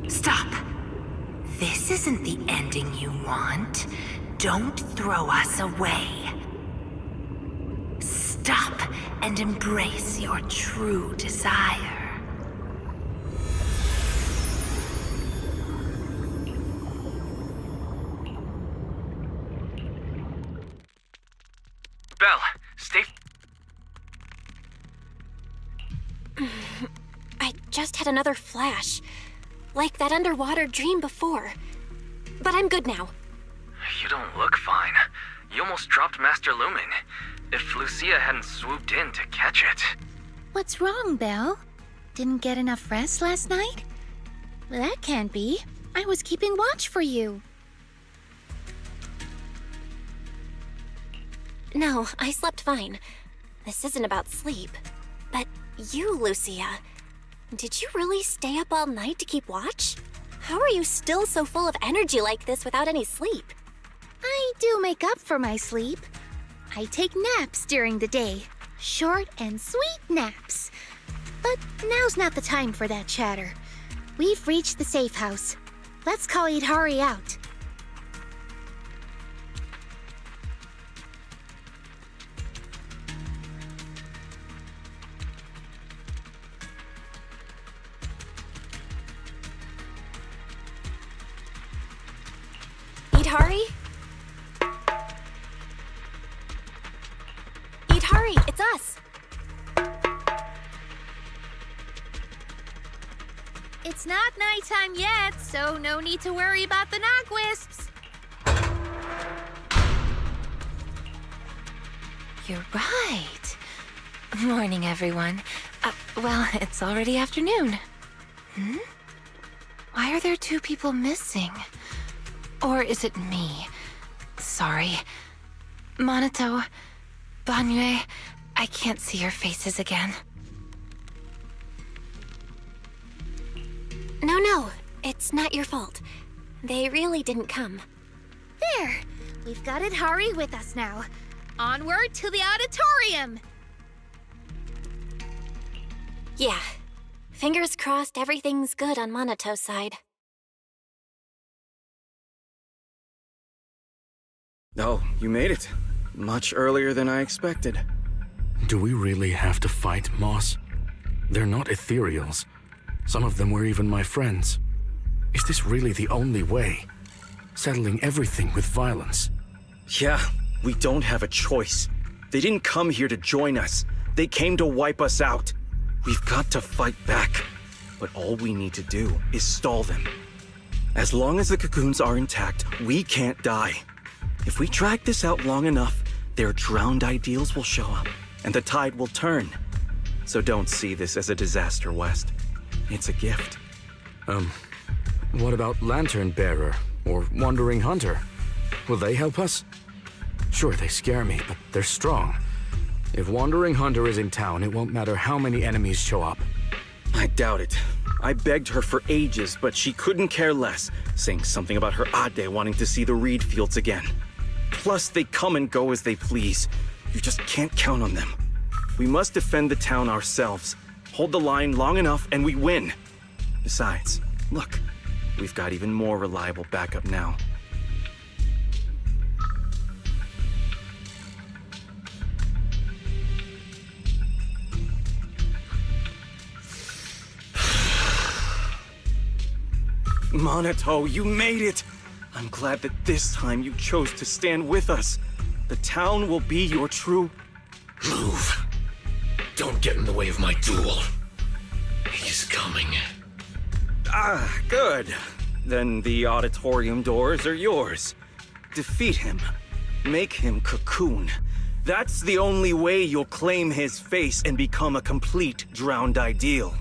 Speaker 15: Stop! This isn't the ending you want. Don't throw us away. Stop and embrace your true desire.
Speaker 5: Belle, stay...
Speaker 16: I just had another flash. Like that underwater dream before. But I'm good now.
Speaker 5: You don't look fine. You almost dropped Master Lumen. If Lucia hadn't swooped in to catch it.
Speaker 23: What's wrong, Belle? Didn't get enough rest last night? That can't be. I was keeping watch for you.
Speaker 16: No, I slept fine. This isn't about sleep. But you, Lucia, did you really stay up all night to keep watch? How are you still so full of energy like this without any sleep?
Speaker 23: I do make up for my sleep. I take naps during the day. Short and sweet naps. But now's not the time for that chatter. We've reached the safe house. Let's call Idari out.
Speaker 16: Idari? Idari, it's us!
Speaker 23: It's not nighttime yet, so no need to worry about the knock wisps.
Speaker 2: You're right. Morning, everyone. Well, it's already afternoon. Why are there two people missing? Or is it me? Sorry. Monato, Banyue, I can't see your faces again.
Speaker 16: No, it's not your fault. They really didn't come.
Speaker 23: There! We've got Idari with us now. Onward to the auditorium!
Speaker 16: Yeah. Fingers crossed everything's good on Monato's side.
Speaker 10: Oh, you made it. Much earlier than I expected.
Speaker 17: Do we really have to fight, Moss? They're not ethereals. Some of them were even my friends. Is this really the only way? Settling everything with violence?
Speaker 10: Yeah, we don't have a choice. They didn't come here to join us. They came to wipe us out. We've got to fight back. But all we need to do is stall them. As long as the cocoons are intact, we can't die. If we drag this out long enough, their drowned ideals will show up, and the tide will turn. So don't see this as a disaster, West. It's a gift.
Speaker 17: What about Lantern Bearer or Wandering Hunter? Will they help us? Sure, they scare me, but they're strong. If Wandering Hunter is in town, it won't matter how many enemies show up.
Speaker 10: I doubt it. I begged her for ages, but she couldn't care less, saying something about her Ade wanting to see the reed fields again. Plus, they come and go as they please. You just can't count on them. We must defend the town ourselves. Hold the line long enough and we win. Besides, look, we've got even more reliable backup now. Monato, you made it! I'm glad that this time you chose to stand with us. The town will be your true...
Speaker 9: Move. Don't get in the way of my duel. He's coming.
Speaker 10: Ah, good. Then the auditorium doors are yours. Defeat him, Make him cocoon. That's the only way you'll claim his face and become a complete drowned ideal.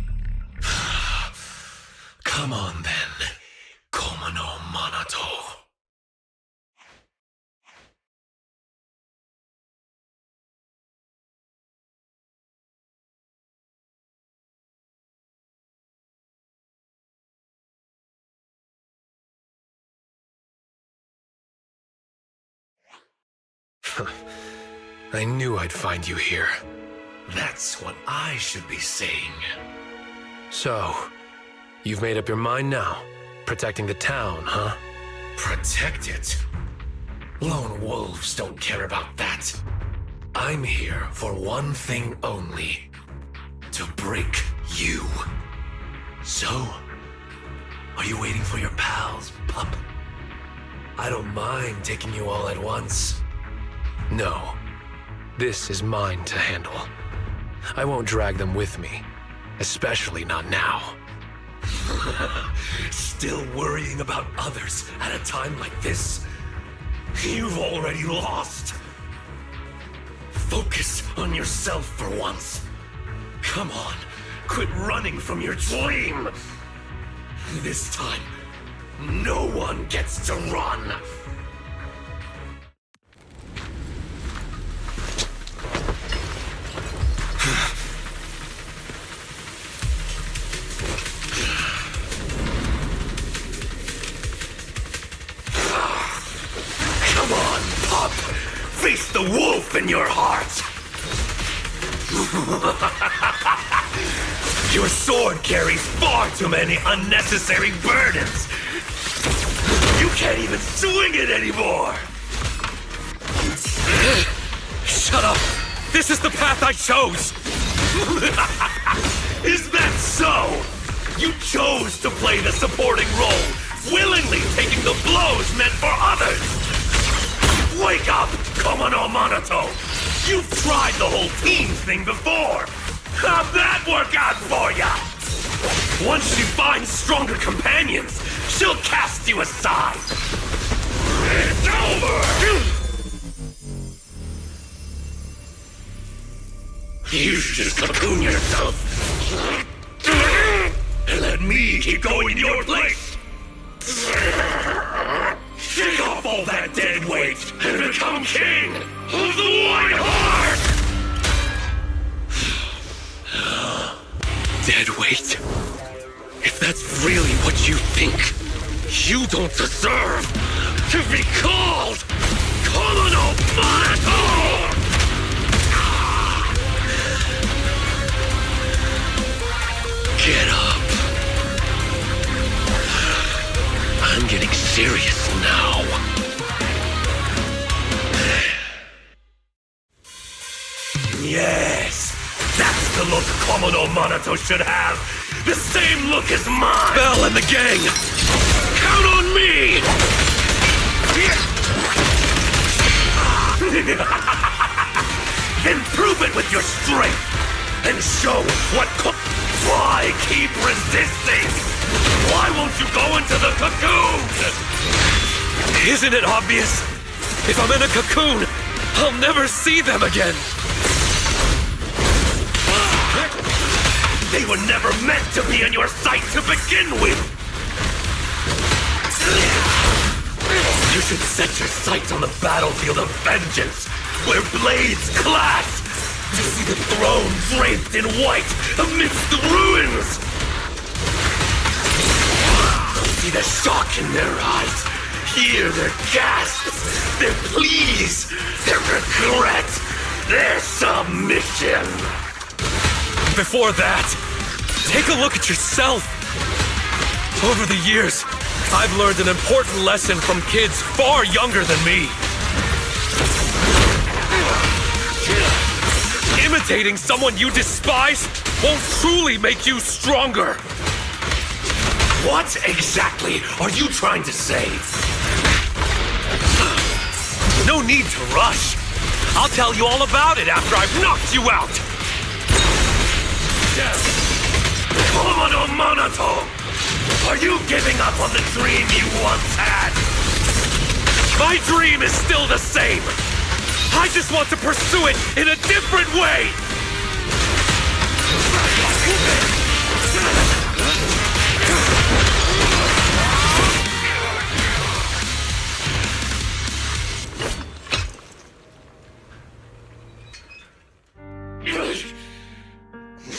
Speaker 9: Come on then, Komo no Monato. I knew I'd find you here. That's what I should be saying. So, you've made up your mind now? Protecting the town, huh? Protect it? Lone wolves don't care about that. I'm here for one thing only. To break you. So, are you waiting for your pals, pup? I don't mind taking you all at once. No. This is mine to handle. I won't drag them with me. Especially not now. Still worrying about others at a time like this? You've already lost. Focus on yourself for once. Come on, quit running from your dream. This time, no one gets to run. Come on, pup. Face the wolf in your heart. Your sword carries far too many unnecessary burdens. You can't even swing it anymore. Shut up. This is the path I chose. Is that so? You chose to play the supporting role, willingly taking the blows meant for others. Wake up, Komo no Monato. You've tried the whole team thing before. How'd that work out for ya? Once she finds stronger companions, she'll cast you aside. It's over! You should just cocoon yourself. And let me keep going in your place. Shake off all that dead weight and become king of the White Heart! Dead weight? If that's really what you think, you don't deserve to be called Komo no Monato! Get up. I'm getting serious now. Yes, that's the look Komo no Monato should have. The same look as mine. Bell and the gang, count on me. Then prove it with your strength and show what. Why keep resisting? Why won't you go into the cocoon? Isn't it obvious? If I'm in a cocoon, I'll never see them again. They were never meant to be in your sight to begin with. You should set your sights on the battlefield of vengeance, where blades clash. To see the throne draped in white amidst the ruins! See the shock in their eyes, hear their gasps, their pleas, their regret, their submission! Before that, take a look at yourself! Over the years, I've learned an important lesson from kids far younger than me. Imitating someone you despise won't truly make you stronger. What exactly are you trying to say? No need to rush. I'll tell you all about it after I've knocked you out. Komo no Monato! Are you giving up on the dream you once had? My dream is still the same! I just want to pursue it in a different way!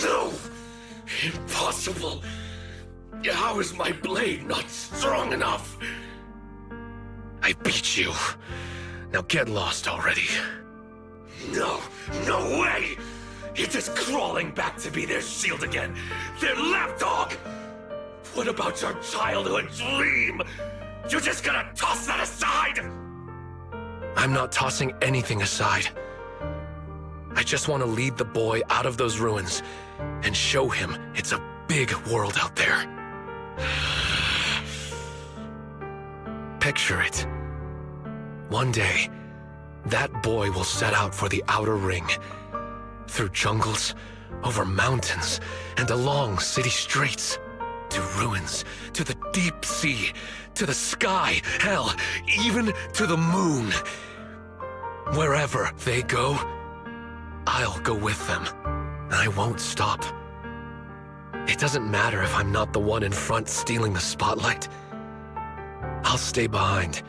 Speaker 11: No! Impossible! How is my blade not strong enough?
Speaker 9: I beat you. Now get lost already.
Speaker 11: No, no way! You're just crawling back to be their shield again. Their lapdog! What about your childhood dream? You're just gonna toss that aside?
Speaker 9: I'm not tossing anything aside. I just want to lead the boy out of those ruins and show him it's a big world out there. Picture it. One day, that boy will set out for the outer ring. Through jungles, over mountains, and along city streets. To ruins, to the deep sea, to the sky, hell, even to the moon. Wherever they go, I'll go with them. I won't stop. It doesn't matter if I'm not the one in front stealing the spotlight. I'll stay behind,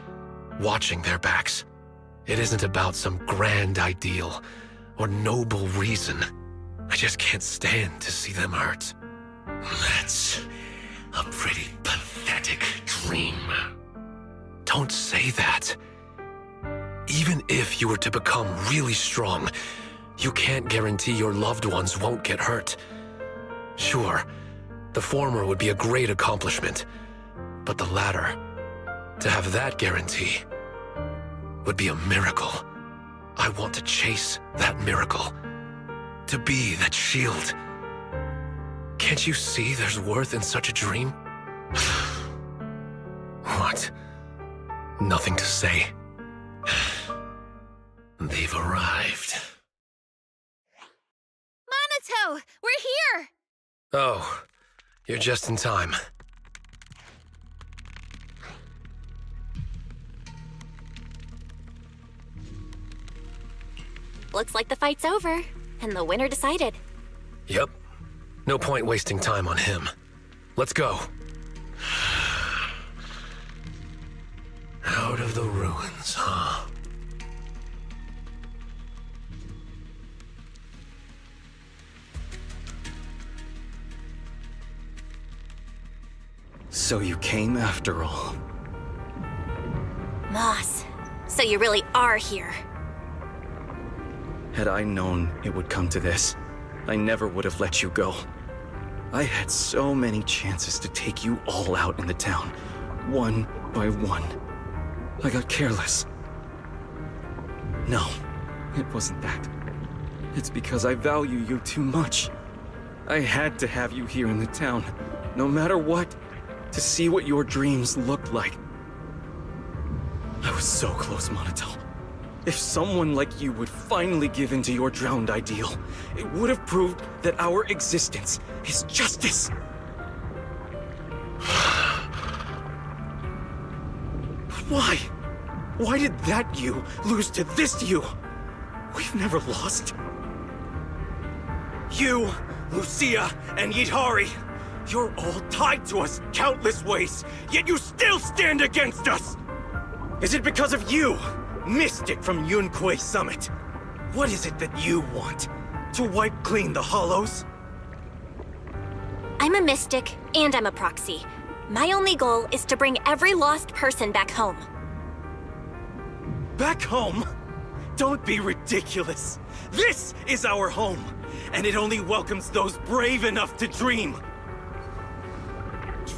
Speaker 9: watching their backs. It isn't about some grand ideal or noble reason. I just can't stand to see them hurt.
Speaker 11: That's a pretty pathetic dream.
Speaker 9: Don't say that. Even if you were to become really strong, you can't guarantee your loved ones won't get hurt. Sure, the former would be a great accomplishment, but the latter, to have that guarantee, would be a miracle. I want to chase that miracle, to be that shield. Can't you see there's worth in such a dream? What? Nothing to say. They've arrived.
Speaker 23: Monato! We're here!
Speaker 9: Oh, you're just in time.
Speaker 4: Looks like the fight's over, and the winner decided.
Speaker 9: Yep. No point wasting time on him. Let's go. Out of the ruins, huh?
Speaker 10: So you came after all.
Speaker 4: Moss, so you really are here.
Speaker 10: Had I known it would come to this, I never would have let you go. I had so many chances to take you all out in the town, one by one. I got careless. No, it wasn't that. It's because I value you too much. I had to have you here in the town, no matter what, to see what your dreams looked like. I was so close, Monatel. If someone like you would finally give in to your drowned ideal, it would have proved that our existence is justice. Why? Why did that you lose to this you? We've never lost. You, Lucia, and Yidhari, you're all tied to us countless ways, yet you still stand against us! Is it because of you, Mystic from Yunque Summit? What is it that you want? To wipe clean the Hollows?
Speaker 4: I'm a mystic, and I'm a proxy. My only goal is to bring every lost person back home.
Speaker 10: Back home? Don't be ridiculous. This is our home, and it only welcomes those brave enough to dream.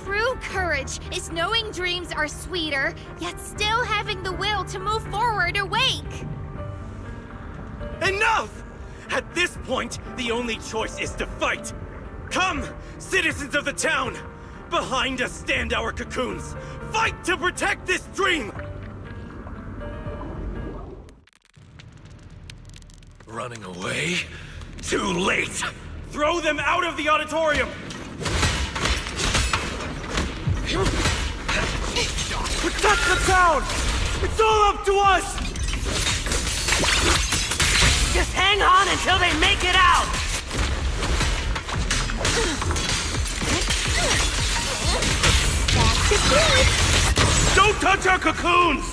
Speaker 23: True courage is knowing dreams are sweeter, yet still having the will to move forward awake.
Speaker 10: Enough! At this point, the only choice is to fight. Come, citizens of the town! Behind us stand our cocoons. Fight to protect this dream!
Speaker 9: Running away?
Speaker 10: Too late! Throw them out of the auditorium! Protect the town!
Speaker 19: It's all up to us! Just hang on until they make it out! Don't touch our cocoons!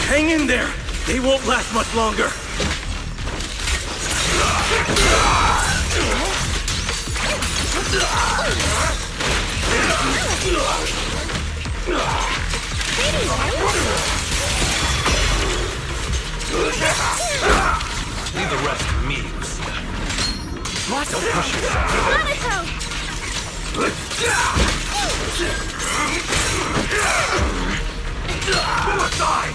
Speaker 19: Hang in there! They won't last much longer!
Speaker 9: Leave the rest to me, Lucia. What? Don't push yourself. Suicide!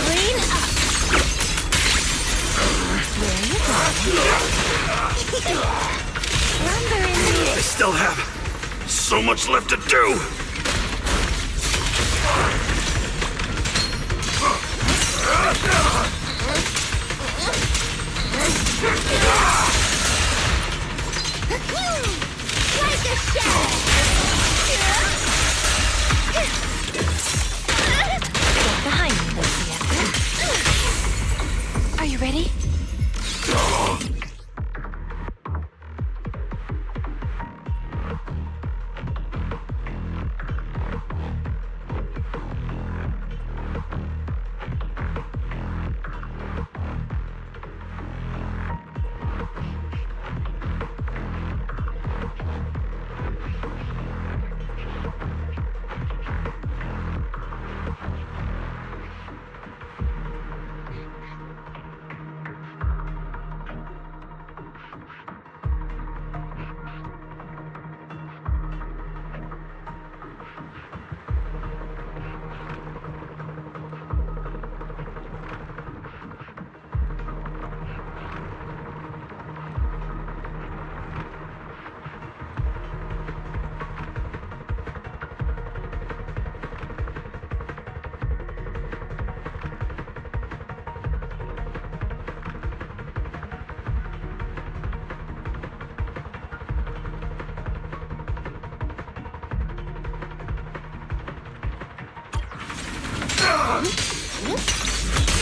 Speaker 3: Clean up. There you go. Lumber in here.
Speaker 8: I still have so much left to do.
Speaker 3: Like a shell. Get behind me, Lucia. Are you ready?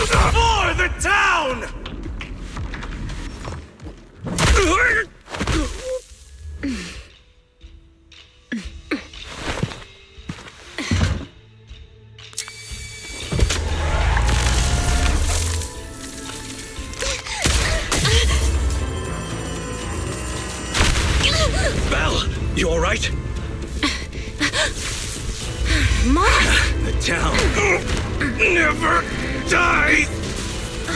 Speaker 19: For the town!
Speaker 9: Val, you all right?
Speaker 19: The town never dies!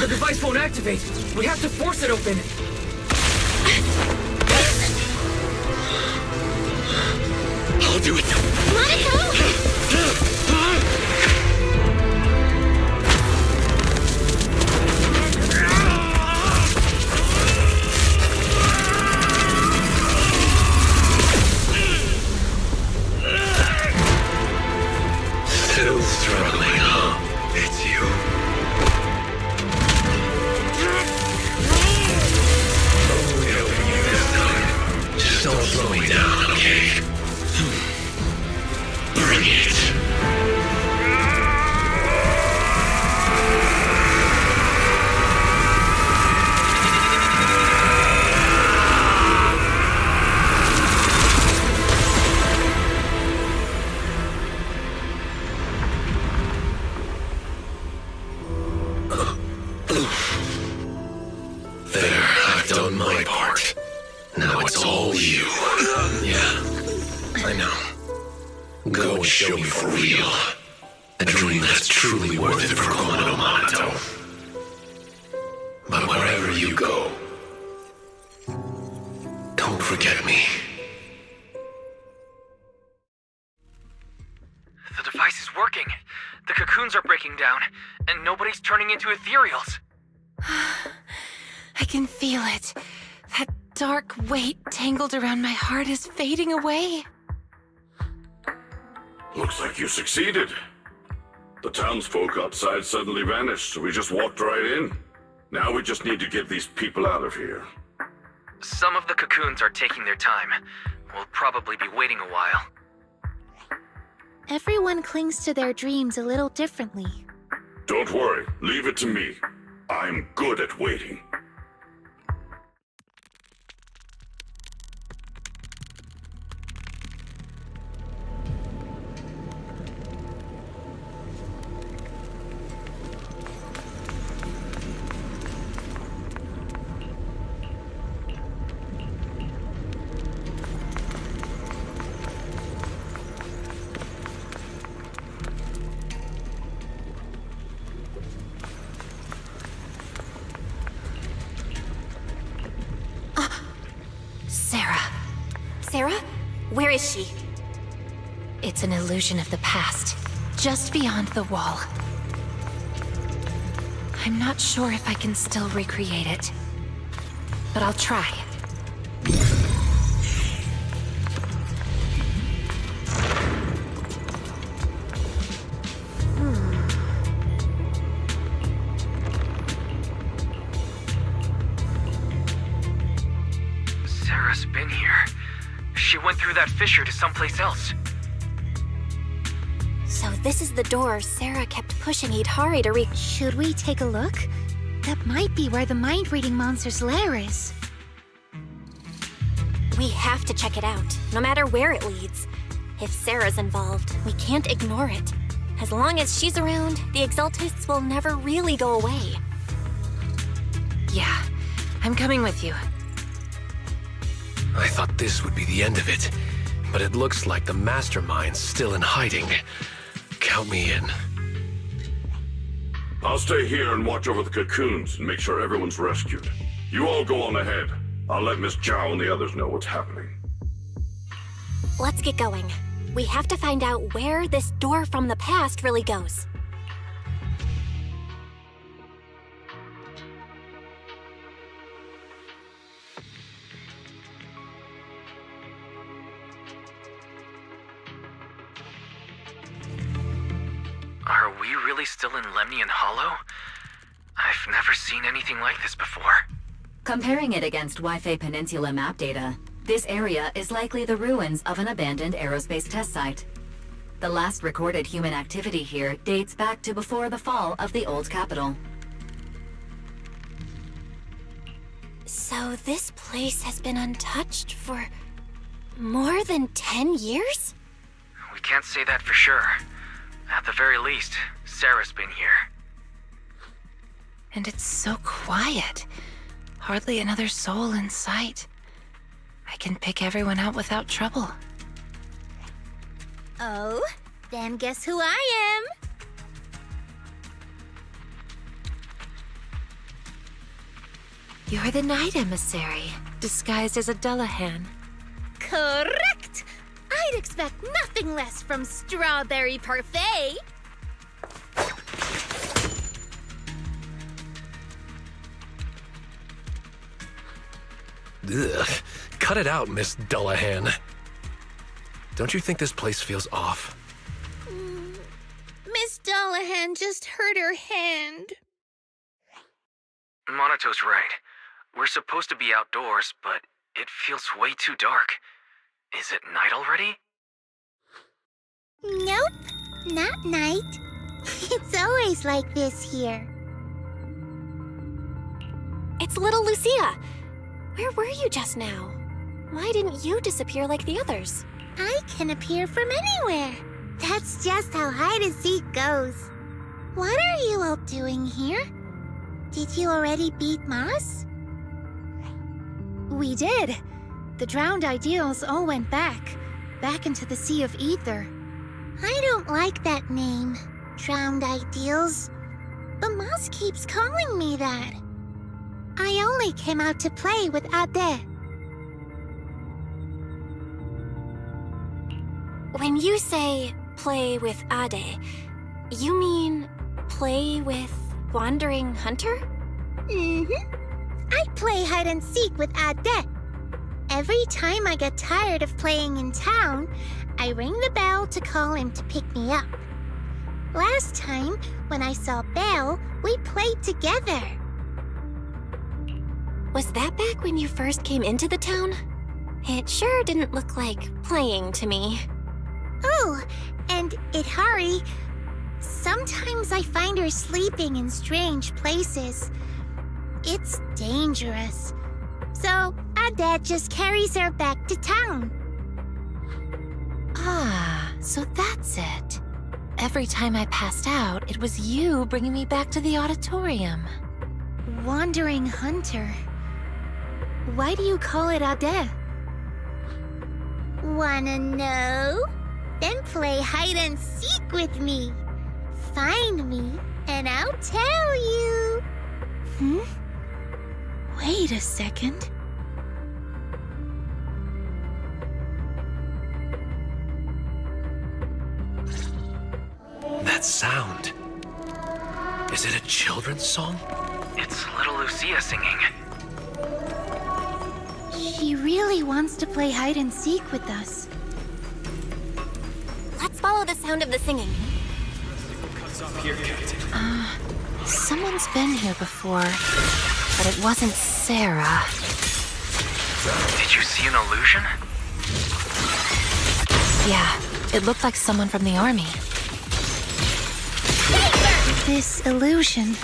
Speaker 21: The device won't activate. We have to force it open.
Speaker 9: I'll do it.
Speaker 22: Still struggling, huh? It's you. Only helping you this time. Just don't slow me down, okay? Bring it. There, I've done my part. Now it's all you. Yeah, I know. Go and show me for real. A dream that's truly worth it for Komodo Monato. But wherever you go, don't forget me.
Speaker 5: The device is working. The cocoons are breaking down, and nobody's turning into ethereals.
Speaker 2: I can feel it. That dark weight tangled around my heart is fading away.
Speaker 8: Looks like you succeeded. The townsfolk outside suddenly vanished, so we just walked right in. Now we just need to get these people out of here.
Speaker 5: Some of the cocoons are taking their time, We'll probably be waiting a while.
Speaker 23: Everyone clings to their dreams a little differently.
Speaker 8: Don't worry, leave it to me. I'm good at waiting.
Speaker 3: Sarah? Where is she?
Speaker 2: It's an illusion of the past, just beyond the wall. I'm not sure if I can still recreate it, but I'll try.
Speaker 5: Sarah's been here. She went through that fissure to someplace else.
Speaker 4: So this is the door Sarah kept pushing Idhari to reach.
Speaker 23: Should we take a look? That might be where the mind-reading monster's lair is.
Speaker 4: We have to check it out, no matter where it leads. If Sarah's involved, we can't ignore it. As long as she's around, the Exaltists will never really go away.
Speaker 2: Yeah, I'm coming with you.
Speaker 9: I thought this would be the end of it, but it looks like the mastermind's still in hiding. Count me in.
Speaker 8: I'll stay here and watch over the cocoons and make sure everyone's rescued. You all go on ahead. I'll let Miss Zhao and the others know what's happening.
Speaker 4: Let's get going. We have to find out where this door from the past really goes.
Speaker 5: Are we really still in Lemnian Hollow? I've never seen anything like this before.
Speaker 6: Comparing it against Wi-Fi Peninsula map data, this area is likely the ruins of an abandoned aerospace test site. The last recorded human activity here dates back to before the fall of the old capital.
Speaker 4: So this place has been untouched for more than 10 years?
Speaker 5: We can't say that for sure. At the very least, Sarah's been here.
Speaker 2: And it's so quiet. Hardly another soul in sight. I can pick everyone out without trouble.
Speaker 23: Oh, then guess who I am?
Speaker 2: You're the Night Emissary, disguised as a Dullahan.
Speaker 23: Correct! I'd expect nothing less from Strawberry Parfait.
Speaker 9: Ugh. Cut it out, Miss Dullahan. Don't you think this place feels off?
Speaker 23: Miss Dullahan just hurt her hand.
Speaker 5: Monato's right. We're supposed to be outdoors, but it feels way too dark. Is it night already?
Speaker 12: Nope, not night. It's always like this here.
Speaker 4: It's little Lucia. Where were you just now? Why didn't you disappear like the others?
Speaker 12: I can appear from anywhere. That's just how hide-and-seek goes. What are you all doing here? Did you already beat Moss?
Speaker 23: We did. The drowned ideals all went back into the Sea of Ether.
Speaker 12: I don't like that name, Drowned Ideals. But Moss keeps calling me that. I only came out to play with Ade.
Speaker 4: When you say play with Ade, you mean play with Wandering Hunter?
Speaker 12: I play hide-and-seek with Ade. Every time I get tired of playing in town, I ring the bell to call him to pick me up. Last time, when I saw Belle, we played together.
Speaker 4: Was that back when you first came into the town?
Speaker 16: It sure didn't look like playing to me.
Speaker 12: Oh, and Ihari. Sometimes I find her sleeping in strange places. It's dangerous. So, Adette just carries her back to town.
Speaker 2: Ah, so that's it. Every time I passed out, it was you bringing me back to the auditorium.
Speaker 23: Wandering Hunter. Why do you call it Adette?
Speaker 12: Wanna know? Then play hide and seek with me. Find me, and I'll tell you.
Speaker 23: Wait a second.
Speaker 9: That sound. Is it a children's song?
Speaker 5: It's little Lucia singing.
Speaker 23: She really wants to play hide and seek with us.
Speaker 4: Let's follow the sound of the singing.
Speaker 2: Someone's been here before, but it wasn't Sarah.
Speaker 5: Did you see an illusion?
Speaker 2: Yeah, it looked like someone from the army.
Speaker 23: This illusion.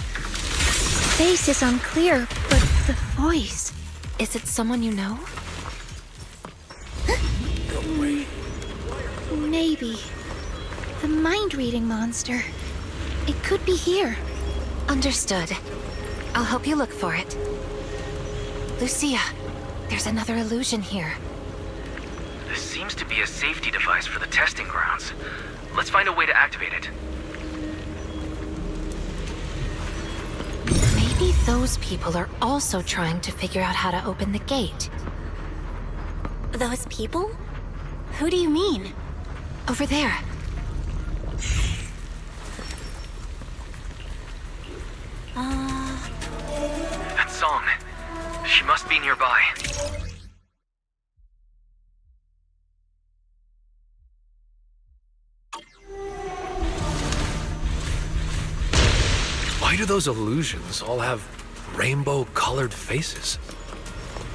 Speaker 23: Face is unclear, but the voice.
Speaker 2: Is it someone you know?
Speaker 23: Maybe. The mind-reading monster. It could be here.
Speaker 2: Understood. I'll help you look for it. Lucia, there's another illusion here.
Speaker 5: This seems to be a safety device for the testing grounds. Let's find a way to activate it.
Speaker 2: Maybe those people are also trying to figure out how to open the gate.
Speaker 4: Those people? Who do you mean?
Speaker 2: Over there.
Speaker 5: That song. She must be nearby.
Speaker 9: Why do those illusions all have rainbow-colored faces?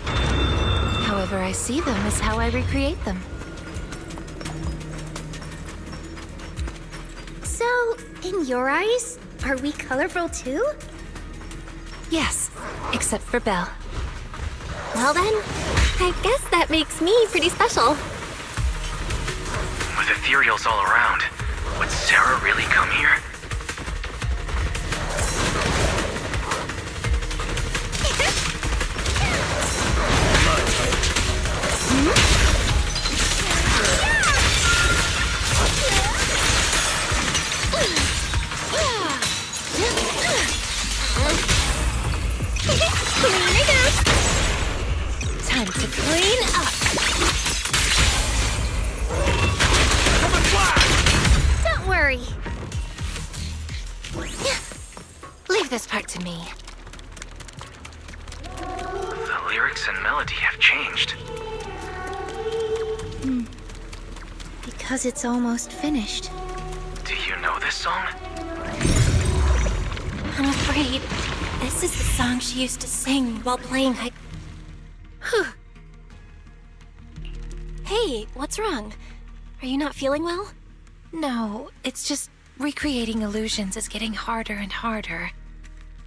Speaker 2: However I see them is how I recreate them.
Speaker 23: So, in your eyes, are we colorful too?
Speaker 2: Yes, except for Belle.
Speaker 4: Well then, I guess that makes me pretty special.
Speaker 5: With ethereals all around, would Sarah really come here?
Speaker 2: Time to clean up.
Speaker 23: Don't worry.
Speaker 2: Leave this part to me.
Speaker 5: The lyrics and melody have changed.
Speaker 23: Because it's almost finished.
Speaker 5: Do you know this song?
Speaker 4: I'm afraid this is the song she used to sing while playing hide. Hey, what's wrong? Are you not feeling well?
Speaker 2: No, it's just recreating illusions is getting harder and harder.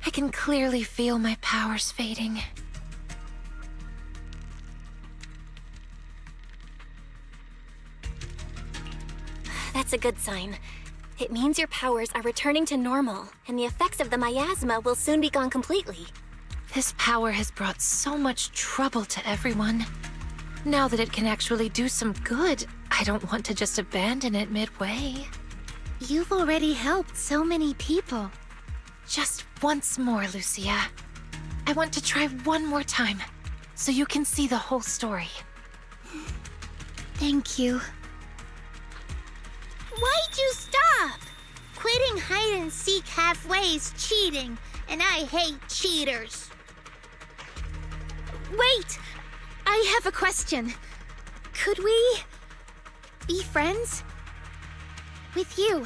Speaker 2: I can clearly feel my powers fading.
Speaker 4: That's a good sign. It means your powers are returning to normal, and the effects of the miasma will soon be gone completely.
Speaker 2: This power has brought so much trouble to everyone. Now that it can actually do some good, I don't want to just abandon it midway.
Speaker 23: You've already helped so many people.
Speaker 2: Just once more, Lucia. I want to try one more time, so you can see the whole story.
Speaker 23: Thank you.
Speaker 12: Why'd you stop? Quitting hide and seek halfway is cheating, and I hate cheaters.
Speaker 23: Wait! I have a question. Could we be friends? With you,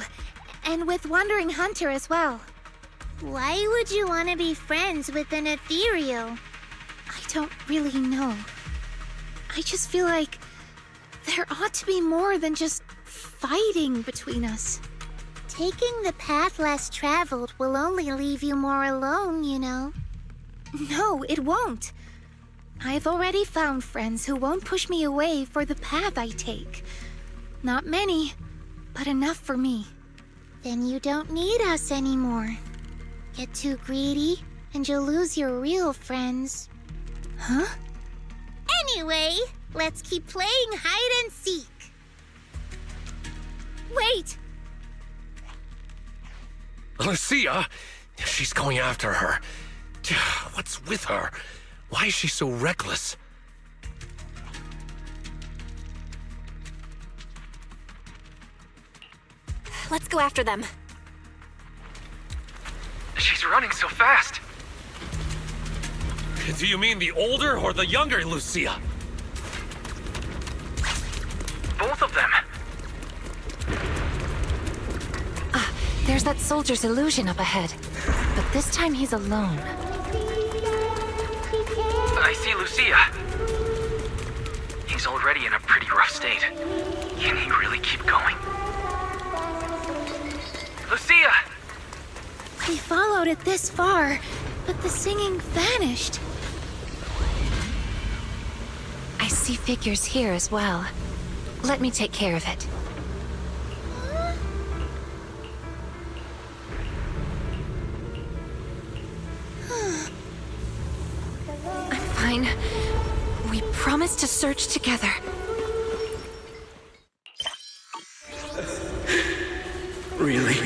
Speaker 23: and with Wandering Hunter as well.
Speaker 12: Why would you want to be friends with an ethereal?
Speaker 23: I don't really know. I just feel like there ought to be more than just fighting between us.
Speaker 12: Taking the path less traveled will only leave you more alone, you know.
Speaker 23: No, it won't. I've already found friends who won't push me away for the path I take. Not many, but enough for me.
Speaker 12: Then you don't need us anymore. Get too greedy, and you'll lose your real friends.
Speaker 23: Huh?
Speaker 12: Anyway, let's keep playing hide and seek.
Speaker 23: Wait!
Speaker 9: Lucia? She's going after her. What's with her? Why is she so reckless?
Speaker 3: Let's go after them.
Speaker 5: She's running so fast.
Speaker 9: Do you mean the older or the younger Lucia?
Speaker 5: Both of them.
Speaker 2: There's that soldier's illusion up ahead. But this time he's alone.
Speaker 5: I see Lucia. He's already in a pretty rough state. Can he really keep going? Lucia!
Speaker 23: We followed it this far, but the singing vanished.
Speaker 2: I see figures here as well. Let me take care of it. I'm fine. We promised to search together.
Speaker 19: Really?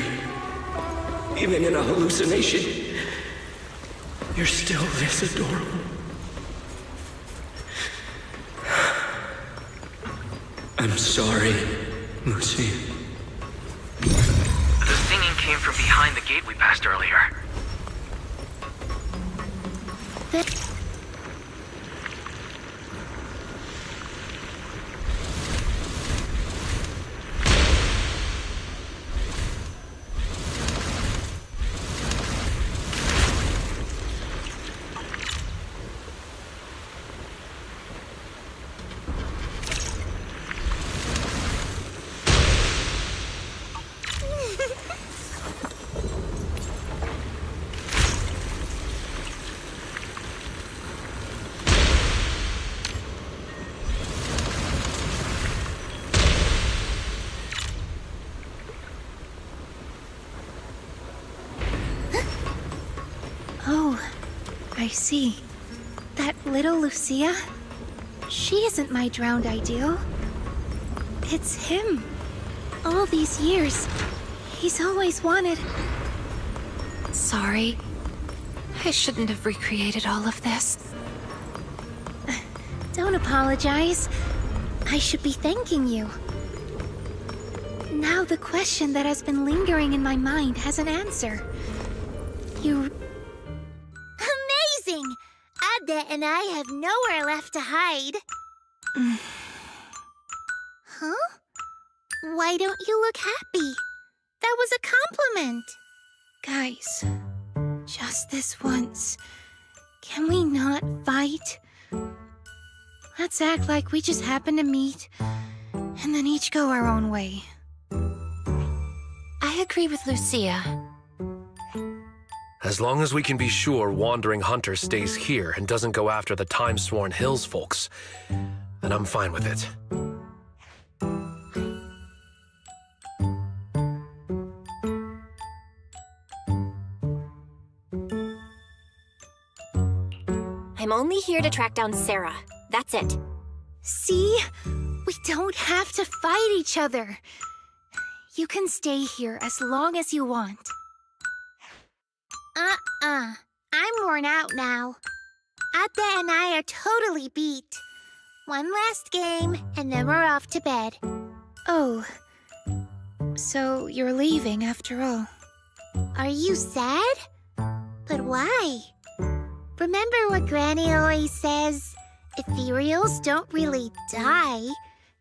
Speaker 19: Even in a hallucination, you're still this adorable. I'm sorry, Lucy.
Speaker 5: The singing came from behind the gate we passed earlier.
Speaker 23: Oh, I see. That little Lucia? She isn't my drowned ideal. It's him. All these years, he's always wanted...
Speaker 2: Sorry. I shouldn't have recreated all of this.
Speaker 23: Don't apologize. I should be thanking you. Now the question that has been lingering in my mind has an answer. You...
Speaker 12: Amazing! Adda and I have nowhere left to hide. Huh? Why don't you look happy? That was a compliment.
Speaker 23: Guys, just this once, can we not fight? Let's act like we just happened to meet, and then each go our own way.
Speaker 2: I agree with Lucia.
Speaker 9: As long as we can be sure Wandering Hunter stays here and doesn't go after the Time-Sworn Hills folks, then I'm fine with it.
Speaker 4: I'm only here to track down Sarah. That's it.
Speaker 23: See? We don't have to fight each other. You can stay here as long as you want.
Speaker 12: I'm worn out now. Adda and I are totally beat. One last game, and then we're off to bed.
Speaker 23: Oh. So you're leaving after all.
Speaker 12: Are you sad? But why? Remember what Granny always says? Ethereals don't really die.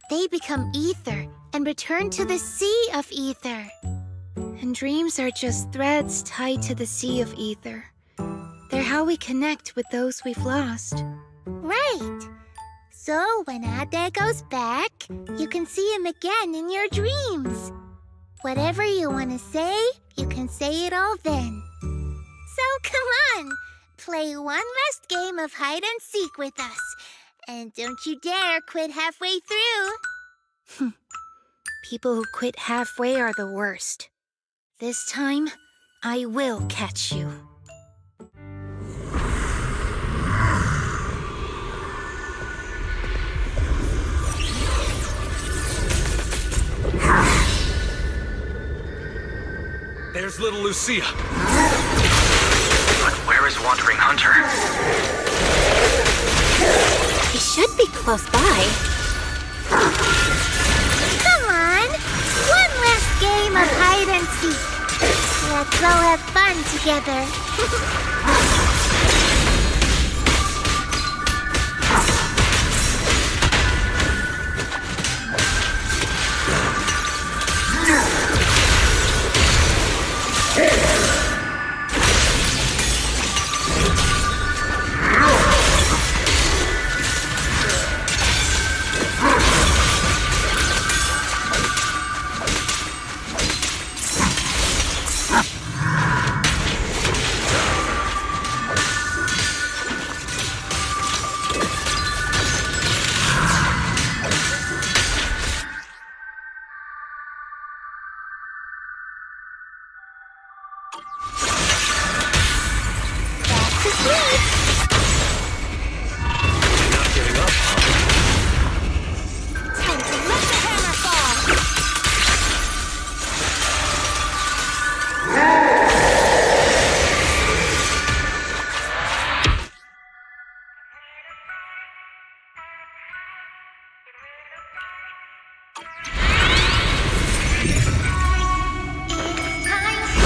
Speaker 12: They become ether and return to the sea of ether.
Speaker 23: And dreams are just threads tied to the sea of ether. They're how we connect with those we've lost.
Speaker 12: Right. So when Ade goes back, you can see him again in your dreams. Whatever you want to say, you can say it all then. So come on, play one last game of hide and seek with us. And don't you dare quit halfway through.
Speaker 23: People who quit halfway are the worst. This time, I will catch you.
Speaker 9: There's little Lucia.
Speaker 5: But where is Wandering Hunter?
Speaker 4: He should be close by.
Speaker 12: Come on, one last game of hide and seek. Let's all have fun together.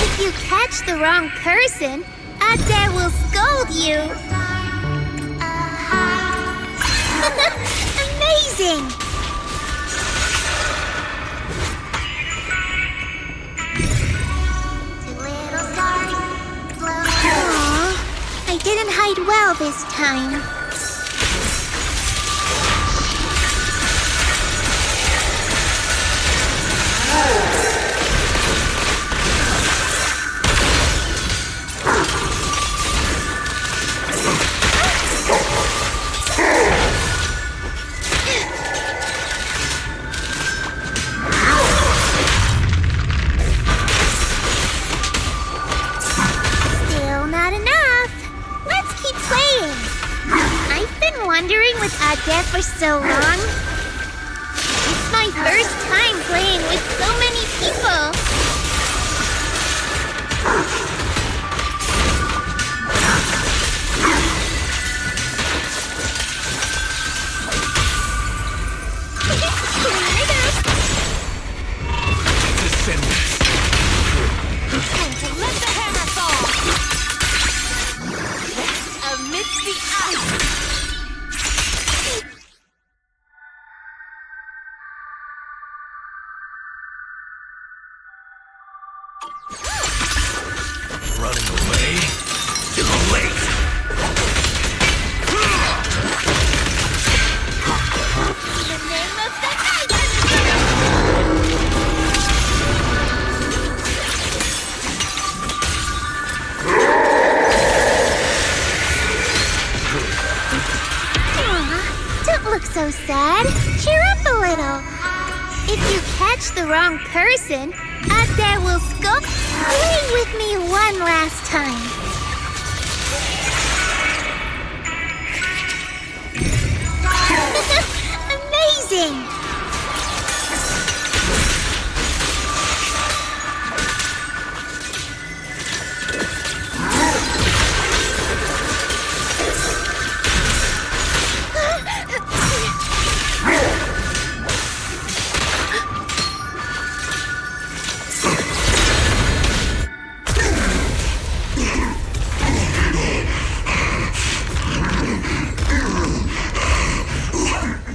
Speaker 12: If you catch the wrong person, Ade will scold you. Amazing! Aw, I didn't hide well this time. Still not enough. Let's keep playing. I've been wandering with Ade for so long. It's my first time playing with so many people.
Speaker 3: Time to let the hammer fall! Amidst the ice!
Speaker 22: Running away? You're late.
Speaker 3: In the name of the night!
Speaker 12: Aw, don't look so sad. Cheer up a little. If you catch the wrong person, Ade will scold. Play with me one last time. Amazing!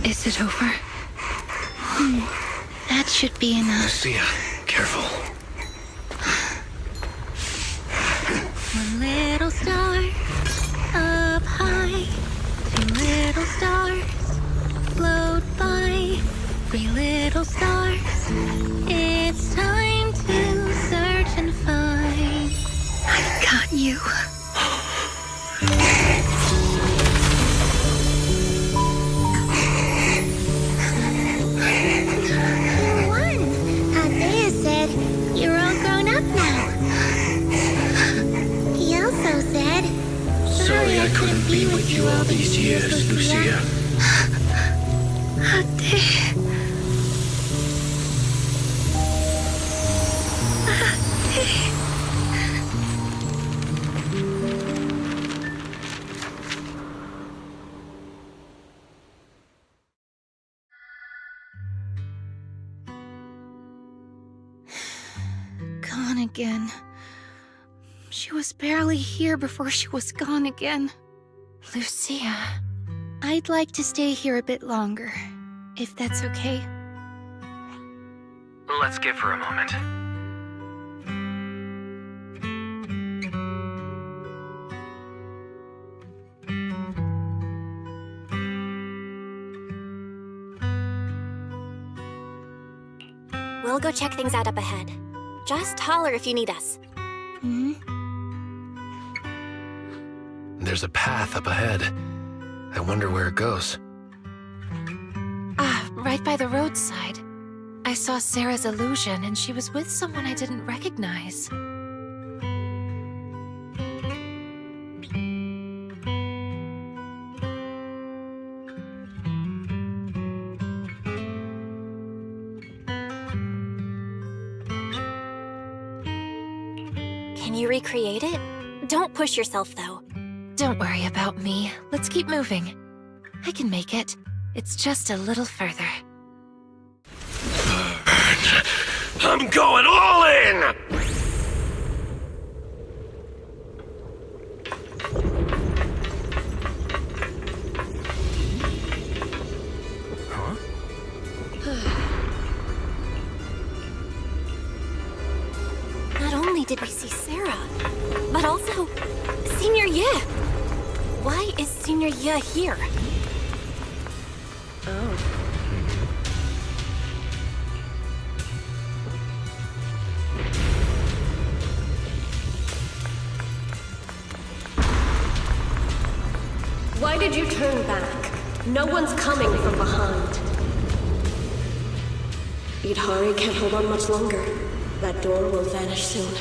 Speaker 23: Is it over? That should be enough.
Speaker 22: Lucia, careful.
Speaker 12: One little star up high, two little stars
Speaker 23: stars. It's time to search and find. I got you.
Speaker 12: You won. Isaiah said you're all grown up now. He also said,
Speaker 19: Sorry I couldn't be with you all these years, Lucia.
Speaker 23: Gone again. She was barely here before she was gone again.
Speaker 2: Lucia.
Speaker 23: I'd like to stay here a bit longer, if that's okay.
Speaker 5: Let's give her a moment.
Speaker 4: We'll go check things out up ahead. Just holler if you need us.
Speaker 9: There's a path up ahead. I wonder where it goes.
Speaker 2: Right by the roadside. I saw Sarah's illusion, and she was with someone I didn't recognize.
Speaker 4: Can you recreate it? Don't push yourself, though.
Speaker 2: Don't worry about me. Let's keep moving. I can make it. It's just a little further.
Speaker 22: I'm going all in!
Speaker 4: Not only did we see Sarah, but also Senior Ye. Why is Senior Ye here?
Speaker 16: Oh. Why did you turn back? No one's coming from behind. Idhari can't hold on much longer. That door will vanish soon.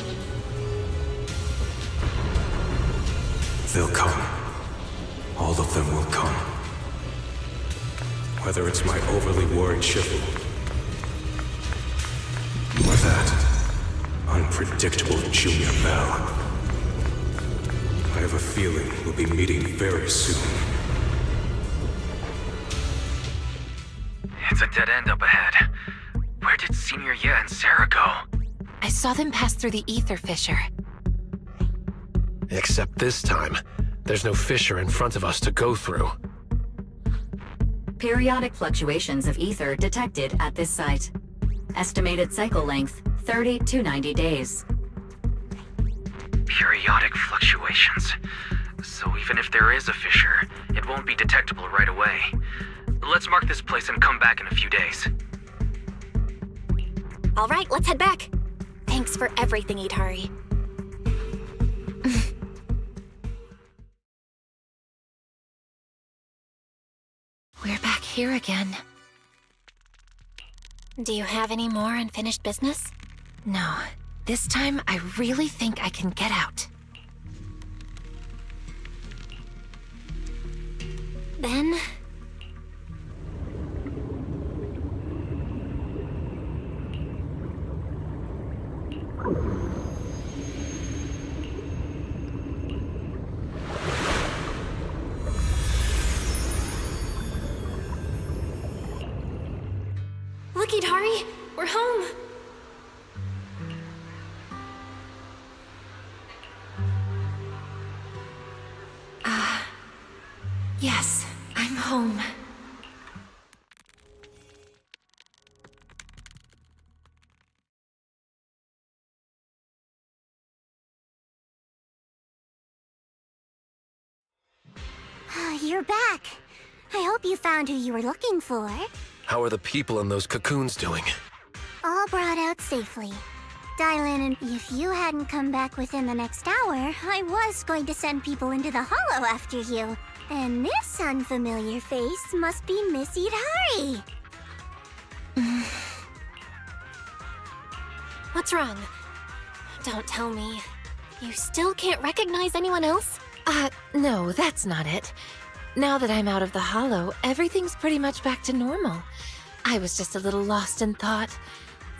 Speaker 1: They'll come. All of them will come. Whether it's my overly worried Shifu, or that unpredictable Junior Bell. I have a feeling we'll be meeting very soon.
Speaker 5: It's a dead end up ahead. Where did Senior Ye and Sarah go?
Speaker 2: I saw them pass through the ether fissure.
Speaker 9: Except this time, there's no fissure in front of us to go through.
Speaker 6: Periodic fluctuations of ether detected at this site. Estimated cycle length, 30 to 90 days.
Speaker 5: Periodic fluctuations. So even if there is a fissure, it won't be detectable right away. Let's mark this place and come back in a few days.
Speaker 4: All right, let's head back. Thanks for everything, Idhari.
Speaker 2: We're back here again.
Speaker 4: Do you have any more unfinished business?
Speaker 2: No. This time, I really think I can get out.
Speaker 4: Then... Look, Idhari! We're home!
Speaker 2: Yes, I'm home.
Speaker 12: You're back. I hope you found who you were looking for.
Speaker 9: How are the people in those cocoons doing?
Speaker 12: All brought out safely. Dylan, if you hadn't come back within the next hour, I was going to send people into the hollow after you. And this unfamiliar face must be Miss Idari.
Speaker 3: What's wrong? Don't tell me. You still can't recognize anyone else?
Speaker 2: No, that's not it. Now that I'm out of the hollow, everything's pretty much back to normal. I was just a little lost in thought.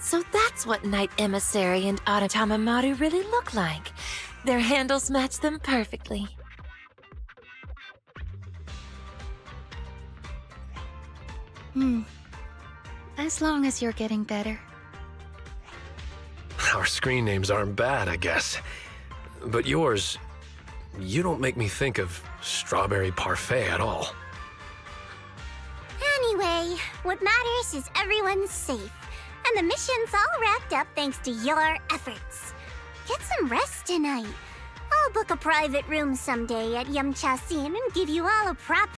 Speaker 2: So that's what Knight Emissary and Aratama Maru really look like. Their handles match them perfectly.
Speaker 23: As long as you're getting better.
Speaker 9: Our screen names aren't bad, I guess. But yours, you don't make me think of strawberry parfait at all.
Speaker 12: Anyway, what matters is everyone's safe. And the mission's all wrapped up thanks to your efforts. Get some rest tonight. I'll book a private room someday at Yamcha Sin and give you all a proper